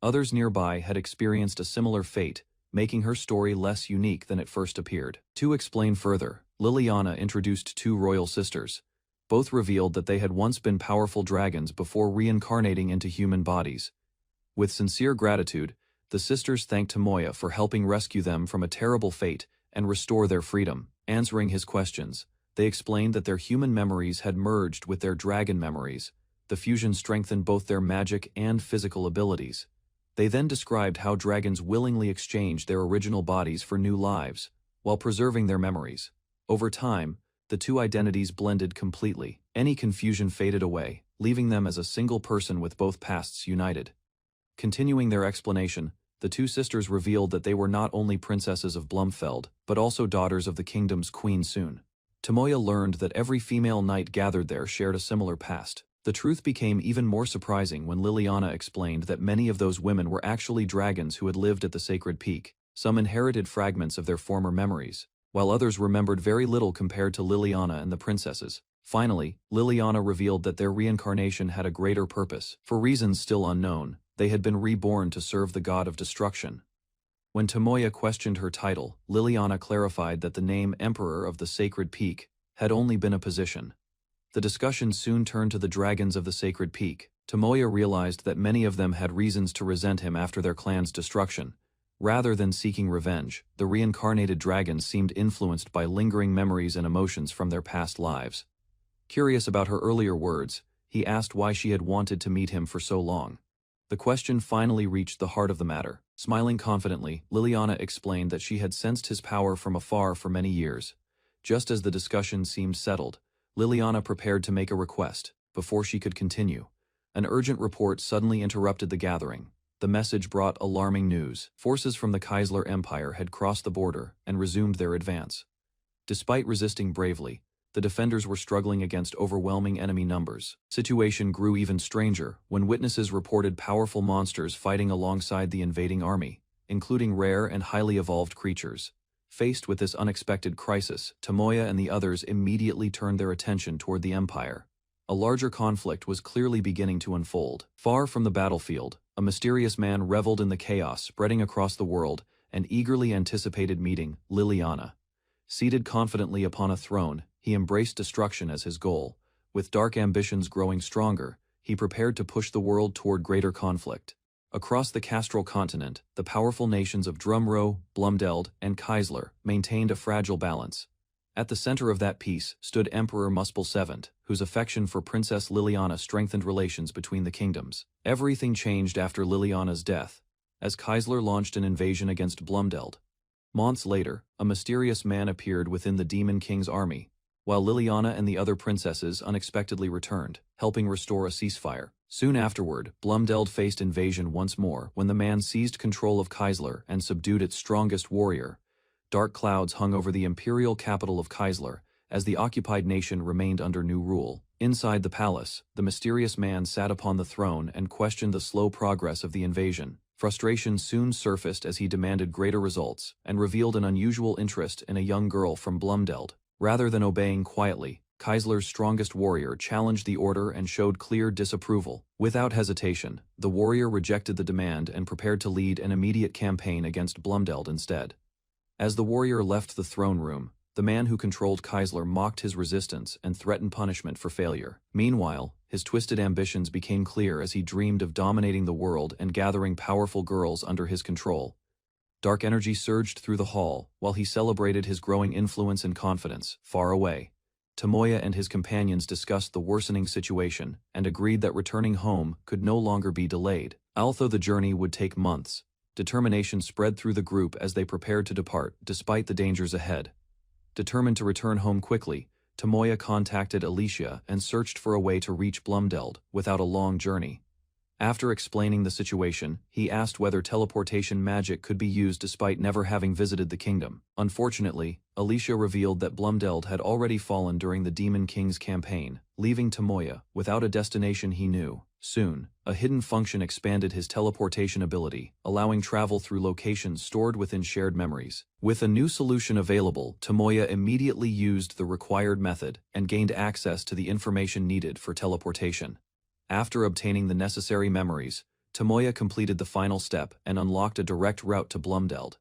Others nearby had experienced a similar fate, making her story less unique than it first appeared. To explain further, Liliana introduced two royal sisters. Both revealed that they had once been powerful dragons before reincarnating into human bodies. With sincere gratitude, the sisters thanked Tomoya for helping rescue them from a terrible fate and restore their freedom. Answering his questions, they explained that their human memories had merged with their dragon memories. The fusion strengthened both their magic and physical abilities. They then described how dragons willingly exchanged their original bodies for new lives, while preserving their memories. Over time, the two identities blended completely. Any confusion faded away, leaving them as a single person with both pasts united. Continuing their explanation, the two sisters revealed that they were not only princesses of Blumfeld, but also daughters of the kingdom's queen soon. Tomoya learned that every female knight gathered there shared a similar past. The truth became even more surprising when Liliana explained that many of those women were actually dragons who had lived at the Sacred Peak. Some inherited fragments of their former memories, while others remembered very little compared to Liliana and the princesses. Finally, Liliana revealed that their reincarnation had a greater purpose. For reasons still unknown, they had been reborn to serve the god of destruction. When Tomoya questioned her title, Liliana clarified that the name Emperor of the Sacred Peak had only been a position. The discussion soon turned to the dragons of the Sacred Peak. Tomoya realized that many of them had reasons to resent him after their clan's destruction. Rather than seeking revenge, the reincarnated dragons seemed influenced by lingering memories and emotions from their past lives. Curious about her earlier words, he asked why she had wanted to meet him for so long. The question finally reached the heart of the matter. Smiling confidently, Liliana explained that she had sensed his power from afar for many years. Just as the discussion seemed settled, Liliana prepared to make a request. Before she could continue, an urgent report suddenly interrupted the gathering. The message brought alarming news. Forces from the Kaisler Empire had crossed the border and resumed their advance. Despite resisting bravely, the defenders were struggling against overwhelming enemy numbers. Situation grew even stranger when witnesses reported powerful monsters fighting alongside the invading army, including rare and highly evolved creatures. Faced with this unexpected crisis, Tomoya and the others immediately turned their attention toward the Empire. A larger conflict was clearly beginning to unfold. Far from the battlefield, a mysterious man reveled in the chaos spreading across the world and eagerly anticipated meeting Liliana. Seated confidently upon a throne, he embraced destruction as his goal. With dark ambitions growing stronger, he prepared to push the world toward greater conflict. Across the Castral continent, the powerful nations of Drumro, Blumdeld, and Kaisler maintained a fragile balance. At the center of that peace stood Emperor Muspel VII, whose affection for Princess Liliana strengthened relations between the kingdoms. Everything changed after Liliana's death, as Kaisler launched an invasion against Blumdeld. Months later, a mysterious man appeared within the Demon King's army, while Liliana and the other princesses unexpectedly returned, helping restore a ceasefire. Soon afterward, Blumdeld faced invasion once more when the man seized control of Kaisler and subdued its strongest warrior. Dark clouds hung over the imperial capital of Kaisler, as the occupied nation remained under new rule. Inside the palace, the mysterious man sat upon the throne and questioned the slow progress of the invasion. Frustration soon surfaced as he demanded greater results and revealed an unusual interest in a young girl from Blumdeld. Rather than obeying quietly, Kaisler's strongest warrior challenged the order and showed clear disapproval. Without hesitation, the warrior rejected the demand and prepared to lead an immediate campaign against Blumdeld instead. As the warrior left the throne room, the man who controlled Kaisler mocked his resistance and threatened punishment for failure. Meanwhile, his twisted ambitions became clear as he dreamed of dominating the world and gathering powerful girls under his control. Dark energy surged through the hall while he celebrated his growing influence and confidence. Far away, Tomoya and his companions discussed the worsening situation and agreed that returning home could no longer be delayed. Although the journey would take months, determination spread through the group as they prepared to depart despite the dangers ahead. Determined to return home quickly, Tomoya contacted Alicia and searched for a way to reach Blumdeld without a long journey. After explaining the situation, he asked whether teleportation magic could be used despite never having visited the kingdom. Unfortunately, Alicia revealed that Blumdeld had already fallen during the Demon King's campaign, leaving Tomoya without a destination he knew. Soon, a hidden function expanded his teleportation ability, allowing travel through locations stored within shared memories. With a new solution available, Tomoya immediately used the required method and gained access to the information needed for teleportation. After obtaining the necessary memories, Tomoya completed the final step and unlocked a direct route to Blumdeld.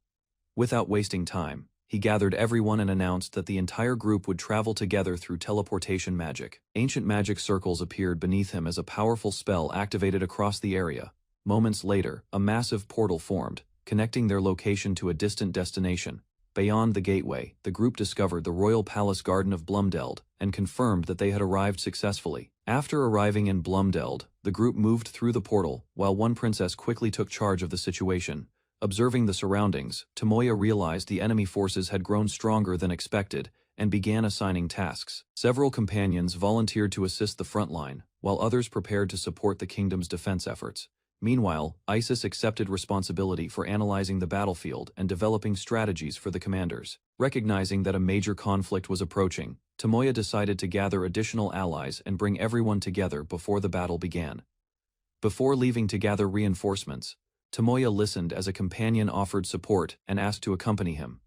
Without wasting time, he gathered everyone and announced that the entire group would travel together through teleportation magic. Ancient magic circles appeared beneath him as a powerful spell activated across the area. Moments later, a massive portal formed, connecting their location to a distant destination. Beyond the gateway, the group discovered the royal palace garden of Blumdeld and confirmed that they had arrived successfully. After arriving in Blumdeld, the group moved through the portal, while one princess quickly took charge of the situation. Observing the surroundings, Tomoya realized the enemy forces had grown stronger than expected and began assigning tasks. Several companions volunteered to assist the front line, while others prepared to support the kingdom's defense efforts. Meanwhile, Isis accepted responsibility for analyzing the battlefield and developing strategies for the commanders. Recognizing that a major conflict was approaching, Tomoya decided to gather additional allies and bring everyone together before the battle began. Before leaving to gather reinforcements, Tomoya listened as a companion offered support and asked to accompany him.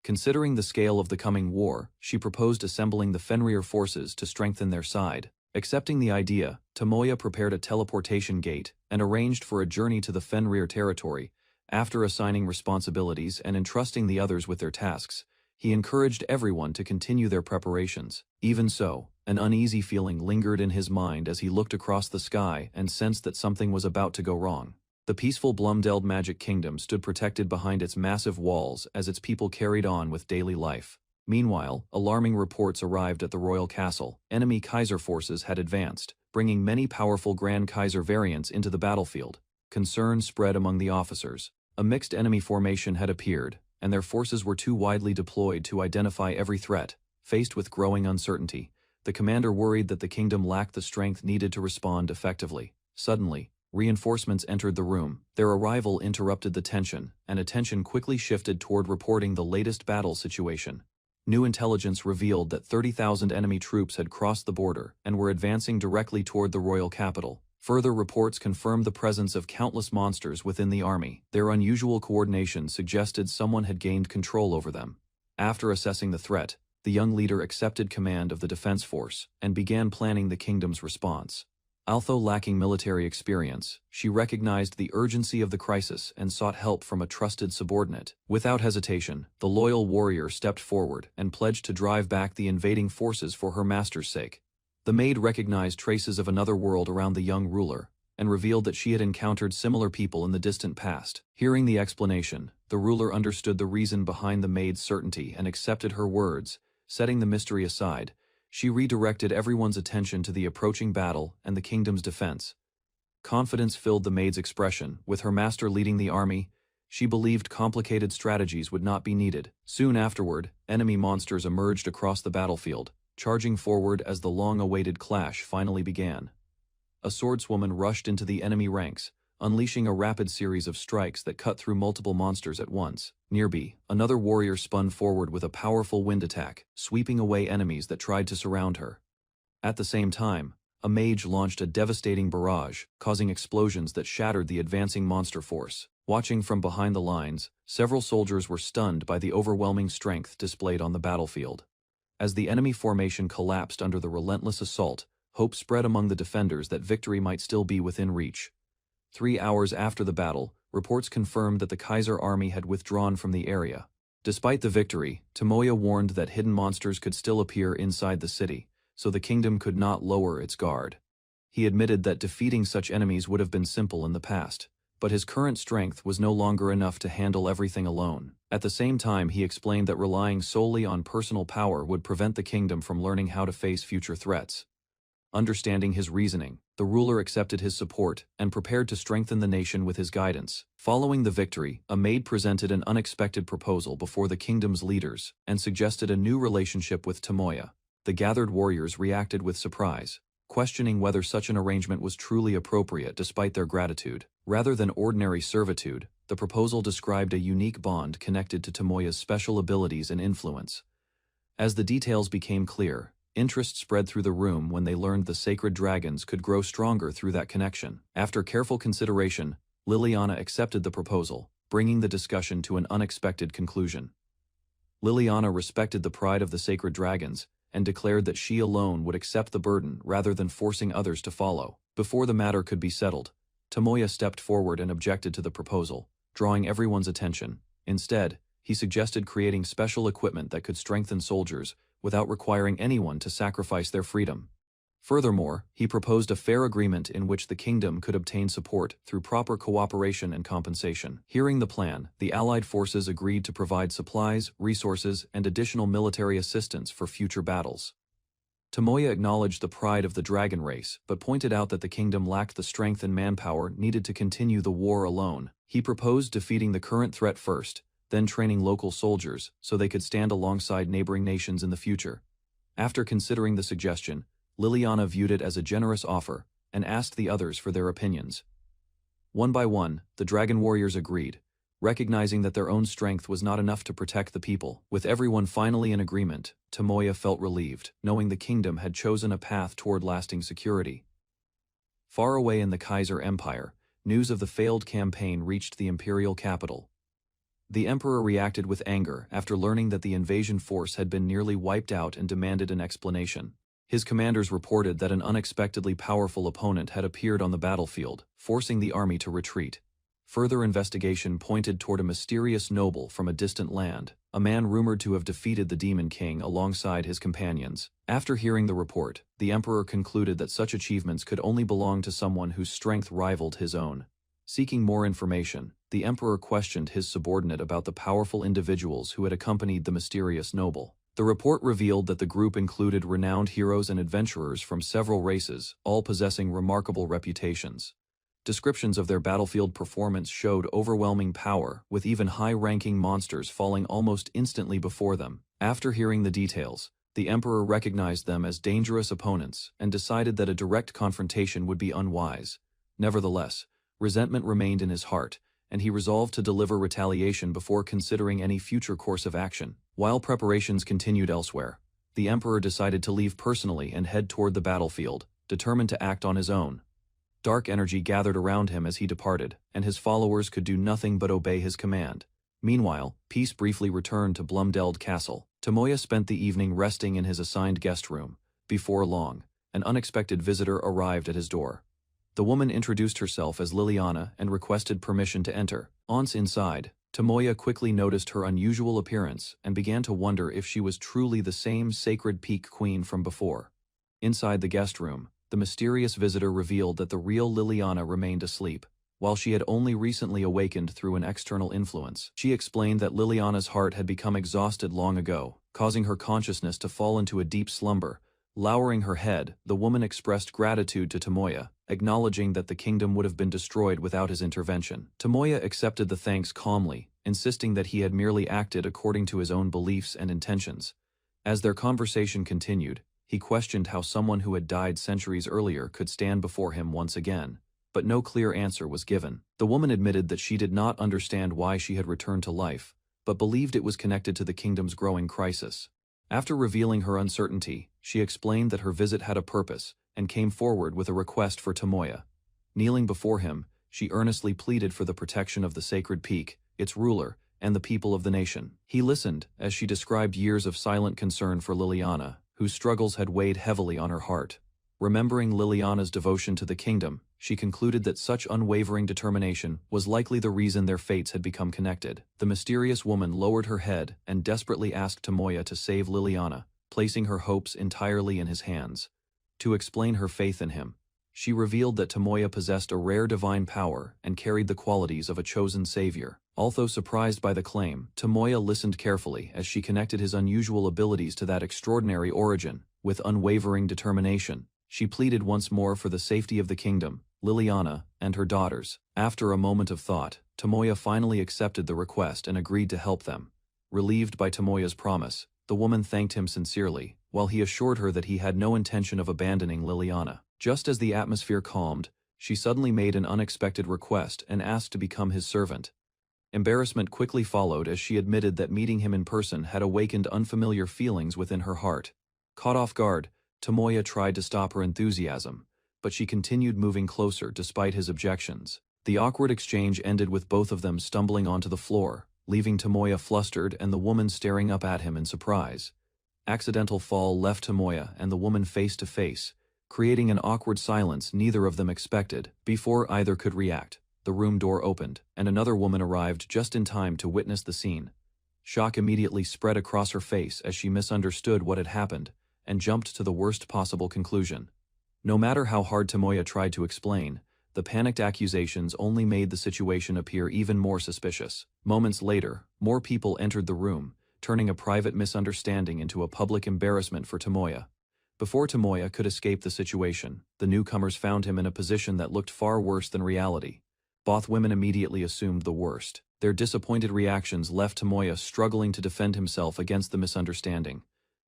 Considering the scale of the coming war, she proposed assembling the Fenrir forces to strengthen their side. Accepting the idea, Tomoya prepared a teleportation gate and arranged for a journey to the Fenrir territory. After assigning responsibilities and entrusting the others with their tasks, he encouraged everyone to continue their preparations. Even so, an uneasy feeling lingered in his mind as he looked across the sky and sensed that something was about to go wrong. The peaceful Blumdeld Magic Kingdom stood protected behind its massive walls as its people carried on with daily life. Meanwhile, alarming reports arrived at the royal castle. Enemy Kaiser forces had advanced, bringing many powerful Grand Kaiser variants into the battlefield. Concern spread among the officers. A mixed enemy formation had appeared, and their forces were too widely deployed to identify every threat. Faced with growing uncertainty, the commander worried that the kingdom lacked the strength needed to respond effectively. Suddenly, reinforcements entered the room. Their arrival interrupted the tension, and attention quickly shifted toward reporting the latest battle situation. New intelligence revealed that 30,000 enemy troops had crossed the border and were advancing directly toward the royal capital. Further reports confirmed the presence of countless monsters within the army. Their unusual coordination suggested someone had gained control over them. After assessing the threat, the young leader accepted command of the defense force and began planning the kingdom's response. Although lacking military experience, she recognized the urgency of the crisis and sought help from a trusted subordinate. Without hesitation, the loyal warrior stepped forward and pledged to drive back the invading forces for her master's sake. The maid recognized traces of another world around the young ruler, and revealed that she had encountered similar people in the distant past. Hearing the explanation, the ruler understood the reason behind the maid's certainty and accepted her words. Setting the mystery aside, she redirected everyone's attention to the approaching battle and the kingdom's defense. Confidence filled the maid's expression. With her master leading the army, she believed complicated strategies would not be needed. Soon afterward, enemy monsters emerged across the battlefield, charging forward as the long-awaited clash finally began. A swordswoman rushed into the enemy ranks, unleashing a rapid series of strikes that cut through multiple monsters at once. Nearby, another warrior spun forward with a powerful wind attack, sweeping away enemies that tried to surround her. At the same time, a mage launched a devastating barrage, causing explosions that shattered the advancing monster force. Watching from behind the lines, several soldiers were stunned by the overwhelming strength displayed on the battlefield. As the enemy formation collapsed under the relentless assault, hope spread among the defenders that victory might still be within reach. 3 hours after the battle, reports confirmed that the Kaiser army had withdrawn from the area. Despite the victory, Tomoya warned that hidden monsters could still appear inside the city, so the kingdom could not lower its guard. He admitted that defeating such enemies would have been simple in the past, but his current strength was no longer enough to handle everything alone. At the same time, he explained that relying solely on personal power would prevent the kingdom from learning how to face future threats. Understanding his reasoning, the ruler accepted his support and prepared to strengthen the nation with his guidance. Following the victory, a maid presented an unexpected proposal before the kingdom's leaders and suggested a new relationship with Tomoya. The gathered warriors reacted with surprise, questioning whether such an arrangement was truly appropriate despite their gratitude. Rather than ordinary servitude, the proposal described a unique bond connected to Tomoya's special abilities and influence. As the details became clear, interest spread through the room when they learned the sacred dragons could grow stronger through that connection. After careful consideration, Liliana accepted the proposal, bringing the discussion to an unexpected conclusion. Liliana respected the pride of the sacred dragons and declared that she alone would accept the burden rather than forcing others to follow. Before the matter could be settled, Tomoya stepped forward and objected to the proposal, drawing everyone's attention. Instead, he suggested creating special equipment that could strengthen soldiers without requiring anyone to sacrifice their freedom. Furthermore, he proposed a fair agreement in which the kingdom could obtain support through proper cooperation and compensation. Hearing the plan, the Allied forces agreed to provide supplies, resources, and additional military assistance for future battles. Tomoya acknowledged the pride of the dragon race, but pointed out that the kingdom lacked the strength and manpower needed to continue the war alone. He proposed defeating the current threat first, then training local soldiers so they could stand alongside neighboring nations in the future. After considering the suggestion, Liliana viewed it as a generous offer and asked the others for their opinions. One by one, the dragon warriors agreed, recognizing that their own strength was not enough to protect the people. With everyone finally in agreement, Tomoya felt relieved, knowing the kingdom had chosen a path toward lasting security. Far away in the Kaiser Empire, news of the failed campaign reached the imperial capital. The emperor reacted with anger after learning that the invasion force had been nearly wiped out and demanded an explanation. His commanders reported that an unexpectedly powerful opponent had appeared on the battlefield, forcing the army to retreat. Further investigation pointed toward a mysterious noble from a distant land, a man rumored to have defeated the Demon King alongside his companions. After hearing the report, the emperor concluded that such achievements could only belong to someone whose strength rivaled his own. Seeking more information, the emperor questioned his subordinate about the powerful individuals who had accompanied the mysterious noble. The report revealed that the group included renowned heroes and adventurers from several races, all possessing remarkable reputations. Descriptions of their battlefield performance showed overwhelming power, with even high-ranking monsters falling almost instantly before them. After hearing the details, the emperor recognized them as dangerous opponents and decided that a direct confrontation would be unwise. Nevertheless, resentment remained in his heart, and he resolved to deliver retaliation before considering any future course of action. While preparations continued elsewhere, the emperor decided to leave personally and head toward the battlefield, determined to act on his own. Dark energy gathered around him as he departed, and his followers could do nothing but obey his command. Meanwhile, peace briefly returned to Blumdeld Castle. Tomoya spent the evening resting in his assigned guest room. Before long, an unexpected visitor arrived at his door. The woman introduced herself as Liliana and requested permission to enter. Once inside, Tomoya quickly noticed her unusual appearance and began to wonder if she was truly the same Sacred Peak Queen from before. Inside the guest room, the mysterious visitor revealed that the real Liliana remained asleep, while she had only recently awakened through an external influence. She explained that Liliana's heart had become exhausted long ago, causing her consciousness to fall into a deep slumber. Lowering her head, the woman expressed gratitude to Tomoya, acknowledging that the kingdom would have been destroyed without his intervention. Tomoya accepted the thanks calmly, insisting that he had merely acted according to his own beliefs and intentions. As their conversation continued, he questioned how someone who had died centuries earlier could stand before him once again, but no clear answer was given. The woman admitted that she did not understand why she had returned to life, but believed it was connected to the kingdom's growing crisis. After revealing her uncertainty, she explained that her visit had a purpose, and came forward with a request for Tomoya. Kneeling before him, she earnestly pleaded for the protection of the Sacred Peak, its ruler, and the people of the nation. He listened as she described years of silent concern for Liliana, whose struggles had weighed heavily on her heart. Remembering Liliana's devotion to the kingdom, she concluded that such unwavering determination was likely the reason their fates had become connected. The mysterious woman lowered her head and desperately asked Tomoya to save Liliana, placing her hopes entirely in his hands. To explain her faith in him, she revealed that Tomoya possessed a rare divine power and carried the qualities of a chosen savior. Although surprised by the claim, Tomoya listened carefully as she connected his unusual abilities to that extraordinary origin. With unwavering determination, she pleaded once more for the safety of the kingdom, Liliana, and her daughters. After a moment of thought, Tomoya finally accepted the request and agreed to help them. Relieved by Tomoya's promise, the woman thanked him sincerely, while he assured her that he had no intention of abandoning Liliana. Just as the atmosphere calmed, she suddenly made an unexpected request and asked to become his servant. Embarrassment quickly followed as she admitted that meeting him in person had awakened unfamiliar feelings within her heart. Caught off guard, Tomoya tried to stop her enthusiasm, but she continued moving closer despite his objections. The awkward exchange ended with both of them stumbling onto the floor, leaving Tomoya flustered and the woman staring up at him in surprise. Accidental fall left Tomoya and the woman face to face, creating an awkward silence neither of them expected. Before either could react, the room door opened, and another woman arrived just in time to witness the scene. Shock immediately spread across her face as she misunderstood what had happened, and jumped to the worst possible conclusion. No matter how hard Tomoya tried to explain, the panicked accusations only made the situation appear even more suspicious. Moments later, more people entered the room, turning a private misunderstanding into a public embarrassment for Tomoya. Before Tomoya could escape the situation, the newcomers found him in a position that looked far worse than reality. Both women immediately assumed the worst. Their disappointed reactions left Tomoya struggling to defend himself against the misunderstanding.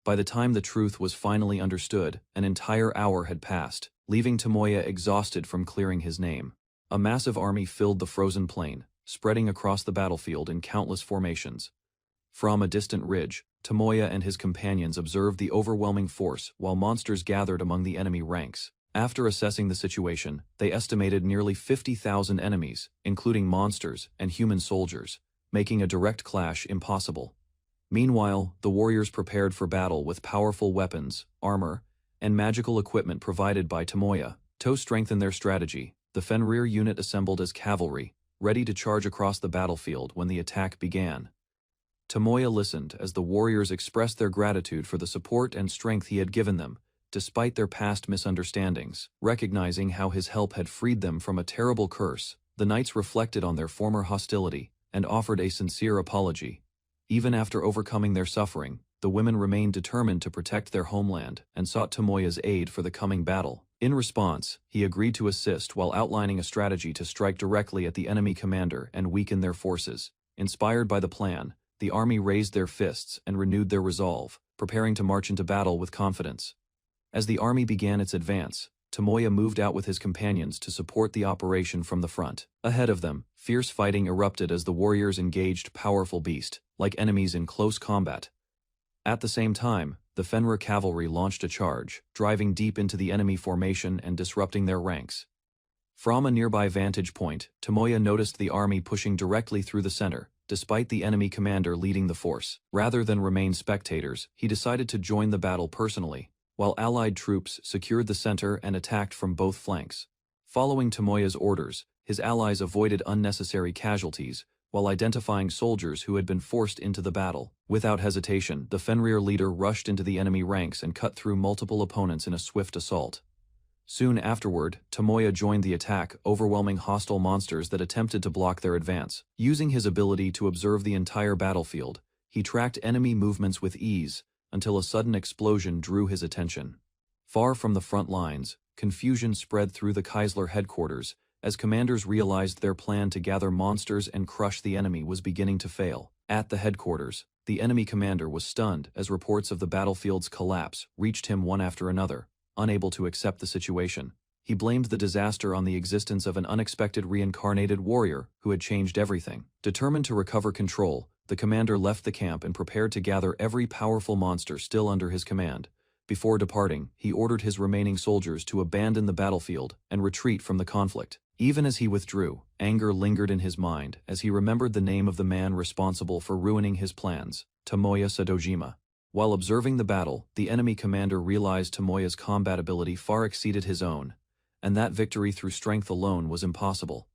By the time the truth was finally understood, an entire hour had passed, leaving Tomoya exhausted from clearing his name. A massive army filled the frozen plain, spreading across the battlefield in countless formations. From a distant ridge, Tomoya and his companions observed the overwhelming force while monsters gathered among the enemy ranks. After assessing the situation, they estimated nearly 50,000 enemies, including monsters and human soldiers, making a direct clash impossible. Meanwhile, the warriors prepared for battle with powerful weapons, armor, and magical equipment provided by Tomoya. To strengthen their strategy, the Fenrir unit assembled as cavalry, ready to charge across the battlefield when the attack began. Tomoya listened as the warriors expressed their gratitude for the support and strength he had given them, despite their past misunderstandings. Recognizing how his help had freed them from a terrible curse, the knights reflected on their former hostility and offered a sincere apology. Even after overcoming their suffering, the women remained determined to protect their homeland and sought Tomoya's aid for the coming battle. In response, he agreed to assist while outlining a strategy to strike directly at the enemy commander and weaken their forces. Inspired by the plan, the army raised their fists and renewed their resolve, preparing to march into battle with confidence. As the army began its advance, Tomoya moved out with his companions to support the operation from the front. Ahead of them, fierce fighting erupted as the warriors engaged powerful beasts, like enemies in close combat. At the same time, the Fenrir cavalry launched a charge, driving deep into the enemy formation and disrupting their ranks. From a nearby vantage point, Tomoya noticed the army pushing directly through the center, despite the enemy commander leading the force. Rather than remain spectators, he decided to join the battle personally, while allied troops secured the center and attacked from both flanks. Following Tomoya's orders, his allies avoided unnecessary casualties, while identifying soldiers who had been forced into the battle. Without hesitation, the Fenrir leader rushed into the enemy ranks and cut through multiple opponents in a swift assault. Soon afterward, Tomoya joined the attack, overwhelming hostile monsters that attempted to block their advance. Using his ability to observe the entire battlefield, he tracked enemy movements with ease, until a sudden explosion drew his attention. Far from the front lines, confusion spread through the Kaisler headquarters, as commanders realized their plan to gather monsters and crush the enemy was beginning to fail. At the headquarters, the enemy commander was stunned as reports of the battlefield's collapse reached him one after another. Unable to accept the situation, he blamed the disaster on the existence of an unexpected reincarnated warrior who had changed everything. Determined to recover control, the commander left the camp and prepared to gather every powerful monster still under his command. Before departing, he ordered his remaining soldiers to abandon the battlefield and retreat from the conflict. Even as he withdrew, anger lingered in his mind as he remembered the name of the man responsible for ruining his plans, Tomoya Sadojima. While observing the battle, the enemy commander realized Tomoya's combat ability far exceeded his own, and that victory through strength alone was impossible.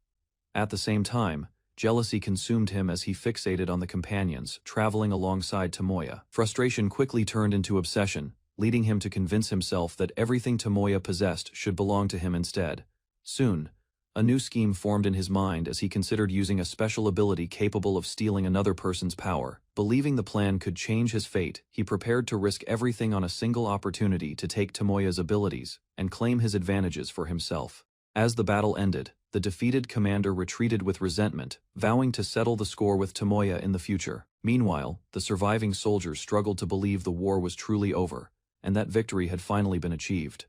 At the same time, jealousy consumed him as he fixated on the companions traveling alongside Tomoya. Frustration quickly turned into obsession, leading him to convince himself that everything Tomoya possessed should belong to him instead. Soon, a new scheme formed in his mind as he considered using a special ability capable of stealing another person's power. Believing the plan could change his fate, he prepared to risk everything on a single opportunity to take Tomoya's abilities and claim his advantages for himself. As the battle ended, the defeated commander retreated with resentment, vowing to settle the score with Tomoya in the future. Meanwhile, the surviving soldiers struggled to believe the war was truly over, and that victory had finally been achieved.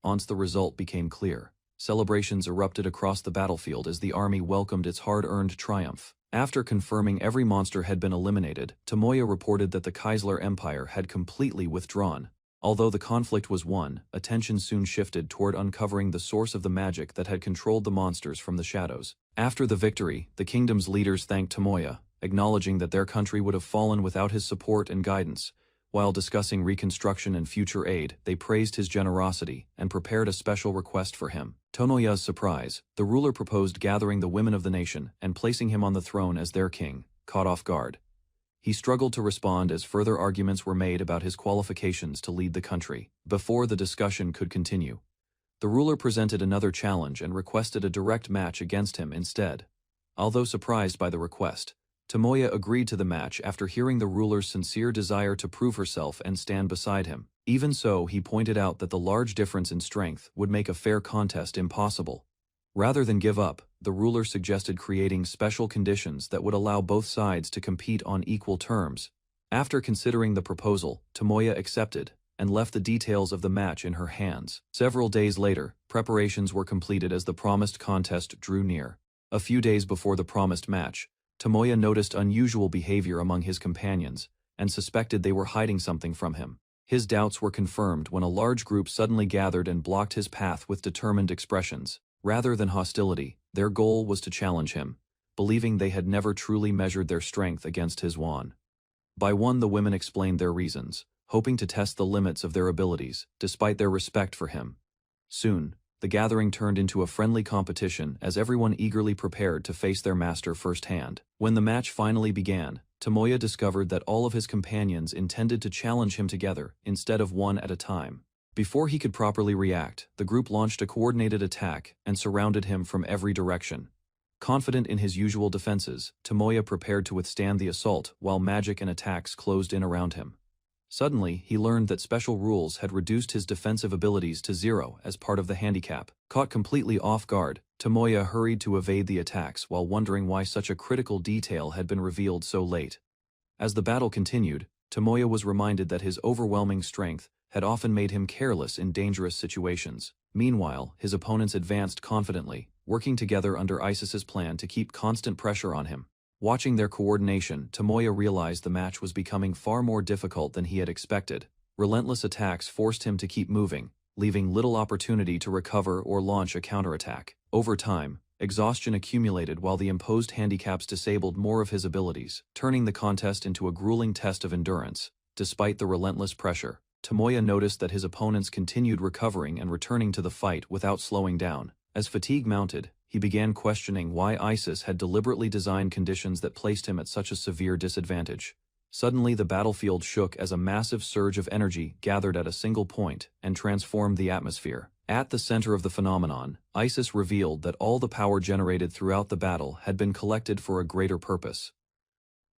Once the result became clear, celebrations erupted across the battlefield as the army welcomed its hard-earned triumph. After confirming every monster had been eliminated, Tomoya reported that the Kaisler Empire had completely withdrawn. Although the conflict was won, attention soon shifted toward uncovering the source of the magic that had controlled the monsters from the shadows. After the victory, the kingdom's leaders thanked Tomoya, acknowledging that their country would have fallen without his support and guidance. While discussing reconstruction and future aid, they praised his generosity and prepared a special request for him. To Tomoya's surprise, the ruler proposed gathering the women of the nation and placing him on the throne as their king. Caught off guard, he struggled to respond as further arguments were made about his qualifications to lead the country. Before the discussion could continue, the ruler presented another challenge and requested a direct match against him instead. Although surprised by the request, Tomoya agreed to the match after hearing the ruler's sincere desire to prove herself and stand beside him. Even so, he pointed out that the large difference in strength would make a fair contest impossible. Rather than give up, the ruler suggested creating special conditions that would allow both sides to compete on equal terms. After considering the proposal, Tomoya accepted and left the details of the match in her hands. Several days later, preparations were completed as the promised contest drew near. A few days before the promised match, Tomoya noticed unusual behavior among his companions and suspected they were hiding something from him. His doubts were confirmed when a large group suddenly gathered and blocked his path with determined expressions. Rather than hostility, their goal was to challenge him, believing they had never truly measured their strength against his wand. By one, the women explained their reasons, hoping to test the limits of their abilities, despite their respect for him. Soon, the gathering turned into a friendly competition as everyone eagerly prepared to face their master firsthand. When the match finally began, Tomoya discovered that all of his companions intended to challenge him together instead of one at a time. Before he could properly react, the group launched a coordinated attack and surrounded him from every direction. Confident in his usual defenses, Tomoya prepared to withstand the assault while magic and attacks closed in around him. Suddenly, he learned that special rules had reduced his defensive abilities to 0 as part of the handicap. Caught completely off guard, Tomoya hurried to evade the attacks while wondering why such a critical detail had been revealed so late. As the battle continued, Tomoya was reminded that his overwhelming strength had often made him careless in dangerous situations. Meanwhile, his opponents advanced confidently, working together under Isis's plan to keep constant pressure on him. Watching their coordination, Tomoya realized the match was becoming far more difficult than he had expected. Relentless attacks forced him to keep moving, leaving little opportunity to recover or launch a counterattack. Over time, exhaustion accumulated while the imposed handicaps disabled more of his abilities, turning the contest into a grueling test of endurance. Despite the relentless pressure, Tomoya noticed that his opponents continued recovering and returning to the fight without slowing down. As fatigue mounted, he began questioning why Isis had deliberately designed conditions that placed him at such a severe disadvantage. Suddenly the battlefield shook as a massive surge of energy gathered at a single point and transformed the atmosphere. At the center of the phenomenon, Isis revealed that all the power generated throughout the battle had been collected for a greater purpose.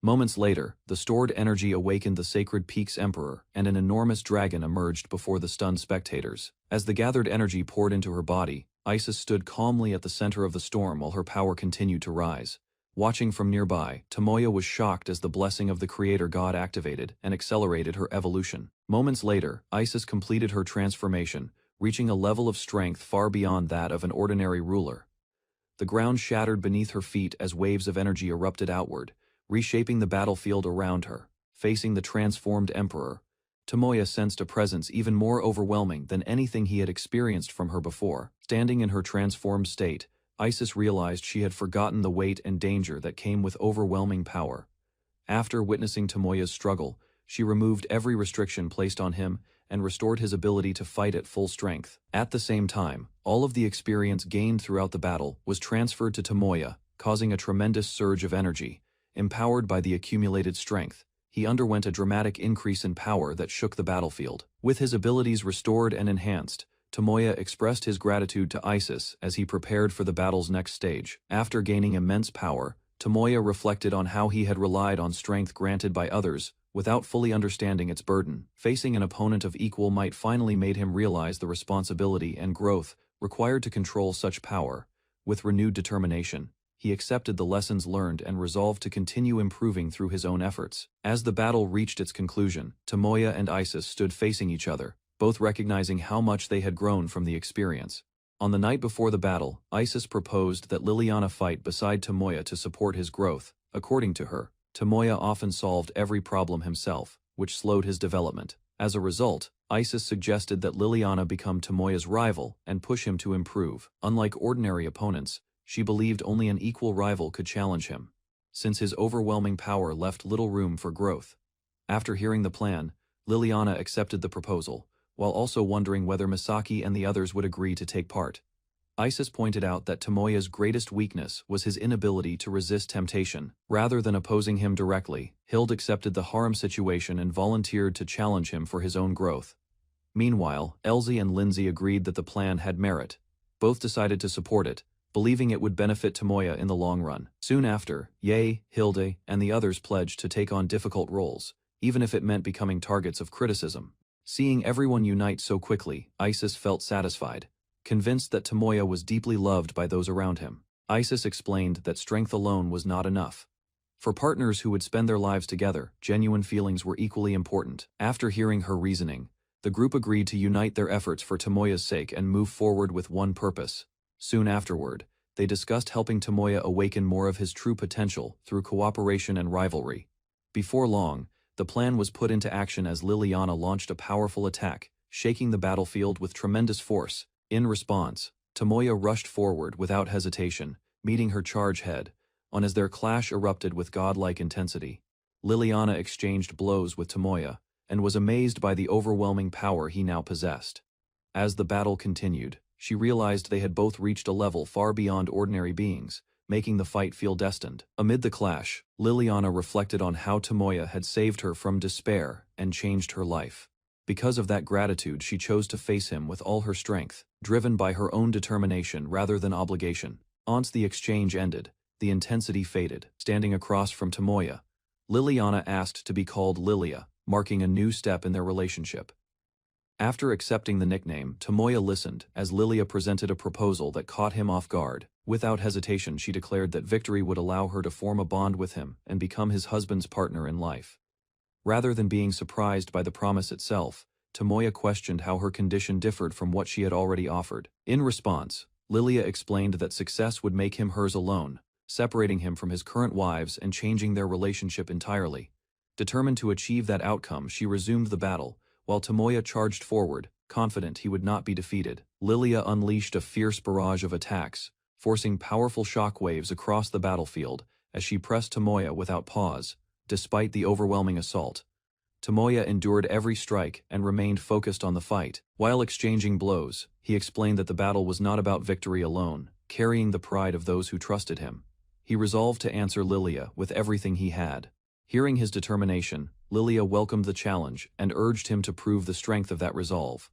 Moments later, the stored energy awakened the Sacred Peak's Emperor, and an enormous dragon emerged before the stunned spectators. As the gathered energy poured into her body, Isis stood calmly at the center of the storm while her power continued to rise. Watching from nearby, Tomoya was shocked as the blessing of the Creator God activated and accelerated her evolution. Moments later, Isis completed her transformation, reaching a level of strength far beyond that of an ordinary ruler. The ground shattered beneath her feet as waves of energy erupted outward, reshaping the battlefield around her. Facing the transformed Emperor, Tomoya sensed a presence even more overwhelming than anything he had experienced from her before. Standing in her transformed state, Isis realized she had forgotten the weight and danger that came with overwhelming power. After witnessing Tomoya's struggle, she removed every restriction placed on him and restored his ability to fight at full strength. At the same time, all of the experience gained throughout the battle was transferred to Tomoya, causing a tremendous surge of energy. Empowered by the accumulated strength, he underwent a dramatic increase in power that shook the battlefield. With his abilities restored and enhanced, Tomoya expressed his gratitude to Isis as he prepared for the battle's next stage. After gaining immense power, Tomoya reflected on how he had relied on strength granted by others without fully understanding its burden. Facing an opponent of equal might finally made him realize the responsibility and growth required to control such power. With renewed determination, he accepted the lessons learned and resolved to continue improving through his own efforts. As the battle reached its conclusion, Tomoya and Isis stood facing each other, both recognizing how much they had grown from the experience. On the night before the battle, Isis proposed that Liliana fight beside Tomoya to support his growth. According to her, Tomoya often solved every problem himself, which slowed his development. As a result, Isis suggested that Liliana become Tomoya's rival and push him to improve. Unlike ordinary opponents, she believed only an equal rival could challenge him, since his overwhelming power left little room for growth. After hearing the plan, Liliana accepted the proposal, while also wondering whether Misaki and the others would agree to take part. Isis pointed out that Tomoya's greatest weakness was his inability to resist temptation. Rather than opposing him directly, Hild accepted the harem situation and volunteered to challenge him for his own growth. Meanwhile, Elsie and Lindsay agreed that the plan had merit. Both decided to support it, believing it would benefit Tomoya in the long run. Soon after, Yae, Hilde, and the others pledged to take on difficult roles, even if it meant becoming targets of criticism. Seeing everyone unite so quickly, Isis felt satisfied, convinced that Tomoya was deeply loved by those around him. Isis explained that strength alone was not enough. For partners who would spend their lives together, genuine feelings were equally important. After hearing her reasoning, the group agreed to unite their efforts for Tomoya's sake and move forward with one purpose. Soon afterward, they discussed helping Tomoya awaken more of his true potential through cooperation and rivalry. Before long, the plan was put into action as Liliana launched a powerful attack, shaking the battlefield with tremendous force. In response, Tomoya rushed forward without hesitation, meeting her charge head-on as their clash erupted with godlike intensity. Liliana exchanged blows with Tomoya, and was amazed by the overwhelming power he now possessed. As the battle continued, she realized they had both reached a level far beyond ordinary beings, making the fight feel destined. Amid the clash, Liliana reflected on how Tomoya had saved her from despair and changed her life. Because of that gratitude, she chose to face him with all her strength, driven by her own determination rather than obligation. Once the exchange ended, the intensity faded. Standing across from Tomoya, Liliana asked to be called Lilia, marking a new step in their relationship. After accepting the nickname, Tomoya listened as Lilia presented a proposal that caught him off guard. Without hesitation, she declared that victory would allow her to form a bond with him and become his husband's partner in life. Rather than being surprised by the promise itself, Tomoya questioned how her condition differed from what she had already offered. In response, Lilia explained that success would make him hers alone, separating him from his current wives and changing their relationship entirely. Determined to achieve that outcome, she resumed the battle, while Tomoya charged forward, confident he would not be defeated. Lilia unleashed a fierce barrage of attacks, forcing powerful shock waves across the battlefield as she pressed Tomoya without pause. Despite the overwhelming assault, Tomoya endured every strike and remained focused on the fight. While exchanging blows, he explained that the battle was not about victory alone, carrying the pride of those who trusted him. He resolved to answer Lilia with everything he had. Hearing his determination, Lilia welcomed the challenge and urged him to prove the strength of that resolve.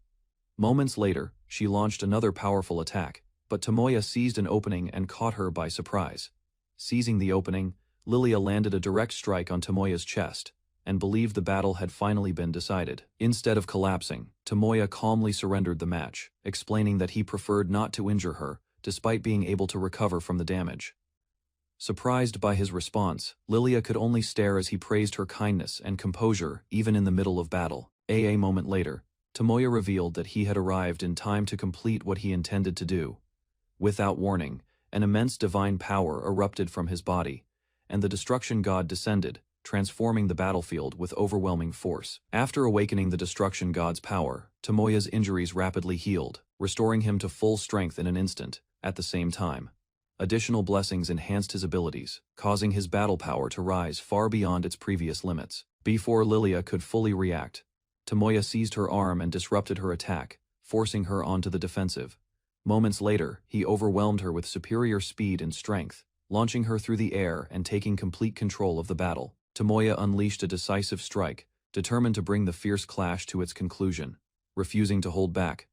Moments later, she launched another powerful attack, but Tomoya seized an opening and caught her by surprise. Seizing the opening, Lilia landed a direct strike on Tomoya's chest, and believed the battle had finally been decided. Instead of collapsing, Tomoya calmly surrendered the match, explaining that he preferred not to injure her, despite being able to recover from the damage. Surprised by his response, Lilia could only stare as he praised her kindness and composure even in the middle of battle. A moment later, Tomoya revealed that he had arrived in time to complete what he intended to do. Without warning, an immense divine power erupted from his body, and the destruction god descended, transforming the battlefield with overwhelming force. After awakening the destruction god's power, Tomoya's injuries rapidly healed, restoring him to full strength in an instant. At the same time, additional blessings enhanced his abilities, causing his battle power to rise far beyond its previous limits. Before Lilia could fully react, Tomoya seized her arm and disrupted her attack, forcing her onto the defensive. Moments later, he overwhelmed her with superior speed and strength, launching her through the air and taking complete control of the battle. Tomoya unleashed a decisive strike, determined to bring the fierce clash to its conclusion. Refusing to hold back,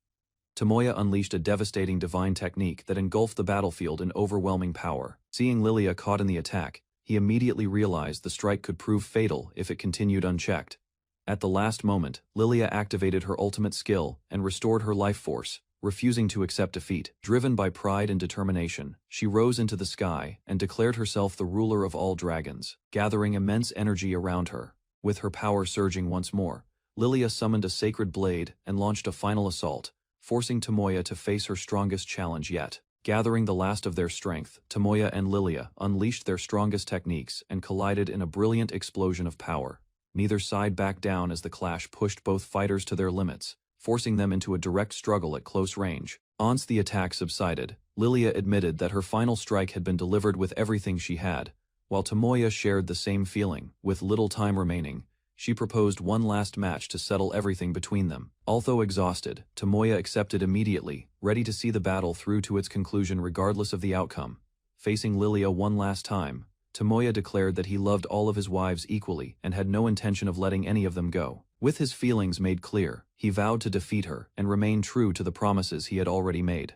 Tomoya unleashed a devastating divine technique that engulfed the battlefield in overwhelming power. Seeing Lilia caught in the attack, he immediately realized the strike could prove fatal if it continued unchecked. At the last moment, Lilia activated her ultimate skill and restored her life force, refusing to accept defeat. Driven by pride and determination, she rose into the sky and declared herself the ruler of all dragons, gathering immense energy around her. With her power surging once more, Lilia summoned a sacred blade and launched a final assault, forcing Tomoya to face her strongest challenge yet. Gathering the last of their strength, Tomoya and Lilia unleashed their strongest techniques and collided in a brilliant explosion of power. Neither side backed down as the clash pushed both fighters to their limits, forcing them into a direct struggle at close range. Once the attack subsided, Lilia admitted that her final strike had been delivered with everything she had, while Tomoya shared the same feeling. With little time remaining, she proposed one last match to settle everything between them. Although exhausted, Tomoya accepted immediately, ready to see the battle through to its conclusion regardless of the outcome. Facing Lilia one last time, Tomoya declared that he loved all of his wives equally and had no intention of letting any of them go. With his feelings made clear, he vowed to defeat her and remain true to the promises he had already made.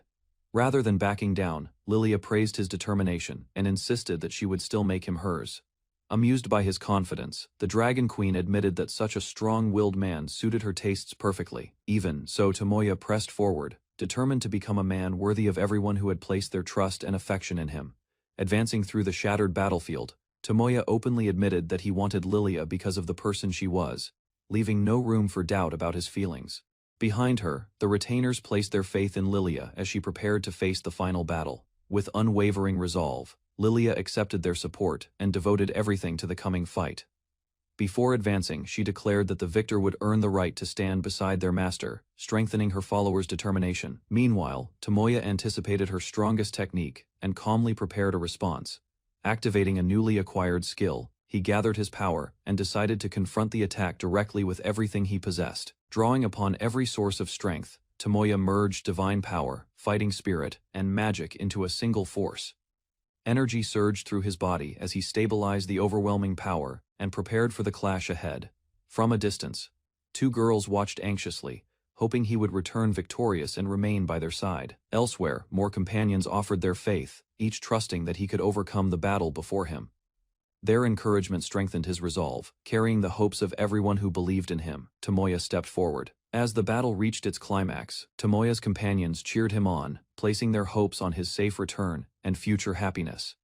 Rather than backing down, Lilia praised his determination and insisted that she would still make him hers. Amused by his confidence, the Dragon Queen admitted that such a strong-willed man suited her tastes perfectly. Even so, Tomoya pressed forward, determined to become a man worthy of everyone who had placed their trust and affection in him. Advancing through the shattered battlefield, Tomoya openly admitted that he wanted Lilia because of the person she was, leaving no room for doubt about his feelings. Behind her, the retainers placed their faith in Lilia as she prepared to face the final battle. With unwavering resolve, Lilia accepted their support and devoted everything to the coming fight. Before advancing, she declared that the victor would earn the right to stand beside their master, strengthening her followers' determination. Meanwhile, Tomoya anticipated her strongest technique and calmly prepared a response. Activating a newly acquired skill, he gathered his power and decided to confront the attack directly with everything he possessed. Drawing upon every source of strength, Tomoya merged divine power, fighting spirit, and magic into a single force. Energy surged through his body as he stabilized the overwhelming power and prepared for the clash ahead. From a distance, two girls watched anxiously, hoping he would return victorious and remain by their side. Elsewhere, more companions offered their faith, each trusting that he could overcome the battle before him. Their encouragement strengthened his resolve, carrying the hopes of everyone who believed in him. Tomoya stepped forward. As the battle reached its climax, Tomoya's companions cheered him on, placing their hopes on his safe return and future happiness.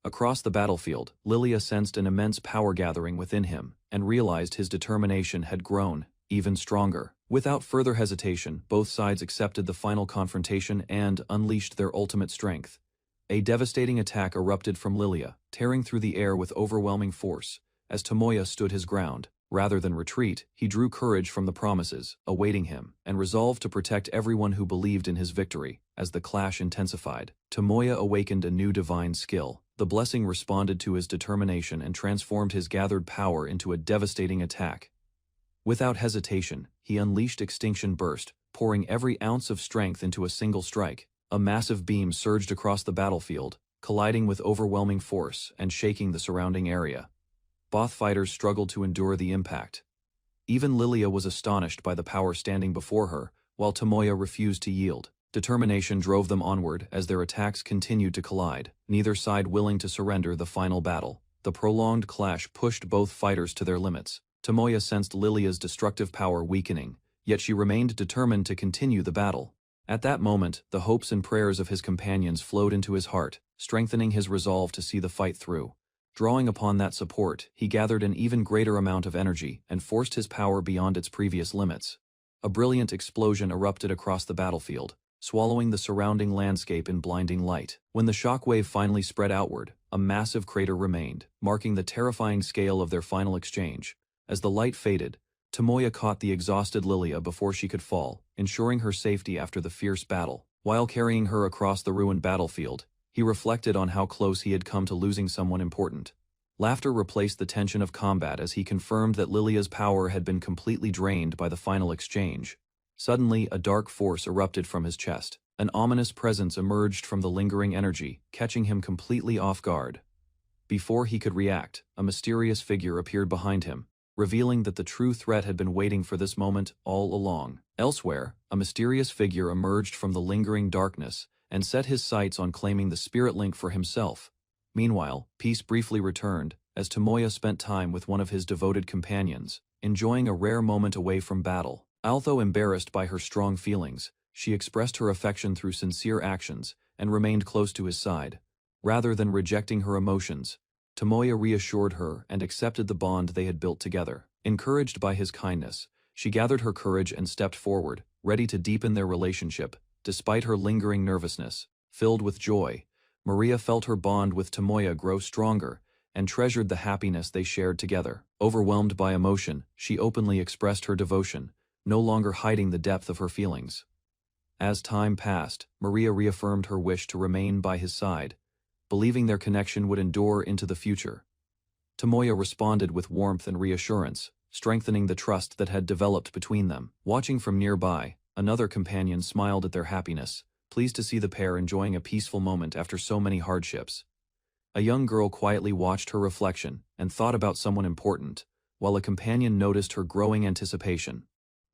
Across the battlefield, Lilia sensed an immense power gathering within him and realized his determination had grown even stronger. Without further hesitation, both sides accepted the final confrontation and unleashed their ultimate strength. A devastating attack erupted from Lilia, tearing through the air with overwhelming force. As Tomoya stood his ground, rather than retreat, he drew courage from the promises awaiting him and resolved to protect everyone who believed in his victory. As the clash intensified, Tomoya awakened a new divine skill. The blessing responded to his determination and transformed his gathered power into a devastating attack. Without hesitation, he unleashed Extinction Burst, pouring every ounce of strength into a single strike. A massive beam surged across the battlefield, colliding with overwhelming force and shaking the surrounding area. Both fighters struggled to endure the impact. Even Lilia was astonished by the power standing before her, while Tomoya refused to yield. Determination drove them onward as their attacks continued to collide, neither side willing to surrender the final battle. The prolonged clash pushed both fighters to their limits. Tomoya sensed Lilia's destructive power weakening, yet she remained determined to continue the battle. At that moment, the hopes and prayers of his companions flowed into his heart, strengthening his resolve to see the fight through. Drawing upon that support, he gathered an even greater amount of energy and forced his power beyond its previous limits. A brilliant explosion erupted across the battlefield, swallowing the surrounding landscape in blinding light. When the shockwave finally spread outward, a massive crater remained, marking the terrifying scale of their final exchange. As the light faded, Tomoya caught the exhausted Lilia before she could fall, ensuring her safety after the fierce battle. While carrying her across the ruined battlefield, he reflected on how close he had come to losing someone important. Laughter replaced the tension of combat as he confirmed that Lilia's power had been completely drained by the final exchange. Suddenly, a dark force erupted from his chest. An ominous presence emerged from the lingering energy, catching him completely off guard. Before he could react, a mysterious figure appeared behind him, revealing that the true threat had been waiting for this moment all along. Elsewhere, a mysterious figure emerged from the lingering darkness and set his sights on claiming the spirit link for himself. Meanwhile, peace briefly returned, as Tomoya spent time with one of his devoted companions, enjoying a rare moment away from battle. Although embarrassed by her strong feelings, she expressed her affection through sincere actions and remained close to his side. Rather than rejecting her emotions, Tomoya reassured her and accepted the bond they had built together. Encouraged by his kindness, she gathered her courage and stepped forward, ready to deepen their relationship. Despite her lingering nervousness, filled with joy, Maria felt her bond with Tomoya grow stronger and treasured the happiness they shared together. Overwhelmed by emotion, she openly expressed her devotion, no longer hiding the depth of her feelings. As time passed, Maria reaffirmed her wish to remain by his side, believing their connection would endure into the future. Tomoya responded with warmth and reassurance, strengthening the trust that had developed between them. Watching from nearby, another companion smiled at their happiness, pleased to see the pair enjoying a peaceful moment after so many hardships. A young girl quietly watched her reflection and thought about someone important, while a companion noticed her growing anticipation.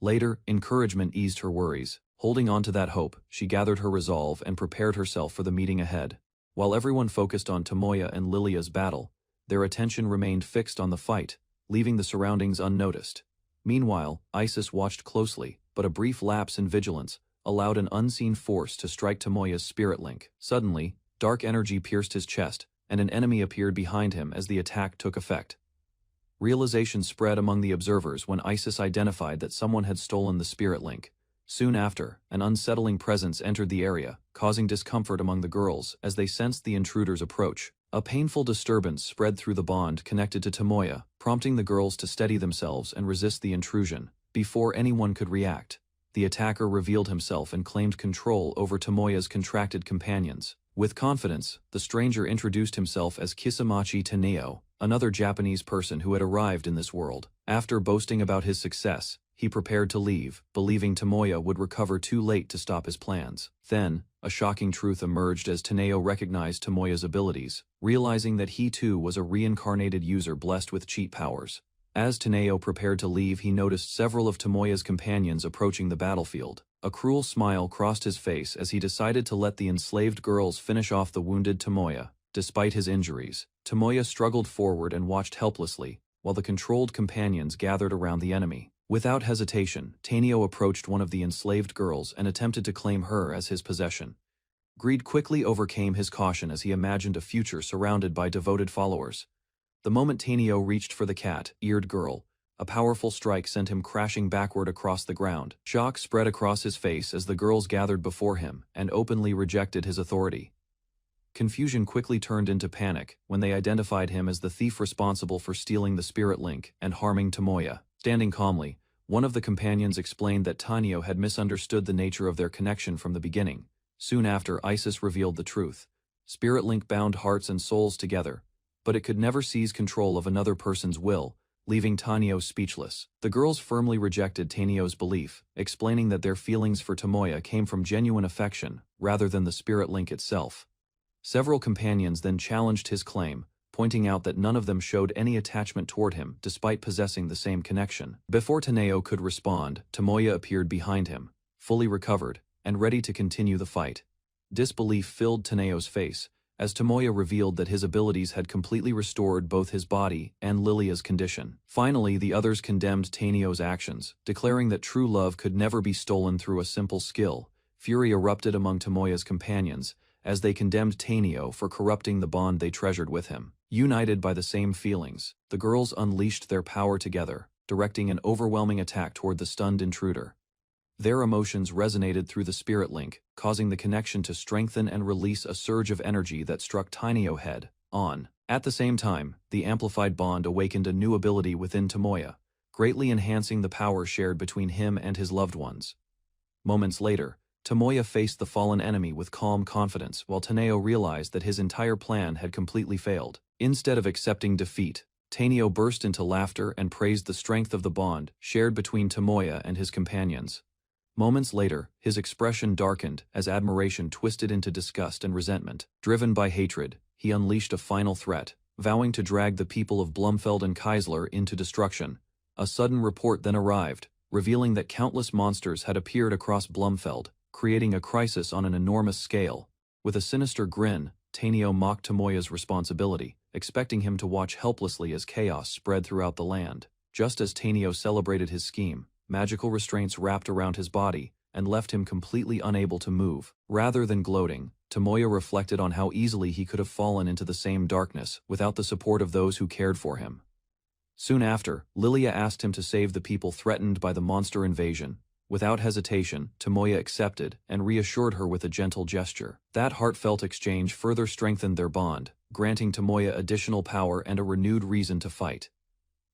Later, encouragement eased her worries. Holding on to that hope, she gathered her resolve and prepared herself for the meeting ahead. While everyone focused on Tomoya and Lilia's battle, their attention remained fixed on the fight, leaving the surroundings unnoticed. Meanwhile, Isis watched closely, but a brief lapse in vigilance allowed an unseen force to strike Tomoya's spirit link. Suddenly, dark energy pierced his chest, and an enemy appeared behind him as the attack took effect. Realization spread among the observers when Isis identified that someone had stolen the spirit link. Soon after, an unsettling presence entered the area, causing discomfort among the girls as they sensed the intruder's approach. A painful disturbance spread through the bond connected to Tomoya, prompting the girls to steady themselves and resist the intrusion. Before anyone could react, the attacker revealed himself and claimed control over Tomoya's contracted companions. With confidence, the stranger introduced himself as Kisamachi Taneo, another Japanese person who had arrived in this world. After boasting about his success, he prepared to leave, believing Tomoya would recover too late to stop his plans. Then, a shocking truth emerged as Taneo recognized Tomoya's abilities, realizing that he too was a reincarnated user blessed with cheat powers. As Taneo prepared to leave, he noticed several of Tomoya's companions approaching the battlefield. A cruel smile crossed his face as he decided to let the enslaved girls finish off the wounded Tomoya. Despite his injuries, Tomoya struggled forward and watched helplessly, while the controlled companions gathered around the enemy. Without hesitation, Taneo approached one of the enslaved girls and attempted to claim her as his possession. Greed quickly overcame his caution as he imagined a future surrounded by devoted followers. The moment Taneo reached for the cat-eared girl, a powerful strike sent him crashing backward across the ground. Shock spread across his face as the girls gathered before him and openly rejected his authority. Confusion quickly turned into panic when they identified him as the thief responsible for stealing the spirit link and harming Tomoya. Standing calmly, one of the companions explained that Tanio had misunderstood the nature of their connection from the beginning. Soon after, Isis revealed the truth. Spirit link bound hearts and souls together, but it could never seize control of another person's will, leaving Tanio speechless. The girls firmly rejected Tanio's belief, explaining that their feelings for Tomoya came from genuine affection, rather than the spirit link itself. Several companions then challenged his claim, pointing out that none of them showed any attachment toward him despite possessing the same connection. Before Taneo could respond, Tomoya appeared behind him, fully recovered, and ready to continue the fight. Disbelief filled Taneo's face, as Tomoya revealed that his abilities had completely restored both his body and Lilia's condition. Finally, the others condemned Taneo's actions, declaring that true love could never be stolen through a simple skill. Fury erupted among Tomoya's companions, as they condemned Taneo for corrupting the bond they treasured with him. United by the same feelings, the girls unleashed their power together, directing an overwhelming attack toward the stunned intruder. Their emotions resonated through the spirit link, causing the connection to strengthen and release a surge of energy that struck Taneo head on. At the same time, the amplified bond awakened a new ability within Tomoya, greatly enhancing the power shared between him and his loved ones. Moments later, Tomoya faced the fallen enemy with calm confidence, while Taneo realized that his entire plan had completely failed. Instead of accepting defeat, Taneo burst into laughter and praised the strength of the bond shared between Tomoya and his companions. Moments later, his expression darkened as admiration twisted into disgust and resentment. Driven by hatred, he unleashed a final threat, vowing to drag the people of Blumfeld and Keisler into destruction. A sudden report then arrived, revealing that countless monsters had appeared across Blumfeld, creating a crisis on an enormous scale. With a sinister grin, Taneo mocked Tomoya's responsibility, expecting him to watch helplessly as chaos spread throughout the land. Just as Taneo celebrated his scheme, magical restraints wrapped around his body and left him completely unable to move. Rather than gloating, Tomoya reflected on how easily he could have fallen into the same darkness without the support of those who cared for him. Soon after, Lilia asked him to save the people threatened by the monster invasion. Without hesitation, Tomoya accepted and reassured her with a gentle gesture. That heartfelt exchange further strengthened their bond, granting Tomoya additional power and a renewed reason to fight.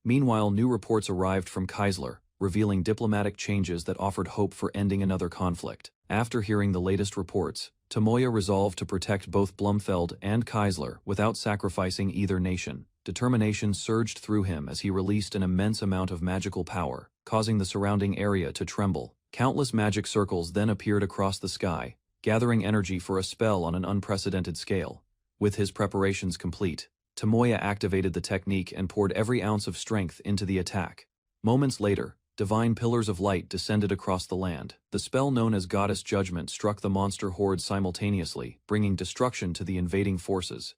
Meanwhile, new reports arrived from Keisler, revealing diplomatic changes that offered hope for ending another conflict. After hearing the latest reports, Tomoya resolved to protect both Blumfeld and Keisler without sacrificing either nation. Determination surged through him as he released an immense amount of magical power, causing the surrounding area to tremble. Countless magic circles then appeared across the sky, gathering energy for a spell on an unprecedented scale. With his preparations complete, Tomoya activated the technique and poured every ounce of strength into the attack. Moments later, divine pillars of light descended across the land. The spell known as Goddess Judgment struck the monster horde simultaneously, bringing destruction to the invading forces.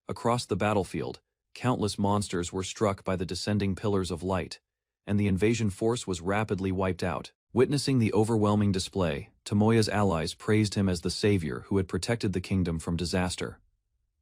Across the battlefield, countless monsters were struck by the descending pillars of light, and the invasion force was rapidly wiped out. Witnessing the overwhelming display, Tomoya's allies praised him as the savior who had protected the kingdom from disaster.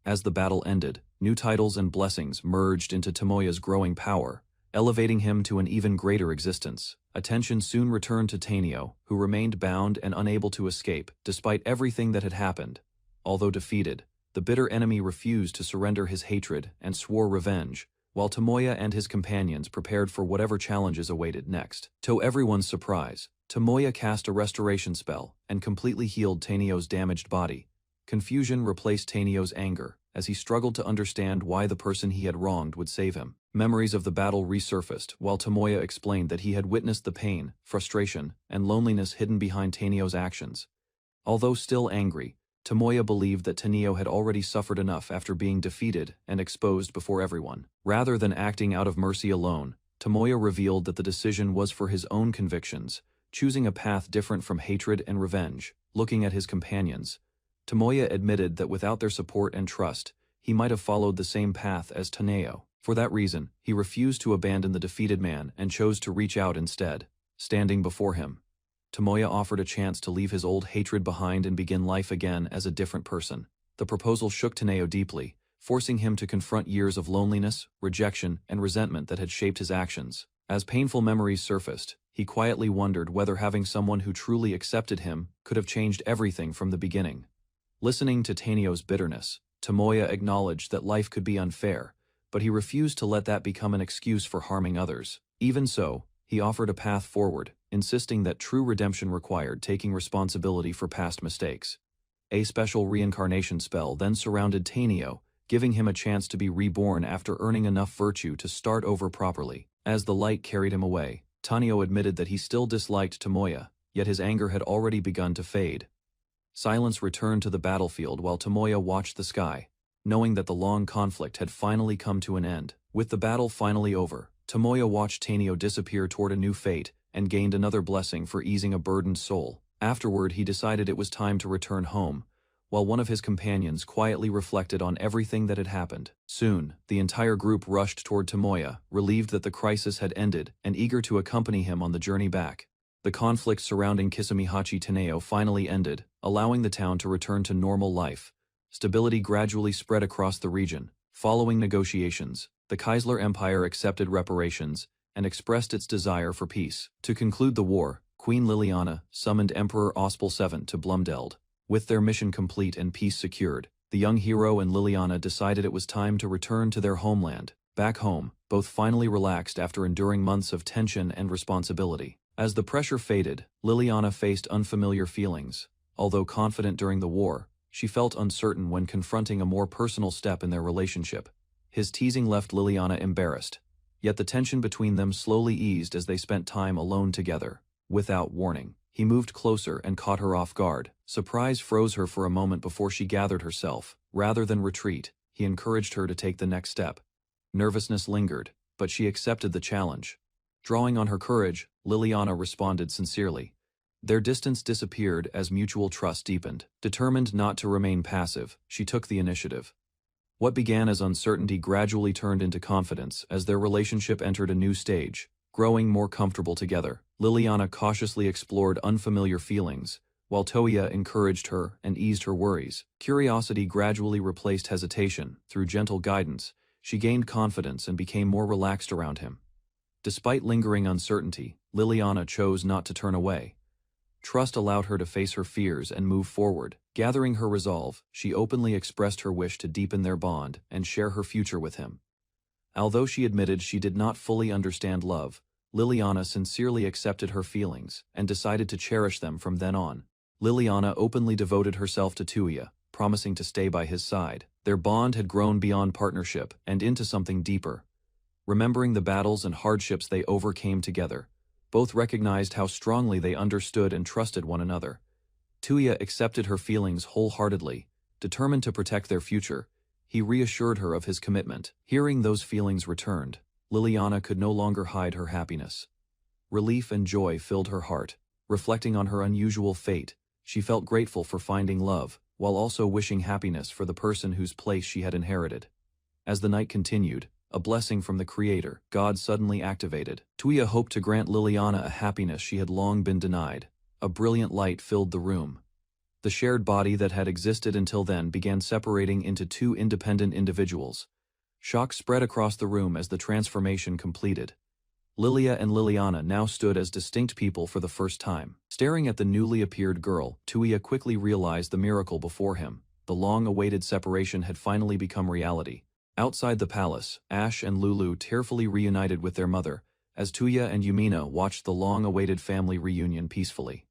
As the battle ended, new titles and blessings merged into Tomoya's growing power, elevating him to an even greater existence. Attention soon returned to Taneo, who remained bound and unable to escape, despite everything that had happened. Although defeated, the bitter enemy refused to surrender his hatred and swore revenge, while Tomoya and his companions prepared for whatever challenges awaited next. To everyone's surprise, Tomoya cast a restoration spell and completely healed Taneo's damaged body. Confusion replaced Taneo's anger, as he struggled to understand why the person he had wronged would save him. Memories of the battle resurfaced, while Tomoya explained that he had witnessed the pain, frustration, and loneliness hidden behind Taneo's actions. Although still angry, Tomoya believed that Taneo had already suffered enough after being defeated and exposed before everyone. Rather than acting out of mercy alone, Tomoya revealed that the decision was for his own convictions, choosing a path different from hatred and revenge. Looking at his companions, Tomoya admitted that without their support and trust, he might have followed the same path as Taneo. For that reason, he refused to abandon the defeated man and chose to reach out instead. Standing before him, Tomoya offered a chance to leave his old hatred behind and begin life again as a different person. The proposal shook Taneo deeply, forcing him to confront years of loneliness, rejection, and resentment that had shaped his actions. As painful memories surfaced, he quietly wondered whether having someone who truly accepted him could have changed everything from the beginning. Listening to Taneo's bitterness, Tomoya acknowledged that life could be unfair, but he refused to let that become an excuse for harming others. Even so, he offered a path forward, insisting that true redemption required taking responsibility for past mistakes. A special reincarnation spell then surrounded Tanio, giving him a chance to be reborn after earning enough virtue to start over properly. As the light carried him away, Tanio admitted that he still disliked Tomoya, yet his anger had already begun to fade. Silence returned to the battlefield while Tomoya watched the sky, knowing that the long conflict had finally come to an end. With the battle finally over, Tomoya watched Tanio disappear toward a new fate and gained another blessing for easing a burdened soul. Afterward, he decided it was time to return home, while one of his companions quietly reflected on everything that had happened. Soon, the entire group rushed toward Tomoya, relieved that the crisis had ended and eager to accompany him on the journey back. The conflict surrounding Kisamihachi Teneo finally ended, allowing the town to return to normal life. Stability gradually spread across the region. Following negotiations, the Kaisler Empire accepted reparations and expressed its desire for peace. To conclude the war, Queen Liliana summoned Emperor Ospel VII to Blumdeld. With their mission complete and peace secured, the young hero and Liliana decided it was time to return to their homeland. Back home, both finally relaxed after enduring months of tension and responsibility. As the pressure faded, Liliana faced unfamiliar feelings. Although confident during the war, she felt uncertain when confronting a more personal step in their relationship. His teasing left Liliana embarrassed, yet the tension between them slowly eased as they spent time alone together. Without warning, he moved closer and caught her off guard. Surprise froze her for a moment before she gathered herself. Rather than retreat, he encouraged her to take the next step. Nervousness lingered, but she accepted the challenge. Drawing on her courage, Liliana responded sincerely. Their distance disappeared as mutual trust deepened. Determined not to remain passive, she took the initiative. What began as uncertainty gradually turned into confidence as their relationship entered a new stage, growing more comfortable together. Liliana cautiously explored unfamiliar feelings, while Toya encouraged her and eased her worries. Curiosity gradually replaced hesitation. Through gentle guidance, she gained confidence and became more relaxed around him. Despite lingering uncertainty, Liliana chose not to turn away. Trust allowed her to face her fears and move forward. Gathering her resolve, she openly expressed her wish to deepen their bond and share her future with him. Although she admitted she did not fully understand love, Liliana sincerely accepted her feelings and decided to cherish them from then on. Liliana openly devoted herself to Tuya, promising to stay by his side. Their bond had grown beyond partnership and into something deeper. Remembering the battles and hardships they overcame together, both recognized how strongly they understood and trusted one another. Tuya accepted her feelings wholeheartedly. Determined to protect their future, he reassured her of his commitment. Hearing those feelings returned, Liliana could no longer hide her happiness. Relief and joy filled her heart. Reflecting on her unusual fate, she felt grateful for finding love, while also wishing happiness for the person whose place she had inherited. As the night continued, a blessing from the Creator, God, suddenly activated. Tuya hoped to grant Liliana a happiness she had long been denied. A brilliant light filled the room. The shared body that had existed until then began separating into two independent individuals. Shock spread across the room as the transformation completed. Lilia and Liliana now stood as distinct people for the first time. Staring at the newly appeared girl, Tuya quickly realized the miracle before him. The long-awaited separation had finally become reality. Outside the palace, Ash and Lulu tearfully reunited with their mother, as Tuya and Yumina watched the long-awaited family reunion peacefully.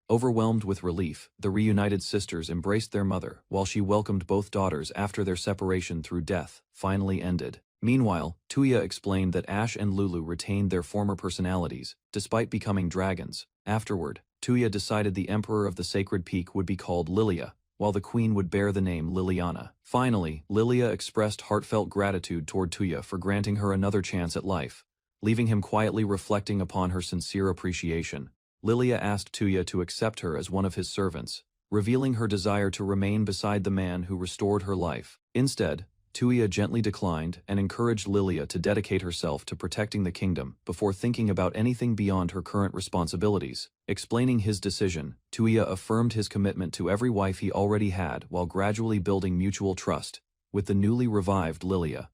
Overwhelmed with relief, the reunited sisters embraced their mother, while she welcomed both daughters after their separation through death finally ended. Meanwhile, Tuya explained that Ash and Lulu retained their former personalities, despite becoming dragons. Afterward, Tuya decided the Emperor of the Sacred Peak would be called Lilia, while the Queen would bear the name Liliana. Finally, Lilia expressed heartfelt gratitude toward Tuya for granting her another chance at life. Leaving him quietly reflecting upon her sincere appreciation, Lilia asked Tuya to accept her as one of his servants, revealing her desire to remain beside the man who restored her life. Instead, Tuya gently declined and encouraged Lilia to dedicate herself to protecting the kingdom before thinking about anything beyond her current responsibilities. Explaining his decision, Tuya affirmed his commitment to every wife he already had while gradually building mutual trust with the newly revived Lilia.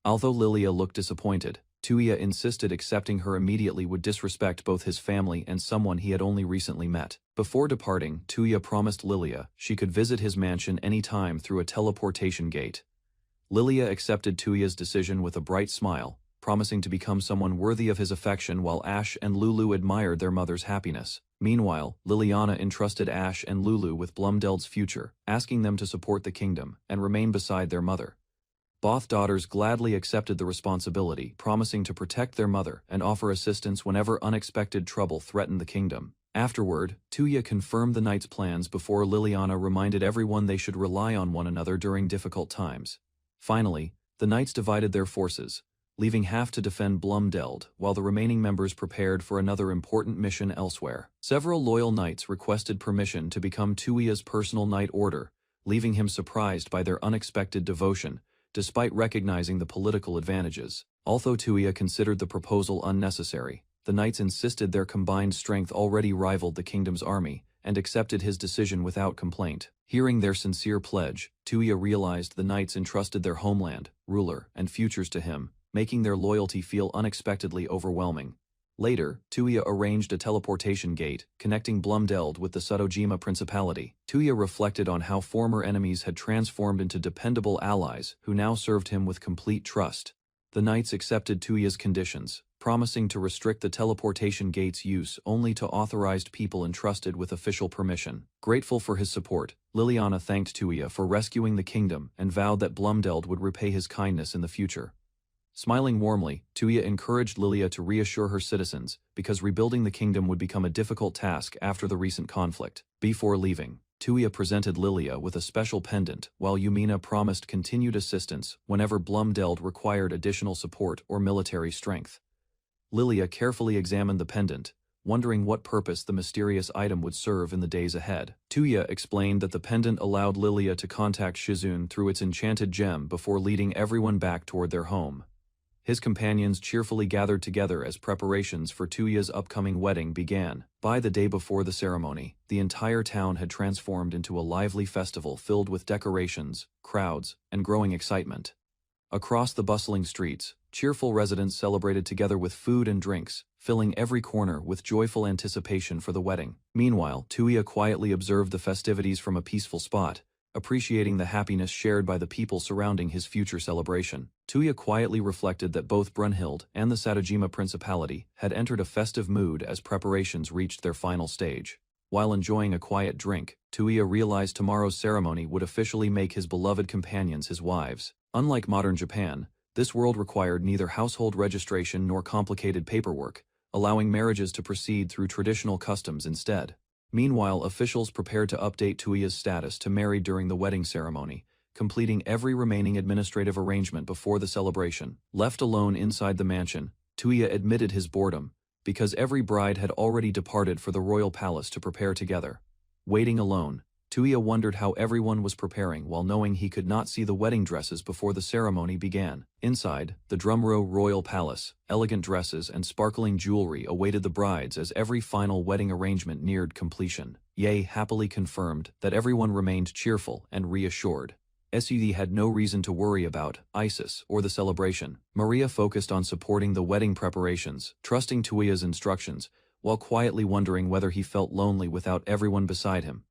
Although Lilia looked disappointed, Tuya insisted accepting her immediately would disrespect both his family and someone he had only recently met. Before departing, Tuya promised Lilia she could visit his mansion any time through a teleportation gate. Lilia accepted Tuya's decision with a bright smile, promising to become someone worthy of his affection while Ash and Lulu admired their mother's happiness. Meanwhile, Liliana entrusted Ash and Lulu with Blumdeld's future, asking them to support the kingdom and remain beside their mother. Both daughters gladly accepted the responsibility, promising to protect their mother and offer assistance whenever unexpected trouble threatened the kingdom. Afterward, Tuya confirmed the knight's plans before Liliana reminded everyone they should rely on one another during difficult times. Finally, the knights divided their forces, leaving half to defend Blumdeld, while the remaining members prepared for another important mission elsewhere. Several loyal knights requested permission to become Tuya's personal knight order, leaving him surprised by their unexpected devotion, despite recognizing the political advantages. Although Tuya considered the proposal unnecessary, the knights insisted their combined strength already rivaled the kingdom's army, and accepted his decision without complaint. Hearing their sincere pledge, Tuya realized the knights entrusted their homeland, ruler, and futures to him, making their loyalty feel unexpectedly overwhelming. Later, Tuya arranged a teleportation gate, connecting Blumdeld with the Sutojima Principality. Tuya reflected on how former enemies had transformed into dependable allies who now served him with complete trust. The knights accepted Tuya's conditions, promising to restrict the teleportation gate's use only to authorized people entrusted with official permission. Grateful for his support, Liliana thanked Tuya for rescuing the kingdom and vowed that Blumdeld would repay his kindness in the future. Smiling warmly, Tuya encouraged Lilia to reassure her citizens, because rebuilding the kingdom would become a difficult task after the recent conflict. Before leaving, Tuya presented Lilia with a special pendant, while Yumina promised continued assistance whenever Blumdeld required additional support or military strength. Lilia carefully examined the pendant, wondering what purpose the mysterious item would serve in the days ahead. Tuya explained that the pendant allowed Lilia to contact Shizune through its enchanted gem before leading everyone back toward their home. His companions cheerfully gathered together as preparations for Tuya's upcoming wedding began. By the day before the ceremony, the entire town had transformed into a lively festival filled with decorations, crowds, and growing excitement. Across the bustling streets, cheerful residents celebrated together with food and drinks, filling every corner with joyful anticipation for the wedding. Meanwhile, Tuya quietly observed the festivities from a peaceful spot, appreciating the happiness shared by the people surrounding his future celebration. Tuya quietly reflected that both Brunhild and the Sutojima Principality had entered a festive mood as preparations reached their final stage. While enjoying a quiet drink, Tuya realized tomorrow's ceremony would officially make his beloved companions his wives. Unlike modern Japan, this world required neither household registration nor complicated paperwork, allowing marriages to proceed through traditional customs instead. Meanwhile, officials prepared to update Tuya's status to married during the wedding ceremony, completing every remaining administrative arrangement before the celebration. Left alone inside the mansion, Tuya admitted his boredom, because every bride had already departed for the royal palace to prepare together. Waiting alone, Tuya wondered how everyone was preparing while knowing he could not see the wedding dresses before the ceremony began. Inside, the Drumrow royal palace, elegant dresses and sparkling jewelry awaited the brides as every final wedding arrangement neared completion. Ye happily confirmed that everyone remained cheerful and reassured. Sud had no reason to worry about Isis or the celebration. Maria focused on supporting the wedding preparations, trusting Tuya's instructions, while quietly wondering whether he felt lonely without everyone beside him.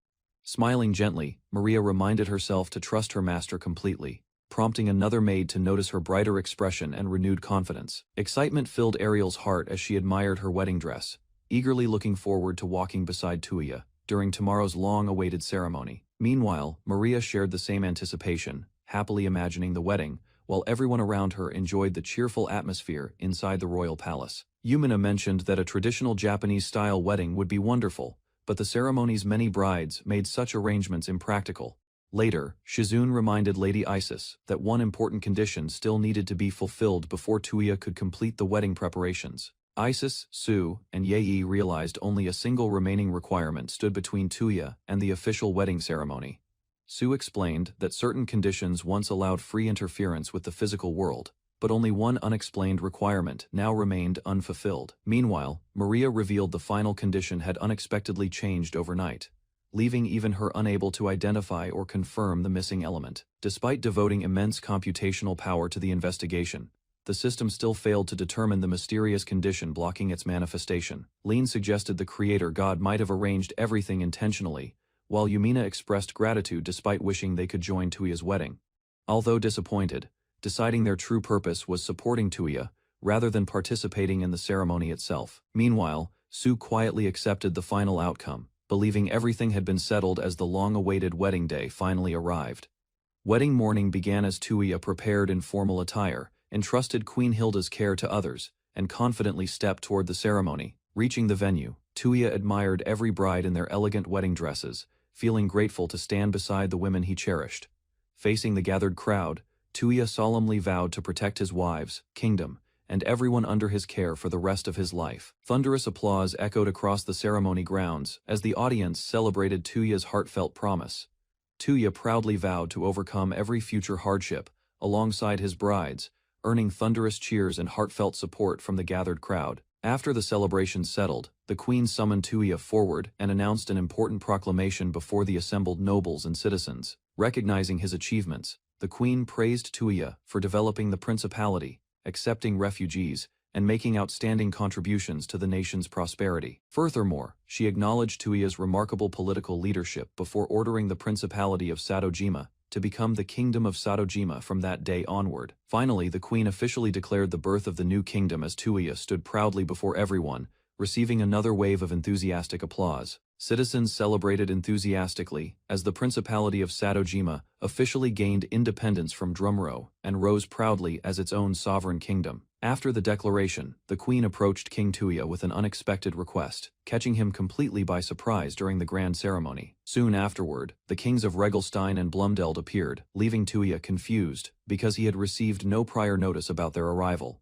Smiling gently, Maria reminded herself to trust her master completely, prompting another maid to notice her brighter expression and renewed confidence. Excitement filled Ariel's heart as she admired her wedding dress, eagerly looking forward to walking beside Tuya during tomorrow's long-awaited ceremony. Meanwhile, Maria shared the same anticipation, happily imagining the wedding, while everyone around her enjoyed the cheerful atmosphere inside the royal palace. Yumina mentioned that a traditional Japanese-style wedding would be wonderful, but the ceremony's many brides made such arrangements impractical. Later, Shizune reminded Lady Isis that one important condition still needed to be fulfilled before Tuya could complete the wedding preparations. Isis, Su, and Yei realized only a single remaining requirement stood between Tuya and the official wedding ceremony. Su explained that certain conditions once allowed free interference with the physical world, but only one unexplained requirement now remained unfulfilled. Meanwhile, Maria revealed the final condition had unexpectedly changed overnight, leaving even her unable to identify or confirm the missing element. Despite devoting immense computational power to the investigation, the system still failed to determine the mysterious condition blocking its manifestation. Lean suggested the creator god might have arranged everything intentionally, while Yumina expressed gratitude despite wishing they could join Tuya's wedding. Although disappointed, deciding their true purpose was supporting Tuya, rather than participating in the ceremony itself. Meanwhile, Su quietly accepted the final outcome, believing everything had been settled as the long-awaited wedding day finally arrived. Wedding morning began as Tuya prepared in formal attire, entrusted Queen Hilda's care to others, and confidently stepped toward the ceremony. Reaching the venue, Tuya admired every bride in their elegant wedding dresses, feeling grateful to stand beside the women he cherished. Facing the gathered crowd, Tuya solemnly vowed to protect his wives, kingdom, and everyone under his care for the rest of his life. Thunderous applause echoed across the ceremony grounds as the audience celebrated Tuya's heartfelt promise. Tuya proudly vowed to overcome every future hardship, alongside his brides, earning thunderous cheers and heartfelt support from the gathered crowd. After the celebration settled, the queen summoned Tuya forward and announced an important proclamation before the assembled nobles and citizens. Recognizing his achievements, the queen praised Tuya for developing the principality, accepting refugees, and making outstanding contributions to the nation's prosperity. Furthermore, she acknowledged Tuya's remarkable political leadership before ordering the Principality of Sadojima to become the Kingdom of Sadojima from that day onward. Finally, the queen officially declared the birth of the new kingdom as Tuya stood proudly before everyone, receiving another wave of enthusiastic applause. Citizens celebrated enthusiastically as the Principality of Sadojima officially gained independence from Drumro and rose proudly as its own sovereign kingdom. After the declaration, the queen approached King Tuya with an unexpected request, catching him completely by surprise during the grand ceremony. Soon afterward, the kings of Regelstein and Blumdeld appeared, leaving Tuya confused because he had received no prior notice about their arrival.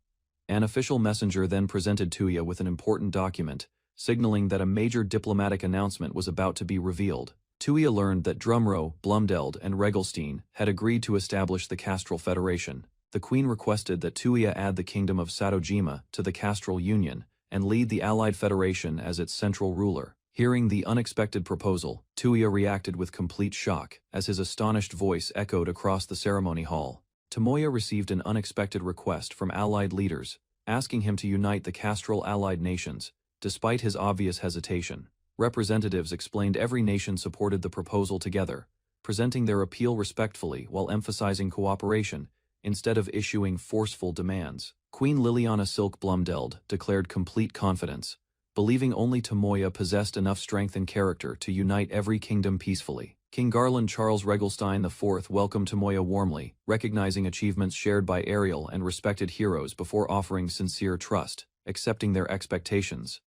An official messenger then presented Tuya with an important document, signaling that a major diplomatic announcement was about to be revealed. Tuya learned that Drumro, Blumdeld, and Regelstein had agreed to establish the Castral Federation. The queen requested that Tuya add the kingdom of Sadojima to the Castral Union and lead the Allied Federation as its central ruler. Hearing the unexpected proposal, Tuya reacted with complete shock as his astonished voice echoed across the ceremony hall. Tomoya received an unexpected request from Allied leaders, asking him to unite the Castral Allied nations. Despite his obvious hesitation, representatives explained every nation supported the proposal together, presenting their appeal respectfully while emphasizing cooperation instead of issuing forceful demands. Queen Liliana Silk Blumdeld declared complete confidence, believing only Tomoya possessed enough strength and character to unite every kingdom peacefully. King Garland Charles Regelstein IV welcomed Tomoya warmly, recognizing achievements shared by Ariel and respected heroes before offering sincere trust, accepting their expectations.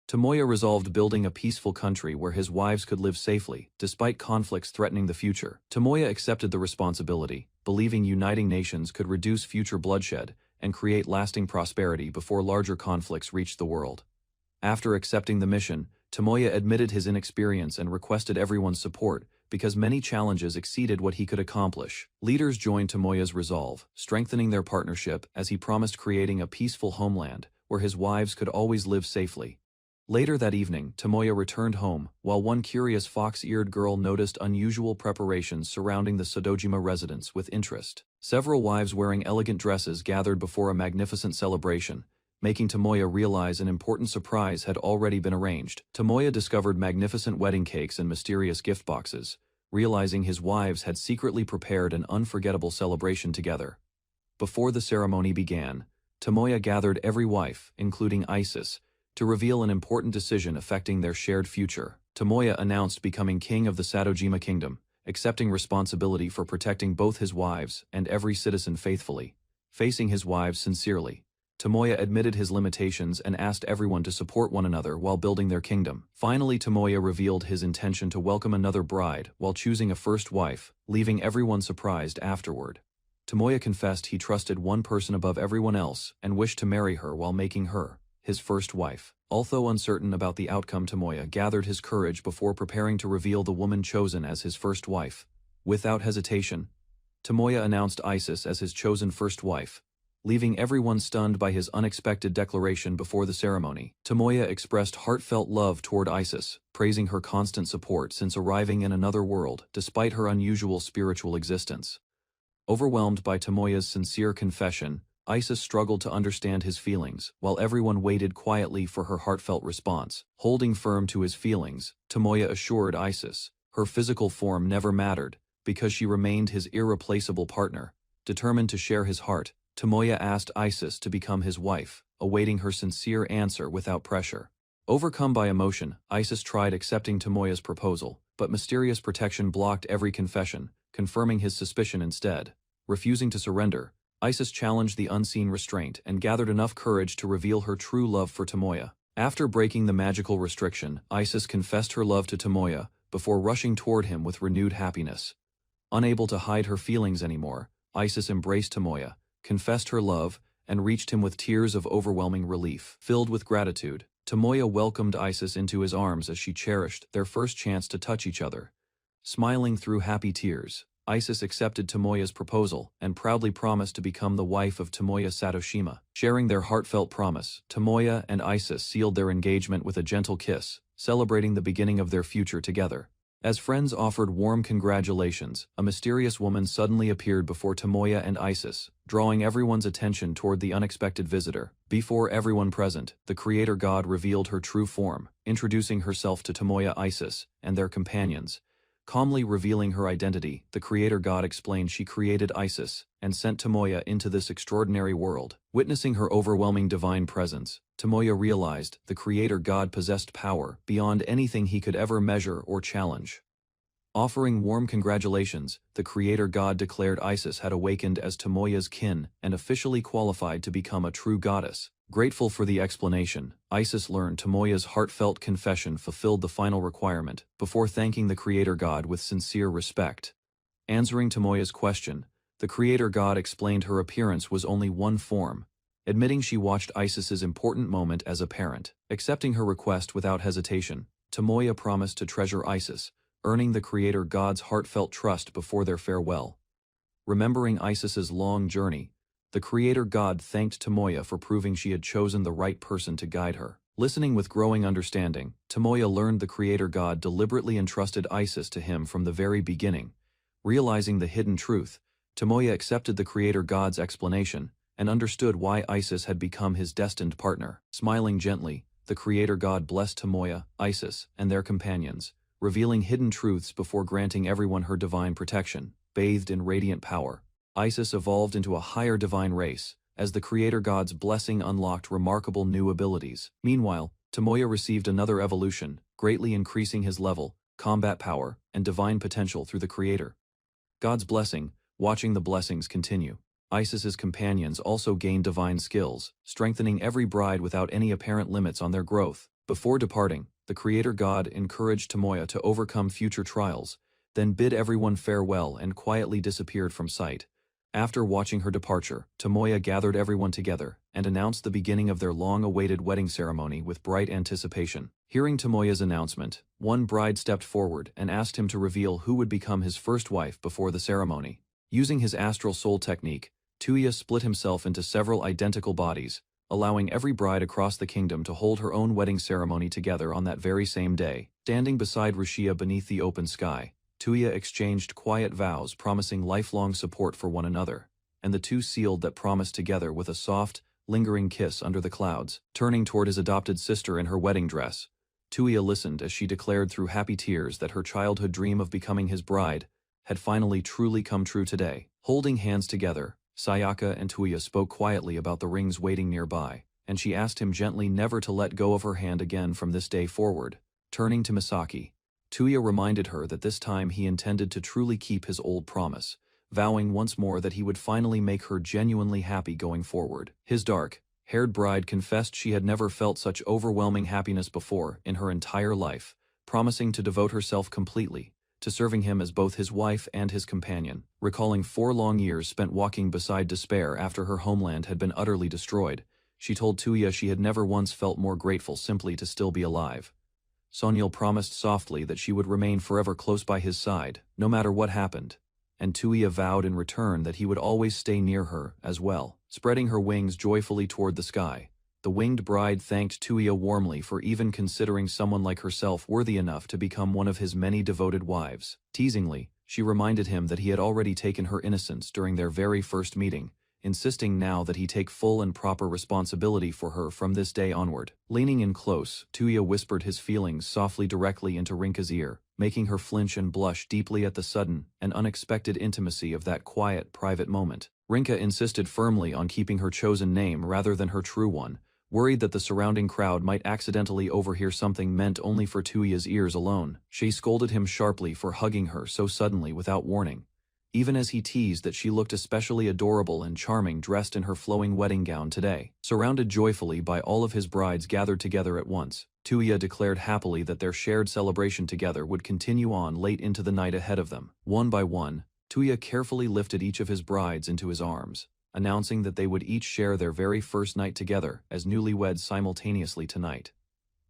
Tomoya resolved building a peaceful country where his wives could live safely, despite conflicts threatening the future. Tomoya accepted the responsibility, believing uniting nations could reduce future bloodshed and create lasting prosperity before larger conflicts reached the world. After accepting the mission, Tomoya admitted his inexperience and requested everyone's support because many challenges exceeded what he could accomplish. Leaders joined Tomoya's resolve, strengthening their partnership as he promised creating a peaceful homeland where his wives could always live safely. Later that evening, Tomoya returned home, while one curious fox-eared girl noticed unusual preparations surrounding the Sadojima residence with interest. Several wives wearing elegant dresses gathered before a magnificent celebration, making Tomoya realize an important surprise had already been arranged. Tomoya discovered magnificent wedding cakes and mysterious gift boxes, realizing his wives had secretly prepared an unforgettable celebration together. Before the ceremony began, Tomoya gathered every wife, including Isis, to reveal an important decision affecting their shared future. Tomoya announced becoming king of the Sadojima kingdom, accepting responsibility for protecting both his wives and every citizen faithfully. Facing his wives sincerely, Tomoya admitted his limitations and asked everyone to support one another while building their kingdom. Finally, Tomoya revealed his intention to welcome another bride while choosing a first wife, leaving everyone surprised afterward. Tomoya confessed he trusted one person above everyone else and wished to marry her while making her his first wife. Although uncertain about the outcome, Tomoya gathered his courage before preparing to reveal the woman chosen as his first wife. Without hesitation, Tomoya announced Isis as his chosen first wife, leaving everyone stunned by his unexpected declaration before the ceremony. Tomoya expressed heartfelt love toward Isis, praising her constant support since arriving in another world despite her unusual spiritual existence. Overwhelmed by Tomoya's sincere confession, Isis struggled to understand his feelings, while everyone waited quietly for her heartfelt response. Holding firm to his feelings, Tomoya assured Isis her physical form never mattered, because she remained his irreplaceable partner. Determined to share his heart, Tomoya asked Isis to become his wife, awaiting her sincere answer without pressure. Overcome by emotion, Isis tried accepting Tomoya's proposal, but mysterious protection blocked every confession, confirming his suspicion instead. Refusing to surrender, Isis challenged the unseen restraint and gathered enough courage to reveal her true love for Tomoya. After breaking the magical restriction, Isis confessed her love to Tomoya before rushing toward him with renewed happiness. Unable to hide her feelings anymore, Isis embraced Tomoya, confessed her love, and reached him with tears of overwhelming relief. Filled with gratitude, Tomoya welcomed Isis into his arms as she cherished their first chance to touch each other. Smiling through happy tears, Isis accepted Tomoya's proposal and proudly promised to become the wife of Tomoya Satoshima. Sharing their heartfelt promise, Tomoya and Isis sealed their engagement with a gentle kiss, celebrating the beginning of their future together. As friends offered warm congratulations, a mysterious woman suddenly appeared before Tomoya and Isis, drawing everyone's attention toward the unexpected visitor. Before everyone present, the creator god revealed her true form, introducing herself to Tomoya, Isis, and their companions. Calmly revealing her identity, the creator god explained she created Isis and sent Tomoya into this extraordinary world. Witnessing her overwhelming divine presence, Tomoya realized the creator god possessed power beyond anything he could ever measure or challenge. Offering warm congratulations, the creator god declared Isis had awakened as Tomoya's kin and officially qualified to become a true goddess. Grateful for the explanation, Isis learned Tomoya's heartfelt confession fulfilled the final requirement, before thanking the creator god with sincere respect. Answering Tomoya's question, the creator god explained her appearance was only one form, admitting she watched Isis's important moment as a parent. Accepting her request without hesitation, Tomoya promised to treasure Isis, earning the creator god's heartfelt trust before their farewell. Remembering Isis's long journey, the creator god thanked Tomoya for proving she had chosen the right person to guide her. Listening with growing understanding, Tomoya learned the creator god deliberately entrusted Isis to him from the very beginning. Realizing the hidden truth, Tomoya accepted the creator god's explanation and understood why Isis had become his destined partner. Smiling gently, the creator god blessed Tomoya, Isis, and their companions, revealing hidden truths before granting everyone her divine protection. Bathed in radiant power, Isis evolved into a higher divine race, as the creator god's blessing unlocked remarkable new abilities. Meanwhile, Tomoya received another evolution, greatly increasing his level, combat power, and divine potential through the creator god's blessing. Watching the blessings continue, Isis's companions also gained divine skills, strengthening every bride without any apparent limits on their growth. Before departing, the creator god encouraged Tomoya to overcome future trials, then bid everyone farewell and quietly disappeared from sight. After watching her departure, Tomoya gathered everyone together and announced the beginning of their long-awaited wedding ceremony with bright anticipation. Hearing Tomoya's announcement, one bride stepped forward and asked him to reveal who would become his first wife before the ceremony. Using his astral soul technique, Tomoya split himself into several identical bodies, allowing every bride across the kingdom to hold her own wedding ceremony together on that very same day. Standing beside Rishia beneath the open sky, Tomoya exchanged quiet vows promising lifelong support for one another, and the two sealed that promise together with a soft, lingering kiss under the clouds. Turning toward his adopted sister in her wedding dress, Tomoya listened as she declared through happy tears that her childhood dream of becoming his bride had finally truly come true today. Holding hands together, Sayaka and Tomoya spoke quietly about the rings waiting nearby, and she asked him gently never to let go of her hand again from this day forward. Turning to Misaki, Tomoya reminded her that this time he intended to truly keep his old promise, vowing once more that he would finally make her genuinely happy going forward. His dark-haired bride confessed she had never felt such overwhelming happiness before in her entire life, promising to devote herself completely to serving him as both his wife and his companion. Recalling 4 long years spent walking beside despair after her homeland had been utterly destroyed, she told Tomoya she had never once felt more grateful simply to still be alive. Sonyal promised softly that she would remain forever close by his side, no matter what happened, and Tomoya vowed in return that he would always stay near her as well. Spreading her wings joyfully toward the sky, the winged bride thanked Tomoya warmly for even considering someone like herself worthy enough to become one of his many devoted wives. Teasingly, she reminded him that he had already taken her innocence during their very first meeting, insisting now that he take full and proper responsibility for her from this day onward. Leaning in close, Tuya whispered his feelings softly directly into Rinka's ear, making her flinch and blush deeply at the sudden and unexpected intimacy of that quiet, private moment. Rinka insisted firmly on keeping her chosen name rather than her true one, worried that the surrounding crowd might accidentally overhear something meant only for Tuya's ears alone. She scolded him sharply for hugging her so suddenly without warning, even as he teased that she looked especially adorable and charming dressed in her flowing wedding gown today. Surrounded joyfully by all of his brides gathered together at once, Tuya declared happily that their shared celebration together would continue on late into the night ahead of them. One by one, Tuya carefully lifted each of his brides into his arms, announcing that they would each share their very first night together as newlyweds simultaneously tonight.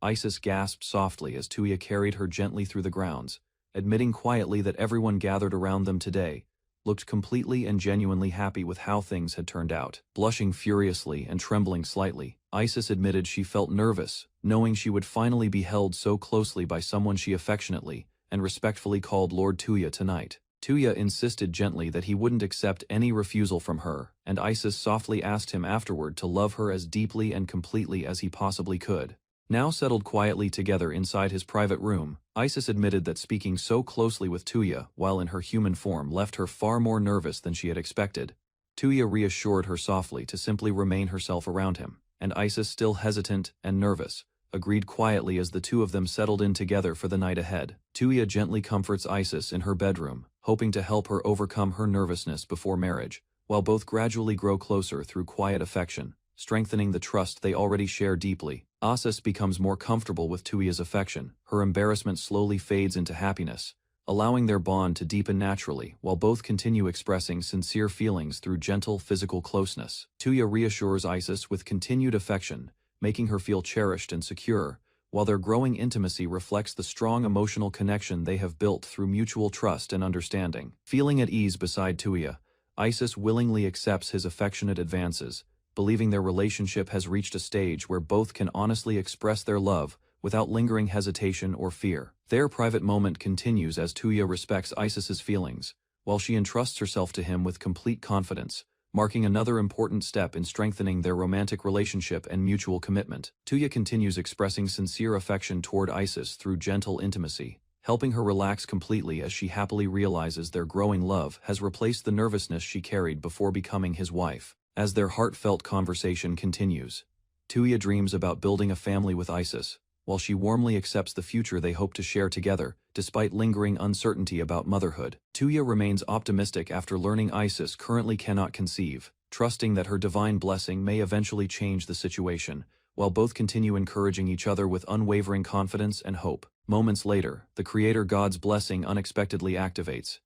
Isis gasped softly as Tuya carried her gently through the grounds, admitting quietly that everyone gathered around them today looked completely and genuinely happy with how things had turned out. Blushing furiously and trembling slightly, Isis admitted she felt nervous, knowing she would finally be held so closely by someone she affectionately and respectfully called Lord Tuya tonight. Tuya insisted gently that he wouldn't accept any refusal from her, and Isis softly asked him afterward to love her as deeply and completely as he possibly could. Now settled quietly together inside his private room, Isis admitted that speaking so closely with Tuya while in her human form left her far more nervous than she had expected. Tuya reassured her softly to simply remain herself around him, and Isis, still hesitant and nervous, agreed quietly as the two of them settled in together for the night ahead. Tuya gently comforts Isis in her bedroom, hoping to help her overcome her nervousness before marriage, while both gradually grow closer through quiet affection, strengthening the trust they already share deeply. Isis becomes more comfortable with Tuya's affection. Her embarrassment slowly fades into happiness, allowing their bond to deepen naturally while both continue expressing sincere feelings through gentle physical closeness. Tuya reassures Isis with continued affection, making her feel cherished and secure, while their growing intimacy reflects the strong emotional connection they have built through mutual trust and understanding. Feeling at ease beside Tuya, Isis willingly accepts his affectionate advances, believing their relationship has reached a stage where both can honestly express their love without lingering hesitation or fear. Their private moment continues as Tuya respects Isis's feelings, while she entrusts herself to him with complete confidence, marking another important step in strengthening their romantic relationship and mutual commitment. Tuya continues expressing sincere affection toward Isis through gentle intimacy, helping her relax completely as she happily realizes their growing love has replaced the nervousness she carried before becoming his wife. As their heartfelt conversation continues, Tuya dreams about building a family with Isis, while she warmly accepts the future they hope to share together, despite lingering uncertainty about motherhood. Tuya remains optimistic after learning Isis currently cannot conceive, trusting that her divine blessing may eventually change the situation, while both continue encouraging each other with unwavering confidence and hope. Moments later, the Creator God's blessing unexpectedly activates,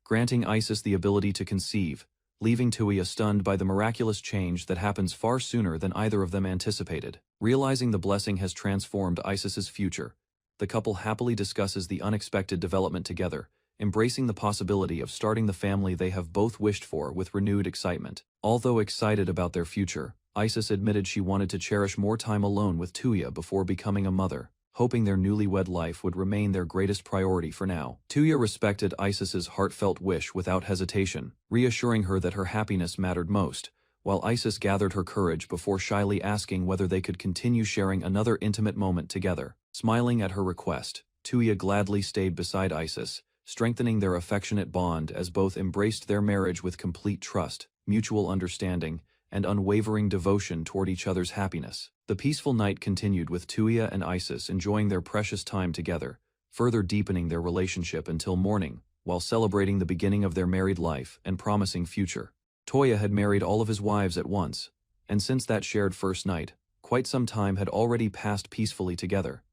granting Isis the ability to conceive, leaving Tuya stunned by the miraculous change that happens far sooner than either of them anticipated. Realizing the blessing has transformed Isis's future, the couple happily discusses the unexpected development together, embracing the possibility of starting the family they have both wished for with renewed excitement. Although excited about their future, Isis admitted she wanted to cherish more time alone with Tuya before becoming a mother, hoping their newlywed life would remain their greatest priority for now. Tuya respected Isis's heartfelt wish without hesitation, reassuring her that her happiness mattered most, while Isis gathered her courage before shyly asking whether they could continue sharing another intimate moment together. Smiling at her request, Tuya gladly stayed beside Isis, strengthening their affectionate bond as both embraced their marriage with complete trust, mutual understanding, and unwavering devotion toward each other's happiness. The peaceful night continued with Tuya and Isis enjoying their precious time together, further deepening their relationship until morning, while celebrating the beginning of their married life and promising future. Tuya had married all of his wives at once, and since that shared first night, quite some time had already passed peacefully together.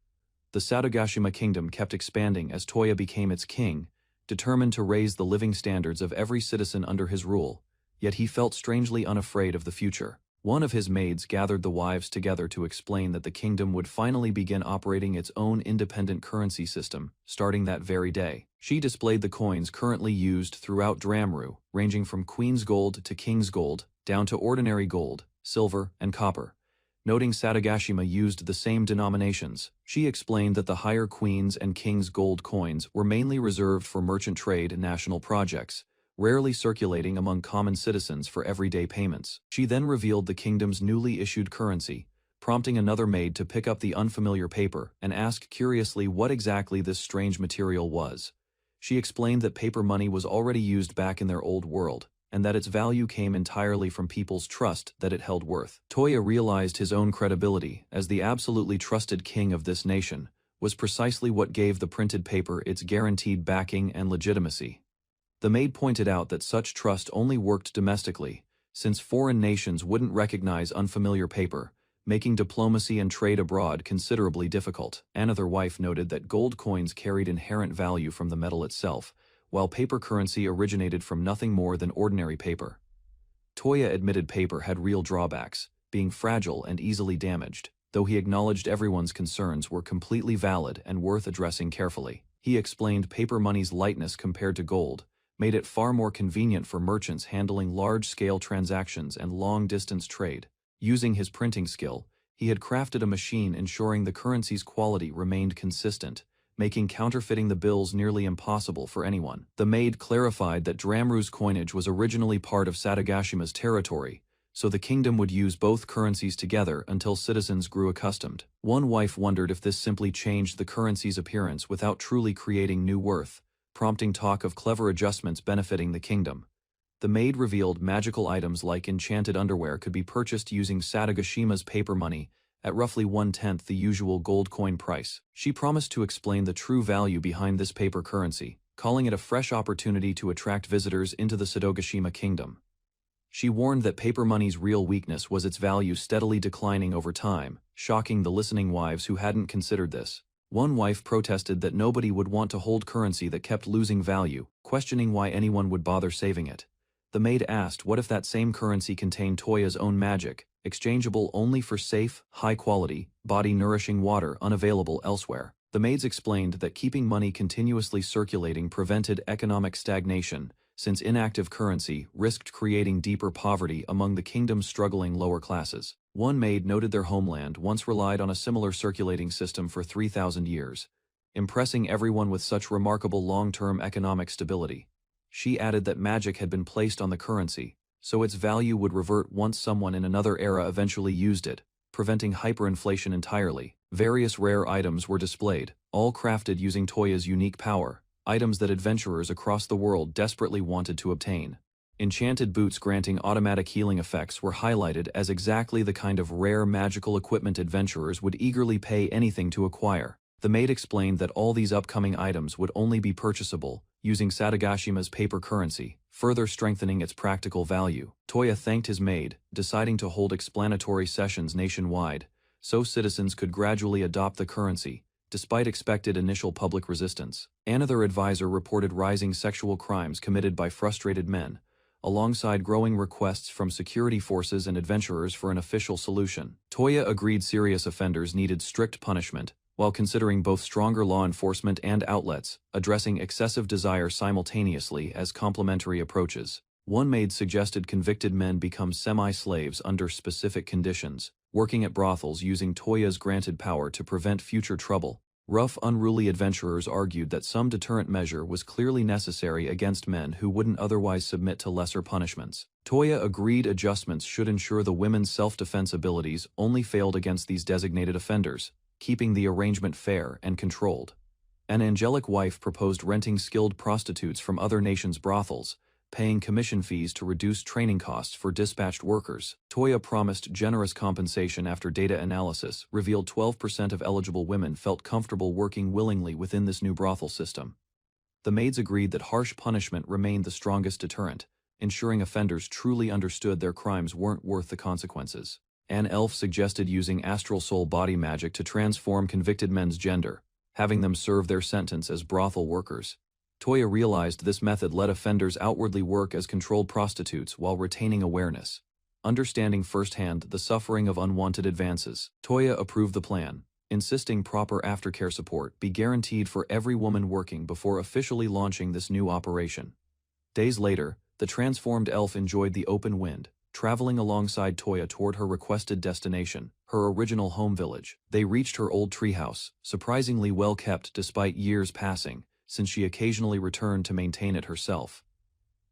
The Sadogashima kingdom kept expanding as Tuya became its king, determined to raise the living standards of every citizen under his rule, yet he felt strangely unafraid of the future. One of his maids gathered the wives together to explain that the kingdom would finally begin operating its own independent currency system, starting that very day. She displayed the coins currently used throughout Dramru, ranging from Queen's Gold to King's Gold, down to ordinary gold, silver, and copper. Noting Sadogashima used the same denominations, she explained that the higher Queen's and King's Gold coins were mainly reserved for merchant trade and national projects, rarely circulating among common citizens for everyday payments. She then revealed the kingdom's newly issued currency, prompting another maid to pick up the unfamiliar paper and ask curiously what exactly this strange material was. She explained that paper money was already used back in their old world, and that its value came entirely from people's trust that it held worth. Toya realized his own credibility as the absolutely trusted king of this nation was precisely what gave the printed paper its guaranteed backing and legitimacy. The maid pointed out that such trust only worked domestically, since foreign nations wouldn't recognize unfamiliar paper, making diplomacy and trade abroad considerably difficult. Another wife noted that gold coins carried inherent value from the metal itself, while paper currency originated from nothing more than ordinary paper. Toya admitted paper had real drawbacks, being fragile and easily damaged, though he acknowledged everyone's concerns were completely valid and worth addressing carefully. He explained paper money's lightness compared to gold made it far more convenient for merchants handling large-scale transactions and long-distance trade. Using his printing skill, he had crafted a machine ensuring the currency's quality remained consistent, making counterfeiting the bills nearly impossible for anyone. The maid clarified that Dramru's coinage was originally part of Sadagashima's territory, so the kingdom would use both currencies together until citizens grew accustomed. One wife wondered if this simply changed the currency's appearance without truly creating new worth, prompting talk of clever adjustments benefiting the kingdom. The maid revealed magical items like enchanted underwear could be purchased using Sadagashima's paper money at roughly 1/10 the usual gold coin price. She promised to explain the true value behind this paper currency, calling it a fresh opportunity to attract visitors into the Sadogashima kingdom. She warned that paper money's real weakness was its value steadily declining over time, shocking the listening wives who hadn't considered this. One wife protested that nobody would want to hold currency that kept losing value, questioning why anyone would bother saving it. The maid asked what if that same currency contained Toya's own magic, exchangeable only for safe, high-quality, body-nourishing water unavailable elsewhere. The maids explained that keeping money continuously circulating prevented economic stagnation, since inactive currency risked creating deeper poverty among the kingdom's struggling lower classes. One maid noted their homeland once relied on a similar circulating system for 3,000 years, impressing everyone with such remarkable long-term economic stability. She added that magic had been placed on the currency, so its value would revert once someone in another era eventually used it, preventing hyperinflation entirely. Various rare items were displayed, all crafted using Toya's unique power, items that adventurers across the world desperately wanted to obtain. Enchanted boots granting automatic healing effects were highlighted as exactly the kind of rare magical equipment adventurers would eagerly pay anything to acquire. The maid explained that all these upcoming items would only be purchasable using Sadagashima's paper currency, further strengthening its practical value. Toya thanked his maid, deciding to hold explanatory sessions nationwide, so citizens could gradually adopt the currency, despite expected initial public resistance. Another advisor reported rising sexual crimes committed by frustrated men, alongside growing requests from security forces and adventurers for an official solution. Toya agreed serious offenders needed strict punishment, while considering both stronger law enforcement and outlets, addressing excessive desire simultaneously as complementary approaches. One maid suggested convicted men become semi-slaves under specific conditions, working at brothels using Toya's granted power to prevent future trouble. Rough, unruly adventurers argued that some deterrent measure was clearly necessary against men who wouldn't otherwise submit to lesser punishments. Toya agreed adjustments should ensure the women's self-defense abilities only failed against these designated offenders, keeping the arrangement fair and controlled. An angelic wife proposed renting skilled prostitutes from other nations' brothels, paying commission fees to reduce training costs for dispatched workers. Toya promised generous compensation after data analysis revealed 12% of eligible women felt comfortable working willingly within this new brothel system. The maids agreed that harsh punishment remained the strongest deterrent, ensuring offenders truly understood their crimes weren't worth the consequences. An elf suggested using astral soul body magic to transform convicted men's gender, having them serve their sentence as brothel workers. Toya realized this method let offenders outwardly work as controlled prostitutes while retaining awareness, understanding firsthand the suffering of unwanted advances. Toya approved the plan, insisting proper aftercare support be guaranteed for every woman working before officially launching this new operation. Days later, the transformed elf enjoyed the open wind, traveling alongside Toya toward her requested destination, her original home village. They reached her old treehouse, surprisingly well kept despite years passing, since she occasionally returned to maintain it herself.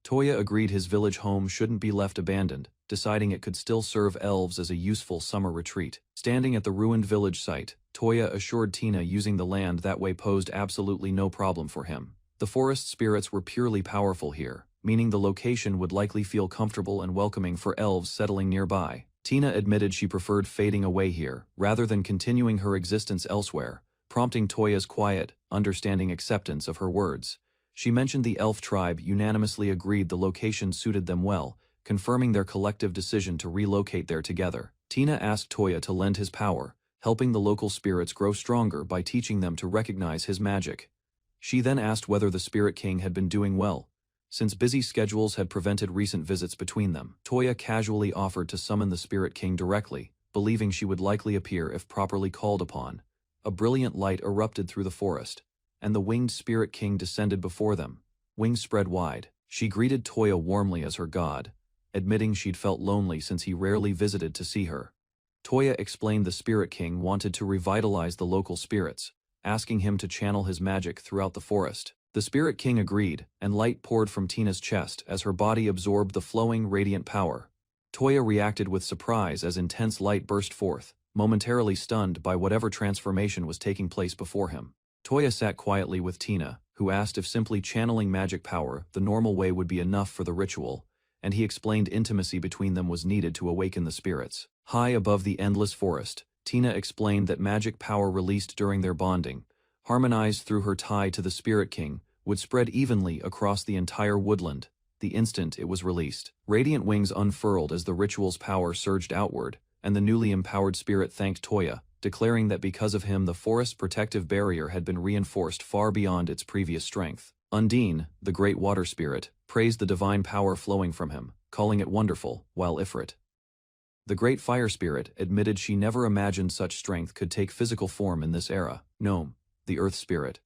Toya agreed his village home shouldn't be left abandoned, deciding it could still serve elves as a useful summer retreat. Standing at the ruined village site, Toya assured Tina using the land that way posed absolutely no problem for him. The forest spirits were purely powerful here, meaning the location would likely feel comfortable and welcoming for elves settling nearby. Tina admitted she preferred fading away here, rather than continuing her existence elsewhere, prompting Toya's quiet, understanding acceptance of her words. She mentioned the elf tribe unanimously agreed the location suited them well, confirming their collective decision to relocate there together. Tina asked Toya to lend his power, helping the local spirits grow stronger by teaching them to recognize his magic. She then asked whether the Spirit King had been doing well, since busy schedules had prevented recent visits between them. Toya casually offered to summon the Spirit King directly, believing she would likely appear if properly called upon. A brilliant light erupted through the forest, and the winged Spirit King descended before them, wings spread wide. She greeted Toya warmly as her god, admitting she'd felt lonely since he rarely visited to see her. Toya explained the Spirit King wanted to revitalize the local spirits, asking him to channel his magic throughout the forest. The Spirit King agreed, and light poured from Tina's chest as her body absorbed the flowing, radiant power. Toya reacted with surprise as intense light burst forth, momentarily stunned by whatever transformation was taking place before him. Toya sat quietly with Tina, who asked if simply channeling magic power the normal way would be enough for the ritual, and he explained intimacy between them was needed to awaken the spirits. High above the endless forest, Tina explained that magic power released during their bonding, harmonized through her tie to the Spirit King, would spread evenly across the entire woodland the instant it was released. Radiant wings unfurled as the ritual's power surged outward, and the newly empowered spirit thanked Toya, declaring that because of him the forest's protective barrier had been reinforced far beyond its previous strength. Undine, the great water spirit, praised the divine power flowing from him, calling it wonderful, while Ifrit, the great fire spirit, admitted she never imagined such strength could take physical form in this era. Gnome, the earth spirit,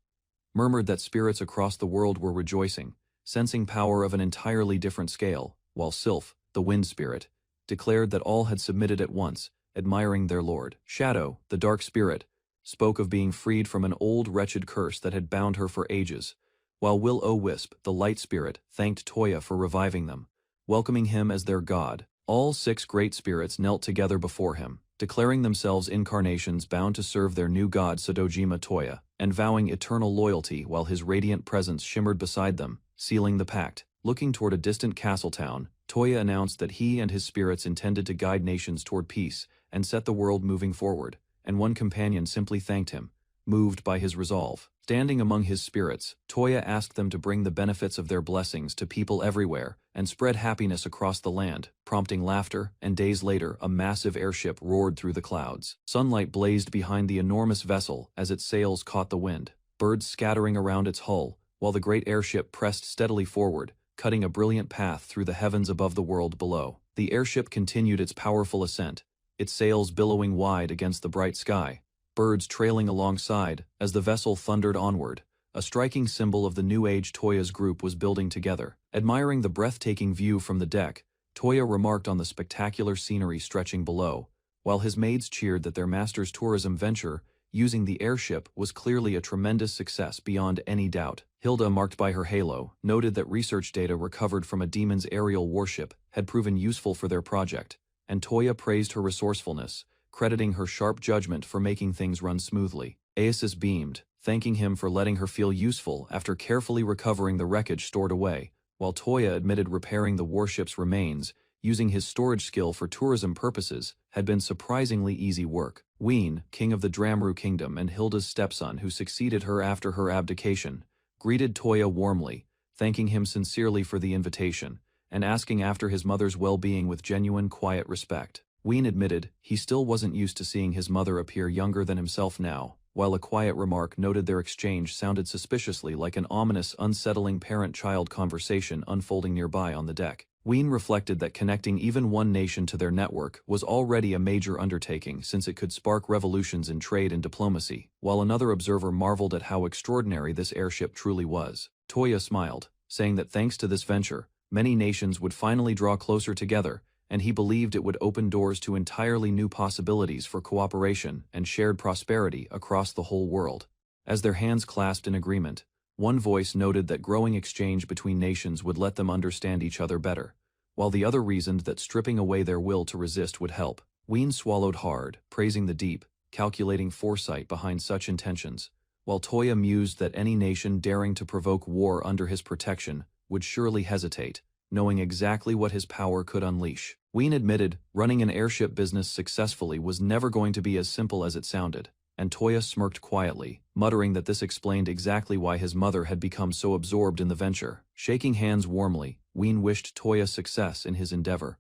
murmured that spirits across the world were rejoicing, sensing power of an entirely different scale, while Sylph, the wind spirit, declared that all had submitted at once, admiring their lord. Shadow, the dark spirit, spoke of being freed from an old wretched curse that had bound her for ages, while Will-O-Wisp, the light spirit, thanked Toya for reviving them, welcoming him as their god. All 6 great spirits knelt together before him, declaring themselves incarnations bound to serve their new god Sadojima Toya, and vowing eternal loyalty while his radiant presence shimmered beside them, sealing the pact. Looking toward a distant castle town, Toya announced that he and his spirits intended to guide nations toward peace and set the world moving forward, and one companion simply thanked him, moved by his resolve. Standing among his spirits, Toya asked them to bring the benefits of their blessings to people everywhere and spread happiness across the land, prompting laughter, and days later a massive airship roared through the clouds. Sunlight blazed behind the enormous vessel as its sails caught the wind, birds scattering around its hull, while the great airship pressed steadily forward, cutting a brilliant path through the heavens above the world below. The airship continued its powerful ascent, its sails billowing wide against the bright sky, birds trailing alongside as the vessel thundered onward. A striking symbol of the new age Toya's group was building together. Admiring the breathtaking view from the deck, Toya remarked on the spectacular scenery stretching below, while his maids cheered that their master's tourism venture, using the airship, was clearly a tremendous success beyond any doubt. Hilda, marked by her halo, noted that research data recovered from a demon's aerial warship had proven useful for their project, and Toya praised her resourcefulness, crediting her sharp judgment for making things run smoothly. Aesis beamed, thanking him for letting her feel useful after carefully recovering the wreckage stored away, while Toya admitted repairing the warship's remains, using his storage skill for tourism purposes, had been surprisingly easy work. Ween, king of the Dramru kingdom and Hilda's stepson who succeeded her after her abdication, greeted Toya warmly, thanking him sincerely for the invitation, and asking after his mother's well-being with genuine quiet respect. Ween admitted he still wasn't used to seeing his mother appear younger than himself now, while a quiet remark noted their exchange sounded suspiciously like an ominous, unsettling parent-child conversation unfolding nearby on the deck. Ween reflected that connecting even one nation to their network was already a major undertaking since it could spark revolutions in trade and diplomacy, while another observer marveled at how extraordinary this airship truly was. Toya smiled, saying that thanks to this venture, many nations would finally draw closer together, and he believed it would open doors to entirely new possibilities for cooperation and shared prosperity across the whole world. As their hands clasped in agreement, One voice noted that growing exchange between nations would let them understand each other better, while the other reasoned that stripping away their will to resist would help. Ween swallowed hard, praising the deep, calculating foresight behind such intentions, while Toya mused that any nation daring to provoke war under his protection would surely hesitate, knowing exactly what his power could unleash. Ween admitted running an airship business successfully was never going to be as simple as it sounded, and Toya smirked quietly, muttering that this explained exactly why his mother had become so absorbed in the venture. Shaking hands warmly, Ween wished Toya success in his endeavor,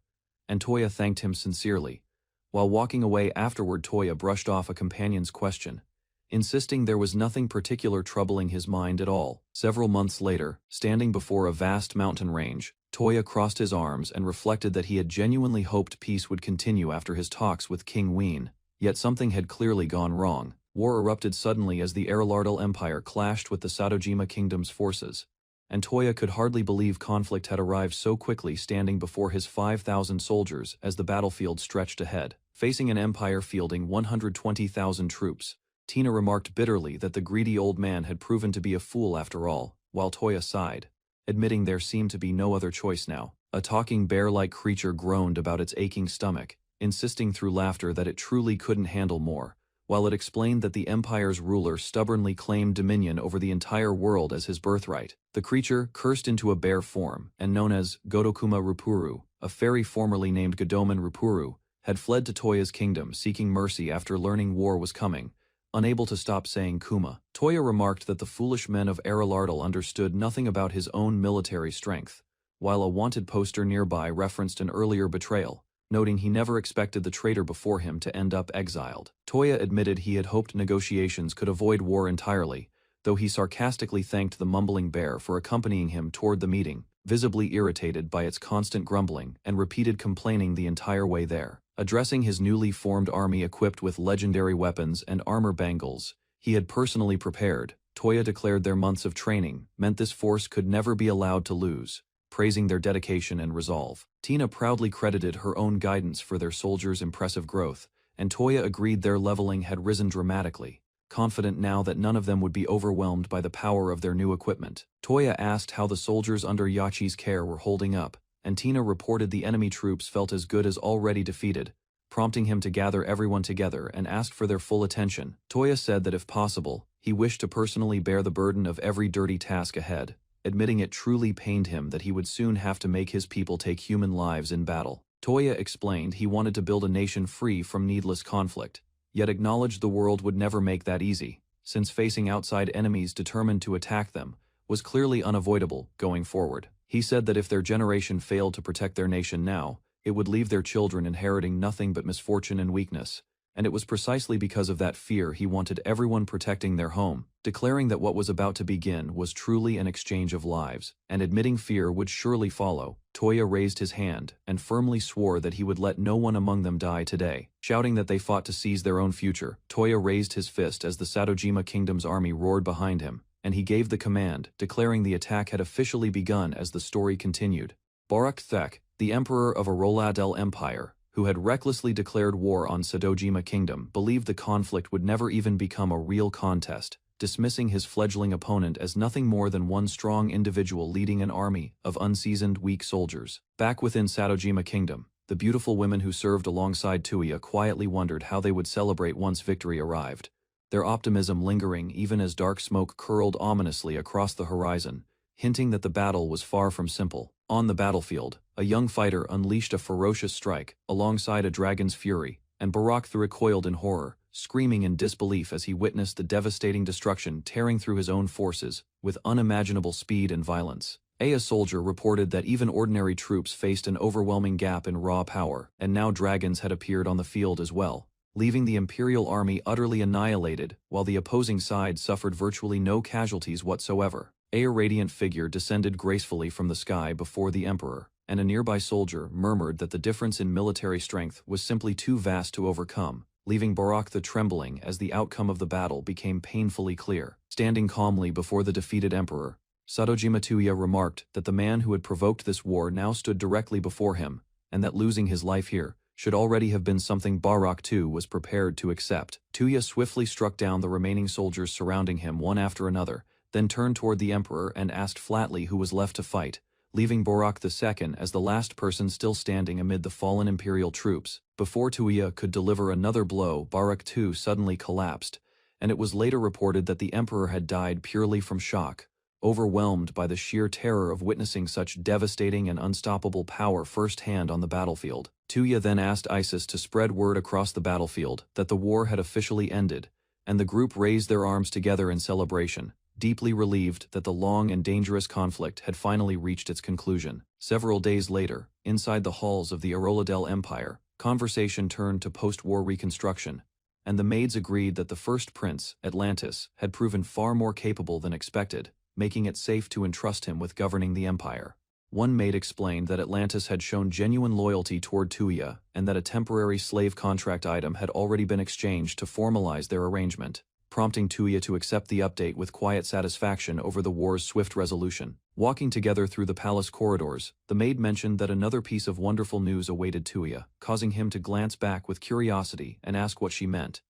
and Toya thanked him sincerely. While walking away afterward, Toya brushed off a companion's question, insisting there was nothing particular troubling his mind at all. Several months later, standing before a vast mountain range, Toya crossed his arms and reflected that he had genuinely hoped peace would continue after his talks with King Ween. Yet something had clearly gone wrong. War erupted suddenly as the Aralardal Empire clashed with the Satojima Kingdom's forces, and Toya could hardly believe conflict had arrived so quickly, standing before his 5,000 soldiers as the battlefield stretched ahead. Facing an empire fielding 120,000 troops, Tina remarked bitterly that the greedy old man had proven to be a fool after all, while Toya sighed, admitting there seemed to be no other choice now. A talking bear-like creature groaned about its aching stomach, insisting through laughter that it truly couldn't handle more, while it explained that the empire's ruler stubbornly claimed dominion over the entire world as his birthright. The creature, cursed into a bear form and known as Godokuma Rupuru, a fairy formerly named Godoman Rupuru, had fled to Toya's kingdom seeking mercy after learning war was coming, unable to stop saying Kuma. Toya remarked that the foolish men of Aralardal understood nothing about his own military strength, while a wanted poster nearby referenced an earlier betrayal, noting he never expected the traitor before him to end up exiled. Toya admitted he had hoped negotiations could avoid war entirely, though he sarcastically thanked the mumbling bear for accompanying him toward the meeting, visibly irritated by its constant grumbling and repeated complaining the entire way there. Addressing his newly formed army equipped with legendary weapons and armor bangles he had personally prepared, Toya declared their months of training meant this force could never be allowed to lose, praising their dedication and resolve. Tina proudly credited her own guidance for their soldiers' impressive growth, and Toya agreed their leveling had risen dramatically, confident now that none of them would be overwhelmed by the power of their new equipment. Toya asked how the soldiers under Yachi's care were holding up, and Tina reported the enemy troops felt as good as already defeated, prompting him to gather everyone together and ask for their full attention. Toya said that if possible, he wished to personally bear the burden of every dirty task ahead, admitting it truly pained him that he would soon have to make his people take human lives in battle. Toya explained he wanted to build a nation free from needless conflict, yet acknowledged the world would never make that easy, since facing outside enemies determined to attack them was clearly unavoidable going forward. He said that if their generation failed to protect their nation now, it would leave their children inheriting nothing but misfortune and weakness, and it was precisely because of that fear he wanted everyone protecting their home, declaring that what was about to begin was truly an exchange of lives, and admitting fear would surely follow. Toya raised his hand and firmly swore that he would let no one among them die today. Shouting that they fought to seize their own future, Toya raised his fist as the Satojima Kingdom's army roared behind him, and he gave the command, declaring the attack had officially begun as the story continued. Barak Thek, the emperor of Aralardal Empire, who had recklessly declared war on Satojima Kingdom, believed the conflict would never even become a real contest, dismissing his fledgling opponent as nothing more than one strong individual leading an army of unseasoned, weak soldiers. Back within Satojima Kingdom, the beautiful women who served alongside Tuya quietly wondered how they would celebrate once victory arrived, their optimism lingering even as dark smoke curled ominously across the horizon, hinting that the battle was far from simple. On the battlefield, a young fighter unleashed a ferocious strike alongside a dragon's fury, and Barak recoiled in horror, screaming in disbelief as he witnessed the devastating destruction tearing through his own forces with unimaginable speed and violence. A soldier reported that even ordinary troops faced an overwhelming gap in raw power, and now dragons had appeared on the field as well, leaving the Imperial army utterly annihilated, while the opposing side suffered virtually no casualties whatsoever. A radiant figure descended gracefully from the sky before the Emperor, and a nearby soldier murmured that the difference in military strength was simply too vast to overcome, leaving Barak the trembling as the outcome of the battle became painfully clear. Standing calmly before the defeated Emperor, Satojima Tuya remarked that the man who had provoked this war now stood directly before him, and that losing his life here should already have been something Barak too was prepared to accept. Tuya swiftly struck down the remaining soldiers surrounding him one after another, then turned toward the emperor and asked flatly who was left to fight, leaving Borak II as the last person still standing amid the fallen imperial troops. Before Tuya could deliver another blow, Barak II suddenly collapsed, and it was later reported that the emperor had died purely from shock, overwhelmed by the sheer terror of witnessing such devastating and unstoppable power firsthand on the battlefield. Tuya then asked Isis to spread word across the battlefield that the war had officially ended, and the group raised their arms together in celebration, deeply relieved that the long and dangerous conflict had finally reached its conclusion. Several days later, inside the halls of the Aroladel Empire, conversation turned to post-war reconstruction, and the maids agreed that the first prince, Atlantis, had proven far more capable than expected, making it safe to entrust him with governing the empire. One maid explained that Atlantis had shown genuine loyalty toward Tuya and that a temporary slave contract item had already been exchanged to formalize their arrangement, prompting Tuya to accept the update with quiet satisfaction over the war's swift resolution. Walking together through the palace corridors, the maid mentioned that another piece of wonderful news awaited Tuya, causing him to glance back with curiosity and ask what she meant,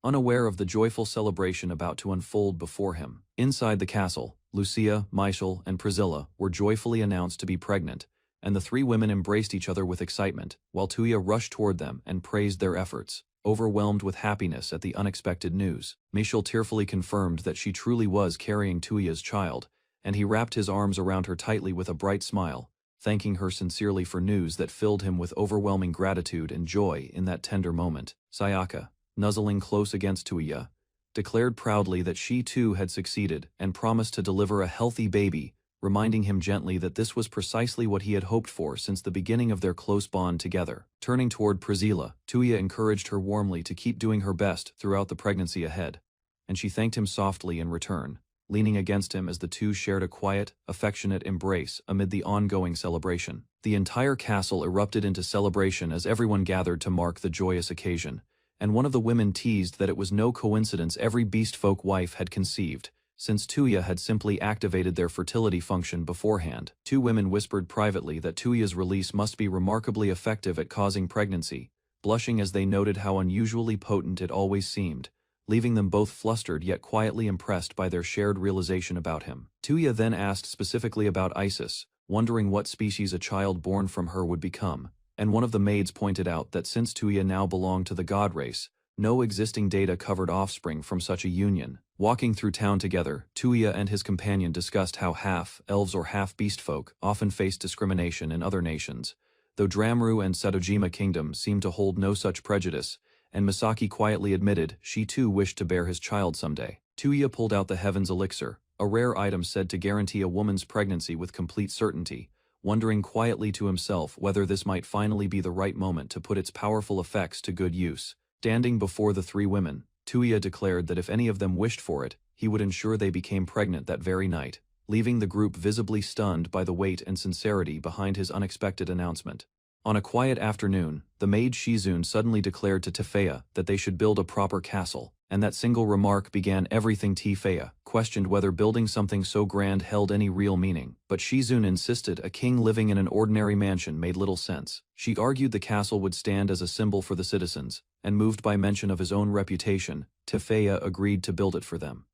unaware of the joyful celebration about to unfold before him. Inside the castle, Lucia, Michel, and Priscilla were joyfully announced to be pregnant, and the three women embraced each other with excitement, while Tuya rushed toward them and praised their efforts, overwhelmed with happiness at the unexpected news. Michel tearfully confirmed that she truly was carrying Tuya's child, and he wrapped his arms around her tightly with a bright smile, thanking her sincerely for news that filled him with overwhelming gratitude and joy in that tender moment. Sayaka, nuzzling close against Tuya, declared proudly that she too had succeeded and promised to deliver a healthy baby, reminding him gently that this was precisely what he had hoped for since the beginning of their close bond together. Turning toward Priscilla, Tuya encouraged her warmly to keep doing her best throughout the pregnancy ahead, and she thanked him softly in return, leaning against him as the two shared a quiet, affectionate embrace amid the ongoing celebration. The entire castle erupted into celebration as everyone gathered to mark the joyous occasion, and one of the women teased that it was no coincidence every beast-folk wife had conceived, since Tuya had simply activated their fertility function beforehand. Two women whispered privately that Tuya's release must be remarkably effective at causing pregnancy, blushing as they noted how unusually potent it always seemed, leaving them both flustered yet quietly impressed by their shared realization about him. Tuya then asked specifically about Isis, wondering what species a child born from her would become, and one of the maids pointed out that since Tuya now belonged to the god race, no existing data covered offspring from such a union. Walking through town together, Tuya and his companion discussed how half-elves or half-beast folk often face discrimination in other nations, though Dramru and Satojima Kingdom seemed to hold no such prejudice, and Misaki quietly admitted she too wished to bear his child someday. Tuya pulled out the Heaven's Elixir, a rare item said to guarantee a woman's pregnancy with complete certainty, wondering quietly to himself whether this might finally be the right moment to put its powerful effects to good use. Standing before the three women, Tuya declared that if any of them wished for it, he would ensure they became pregnant that very night, leaving the group visibly stunned by the weight and sincerity behind his unexpected announcement. On a quiet afternoon, the maid Shizun suddenly declared to Tefeya that they should build a proper castle, and that single remark began everything. Tefeya questioned whether building something so grand held any real meaning, but Shizun insisted a king living in an ordinary mansion made little sense. She argued the castle would stand as a symbol for the citizens, and moved by mention of his own reputation, Tefeya agreed to build it for them.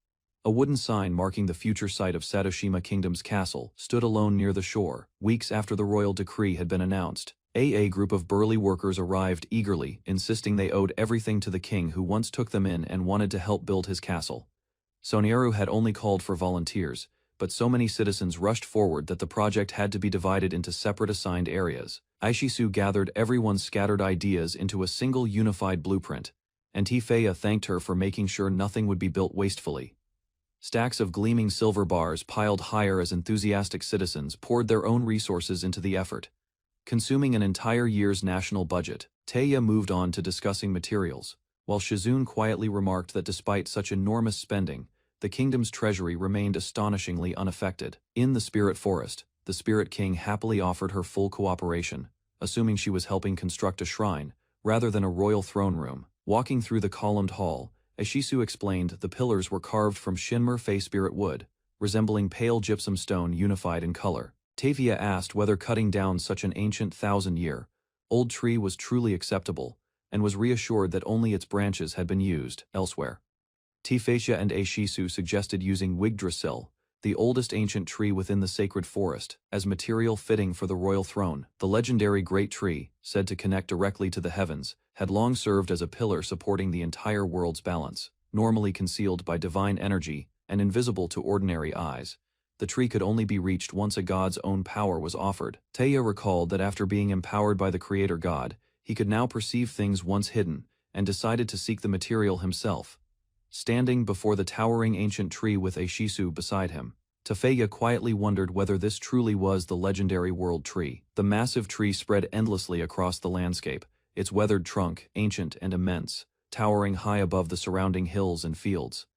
A wooden sign marking the future site of Satoshima Kingdom's castle stood alone near the shore. Weeks after the royal decree had been announced, a group of burly workers arrived eagerly, insisting they owed everything to the king who once took them in and wanted to help build his castle. Sonieru had only called for volunteers, but so many citizens rushed forward that the project had to be divided into separate assigned areas. Aishisu gathered everyone's scattered ideas into a single unified blueprint, and Tefeya thanked her for making sure nothing would be built wastefully. Stacks of gleaming silver bars piled higher as enthusiastic citizens poured their own resources into the effort, consuming an entire year's national budget. Taya moved on to discussing materials, while Shizun quietly remarked that despite such enormous spending, the kingdom's treasury remained astonishingly unaffected. In the Spirit Forest, the Spirit King happily offered her full cooperation, assuming she was helping construct a shrine, rather than a royal throne room. Walking through the columned hall, Ashisu explained the pillars were carved from Shinmer Fey Spirit wood, resembling pale gypsum stone unified in color. Tavia asked whether cutting down such an ancient 1,000-year-old tree was truly acceptable, and was reassured that only its branches had been used elsewhere. Tefesia and Ashisu suggested using Yggdrasil, the oldest ancient tree within the sacred forest, as material fitting for the royal throne. The legendary great tree, said to connect directly to the heavens, had long served as a pillar supporting the entire world's balance. Normally concealed by divine energy and invisible to ordinary eyes, the tree could only be reached once a god's own power was offered. Taya recalled that after being empowered by the creator god, he could now perceive things once hidden, and decided to seek the material himself. Standing before the towering ancient tree with a Shisu beside him, Tafeya quietly wondered whether this truly was the legendary world tree. The massive tree spread endlessly across the landscape, its weathered trunk, ancient and immense, towering high above the surrounding hills and fields.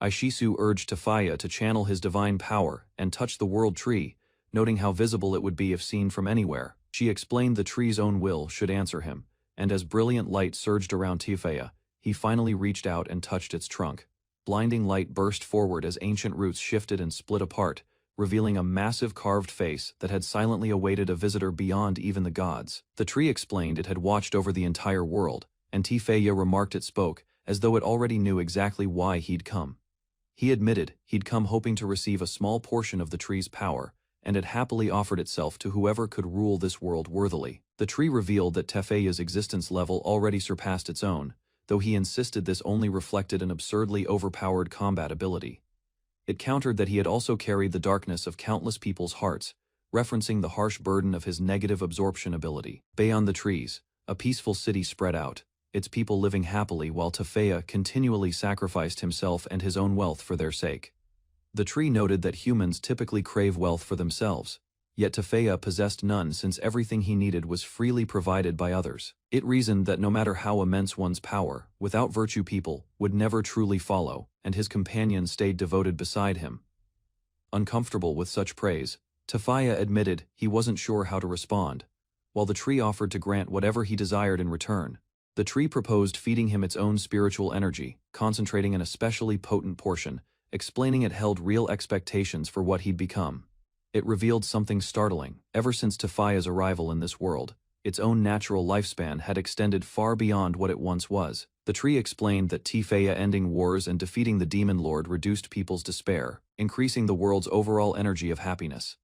Ishisu urged Tafeya to channel his divine power and touch the world tree, noting how visible it would be if seen from anywhere. She explained the tree's own will should answer him, and as brilliant light surged around Tafeya, he finally reached out and touched its trunk. Blinding light burst forward as ancient roots shifted and split apart, revealing a massive carved face that had silently awaited a visitor beyond even the gods. The tree explained it had watched over the entire world, and Tafeya remarked it spoke, as though it already knew exactly why he'd come. He admitted he'd come hoping to receive a small portion of the tree's power, and it happily offered itself to whoever could rule this world worthily. The tree revealed that Tafeya's existence level already surpassed its own, though he insisted this only reflected an absurdly overpowered combat ability. It countered that he had also carried the darkness of countless people's hearts, referencing the harsh burden of his negative absorption ability. Beyond the trees, a peaceful city spread out, its people living happily while Tafeya continually sacrificed himself and his own wealth for their sake. The tree noted that humans typically crave wealth for themselves, yet Tafeya possessed none since everything he needed was freely provided by others. It reasoned that no matter how immense one's power, without virtue people would never truly follow, and his companion stayed devoted beside him. Uncomfortable with such praise, Tafeya admitted he wasn't sure how to respond, while the tree offered to grant whatever he desired in return. The tree proposed feeding him its own spiritual energy, concentrating an especially potent portion, explaining it held real expectations for what he'd become. It revealed something startling. Ever since Tafeya's arrival in this world, its own natural lifespan had extended far beyond what it once was. The tree explained that Tafeya ending wars and defeating the demon lord reduced people's despair, increasing the world's overall energy of happiness.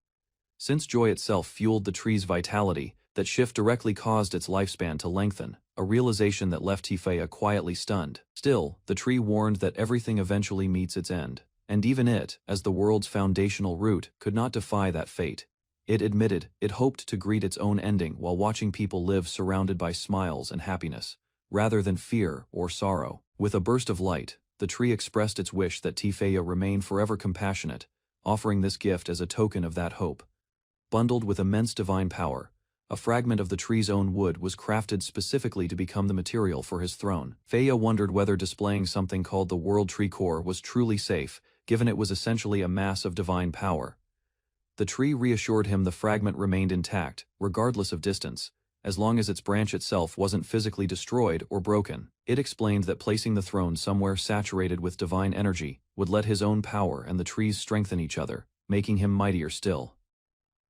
Since joy itself fueled the tree's vitality, that shift directly caused its lifespan to lengthen, a realization that left Tafeya quietly stunned. Still, the tree warned that everything eventually meets its end. And even it, as the world's foundational root, could not defy that fate. It admitted it hoped to greet its own ending while watching people live surrounded by smiles and happiness, rather than fear or sorrow. With a burst of light, the tree expressed its wish that Tafeya remain forever compassionate, offering this gift as a token of that hope. Bundled with immense divine power, a fragment of the tree's own wood was crafted specifically to become the material for his throne. Tafeya wondered whether displaying something called the World Tree Core was truly safe, given it was essentially a mass of divine power. The tree reassured him the fragment remained intact, regardless of distance, as long as its branch itself wasn't physically destroyed or broken. It explained that placing the throne somewhere saturated with divine energy would let his own power and the trees strengthen each other, making him mightier still.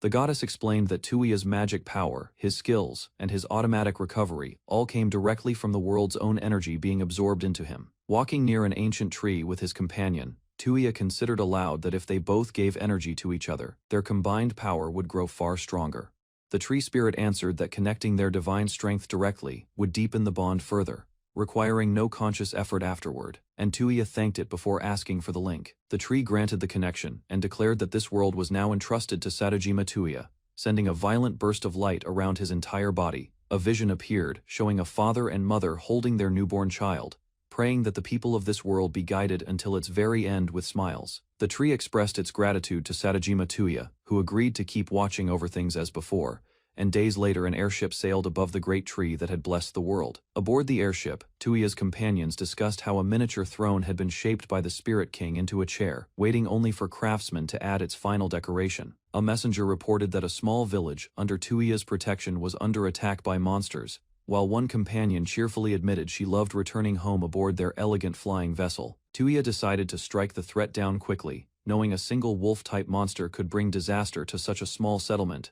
The goddess explained that Tuiya's magic power, his skills, and his automatic recovery all came directly from the world's own energy being absorbed into him. Walking near an ancient tree with his companion, Tuiya considered aloud that if they both gave energy to each other, their combined power would grow far stronger. The tree spirit answered that connecting their divine strength directly would deepen the bond further, requiring no conscious effort afterward, and Tuiya thanked it before asking for the link. The tree granted the connection and declared that this world was now entrusted to Satojima Tuiya, sending a violent burst of light around his entire body. A vision appeared, showing a father and mother holding their newborn child, praying that the people of this world be guided until its very end with smiles. The tree expressed its gratitude to Satojima Tuiya, who agreed to keep watching over things as before, and days later an airship sailed above the great tree that had blessed the world. Aboard the airship, Tuiya's companions discussed how a miniature throne had been shaped by the Spirit King into a chair, waiting only for craftsmen to add its final decoration. A messenger reported that a small village under Tuiya's protection was under attack by monsters, while one companion cheerfully admitted she loved returning home aboard their elegant flying vessel. Tuiya decided to strike the threat down quickly, knowing a single wolf-type monster could bring disaster to such a small settlement.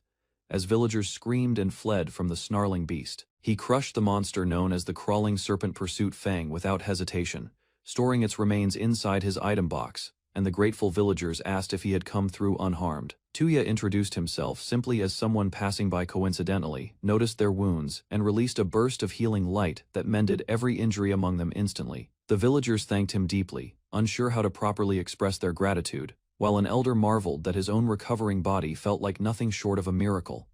As villagers screamed and fled from the snarling beast, he crushed the monster known as the Crawling Serpent Pursuit Fang without hesitation, storing its remains inside his item box, and the grateful villagers asked if he had come through unharmed. Tuya introduced himself simply as someone passing by coincidentally, noticed their wounds, and released a burst of healing light that mended every injury among them instantly. The villagers thanked him deeply, unsure how to properly express their gratitude, while an elder marveled that his own recovering body felt like nothing short of a miracle.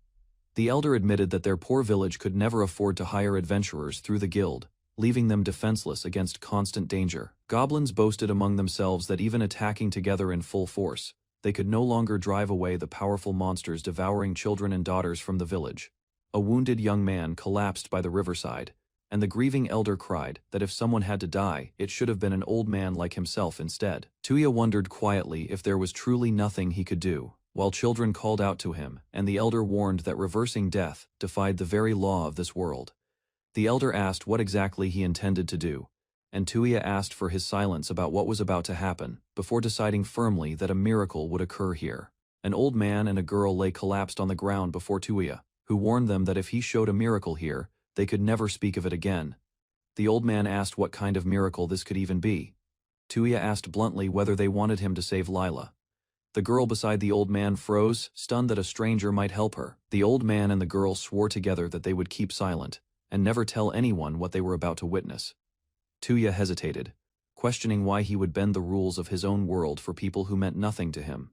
The elder admitted that their poor village could never afford to hire adventurers through the guild, leaving them defenseless against constant danger. Goblins boasted among themselves that even attacking together in full force, they could no longer drive away the powerful monsters devouring children and daughters from the village. A wounded young man collapsed by the riverside, and the grieving elder cried that if someone had to die, it should have been an old man like himself instead. Tuya wondered quietly if there was truly nothing he could do, while children called out to him, and the elder warned that reversing death defied the very law of this world. The elder asked what exactly he intended to do, and Tuya asked for his silence about what was about to happen, before deciding firmly that a miracle would occur here. An old man and a girl lay collapsed on the ground before Tuya, who warned them that if he showed a miracle here, they could never speak of it again. The old man asked what kind of miracle this could even be. Tuya asked bluntly whether they wanted him to save Lila. The girl beside the old man froze, stunned that a stranger might help her. The old man and the girl swore together that they would keep silent, and never tell anyone what they were about to witness. Tuya hesitated, questioning why he would bend the rules of his own world for people who meant nothing to him.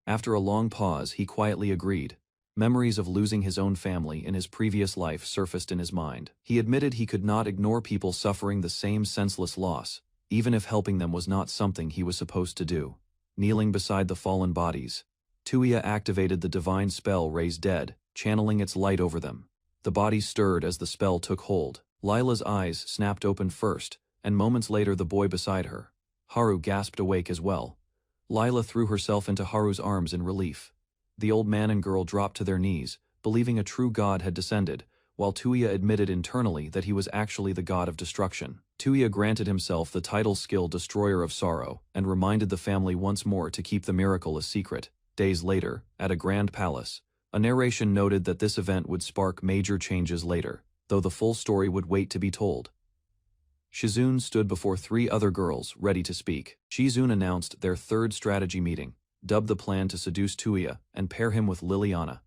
After a long pause, he quietly agreed. Memories of losing his own family in his previous life surfaced in his mind. He admitted he could not ignore people suffering the same senseless loss, even if helping them was not something he was supposed to do. Kneeling beside the fallen bodies, Tuya activated the divine spell Raise Dead, channeling its light over them. The bodies stirred as the spell took hold. Lila's eyes snapped open first, and moments later the boy beside her, Haru, gasped awake as well. Lila threw herself into Haru's arms in relief. The old man and girl dropped to their knees, believing a true god had descended, while Tuya admitted internally that he was actually the god of destruction. Tuya granted himself the title skill Destroyer of Sorrow, and reminded the family once more to keep the miracle a secret. Days later, at a grand palace, a narration noted that this event would spark major changes later, though the full story would wait to be told. Shizune stood before 3 other girls, ready to speak. Shizune announced their third strategy meeting, dubbed the plan to seduce Tuya and pair him with Liliana.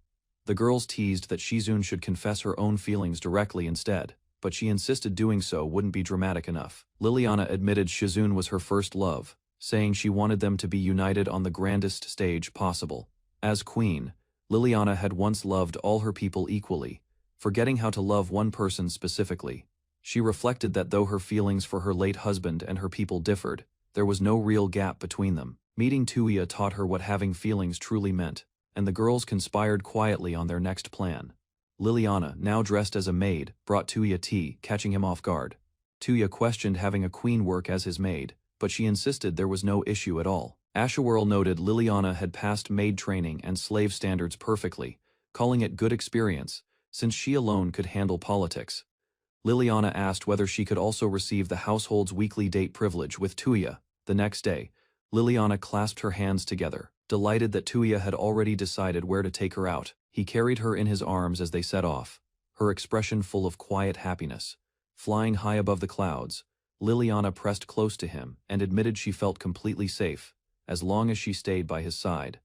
The girls teased that Shizune should confess her own feelings directly instead, but she insisted doing so wouldn't be dramatic enough. Liliana admitted Shizune was her first love, saying she wanted them to be united on the grandest stage possible. As queen, Liliana had once loved all her people equally, forgetting how to love one person specifically. She reflected that though her feelings for her late husband and her people differed, there was no real gap between them. Meeting Tuya taught her what having feelings truly meant, and the girls conspired quietly on their next plan. Liliana, now dressed as a maid, brought Tuya tea, catching him off guard. Tuya questioned having a queen work as his maid, but she insisted there was no issue at all. Asura noted Liliana had passed maid training and slave standards perfectly, calling it good experience, since she alone could handle politics. Liliana asked whether she could also receive the household's weekly date privilege with Tuya. The next day, Liliana clasped her hands together, delighted that Tuya had already decided where to take her out. He carried her in his arms as they set off, her expression full of quiet happiness. Flying high above the clouds, Liliana pressed close to him and admitted she felt completely safe, as long as she stayed by his side.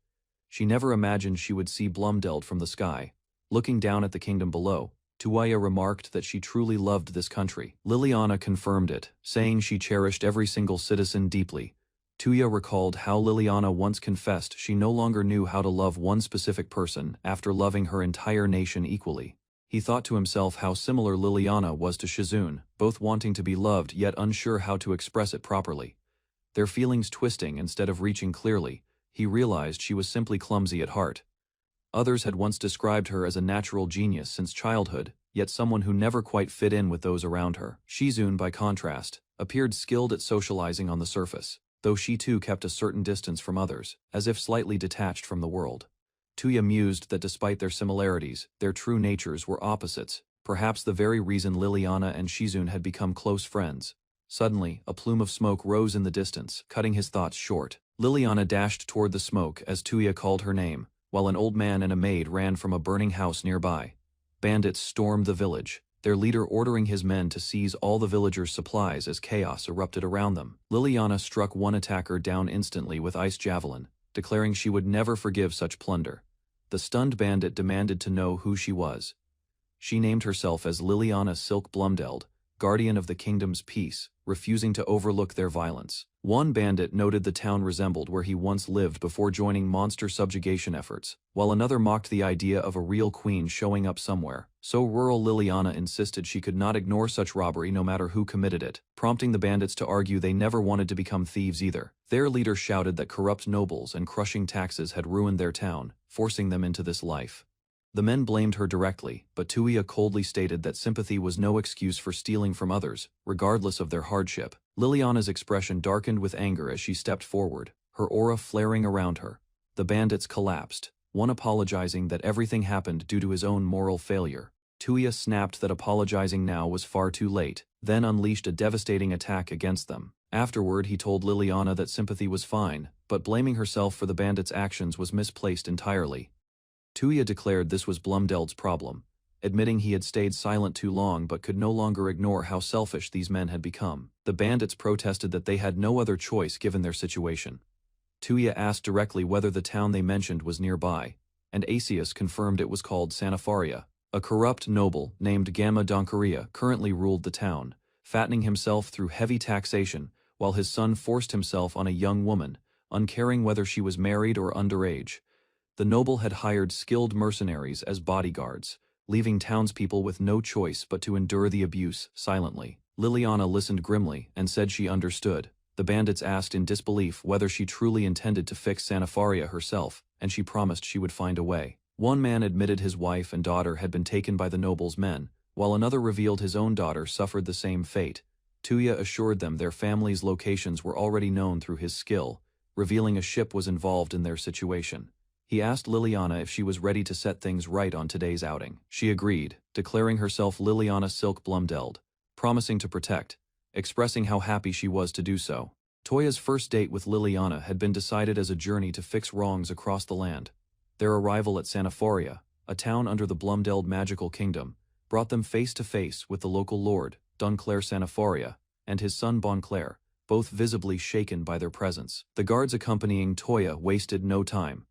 She never imagined she would see Blumdeld from the sky. Looking down at the kingdom below, Tuya remarked that she truly loved this country. Liliana confirmed it, saying she cherished every single citizen deeply. Tuya recalled how Liliana once confessed she no longer knew how to love one specific person after loving her entire nation equally. He thought to himself how similar Liliana was to Shizune, both wanting to be loved yet unsure how to express it properly. Their feelings twisting instead of reaching clearly, he realized she was simply clumsy at heart. Others had once described her as a natural genius since childhood, yet someone who never quite fit in with those around her. Shizune, by contrast, appeared skilled at socializing on the surface, though she too kept a certain distance from others, as if slightly detached from the world. Tuya mused that despite their similarities, their true natures were opposites, perhaps the very reason Liliana and Shizune had become close friends. Suddenly, a plume of smoke rose in the distance, cutting his thoughts short. Liliana dashed toward the smoke as Tuya called her name, while an old man and a maid ran from a burning house nearby. Bandits stormed the village, their leader ordering his men to seize all the villagers' supplies as chaos erupted around them. Liliana struck one attacker down instantly with ice javelin, declaring she would never forgive such plunder. The stunned bandit demanded to know who she was. She named herself as Liliana Silk Blumdeld, guardian of the kingdom's peace, refusing to overlook their violence. One bandit noted the town resembled where he once lived before joining monster subjugation efforts, while another mocked the idea of a real queen showing up somewhere. So rural Liliana insisted she could not ignore such robbery no matter who committed it, prompting the bandits to argue they never wanted to become thieves either. Their leader shouted that corrupt nobles and crushing taxes had ruined their town, forcing them into this life. The men blamed her directly, but Tuya coldly stated that sympathy was no excuse for stealing from others, regardless of their hardship. Liliana's expression darkened with anger as she stepped forward, her aura flaring around her. The bandits collapsed, one apologizing that everything happened due to his own moral failure. Tuya snapped that apologizing now was far too late, then unleashed a devastating attack against them. Afterward, he told Liliana that sympathy was fine, but blaming herself for the bandits' actions was misplaced entirely. Tuya declared this was Blumdeld's problem, admitting he had stayed silent too long but could no longer ignore how selfish these men had become. The bandits protested that they had no other choice given their situation. Tuya asked directly whether the town they mentioned was nearby, and Asius confirmed it was called Sanafaria. A corrupt noble named Gamma Doncaria currently ruled the town, fattening himself through heavy taxation, while his son forced himself on a young woman, uncaring whether she was married or underage. The noble had hired skilled mercenaries as bodyguards, leaving townspeople with no choice but to endure the abuse silently. Liliana listened grimly and said she understood. The bandits asked in disbelief whether she truly intended to fix Sanafaria herself, and she promised she would find a way. One man admitted his wife and daughter had been taken by the noble's men, while another revealed his own daughter suffered the same fate. Tuya assured them their family's locations were already known through his skill, revealing a ship was involved in their situation. He asked Liliana if she was ready to set things right on today's outing. She agreed, declaring herself Liliana Silk Blumdeld, promising to protect, expressing how happy she was to do so. Toya's first date with Liliana had been decided as a journey to fix wrongs across the land. Their arrival at Sanafaria, a town under the Blumdeld magical kingdom, brought them face to face with the local lord, Dunclair Sanafaria, and his son Bonclair, both visibly shaken by their presence. The guards accompanying Toya wasted no time.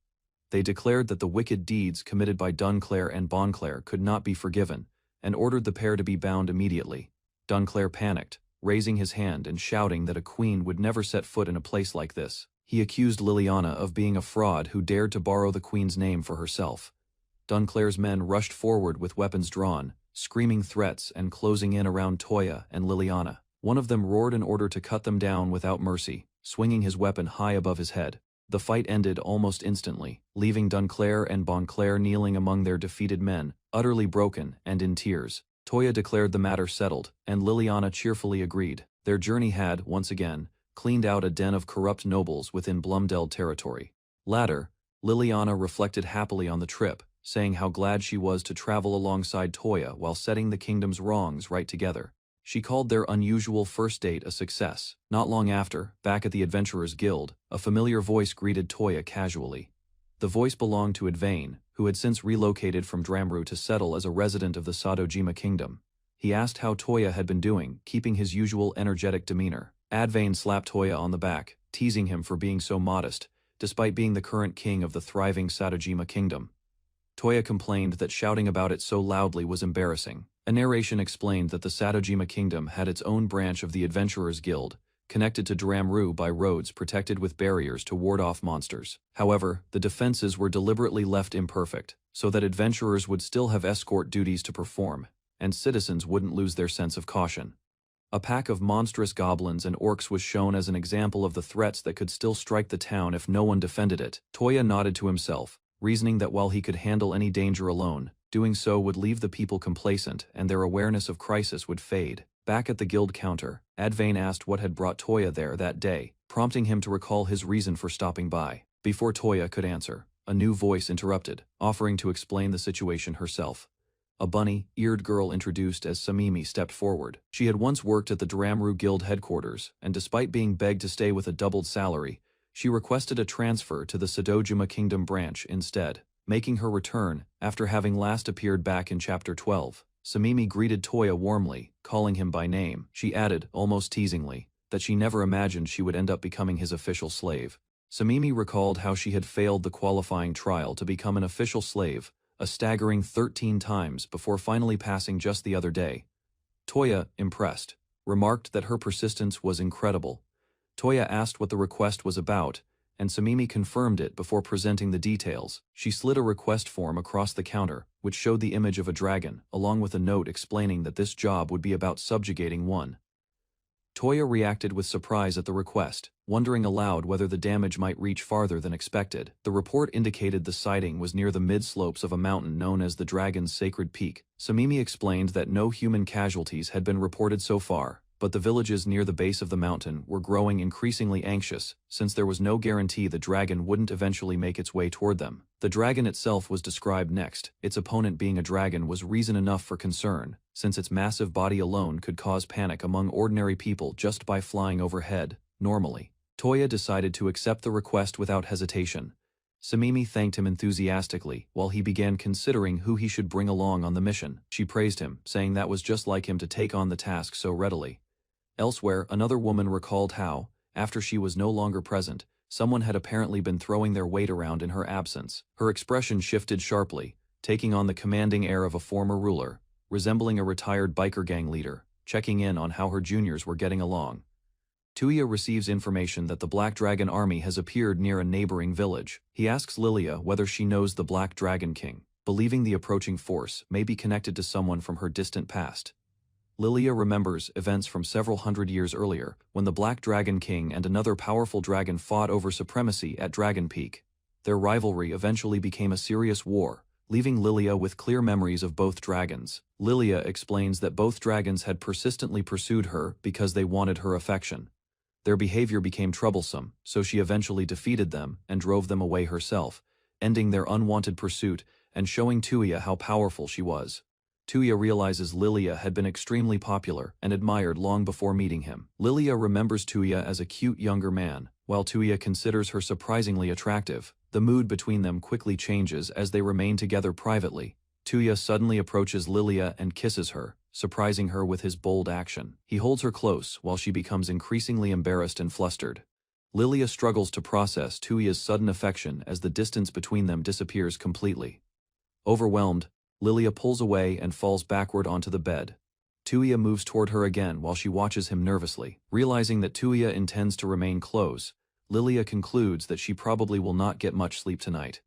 They declared that the wicked deeds committed by Dunclair and Bonclair could not be forgiven, and ordered the pair to be bound immediately. Dunclair panicked, raising his hand and shouting that a queen would never set foot in a place like this. He accused Liliana of being a fraud who dared to borrow the queen's name for herself. Dunclair's men rushed forward with weapons drawn, screaming threats and closing in around Toya and Liliana. One of them roared an order to cut them down without mercy, swinging his weapon high above his head. The fight ended almost instantly, leaving Dunclair and Bonclair kneeling among their defeated men, utterly broken and in tears. Toya declared the matter settled, and Liliana cheerfully agreed. Their journey had, once again, cleaned out a den of corrupt nobles within Blumdeld territory. Later, Liliana reflected happily on the trip, saying how glad she was to travel alongside Toya while setting the kingdom's wrongs right together. She called their unusual first date a success. Not long after, back at the Adventurers Guild, a familiar voice greeted Toya casually. The voice belonged to Advain, who had since relocated from Dramru to settle as a resident of the Sadojima kingdom. He asked how Toya had been doing, keeping his usual energetic demeanor. Advain slapped Toya on the back, teasing him for being so modest, despite being the current king of the thriving Sadojima kingdom. Toya complained that shouting about it so loudly was embarrassing. A narration explained that the Sadojima kingdom had its own branch of the Adventurers Guild, connected to Dramru by roads protected with barriers to ward off monsters. However, the defenses were deliberately left imperfect, so that adventurers would still have escort duties to perform, and citizens wouldn't lose their sense of caution. A pack of monstrous goblins and orcs was shown as an example of the threats that could still strike the town if no one defended it. Toya nodded to himself, reasoning that while he could handle any danger alone, doing so would leave the people complacent and their awareness of crisis would fade. Back at the guild counter, Advain asked what had brought Toya there that day, prompting him to recall his reason for stopping by. Before Toya could answer, a new voice interrupted, offering to explain the situation herself. A bunny-eared girl introduced as Samimi stepped forward. She had once worked at the Dramru Guild headquarters, and despite being begged to stay with a doubled salary, she requested a transfer to the Sadojima Kingdom branch instead, making her return after having last appeared back in Chapter 12. Samimi greeted Toya warmly, calling him by name. She added, almost teasingly, that she never imagined she would end up becoming his official slave. Samimi recalled how she had failed the qualifying trial to become an official slave, a staggering 13 times before finally passing just the other day. Toya, impressed, remarked that her persistence was incredible. Toya asked what the request was about, and Samimi confirmed it before presenting the details. She slid a request form across the counter, which showed the image of a dragon, along with a note explaining that this job would be about subjugating one. Toya reacted with surprise at the request, wondering aloud whether the damage might reach farther than expected. The report indicated the sighting was near the mid-slopes of a mountain known as the Dragon's Sacred Peak. Samimi explained that no human casualties had been reported so far, but the villages near the base of the mountain were growing increasingly anxious, since there was no guarantee the dragon wouldn't eventually make its way toward them. The dragon itself was described next. Its opponent being a dragon was reason enough for concern, since its massive body alone could cause panic among ordinary people just by flying overhead, normally. Toya decided to accept the request without hesitation. Samimi thanked him enthusiastically while he began considering who he should bring along on the mission. She praised him, saying that was just like him to take on the task so readily. Elsewhere, another woman recalled how, after she was no longer present, someone had apparently been throwing their weight around in her absence. Her expression shifted sharply, taking on the commanding air of a former ruler, resembling a retired biker gang leader, checking in on how her juniors were getting along. Tuya receives information that the Black Dragon army has appeared near a neighboring village. He asks Lilia whether she knows the Black Dragon King, believing the approaching force may be connected to someone from her distant past. Lilia remembers events from several hundred years earlier, when the Black Dragon King and another powerful dragon fought over supremacy at Dragon Peak. Their rivalry eventually became a serious war, leaving Lilia with clear memories of both dragons. Lilia explains that both dragons had persistently pursued her because they wanted her affection. Their behavior became troublesome, so she eventually defeated them and drove them away herself, ending their unwanted pursuit and showing Tuya how powerful she was. Tuya realizes Lilia had been extremely popular and admired long before meeting him. Lilia remembers Tuya as a cute younger man, while Tuya considers her surprisingly attractive. The mood between them quickly changes as they remain together privately. Tuya suddenly approaches Lilia and kisses her, surprising her with his bold action. He holds her close while she becomes increasingly embarrassed and flustered. Lilia struggles to process Tuya's sudden affection as the distance between them disappears completely. Overwhelmed, Lilia pulls away and falls backward onto the bed. Tuya moves toward her again while she watches him nervously. Realizing that Tuya intends to remain close, Lilia concludes that she probably will not get much sleep tonight.